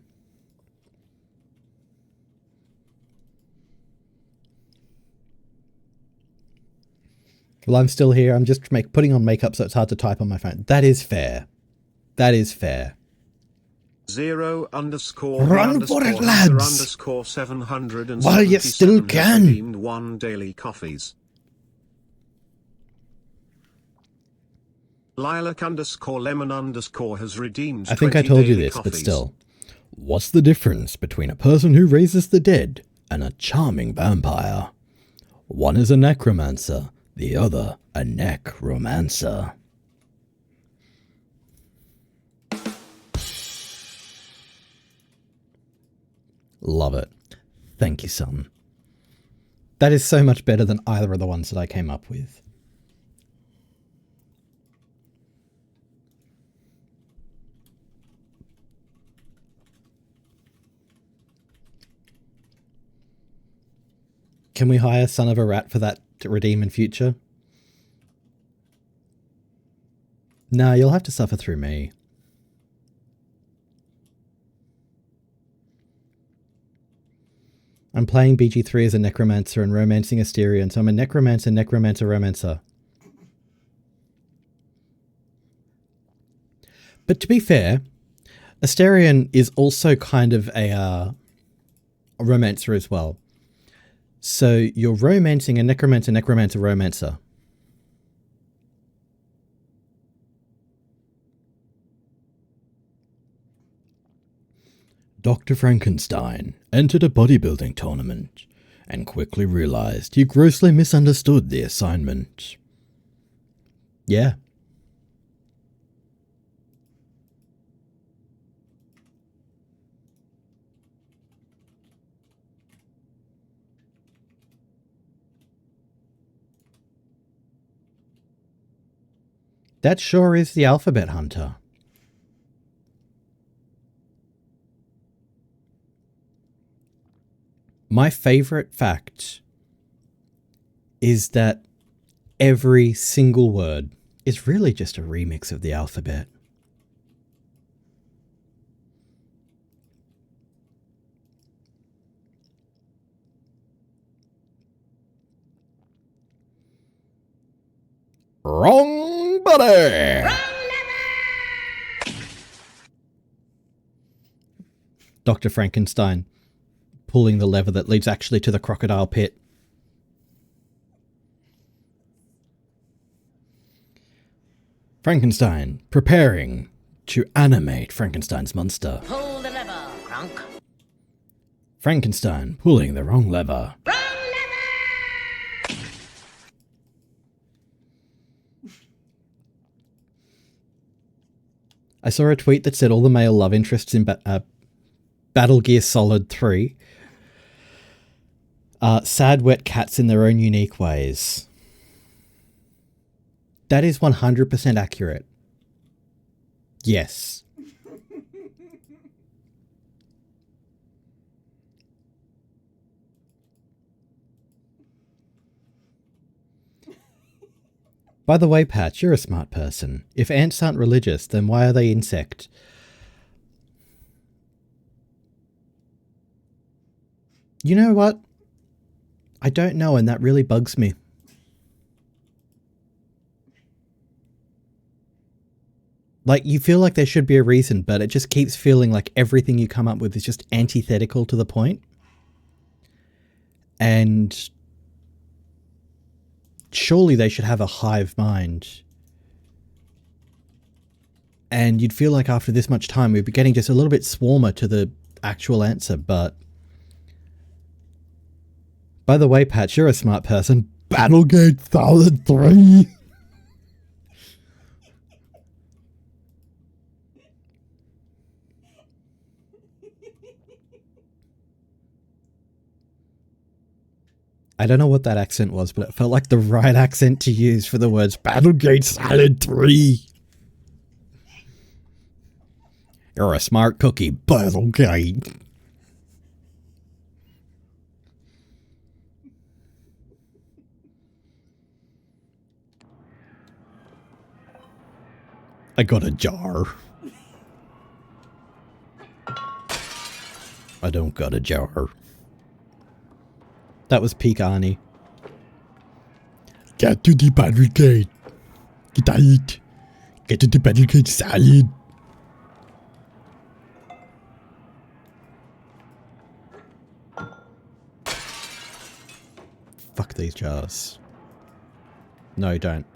Well, I'm still here. I'm just putting on makeup so it's hard to type on my phone. That is fair. That is fair. 0 _ Run for it, lads! _ 777 While you still can. redeemed 1 daily coffees. Lilac _ lemon _ has redeemed. I think I told you daily this, coffees. but still. What's the difference between a person who raises the dead and a charming vampire? One is a necromancer, the other a necromancer. Love it. Thank you, son. That is so much better than either of the ones that I came up with. Can we hire Son of a Rat for that to redeem in future? Nah, you'll have to suffer through me. I'm playing BG3 as a necromancer and romancing Asterion, so I'm a necromancer, romancer. But to be fair, Asterion is also kind of a romancer as well. So you're romancing a necromancer, romancer. Dr. Frankenstein entered a bodybuilding tournament and quickly realized he grossly misunderstood the assignment. Yeah. That sure is the alphabet hunter. My favorite fact is that every single word is really just a remix of the alphabet. Wrong buddy! Wrong lever! Dr. Frankenstein pulling the lever that leads actually to the crocodile pit. Frankenstein preparing to animate Frankenstein's monster. Pull the lever, Kronk. Frankenstein pulling the wrong lever. Wrong lever! I saw a tweet that said all the male love interests in Battle Gear Solid 3 sad wet cats in their own unique ways. That is 100% accurate. Yes. By the way, Pat, you're a smart person. If ants aren't religious, then why are they insect? You know what? I don't know, and that really bugs me. Like, you feel like there should be a reason, but it just keeps feeling like everything you come up with is just antithetical to the point. And surely they should have a hive mind. And you'd feel like after this much time, we'd be getting just a little bit swarmer to the actual answer, but... By the way, Pat, you're a smart person. Battlegate Solid 3! I don't know what that accent was, but it felt like the right accent to use for the words Battlegate Solid 3. You're a smart cookie, Battlegate. I got a jar. I don't got a jar. That was peak Arnie. Get to the barricade. Get to the barricade salad. Fuck these jars. No, don't.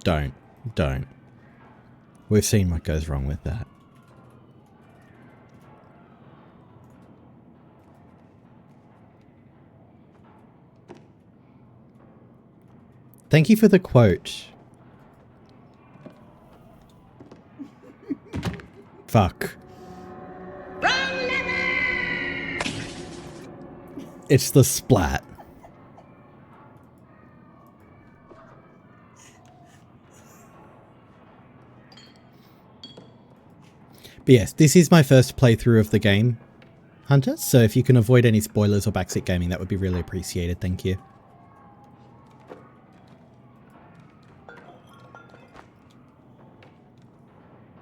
Don't. We've seen what goes wrong with that. Thank you for the quote. Fuck. It's the splat. But yes, this is my first playthrough of the game, Hunter, so if you can avoid any spoilers or backseat gaming, that would be really appreciated, thank you.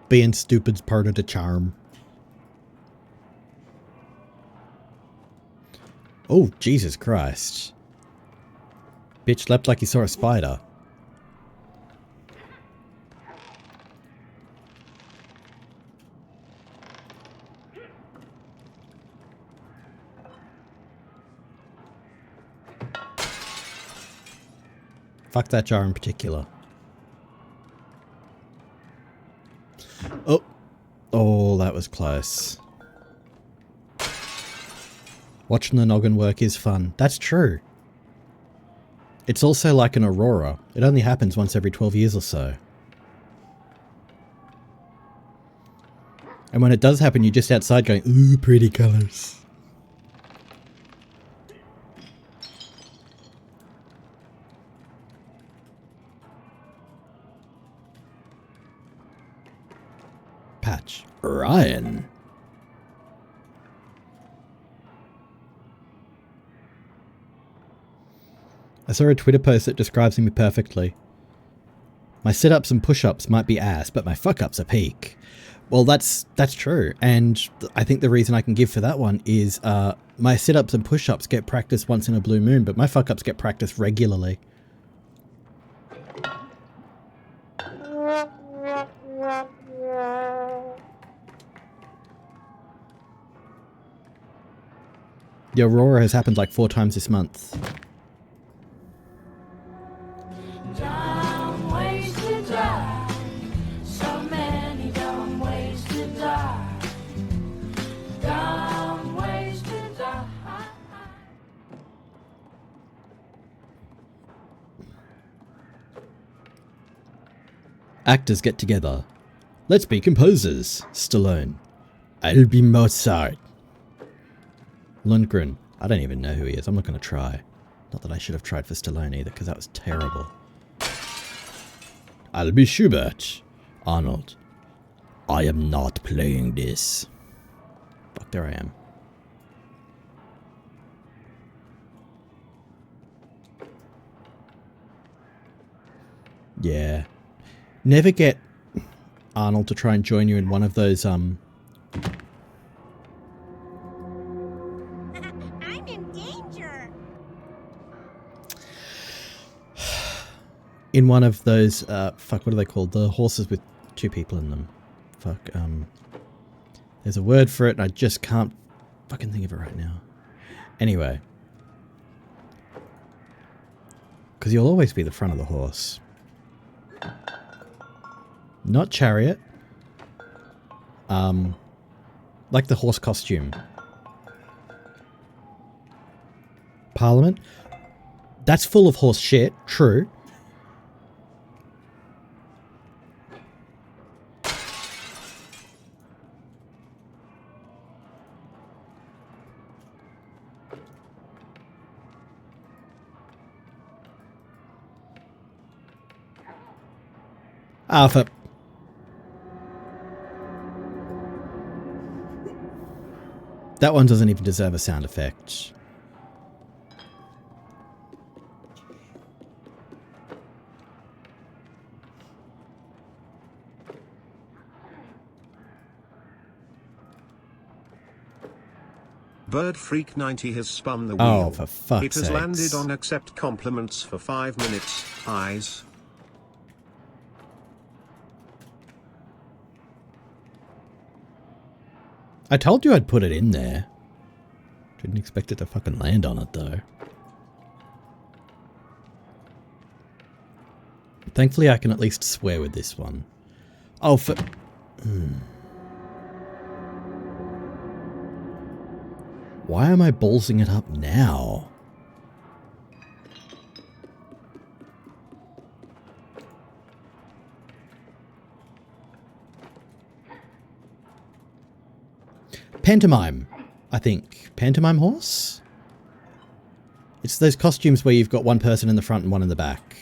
Being stupid's part of the charm. Oh, Jesus Christ. Bitch leapt like he saw a spider. Fuck that jar in particular. Oh. Oh, that was close. Watching the noggin work is fun. That's true. It's also like an aurora. It only happens once every 12 years or so. And when it does happen, you're just outside going, ooh, pretty colours. Patch. Ryan. I saw a Twitter post that describes me perfectly. My sit-ups and push-ups might be ass, but my fuck-ups are peak. Well, that's true, and I think the reason I can give for that one is my sit-ups and push-ups get practiced once in a blue moon, but my fuck-ups get practiced regularly. The aurora has happened like 4 times this month. Dumb ways to die. So many dumb ways to die. Dumb ways to die. Actors get together. Let's be composers. Stallone. I'll be Mozart. Lundgren. I don't even know who he is. I'm not going to try. Not that I should have tried for Stallone either, because that was terrible. I'll be Schubert. Arnold. I am not playing this. Fuck, there I am. Yeah. Never get Arnold to try and join you in one of those, I'm in danger. in one of those, fuck, what are they called? The horses with 2 people in them. Fuck, there's a word for it and I just can't fucking think of it right now. Anyway. Because you'll always be the front of the horse. Not chariot. Like the horse costume. Parliament. That's full of horse shit, true. For... That one doesn't even deserve a sound effect. Bird Freak 90 has spun the wheel. Oh, for fuck's It has sakes. landed on accept compliments for 5 minutes. Eyes. I told you I'd put it in there. Didn't expect it to fucking land on it, though. Thankfully, I can at least swear with this one. Oh, for... Why am I ballsing it up now? Pantomime, I think. Pantomime horse? It's those costumes where you've got one person in the front and one in the back.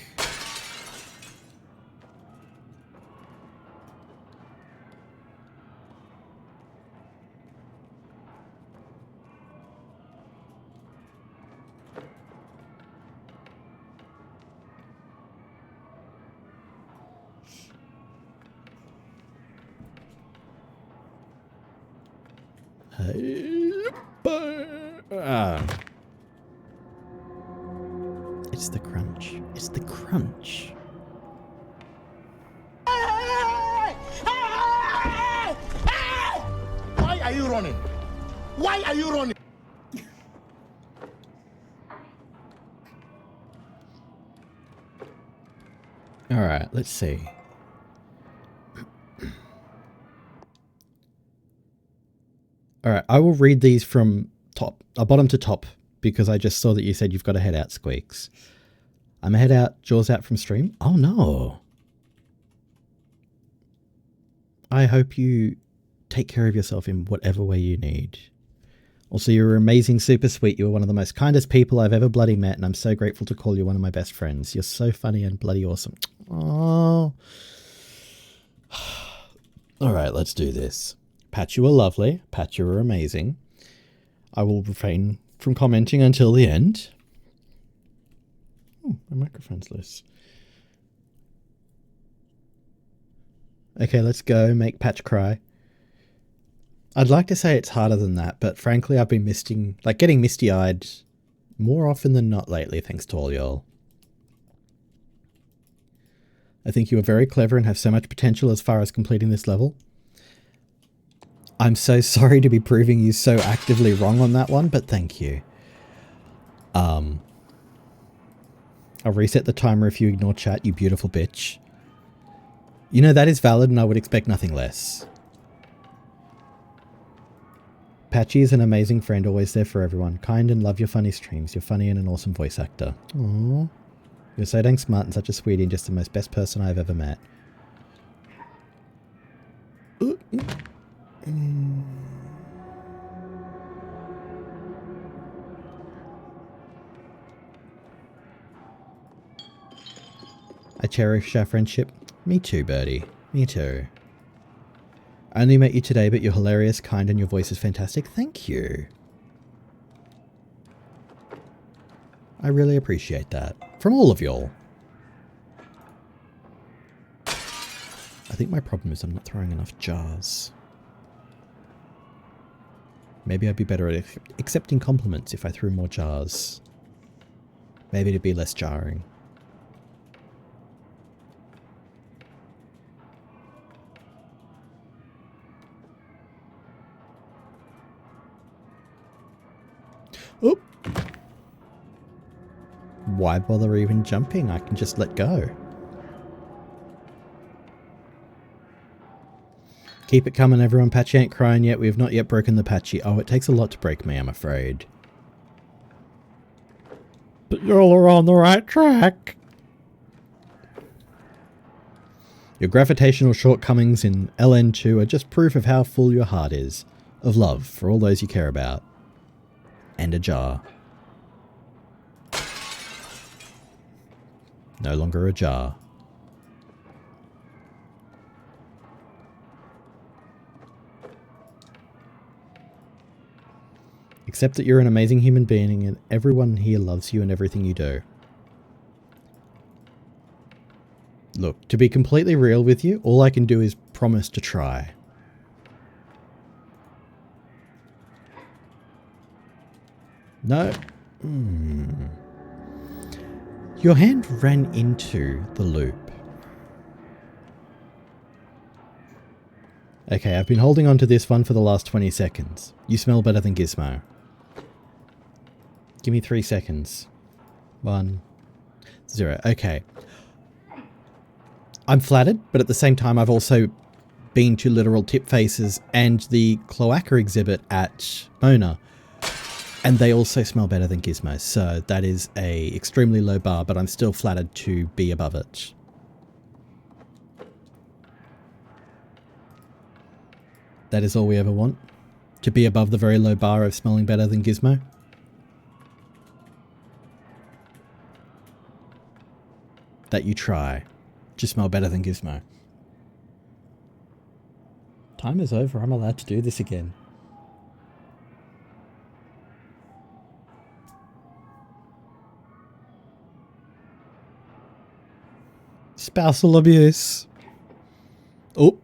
It's the crunch. It's the crunch. Why are you running? Why are you running? All right, let's see. All right, I will read these from bottom to top, because I just saw that you said you've got to head out, Squeaks. I'm a head out, Jaws out from stream. Oh no. I hope you take care of yourself in whatever way you need. Also, you're amazing, super sweet. You're one of the most kindest people I've ever bloody met, and I'm so grateful to call you one of my best friends. You're so funny and bloody awesome. Oh. All right, let's do this. Pat, you are lovely. Pat, you are amazing. I will refrain from commenting until the end. Oh, my microphone's loose. Okay, let's go. Make Patch cry. I'd like to say it's harder than that, but frankly, I've been getting misty-eyed more often than not lately, thanks to all y'all. I think you are very clever and have so much potential as far as completing this level. I'm so sorry to be proving you so actively wrong on that one, but thank you. I'll reset the timer if you ignore chat, you beautiful bitch. You know, that is valid and I would expect nothing less. Patchy is an amazing friend, always there for everyone. Kind and love your funny streams. You're funny and an awesome voice actor. Aww. You're so dang smart and such a sweetie and just the most best person I've ever met. I cherish our friendship. Me too, Birdie. Me too. I only met you today, but you're hilarious, kind, and your voice is fantastic. Thank you. I really appreciate that. From all of y'all. I think my problem is I'm not throwing enough jars. Maybe I'd be better at accepting compliments if I threw more jars. Maybe it'd be less jarring. Oop! Why bother even jumping? I can just let go. Keep it coming, everyone. Patchy ain't crying yet. We have not yet broken the Patchy. Oh, it takes a lot to break me, I'm afraid. But you're on the right track. Your gravitational shortcomings in LN2 are just proof of how full your heart is of love for all those you care about. And a jar. No longer a jar. Accept that you're an amazing human being and everyone here loves you and everything you do. Look, to be completely real with you, all I can do is promise to try. No. Your hand ran into the loop. Okay, I've been holding on to this one for the last 20 seconds. You smell better than Gizmo. Give me 3 seconds. 1, 0. Okay. I'm flattered, but at the same time I've also been to literal tip faces and the cloaca exhibit at Mona. And they also smell better than Gizmo, so that is a extremely low bar, but I'm still flattered to be above it. That is all we ever want? To be above the very low bar of smelling better than Gizmo? that you try. Just smell better than Gizmo. Time is over. I'm allowed to do this again. Spousal abuse. Oh.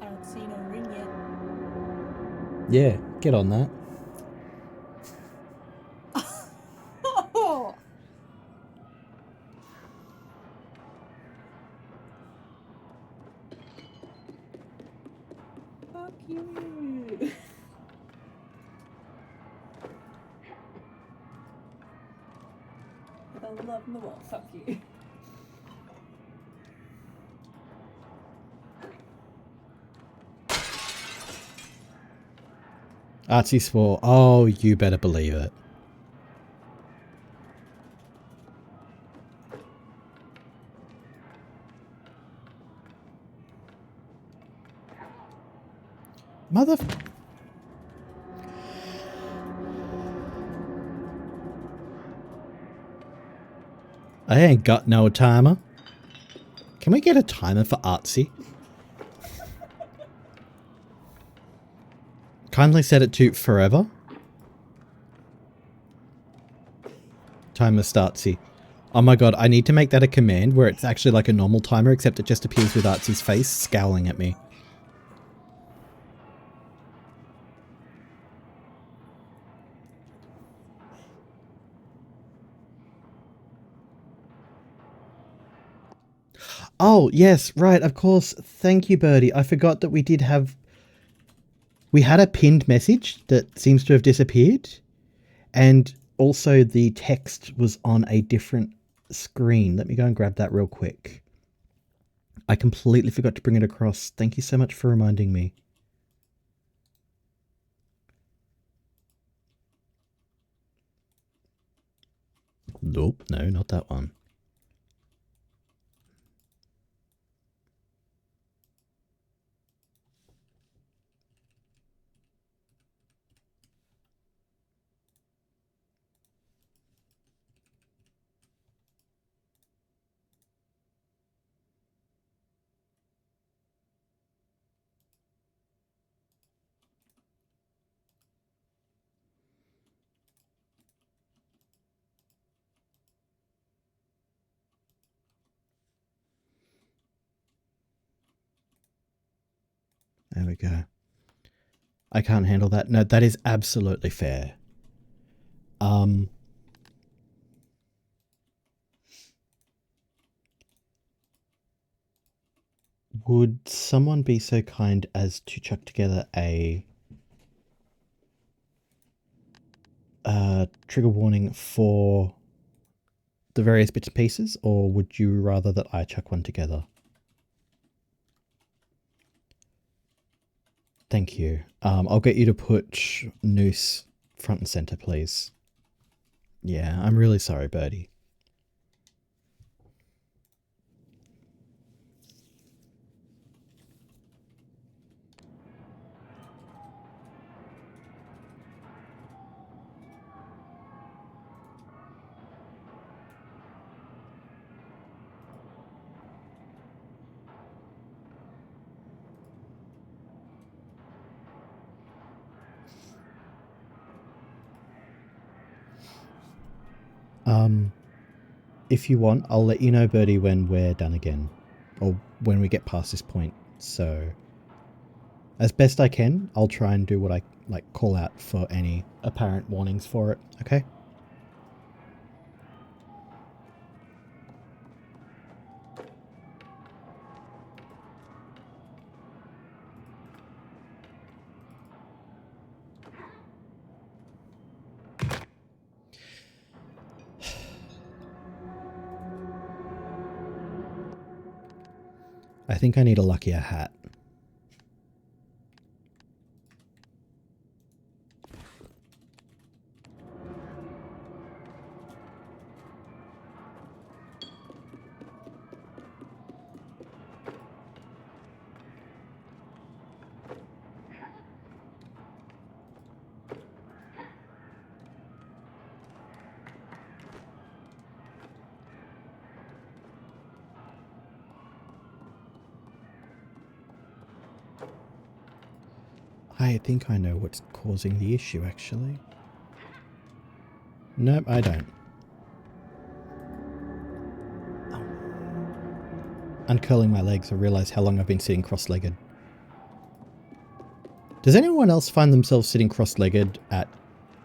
I don't see no ring yet. Yeah, get on that. Oh! Fuck you. With a love in the wall. Fuck you. Artsy swore. Oh, you better believe it. Mother... I ain't got no timer. Can we get a timer for Artsy? Kindly set it to forever. Timer startsy. Oh my god, I need to make that a command where it's actually like a normal timer, except it just appears with Artsy's face scowling at me. Oh, yes, right, of course. Thank you, Birdie. I forgot that we did have... We had a pinned message that seems to have disappeared. And also the text was on a different screen. Let me go and grab that real quick. I completely forgot to bring it across. Thank you so much for reminding me. Nope, no, not that one. There we go. I can't handle that. No, that is absolutely fair. Would someone be so kind as to chuck together a trigger warning for the various bits and pieces, or would you rather that I chuck one together? Thank you. I'll get you to put Noose front and center, please. Yeah, I'm really sorry, Birdie. If you want, I'll let you know, Birdie, when we're done again. Or when we get past this point. So, as best I can, I'll try and do what I call out for any apparent warnings for it, okay? I think I need a luckier hat. I think I know what's causing the issue, actually. Nope, I don't. Uncurling my legs, I realise how long I've been sitting cross-legged. Does anyone else find themselves sitting cross-legged at,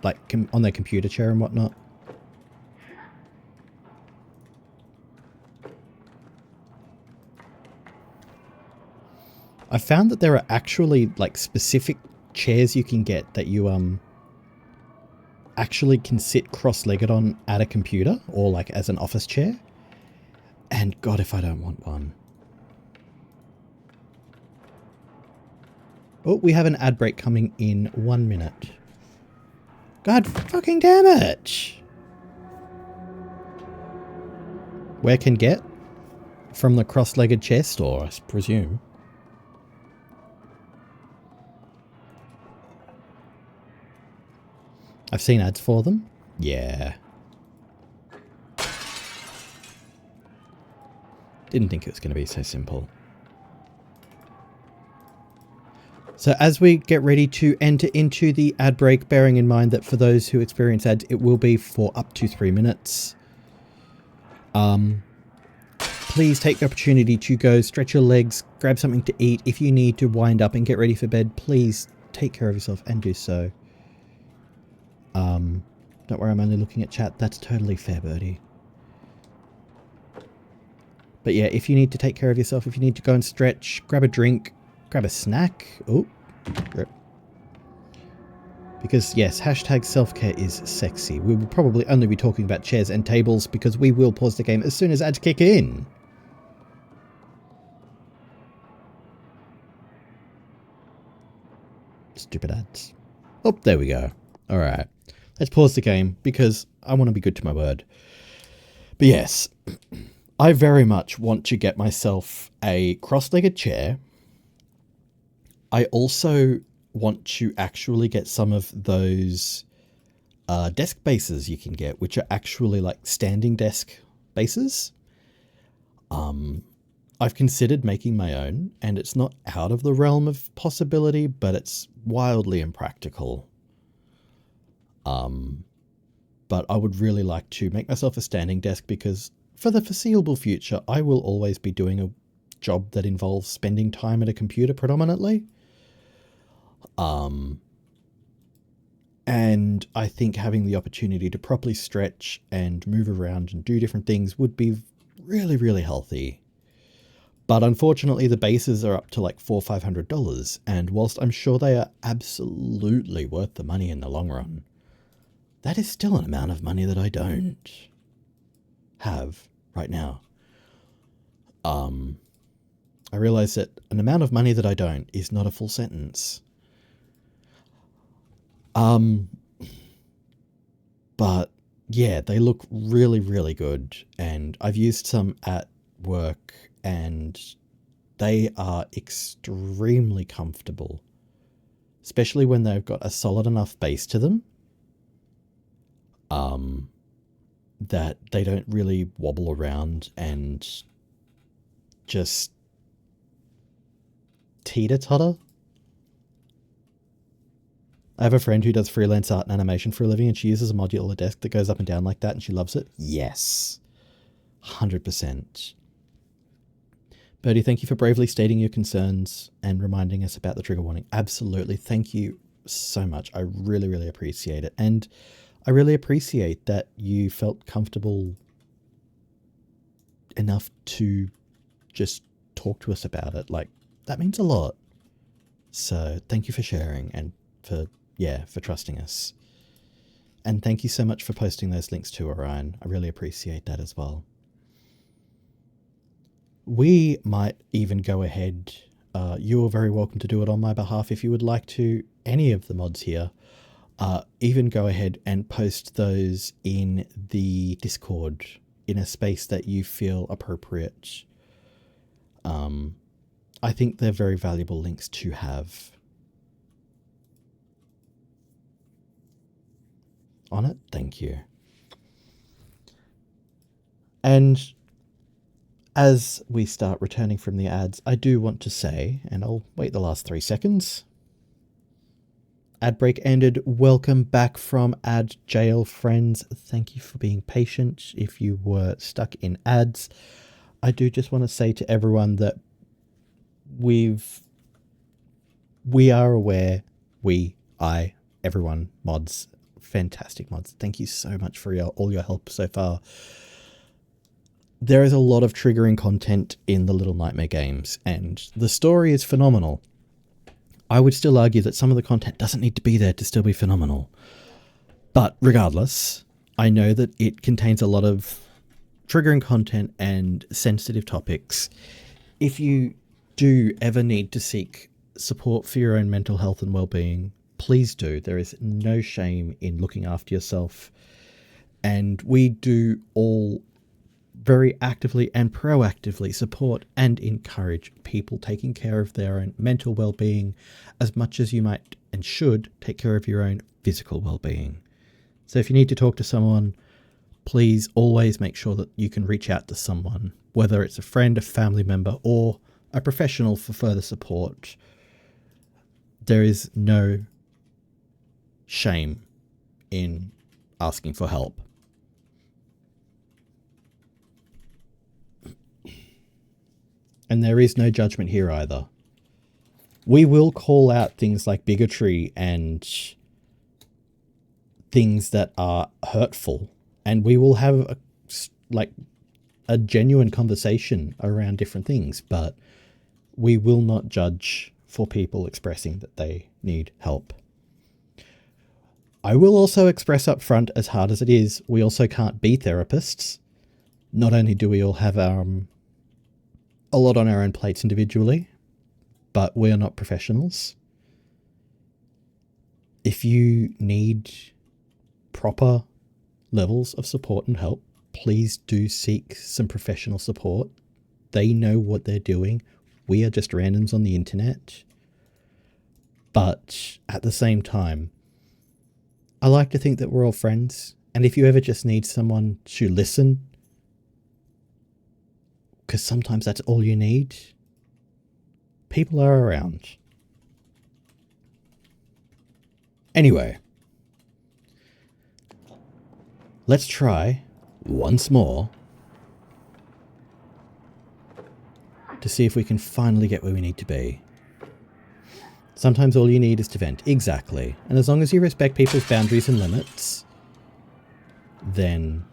like, on their computer chair and whatnot? I found that there are actually, like, specific chairs you can get that you, actually can sit cross-legged on at a computer or, like, as an office chair. And God, if I don't want one. Oh, we have an ad break coming in 1 minute. God fucking damn it! Where can get? From the cross-legged chair store, I presume. I've seen ads for them. Yeah. Didn't think it was going to be so simple. So as we get ready to enter into the ad break, bearing in mind that for those who experience ads, it will be for up to 3 minutes. Please take the opportunity to go stretch your legs, grab something to eat. If you need to wind up and get ready for bed, please take care of yourself and do so. Don't worry, I'm only looking at chat. That's totally fair, Birdie. But yeah, if you need to take care of yourself, if you need to go and stretch, grab a drink, grab a snack. Oh, because yes, hashtag self-care is sexy. We will probably only be talking about chairs and tables because we will pause the game as soon as ads kick in. Stupid ads. Oh, there we go. All right. Let's pause the game because I want to be good to my word. But yes, I very much want to get myself a cross-legged chair. I also want to actually get some of those desk bases you can get, which are actually like standing desk bases. I've considered making my own, and it's not out of the realm of possibility, but it's wildly impractical. But I would really like to make myself a standing desk because for the foreseeable future, I will always be doing a job that involves spending time at a computer predominantly. And I think having the opportunity to properly stretch and move around and do different things would be really, really healthy. But unfortunately, the bases are up to like $400 or $500. And whilst I'm sure they are absolutely worth the money in the long run, that is still an amount of money that I don't have right now. I realize that an amount of money that I don't is not a full sentence. But yeah, they look really, really good. And I've used some at work and they are extremely comfortable, especially when they've got a solid enough base to them. That they don't really wobble around and just teeter-totter. I have a friend who does freelance art and animation for a living, and she uses a modular desk that goes up and down like that, and she loves it. Yes. 100%. Birdie, thank you for bravely stating your concerns and reminding us about the trigger warning. Absolutely. Thank you so much. I really, really appreciate it. And I really appreciate that you felt comfortable enough to just talk to us about it. Like, that means a lot. So thank you for sharing and for trusting us. And thank you so much for posting those links too, Orion. I really appreciate that as well. We might even go ahead. You are very welcome to do it on my behalf if you would like to. Any of the mods here. Even go ahead and post those in the Discord in a space that you feel appropriate. I think they're very valuable links to have on it. Thank you. And as we start returning from the ads, I do want to say, and I'll wait the last 3 seconds. ad break ended. Welcome back from ad jail, friends. Thank you for being patient if you were stuck in ads. I do just want to say to everyone that we are aware, everyone, mods, fantastic mods. Thank you so much for all your help so far. There is a lot of triggering content in the Little Nightmare games, and the story is phenomenal. I would still argue that some of the content doesn't need to be there to still be phenomenal. But regardless, I know that it contains a lot of triggering content and sensitive topics. If you do ever need to seek support for your own mental health and well-being, please do. There is no shame in looking after yourself. And we do all very actively and proactively support and encourage people taking care of their own mental well-being as much as you might and should take care of your own physical well-being. So if you need to talk to someone, please always make sure that you can reach out to someone, whether it's a friend, a family member, or a professional for further support. There is no shame in asking for help. And there is no judgment here either. We will call out things like bigotry and things that are hurtful, and we will have a genuine conversation around different things, but we will not judge for people expressing that they need help. I will also express up front, as hard as it is, we also can't be therapists. Not only do we all have a lot on our own plates individually, but we are not professionals. If you need proper levels of support and help, please do seek some professional support. They know what they're doing. We are just randoms on the internet. But at the same time, I like to think that we're all friends. And if you ever just need someone to listen, because sometimes that's all you need, people are around. Anyway, let's try once more to see if we can finally get where we need to be. Sometimes all you need is to vent. Exactly. And as long as you respect people's boundaries and limits, then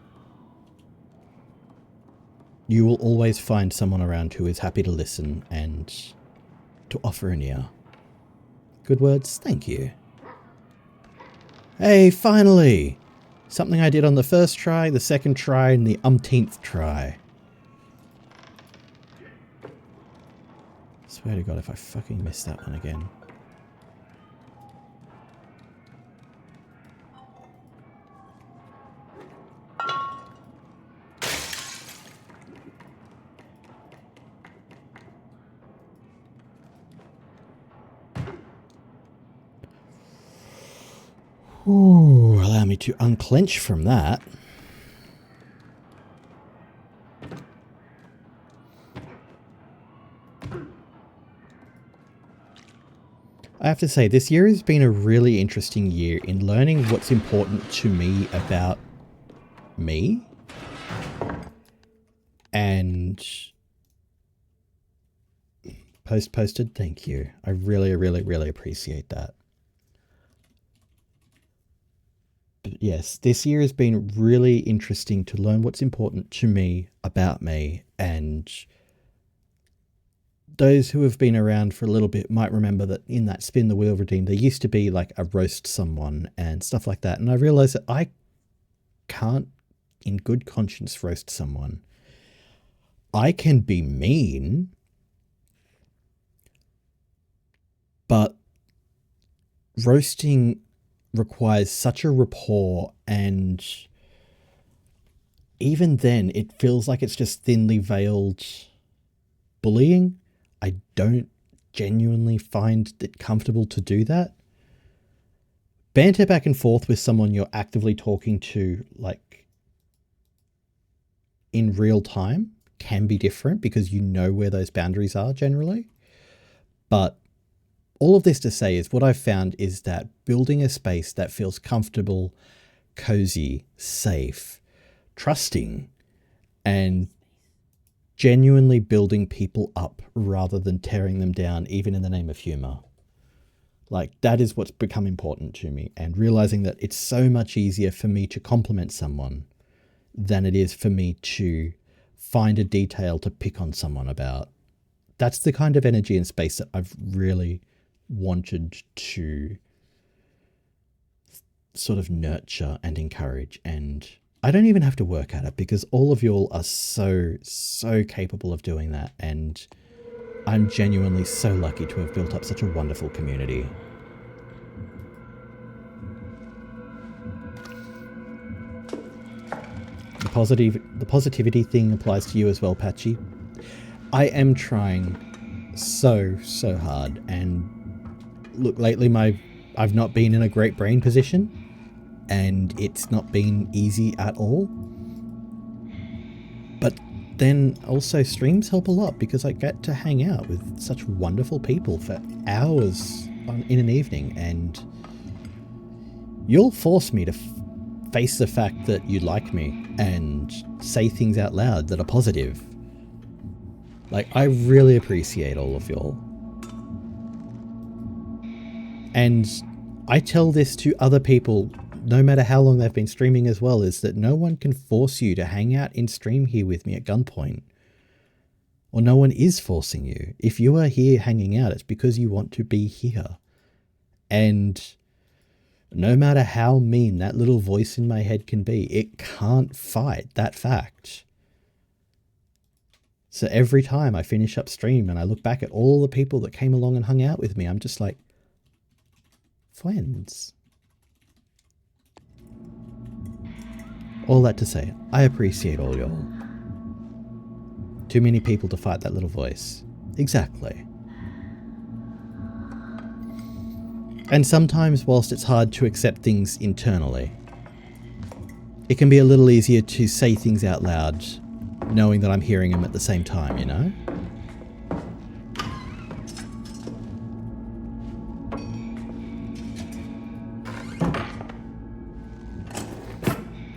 you will always find someone around who is happy to listen and to offer an ear. Good words, thank you. Hey, finally! Something I did on the first try, the second try, and the umpteenth try. Swear to God, if I fucking miss that one again. Ooh, allow me to unclench from that. I have to say, this year has been a really interesting year in learning what's important to me about me. And posted, thank you. I really, really, really appreciate that. But yes, this year has been really interesting to learn what's important to me about me, and those who have been around for a little bit might remember that in that Spin the Wheel Redeem, there used to be like a roast someone and stuff like that. And I realized that I can't in good conscience roast someone. I can be mean, but roasting requires such a rapport, and even then it feels like it's just thinly veiled bullying. I don't genuinely find it comfortable to do that. Banter back and forth with someone you're actively talking to, like in real time, can be different because you know where those boundaries are generally. But all of this to say is what I've found is that building a space that feels comfortable, cozy, safe, trusting, and genuinely building people up rather than tearing them down, even in the name of humor. Like, that is what's become important to me, and realizing that it's so much easier for me to compliment someone than it is for me to find a detail to pick on someone about. That's the kind of energy and space that I've really wanted to sort of nurture and encourage. And I don't even have to work at it because all of y'all are so capable of doing that. And I'm genuinely so lucky to have built up such a wonderful community. The positivity thing applies to you as well, Patchy. I am trying so hard, and look, lately I've not been in a great brain position, and it's not been easy at all. But then also streams help a lot because I get to hang out with such wonderful people for hours in an evening, and you'll force me to face the fact that you like me and say things out loud that are positive. Like, I really appreciate all of y'all. And I tell this to other people, no matter how long they've been streaming as well, is that no one can force you to hang out in stream here with me at gunpoint. Or no one is forcing you. If you are here hanging out, it's because you want to be here. And no matter how mean that little voice in my head can be, it can't fight that fact. So every time I finish up stream and I look back at all the people that came along and hung out with me, I'm just like, friends. All that to say, I appreciate all y'all. Too many people to fight that little voice. Exactly. And sometimes, whilst it's hard to accept things internally, it can be a little easier to say things out loud, knowing that I'm hearing them at the same time, you know?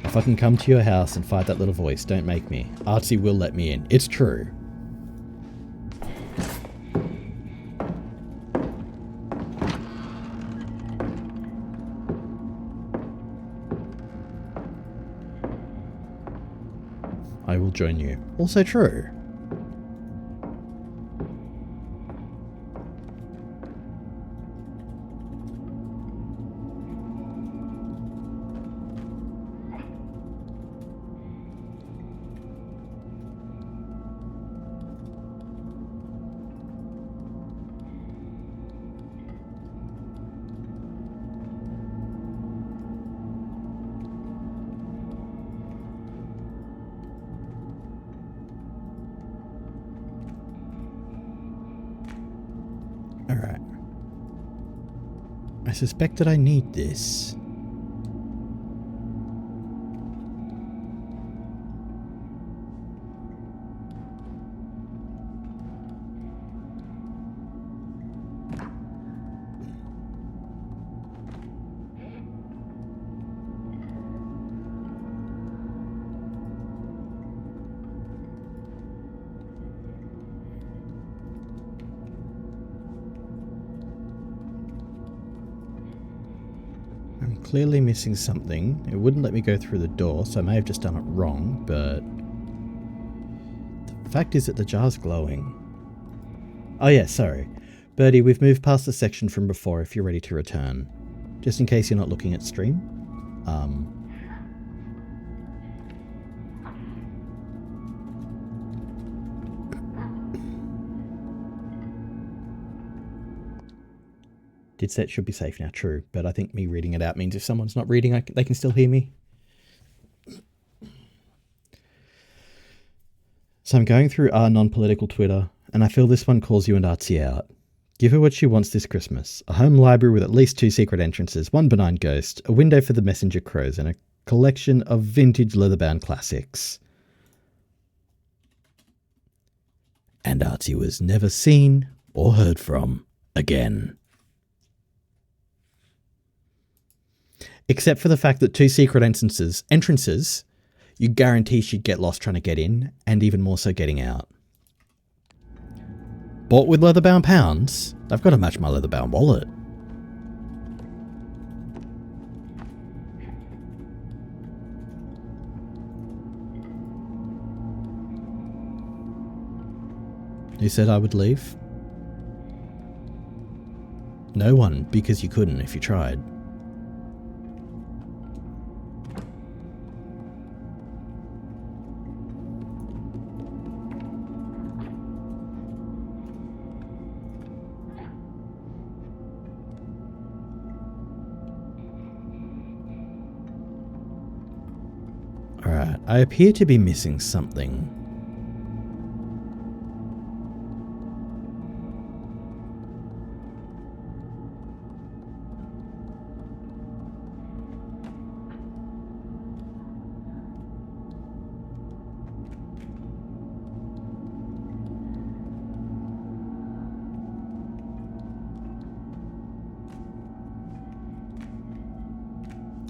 If I can come to your house and fight that little voice, don't make me. Artsy will let me in. It's true. I will join you. Also true. Alright. I suspect that I need this. Clearly missing something. It wouldn't let me go through the door, so I may have just done it wrong, but the fact is that the jar's glowing. Oh yeah, sorry. Birdie, we've moved past the section from before if you're ready to return. Just in case you're not looking at stream. Did say it should be safe now, true, but I think me reading it out means if someone's not reading, they can still hear me. So I'm going through our non-political Twitter, and I feel this one calls you and Artsy out. Give her what she wants this Christmas. A home library with at least 2 secret entrances, 1 benign ghost, a window for the messenger crows, and a collection of vintage leather-bound classics. And Artsy was never seen or heard from again. Except for the fact that 2 secret entrances, you guarantee she'd get lost trying to get in, and even more so getting out. Bought with leather-bound pounds? They've got to match my leather-bound wallet. Who said I would leave? No one, because you couldn't if you tried. Alright, I appear to be missing something.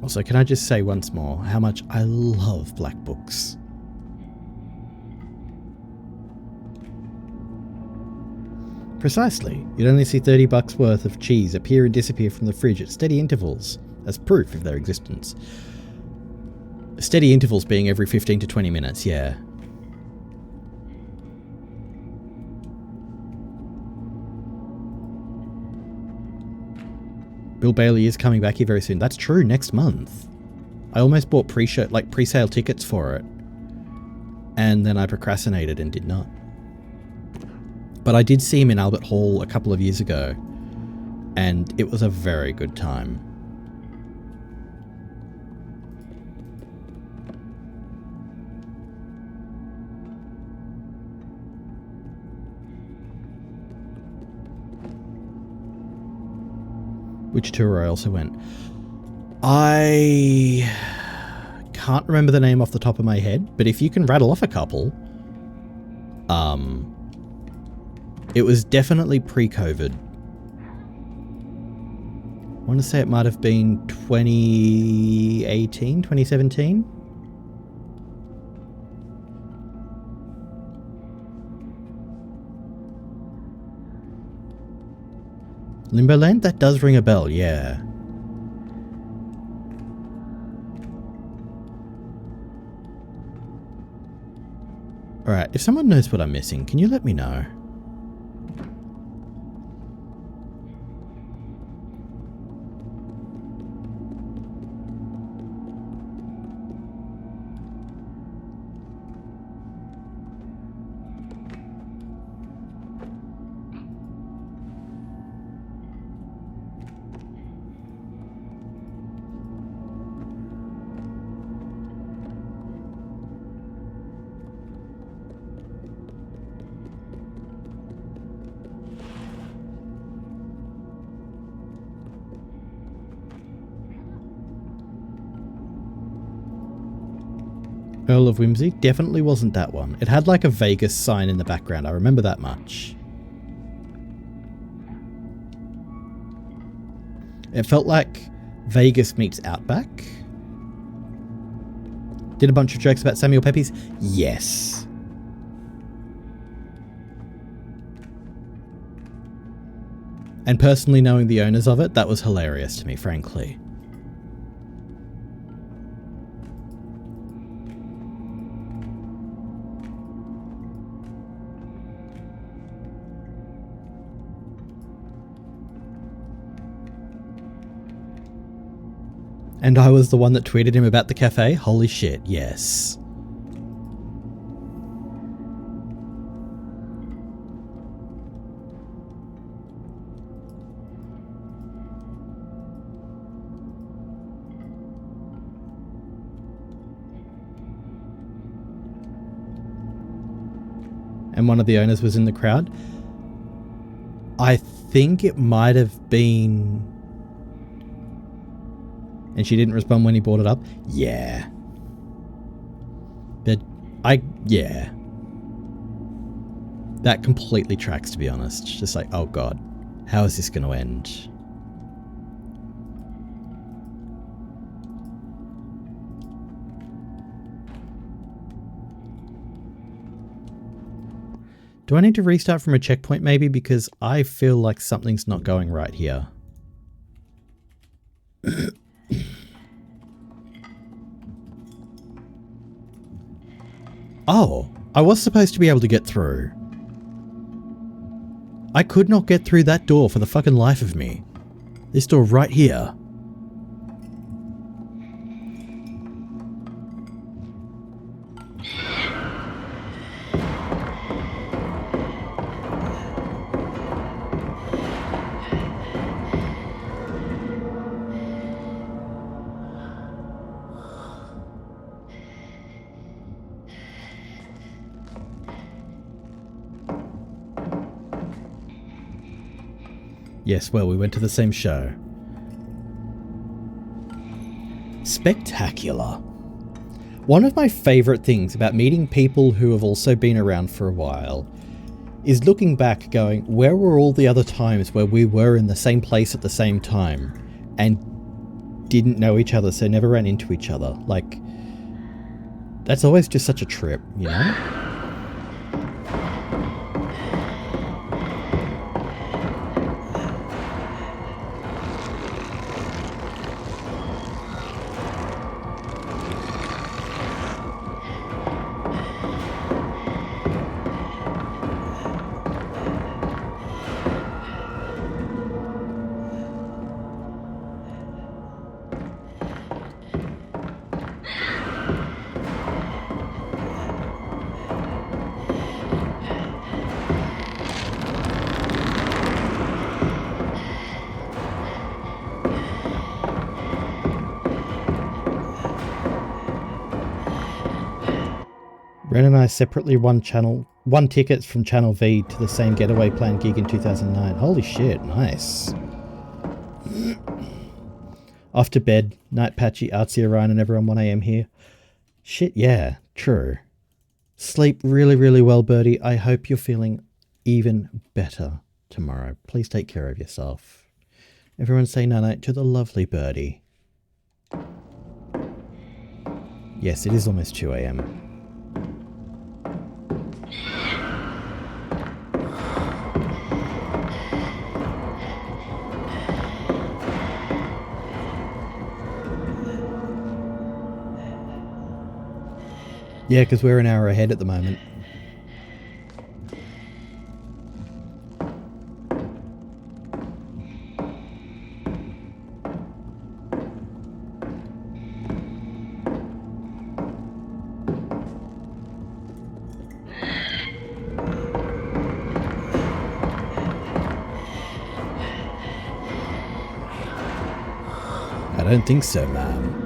Also, can I just say once more how much I love black books? Precisely. You'd only see $30 worth of cheese appear and disappear from the fridge at steady intervals, as proof of their existence. Steady intervals being every 15 to 20 minutes, yeah. Bill Bailey is coming back here very soon. That's true, next month. I almost bought pre-sale tickets for it. And then I procrastinated and did not. But I did see him in Albert Hall a couple of years ago. And it was a very good time. Which tour I also went. I can't remember the name off the top of my head, but if you can rattle off a couple, it was definitely pre-COVID. I want to say it might have been 2018, 2017. Limboland? That does ring a bell, yeah. Alright, if someone knows what I'm missing, can you let me know? Earl of Whimsy? Definitely wasn't that one. It had like a Vegas sign in the background. I remember that much. It felt like Vegas meets Outback. Did a bunch of jokes about Samuel Pepys? Yes. And personally knowing the owners of it, that was hilarious to me, frankly. And I was the one that tweeted him about the cafe? Holy shit, yes. And one of the owners was in the crowd. I think it might have been... And she didn't respond when he brought it up? Yeah. But yeah. That completely tracks, to be honest. Just like, oh god, how is this going to end? Do I need to restart from a checkpoint maybe? Because I feel like something's not going right here. Oh, I was supposed to be able to get through. I could not get through that door for the fucking life of me. This door right here. Yes, well, we went to the same show. Spectacular. One of my favourite things about meeting people who have also been around for a while is looking back going, where were all the other times where we were in the same place at the same time and didn't know each other, so never ran into each other? Like, that's always just such a trip, you know? Ren and I separately won tickets from Channel V to the same Getaway Plan gig in 2009. Holy shit, nice. Off to bed, Night Patchy, Artsy Orion and everyone 1 AM here. Shit, yeah, true. Sleep really, really well, Birdie. I hope you're feeling even better tomorrow. Please take care of yourself. Everyone say night-night to the lovely Birdie. Yes, it is almost 2 AM. Yeah, because we're an hour ahead at the moment. I don't think so, ma'am.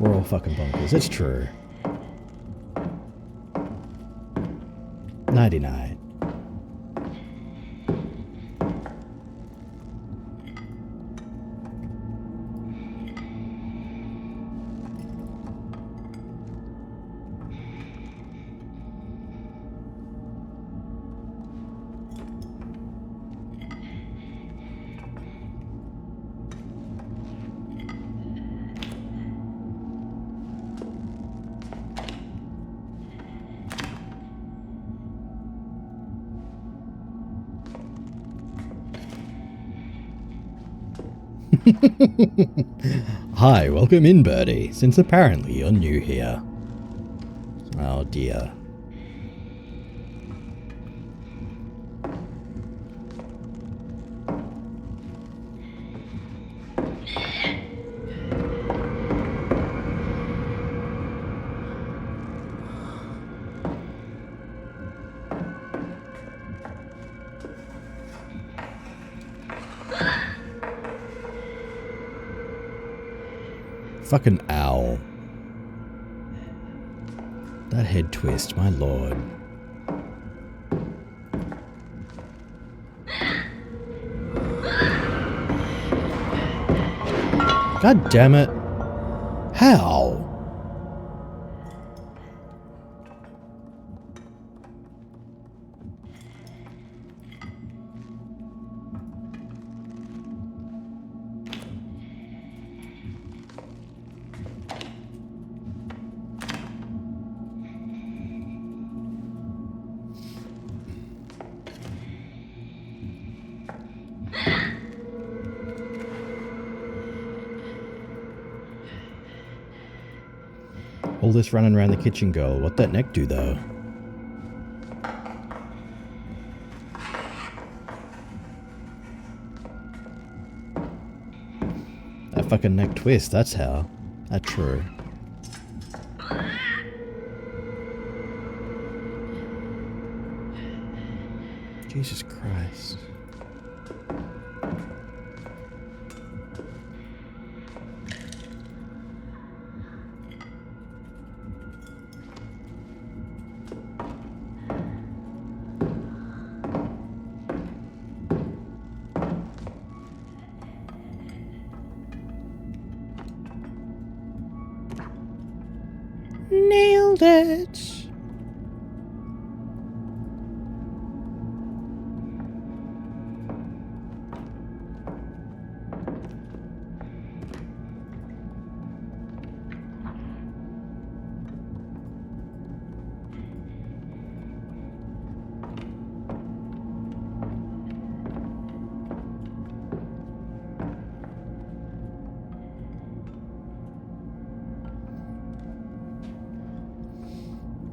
We're all fucking bonkers. It's true. 99. Hi, welcome in, Birdie, since apparently you're new here. Oh dear. Fucking owl. That head twist, my lord. God damn it. How? All this running around the kitchen, girl. What'd that neck do, though? That fucking neck twist, that's how. That's true. Jesus Christ. Nailed it.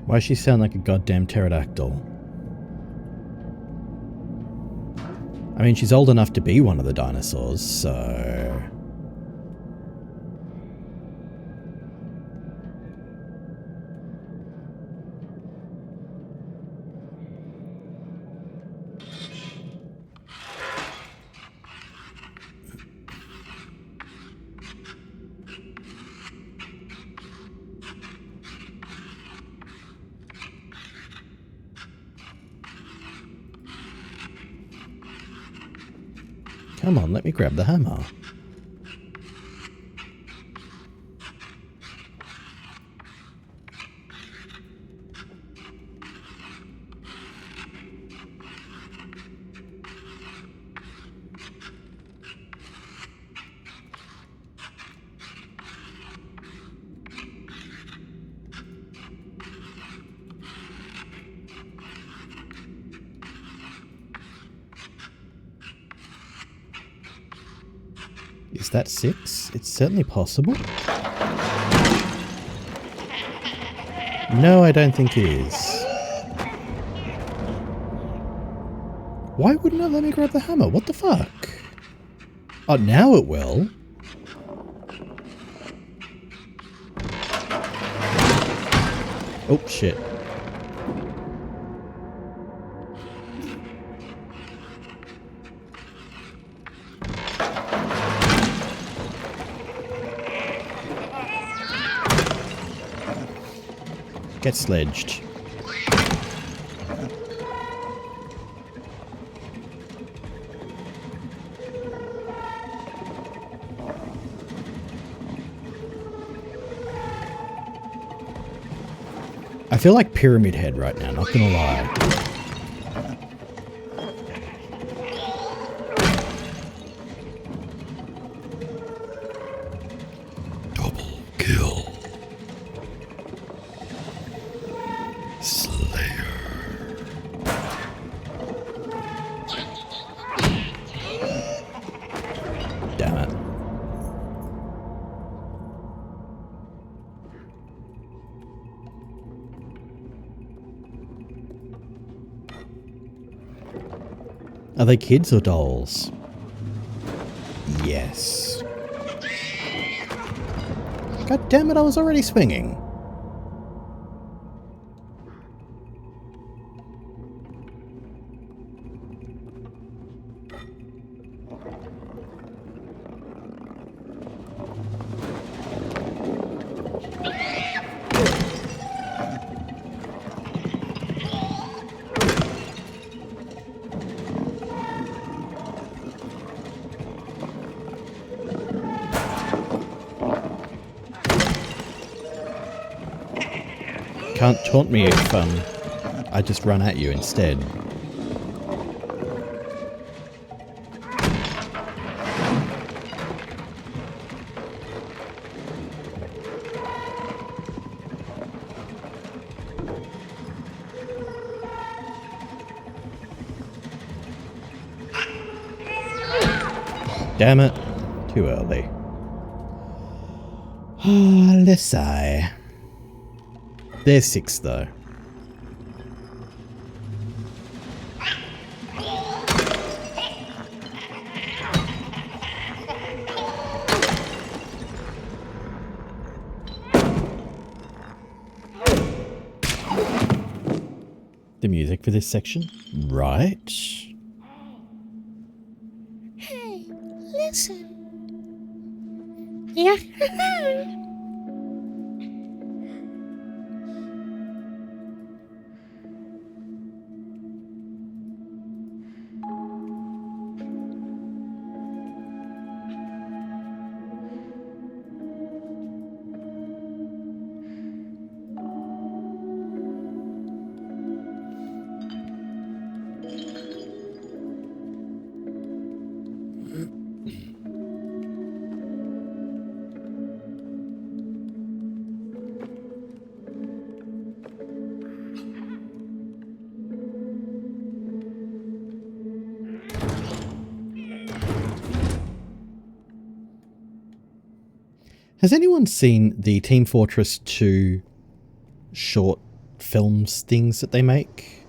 Why does she sound like a goddamn pterodactyl? I mean, she's old enough to be one of the dinosaurs, so... Come on, let me grab the hammer. Is that 6? It's certainly possible. No, I don't think it is. Why wouldn't it let me grab the hammer? What the fuck? Oh, now it will. Oh, shit. Get sledged. I feel like Pyramid Head right now, not gonna lie. Double kill. Damn it. Are they kids or dolls? Yes. God damn it, I was already swinging. Can't taunt me if I just run at you instead. Damn it. Too early. Ah, let's sigh. They're 6 though. The music for this section, right? Hey, listen. Yeah. Has anyone seen the Team Fortress 2 short films things that they make?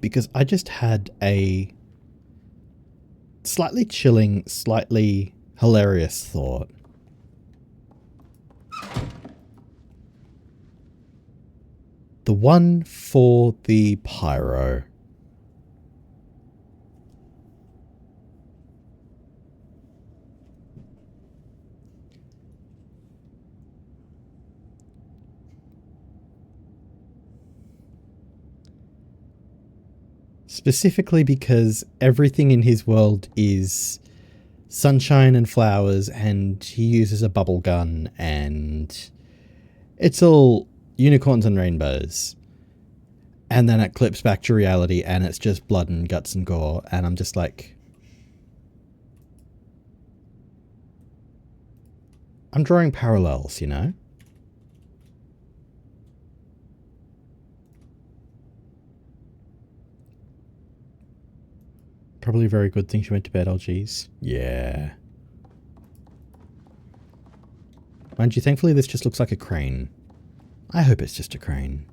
Because I just had a slightly chilling, slightly hilarious thought. The one for the pyro. Specifically because everything in his world is sunshine and flowers, and he uses a bubble gun, and it's all unicorns and rainbows. And then it clips back to reality and it's just blood and guts and gore, and I'm just like, I'm drawing parallels, you know? Probably a very good thing she went to bed, oh geez. Yeah. Mind you, thankfully this just looks like a crane. I hope it's just a crane.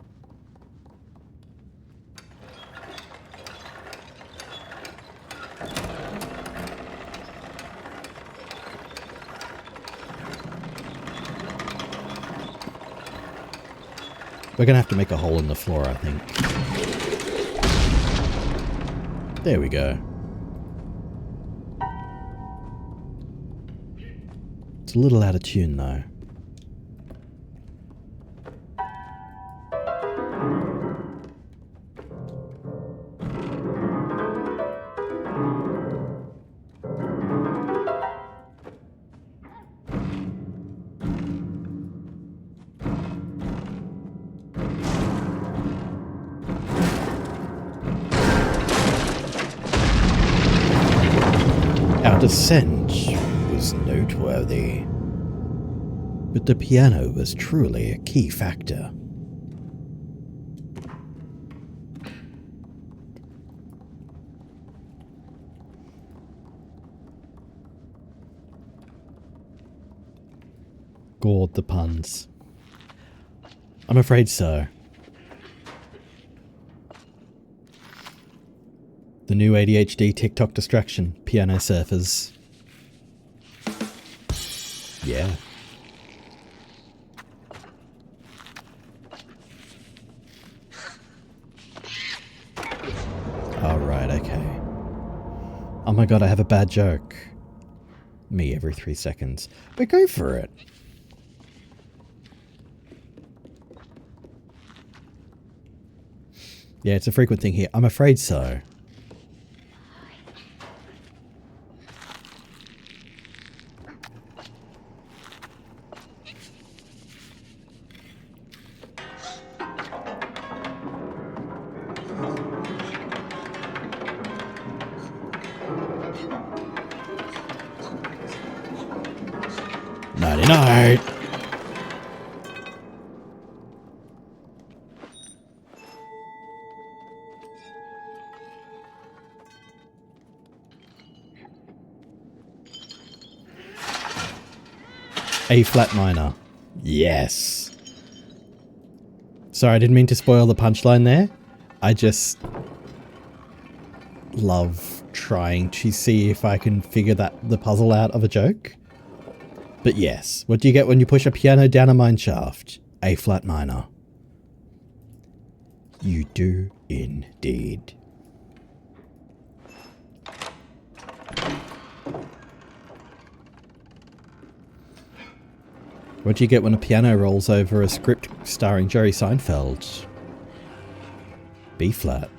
We're gonna have to make a hole in the floor, I think. There we go. It's a little out of tune though. Our descent was noteworthy, but the piano was truly a key factor. Gored the puns. I'm afraid so. The new ADHD TikTok distraction, piano surfers. Yeah. Alright, okay. Oh my god, I have a bad joke. Me every 3 seconds. But go for it. Yeah, it's a frequent thing here. I'm afraid so. Night-night. A flat minor. Yes. Sorry, I didn't mean to spoil the punchline there. I just love trying to see if I can figure the puzzle out of a joke. But yes, what do you get when you push a piano down a mine shaft? A flat minor. You do indeed. What do you get when a piano rolls over a script starring Jerry Seinfeld? B flat.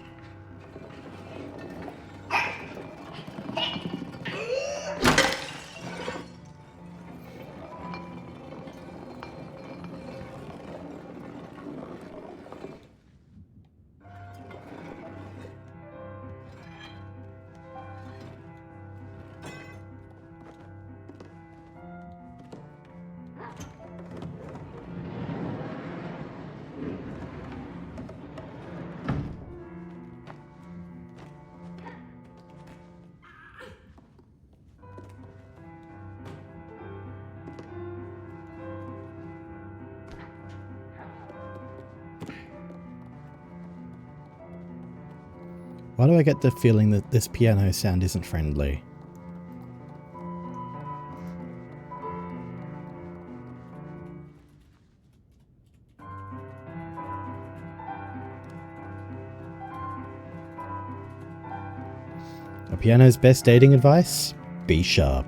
Why do I get the feeling that this piano sound isn't friendly? A piano's best dating advice? Be sharp.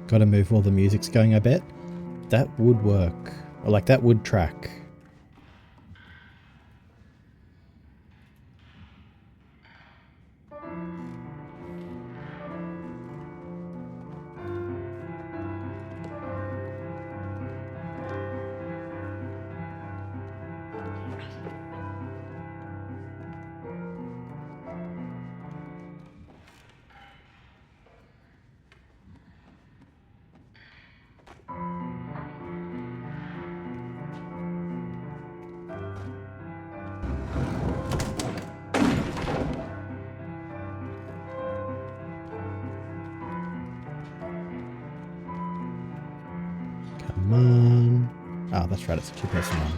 Gotta move while the music's going, I bet. That would work. Or like, that would track. Come on. Oh, that's right, it's a two-person one.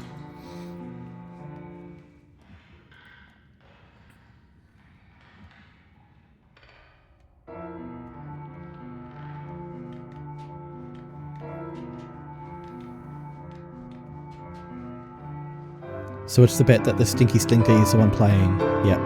So it's the bet that the Stinky Slinky is the one playing. Yep.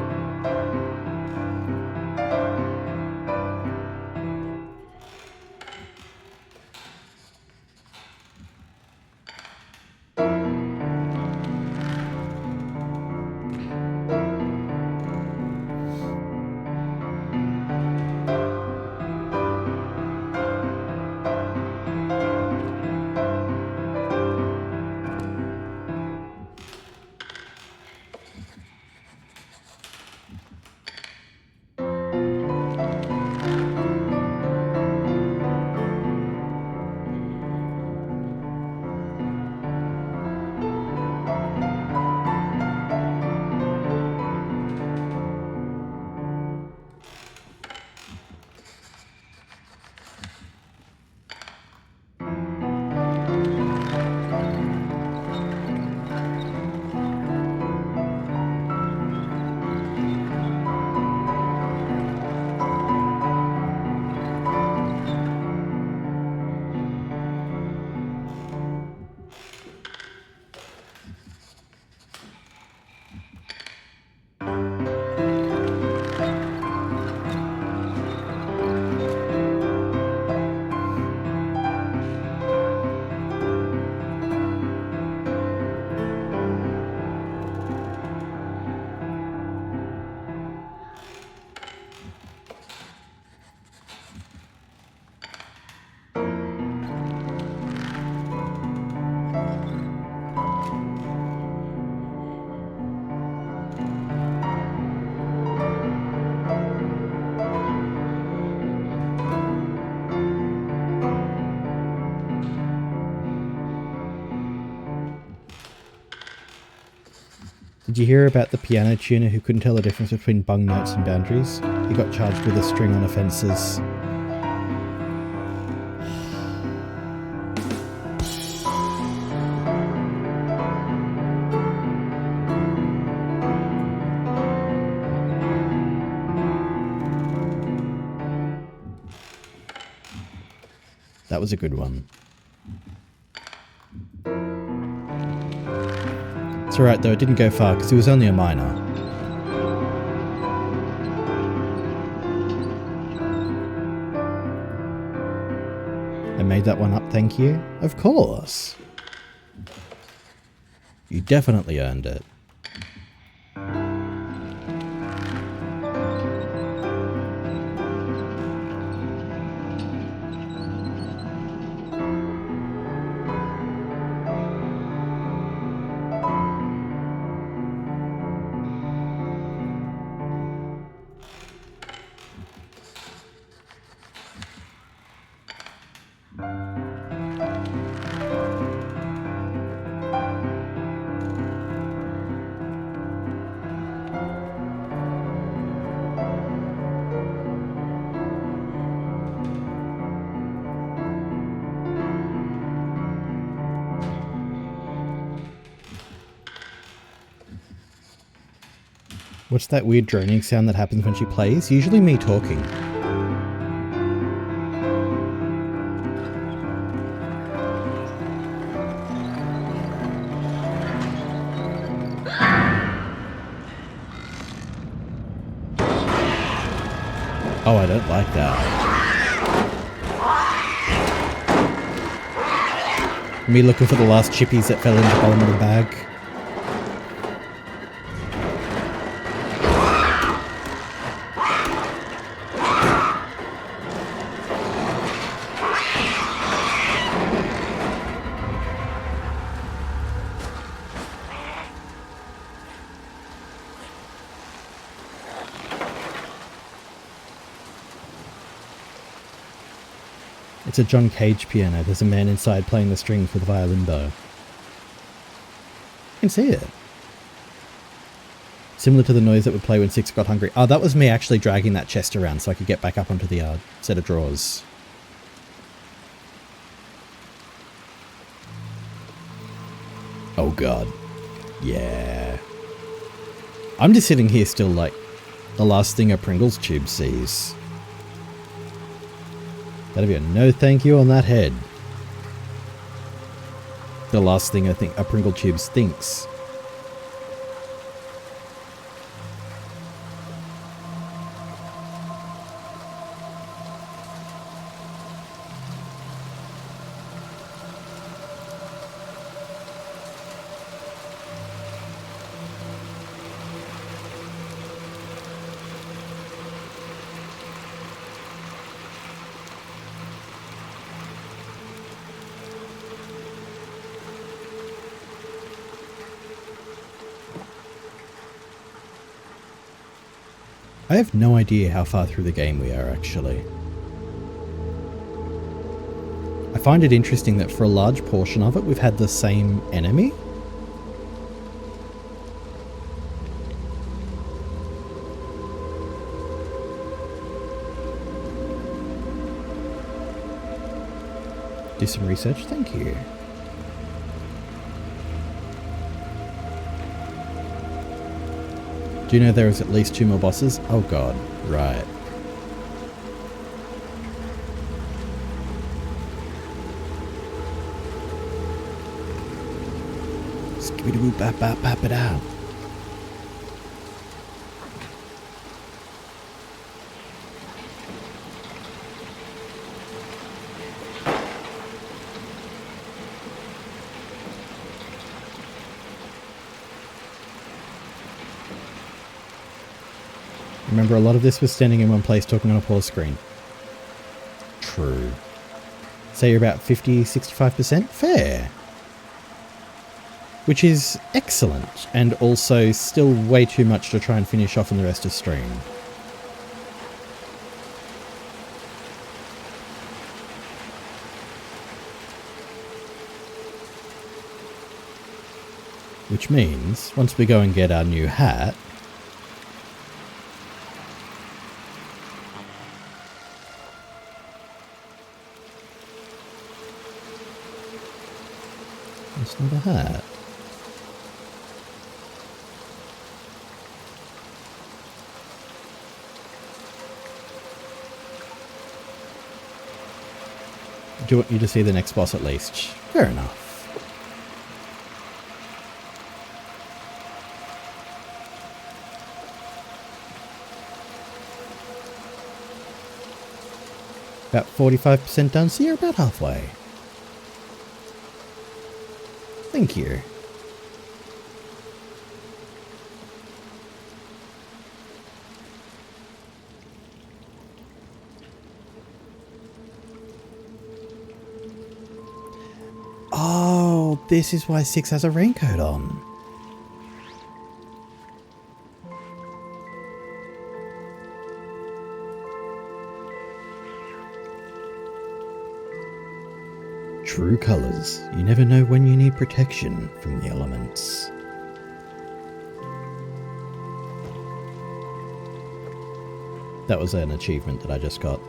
Did you hear about the piano tuner who couldn't tell the difference between bung notes and boundaries? He got charged with a string on offences. That was a good one. It's alright though, it didn't go far because it was only a minor. I made that one up, thank you. Of course. You definitely earned it. What's that weird droning sound that happens when she plays? Usually me talking. Oh, I don't like that. Me looking for the last chippies that fell into the bottom of the bag. It's a John Cage piano. There's a man inside playing the strings with a violin bow. You can see it. Similar to the noise that would play when Six got hungry. Oh, that was me actually dragging that chest around so I could get back up onto the set of drawers. Oh god. Yeah. I'm just sitting here still like the last thing a Pringles tube sees. That'd be a no thank you on that head. The last thing I think a Pringle tube thinks. I have no idea how far through the game we are, actually. I find it interesting that for a large portion of it, we've had the same enemy. Do some research, thank you. Do you know there is at least 2 more bosses? Oh god, right. Skibidi-boo bap bap bap it out. Remember, a lot of this was standing in one place talking on a pause screen. True. Say you're about 50-65%? Fair. Which is excellent, and also still way too much to try and finish off in the rest of stream. Which means, once we go and get our new hat, it's not a hat. Do you want you to see the next boss at least? Fair enough. About 45% done, so you're about halfway. Thank you. Oh, this is why 6 has a raincoat on. True colours. You never know when you need protection from the elements. That was an achievement that I just got.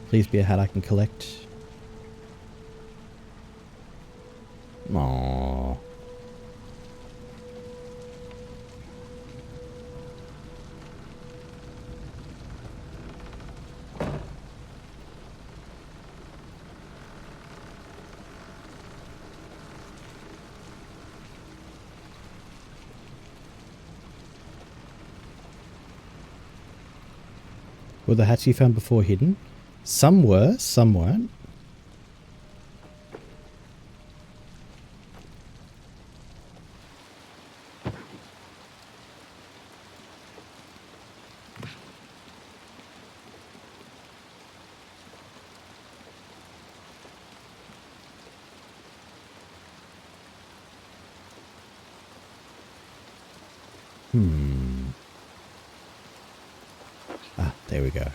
Please be a hat I can collect. Aww. Were the hats you found before hidden? Some were, some weren't. Ah, there we go.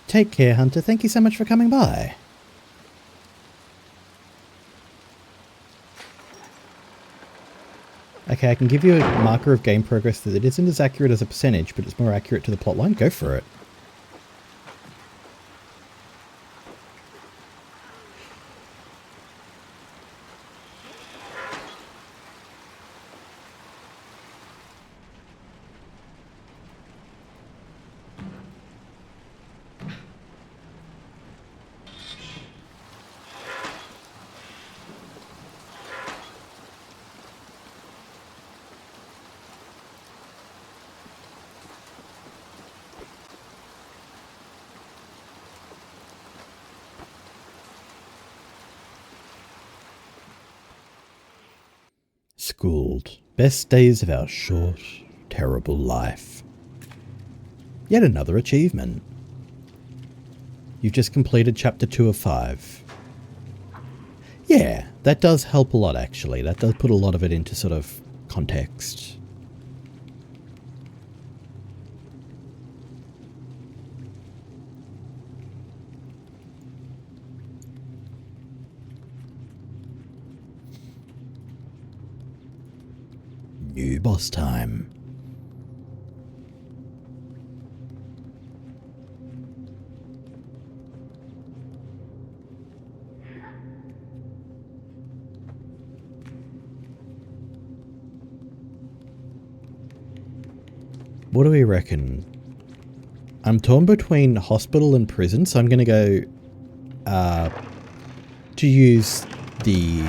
Take care, Hunter. Thank you so much for coming by. Okay, I can give you a marker of game progress that it isn't as accurate as a percentage, but it's more accurate to the plotline. Go for it. Schooled. Best days of our short, terrible life. Yet another achievement. You've just completed chapter 2 of 5. Yeah, that does help a lot actually. That does put a lot of it into sort of context. New boss time. What do we reckon? I'm torn between hospital and prison, so I'm going to go to use the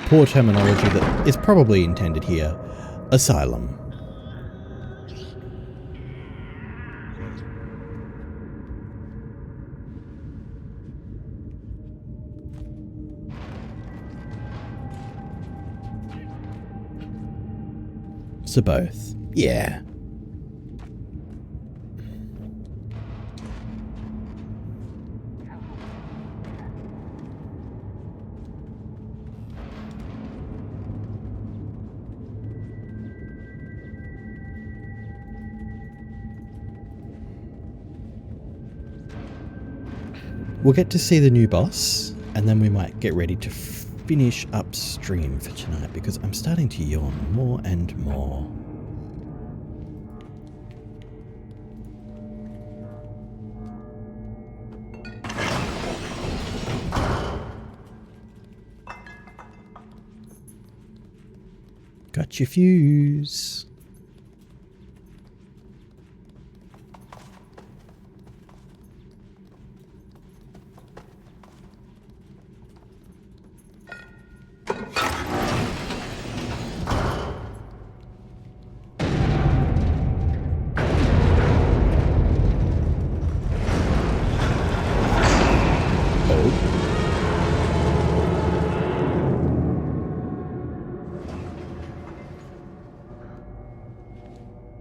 poor terminology that is probably intended here. Asylum. So both. Yeah. We'll get to see the new boss, and then we might get ready to finish upstream for tonight, because I'm starting to yawn more and more. Got your fuse.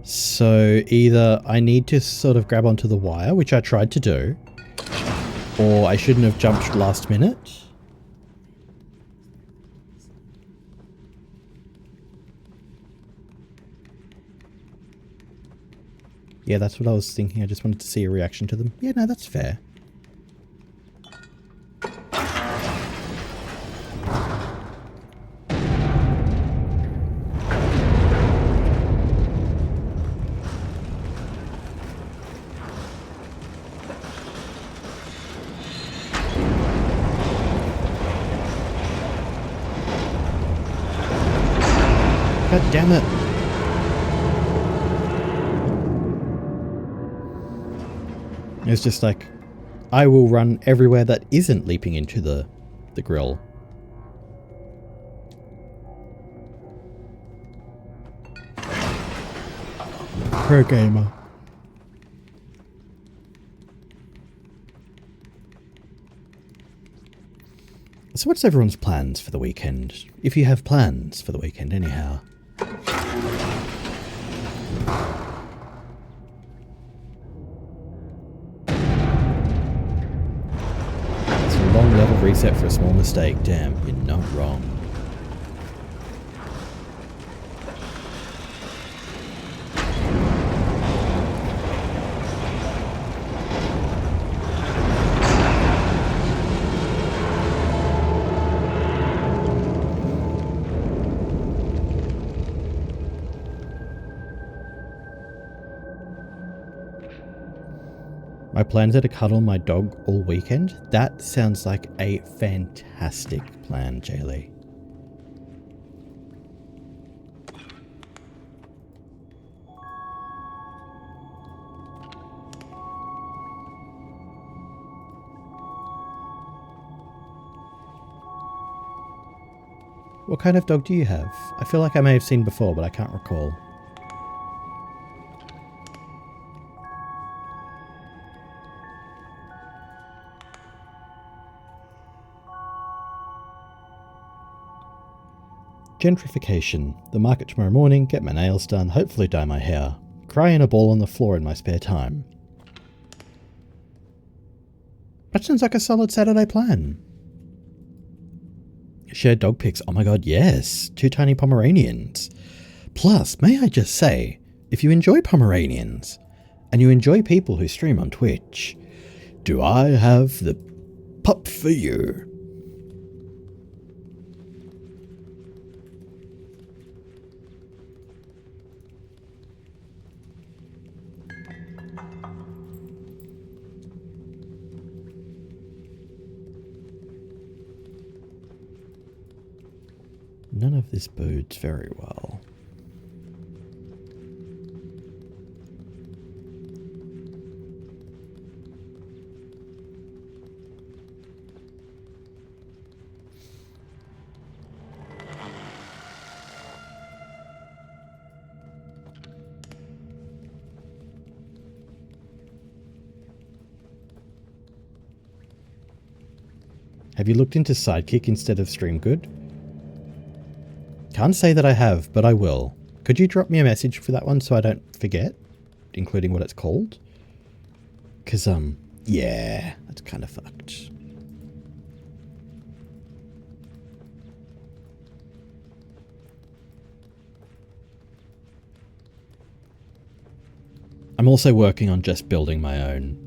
So either I need to sort of grab onto the wire, which I tried to do, or I shouldn't have jumped last minute. Yeah, that's what I was thinking. I just wanted to see a reaction to them. Yeah, no, that's fair. God damn it. It's just like, I will run everywhere that isn't leaping into the grill. Pro gamer. So what's everyone's plans for the weekend? If you have plans for the weekend anyhow. It's a long level reset for a small mistake. Damn, you're not wrong. My plans are to cuddle my dog all weekend. That sounds like a fantastic plan, Jaylee. What kind of dog do you have? I feel like I may have seen before, but I can't recall. Gentrification. The market tomorrow morning, get my nails done, hopefully dye my hair. Cry in a ball on the floor in my spare time. That sounds like a solid Saturday plan. Share dog pics. Oh my god, yes. 2 tiny Pomeranians. Plus, may I just say, if you enjoy Pomeranians, and you enjoy people who stream on Twitch, do I have the pup for you? None of this bodes very well. Have you looked into Sidekick instead of StreamGood? Can't say that I have, but I will. Could you drop me a message for that one so I don't forget, including what it's called? Because, yeah, that's kind of fucked. I'm also working on just building my own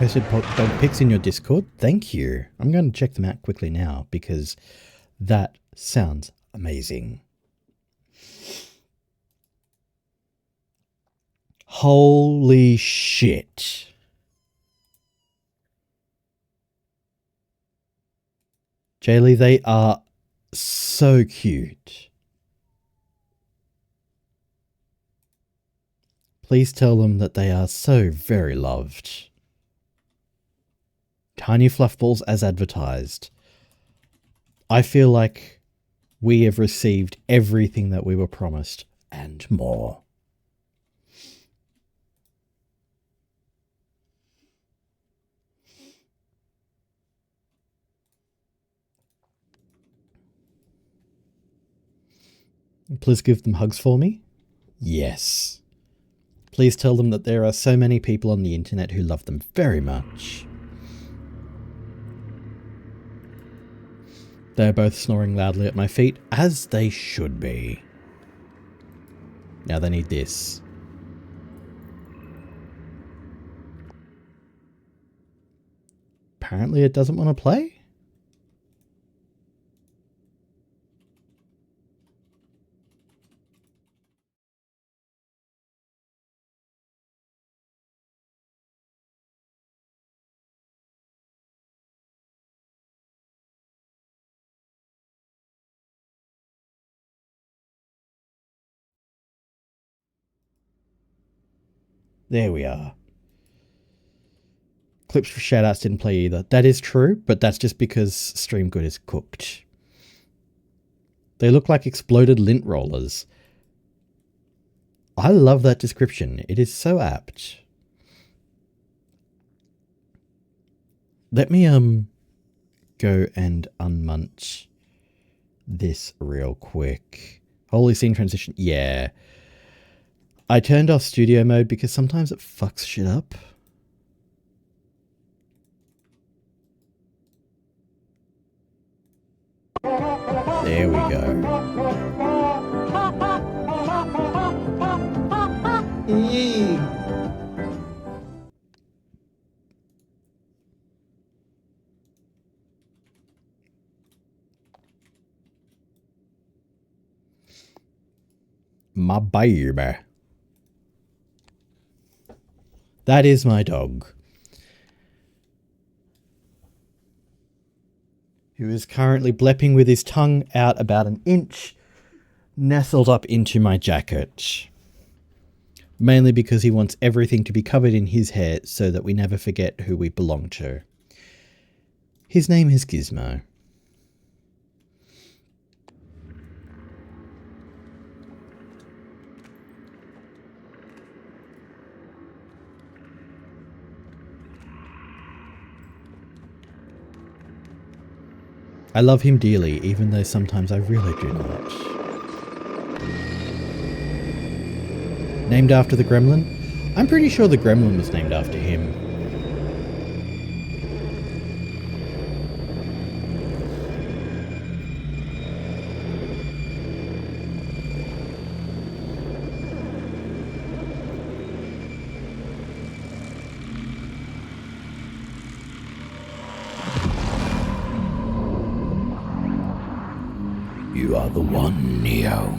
Posted pics in your Discord. Thank you. I'm going to check them out quickly now because that sounds amazing. Holy shit. Jaylee, they are so cute. Please tell them that they are so very loved. Tiny fluff balls as advertised. I feel like we have received everything that we were promised and more. Please give them hugs for me. Yes. Please tell them that there are so many people on the internet who love them very much. They're both snoring loudly at my feet, as they should be. Now they need this. Apparently it doesn't want to play? There we are. Clips for shoutouts didn't play either. That is true, but that's just because Stream Good is cooked. They look like exploded lint rollers. I love that description. It is so apt. Let me go and unmunch this real quick. Holy scene transition. Yeah. I turned off studio mode because sometimes it fucks shit up. There we go. My baby. That is my dog. Who is currently blepping with his tongue out about an inch, nestled up into my jacket. Mainly because he wants everything to be covered in his hair so that we never forget who we belong to. His name is Gizmo. I love him dearly, even though sometimes I really do not. Named after the gremlin? I'm pretty sure the gremlin was named after him. You are the one, Neo.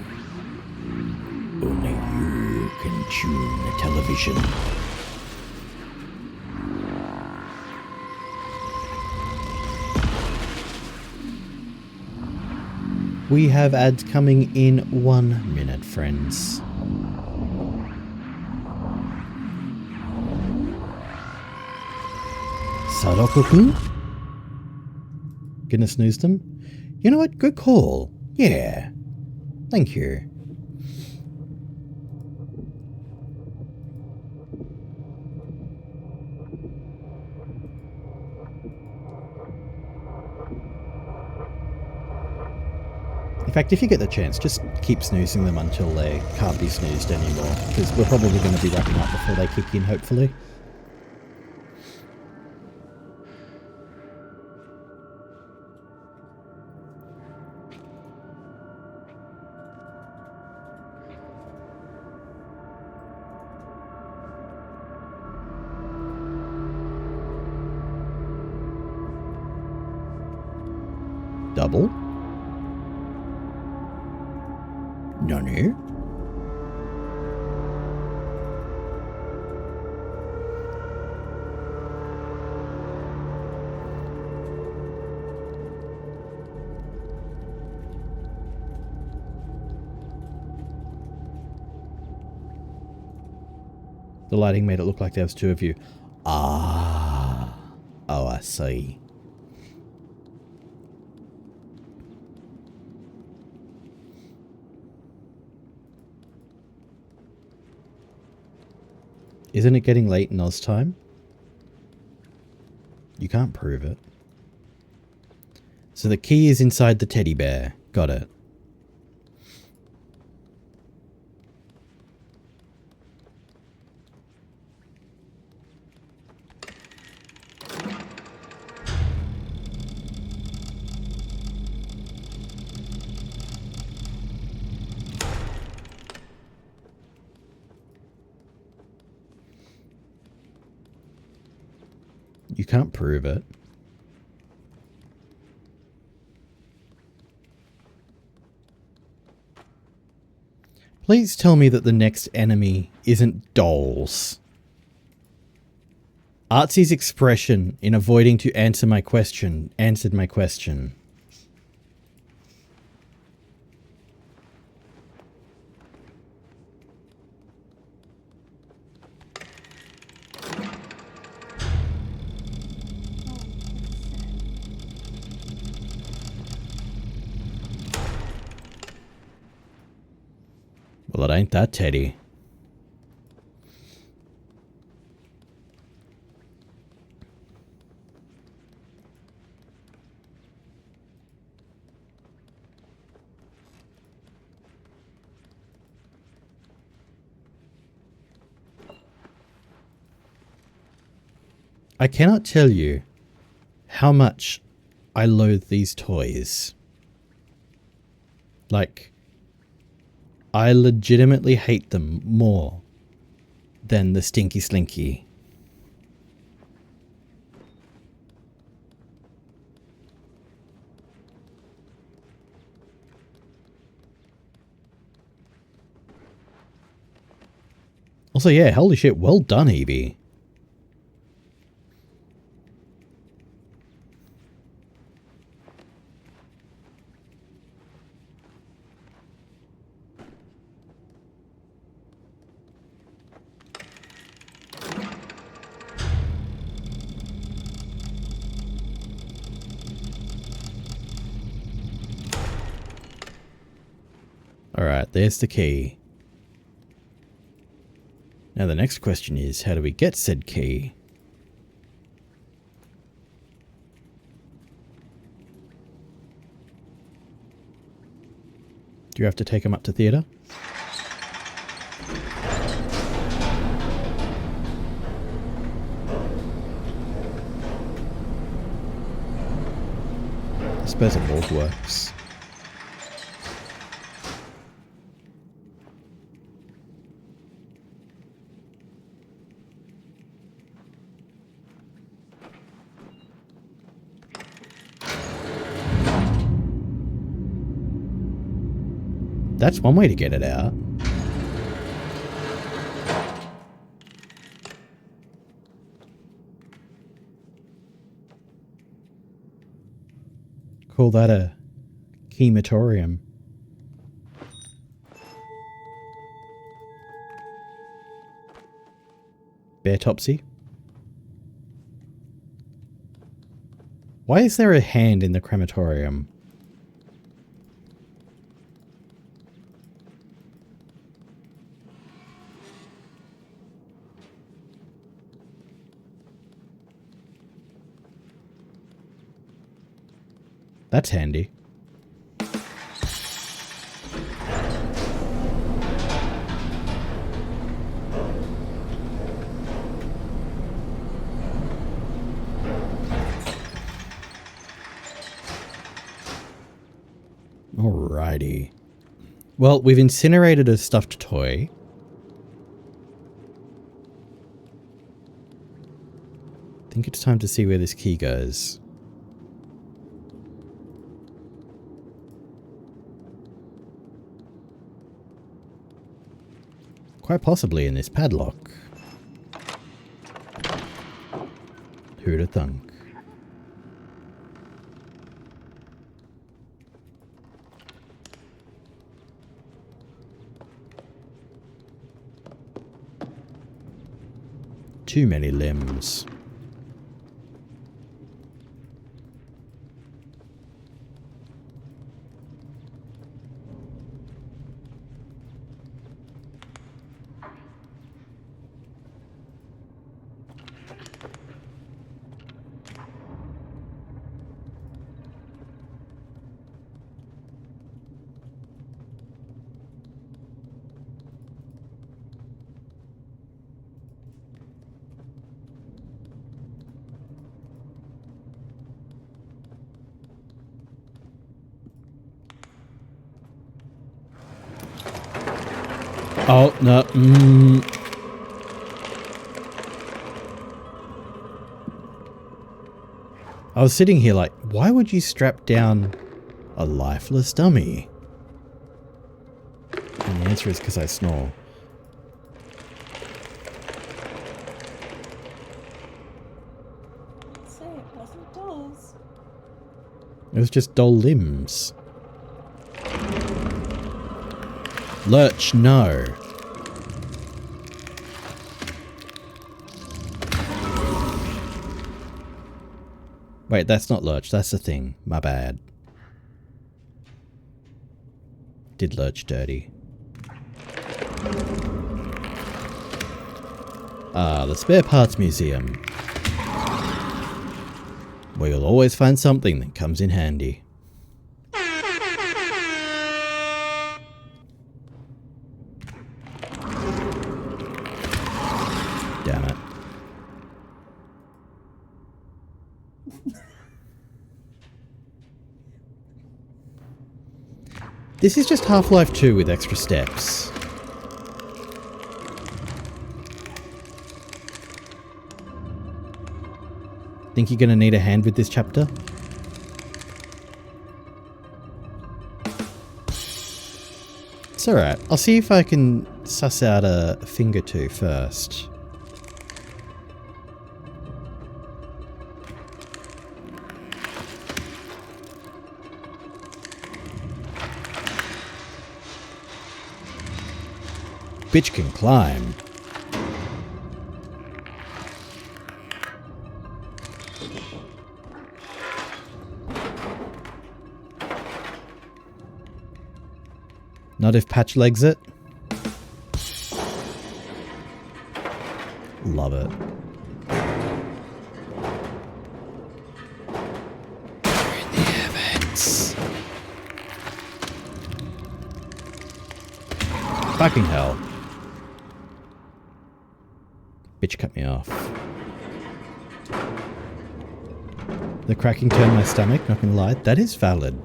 Only you can tune the television. We have ads coming in 1 minute, friends. Sadako-kun? Gonna snooze them? You know what? Good call. Yeah. Thank you. In fact, if you get the chance, just keep snoozing them until they can't be snoozed anymore, because we're probably going to be wrapping up before they kick in, hopefully. Double? Nani? The lighting made it look like there was two of you. Ah. Oh, I see. Isn't it getting late in Oz time? You can't prove it. So the key is inside the teddy bear. Got it. You can't prove it. Please tell me that the next enemy isn't dolls. Artsy's expression in avoiding to answer my question answered my question. Well, it ain't that Teddy. I cannot tell you how much I loathe these toys. Like, I legitimately hate them more than the Stinky Slinky. Also, yeah, holy shit, well done, Evie. Alright, there's the key. Now the next question is, how do we get said key? Do you have to take him up to theatre? I suppose it all works. That's one way to get it out. Call that a chematorium. Bear Topsy? Why is there a hand in the crematorium? That's handy. Alrighty. Well, we've incinerated a stuffed toy. I think it's time to see where this key goes. Quite possibly in this padlock. Who'd have thunk? Too many limbs. Oh, no. I was sitting here like, why would you strap down a lifeless dummy? And the answer is because I snore. Say it wasn't dolls. It was just dull limbs. Lurch, no. Wait, that's not Lurch, that's the thing. My bad. Did Lurch dirty. Ah, the Spare Parts Museum. Where you'll always find something that comes in handy. Damn it. This is just Half-Life 2 with extra steps. Think you're gonna need a hand with this chapter? It's alright. I'll see if I can suss out a thing or two first. Bitch can climb. Not if Patch legs it. Love it. We're in the heavens. Fucking hell. Bitch cut me off. The cracking turned my stomach, not gonna lie. That is valid.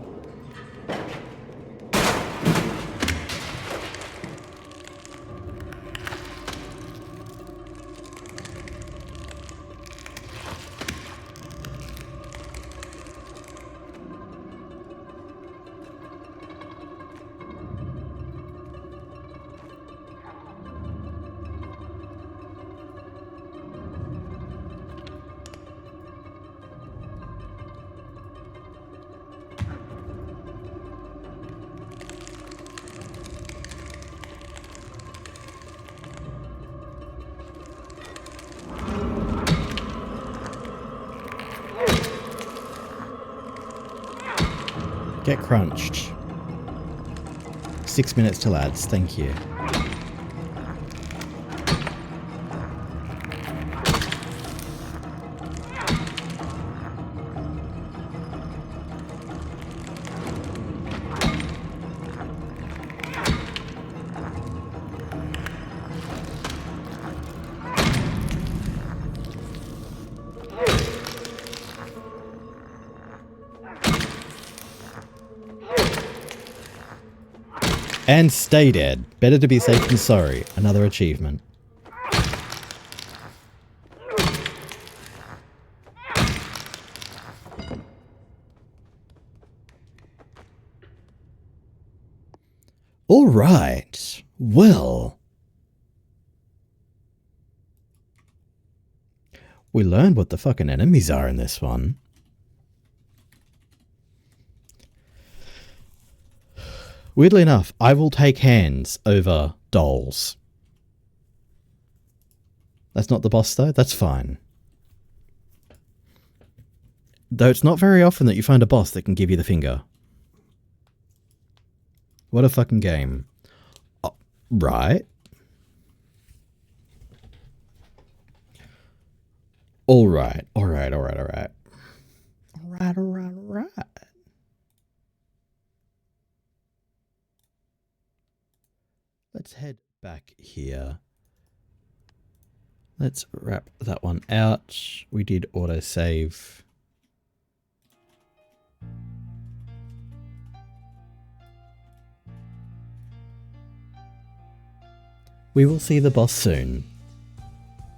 Get crunched. 6 minutes till ads, thank you. And stay dead. Better to be safe than sorry. Another achievement. Alright. Well, We learned what the fucking enemies are in this one. Weirdly enough, I will take hands over dolls. That's not the boss though? That's fine. Though it's not very often that you find a boss that can give you the finger. What a fucking game. Oh, right. Alright. Alright. Let's head back here. Let's wrap that one out. We did autosave. We will see the boss soon.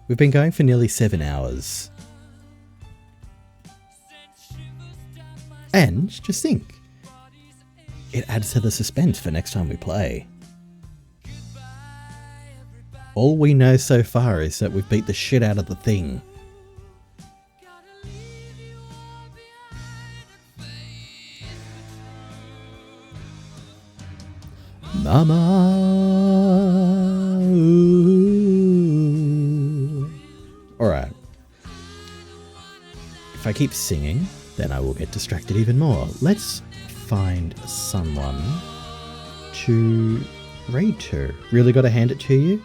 We've been going for nearly 7 hours. And just think, it adds to the suspense for next time we play. All we know so far is that we've beat the shit out of the thing. Mama. Ooh. Alright. If I keep singing, then I will get distracted even more. Let's find someone to raid to. Really got to hand it to you?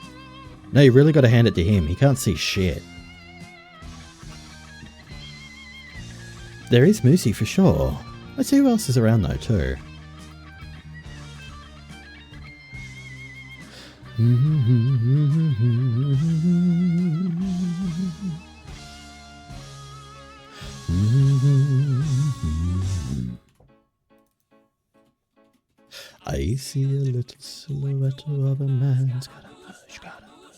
No, you really got to hand it to him. He can't see shit. There is Moosey for sure. Let's see who else is around though too. I see a little silhouette of a man's gotta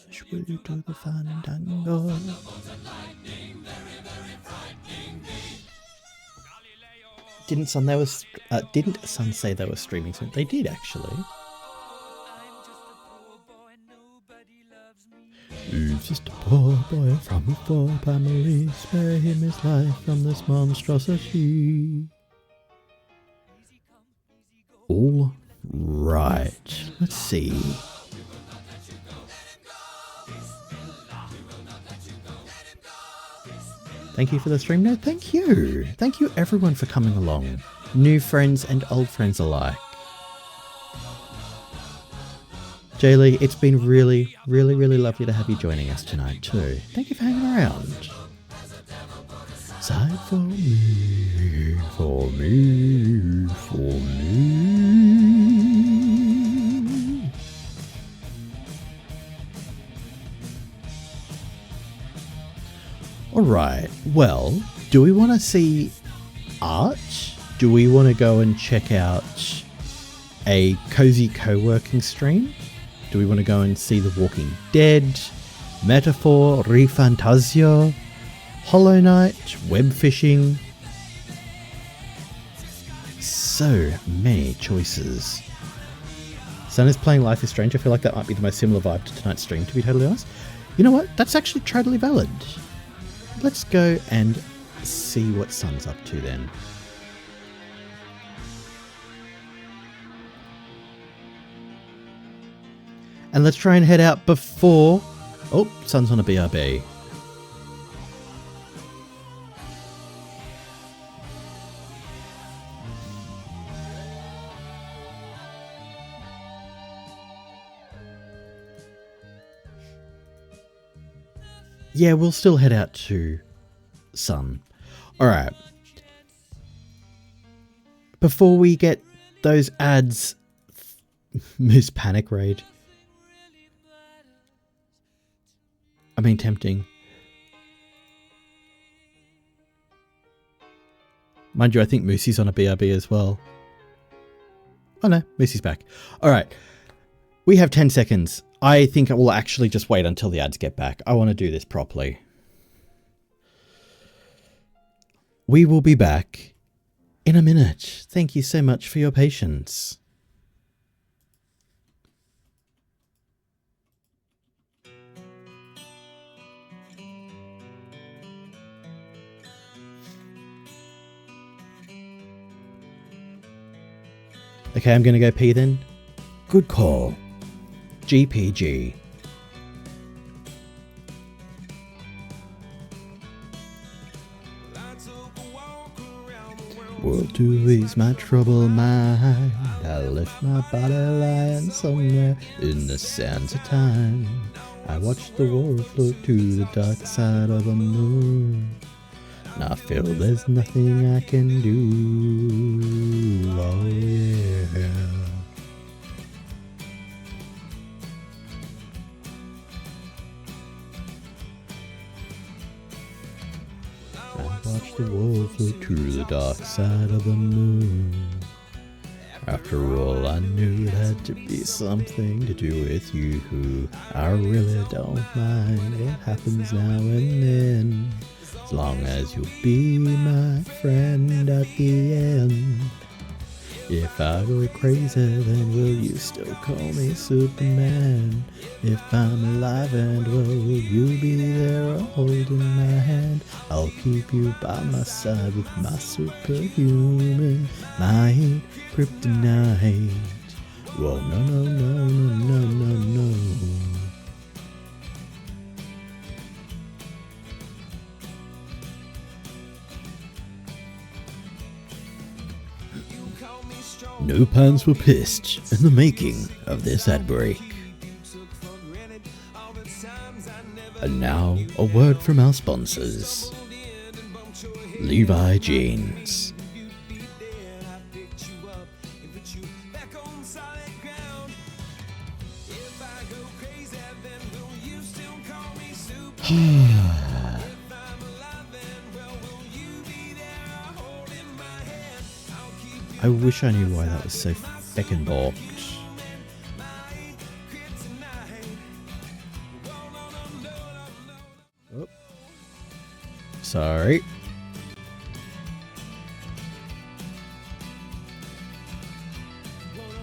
push way to the fandango. Didn't Sun say they were streaming soon? They did actually. He's just a poor boy from a poor family. Spare him his life from this monstrosity. All right. Let's see. Thank you for the stream note. Thank you. Thank you everyone for coming along. New friends and old friends alike. Jaylee, it's been really lovely to have you joining us tonight too. Thank you for hanging around. Side for me, for me, for me. Alright, well, do we want to see art? Do we want to go and check out a cozy co-working stream? Do we want to go and see The Walking Dead, Metaphor, ReFantasio, Hollow Knight, web fishing? So many choices. Sun is playing Life is Strange. I feel like that might be the most similar vibe to tonight's stream, to be totally honest. You know what? That's actually totally valid. Let's go and see what Sun's up to then. And let's try and head out before... Oh, Sun's on a BRB. Yeah, we'll still head out to Sun. Alright. Before we get those ads... Moose Panic Raid. I mean, tempting. Mind you, I think Moosey's on a BRB as well. Oh no, Moosey's back. Alright. We have 10 seconds. I think I will actually just wait until the ads get back. I want to do this properly. We will be back in a minute. Thank you so much for your patience. Okay, I'm gonna go pee then. Good call. GPG. World to ease my troubled mind. I left my body lying somewhere in the sands of time. I watched the world float to the dark side of the moon. And I feel there's nothing I can do. Oh yeah. I watched the world float to the dark side of the moon. After all, I knew it had to be something to do with you. I really don't mind what happens now and then, as long as you'll be my friend at the end. If I go crazy, then will you still call me Superman? If I'm alive and well, will you be there holding my hand? I'll keep you by my side with my superhuman might, kryptonite. Whoa, no, no, no, no, no, no, no. No pans were pissed in the making of this ad break. And now, a word from our sponsors. Levi Jeans. I wish I knew why that was so feckin' balked. Oh. Sorry.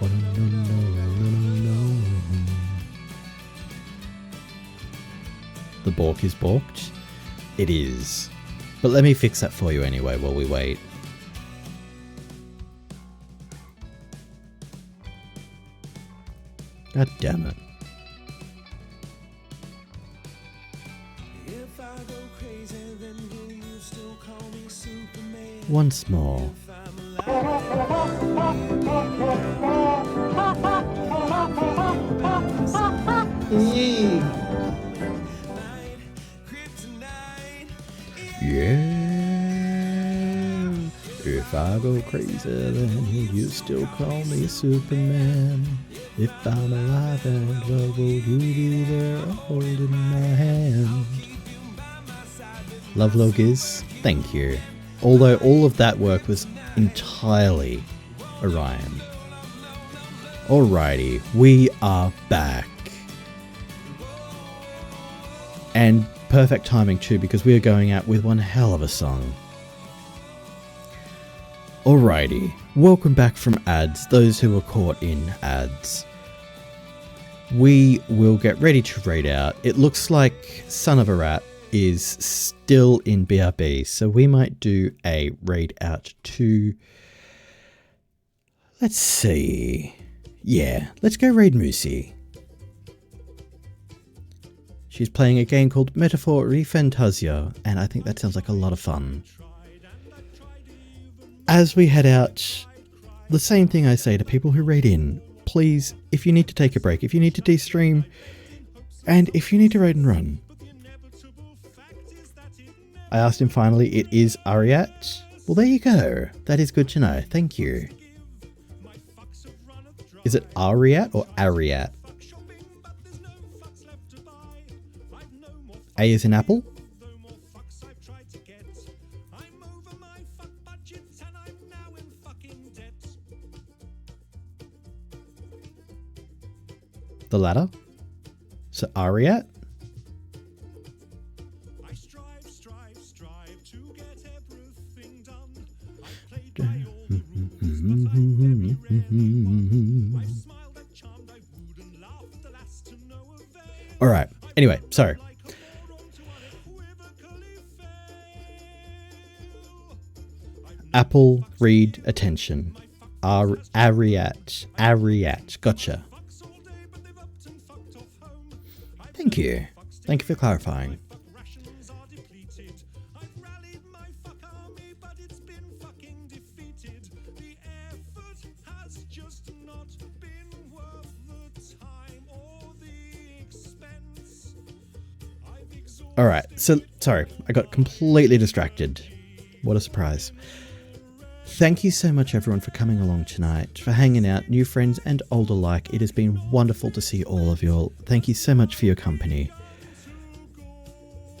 Oh, no. The balk is balked? It is. But let me fix that for you anyway while we wait. God damn it. Once more. Yeah. If I go crazy, then will you still call me Superman? If I'm alive and well, will you be there holding my hand? Love Logiz, thank you. Although all of that work was entirely Orion. Alrighty, we are back. And perfect timing too, because we are going out with one hell of a song. Alrighty, welcome back from ads, those who were caught in ads. We will get ready to raid out. It looks like Son of a Rat is still in BRB, so we might do a raid out to... Let's see... Yeah, let's go raid Moosey. She's playing a game called Metaphor Refantasia, and I think that sounds like a lot of fun. As we head out, the same thing I say to people who raid in. Please, if you need to take a break, if you need to de-stream, and if you need to raid and run. I asked him finally, it is Ariat. Well, there you go. That is good to know. Thank you. Is it Ariat or Ariat? A is in apple. The latter. So Ariat. All right. Anyway, sorry. Apple, read, attention. Ariat. Gotcha. Thank you. Thank you for clarifying. Alright, so sorry, I got completely distracted. What a surprise. Thank you so much everyone for coming along tonight, for hanging out, new friends and old alike. It has been wonderful to see all of you all. Thank you so much for your company.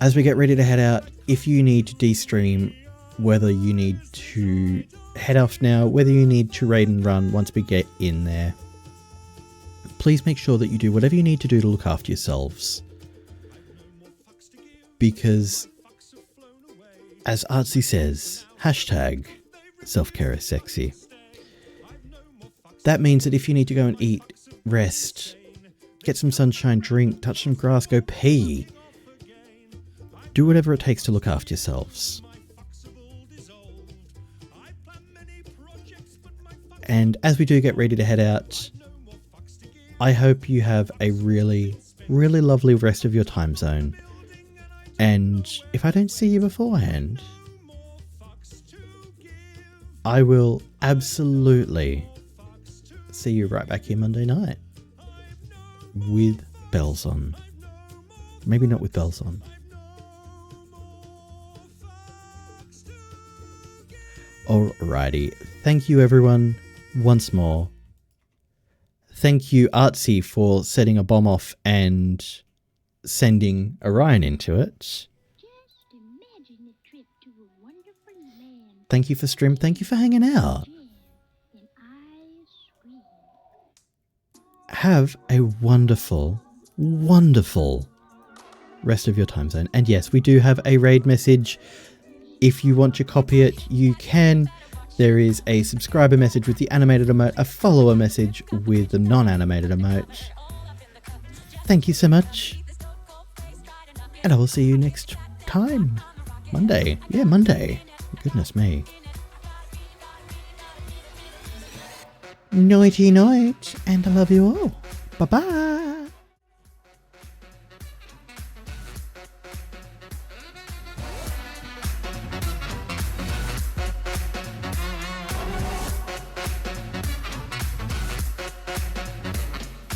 As we get ready to head out, if you need to de-stream, whether you need to head off now, whether you need to raid and run once we get in there, please make sure that you do whatever you need to do to look after yourselves. Because, as Artsy says, hashtag self-care is sexy. That means that if you need to go and eat, rest, get some sunshine, drink, touch some grass, go pee, do whatever it takes to look after yourselves. And as we do get ready to head out, I hope you have a really, really lovely rest of your time zone. And if I don't see you beforehand, I will absolutely see you right back here Monday night with bells on. Maybe not with bells on. Alrighty. Thank you everyone once more. Thank you Artsy for setting a bomb off and sending Orion into it. Thank you for stream. Thank you for hanging out. Have a wonderful, wonderful rest of your time zone. And yes, we do have a raid message. If you want to copy it, you can. There is a subscriber message with the animated emote, a follower message with the non-animated emote. Thank you so much. And I will see you next time. Monday. Yeah, Monday. Goodness me. Nighty night, and I love you all. Bye-bye.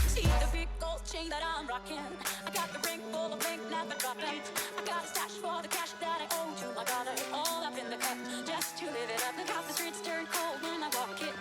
See the big gold chain that I'm rocking. I got the ring full of ink, never dropping. I got a stash for the cash that I owe to my brother. All up in the cup, just to live it up. Look how the streets turn cold when I walk it.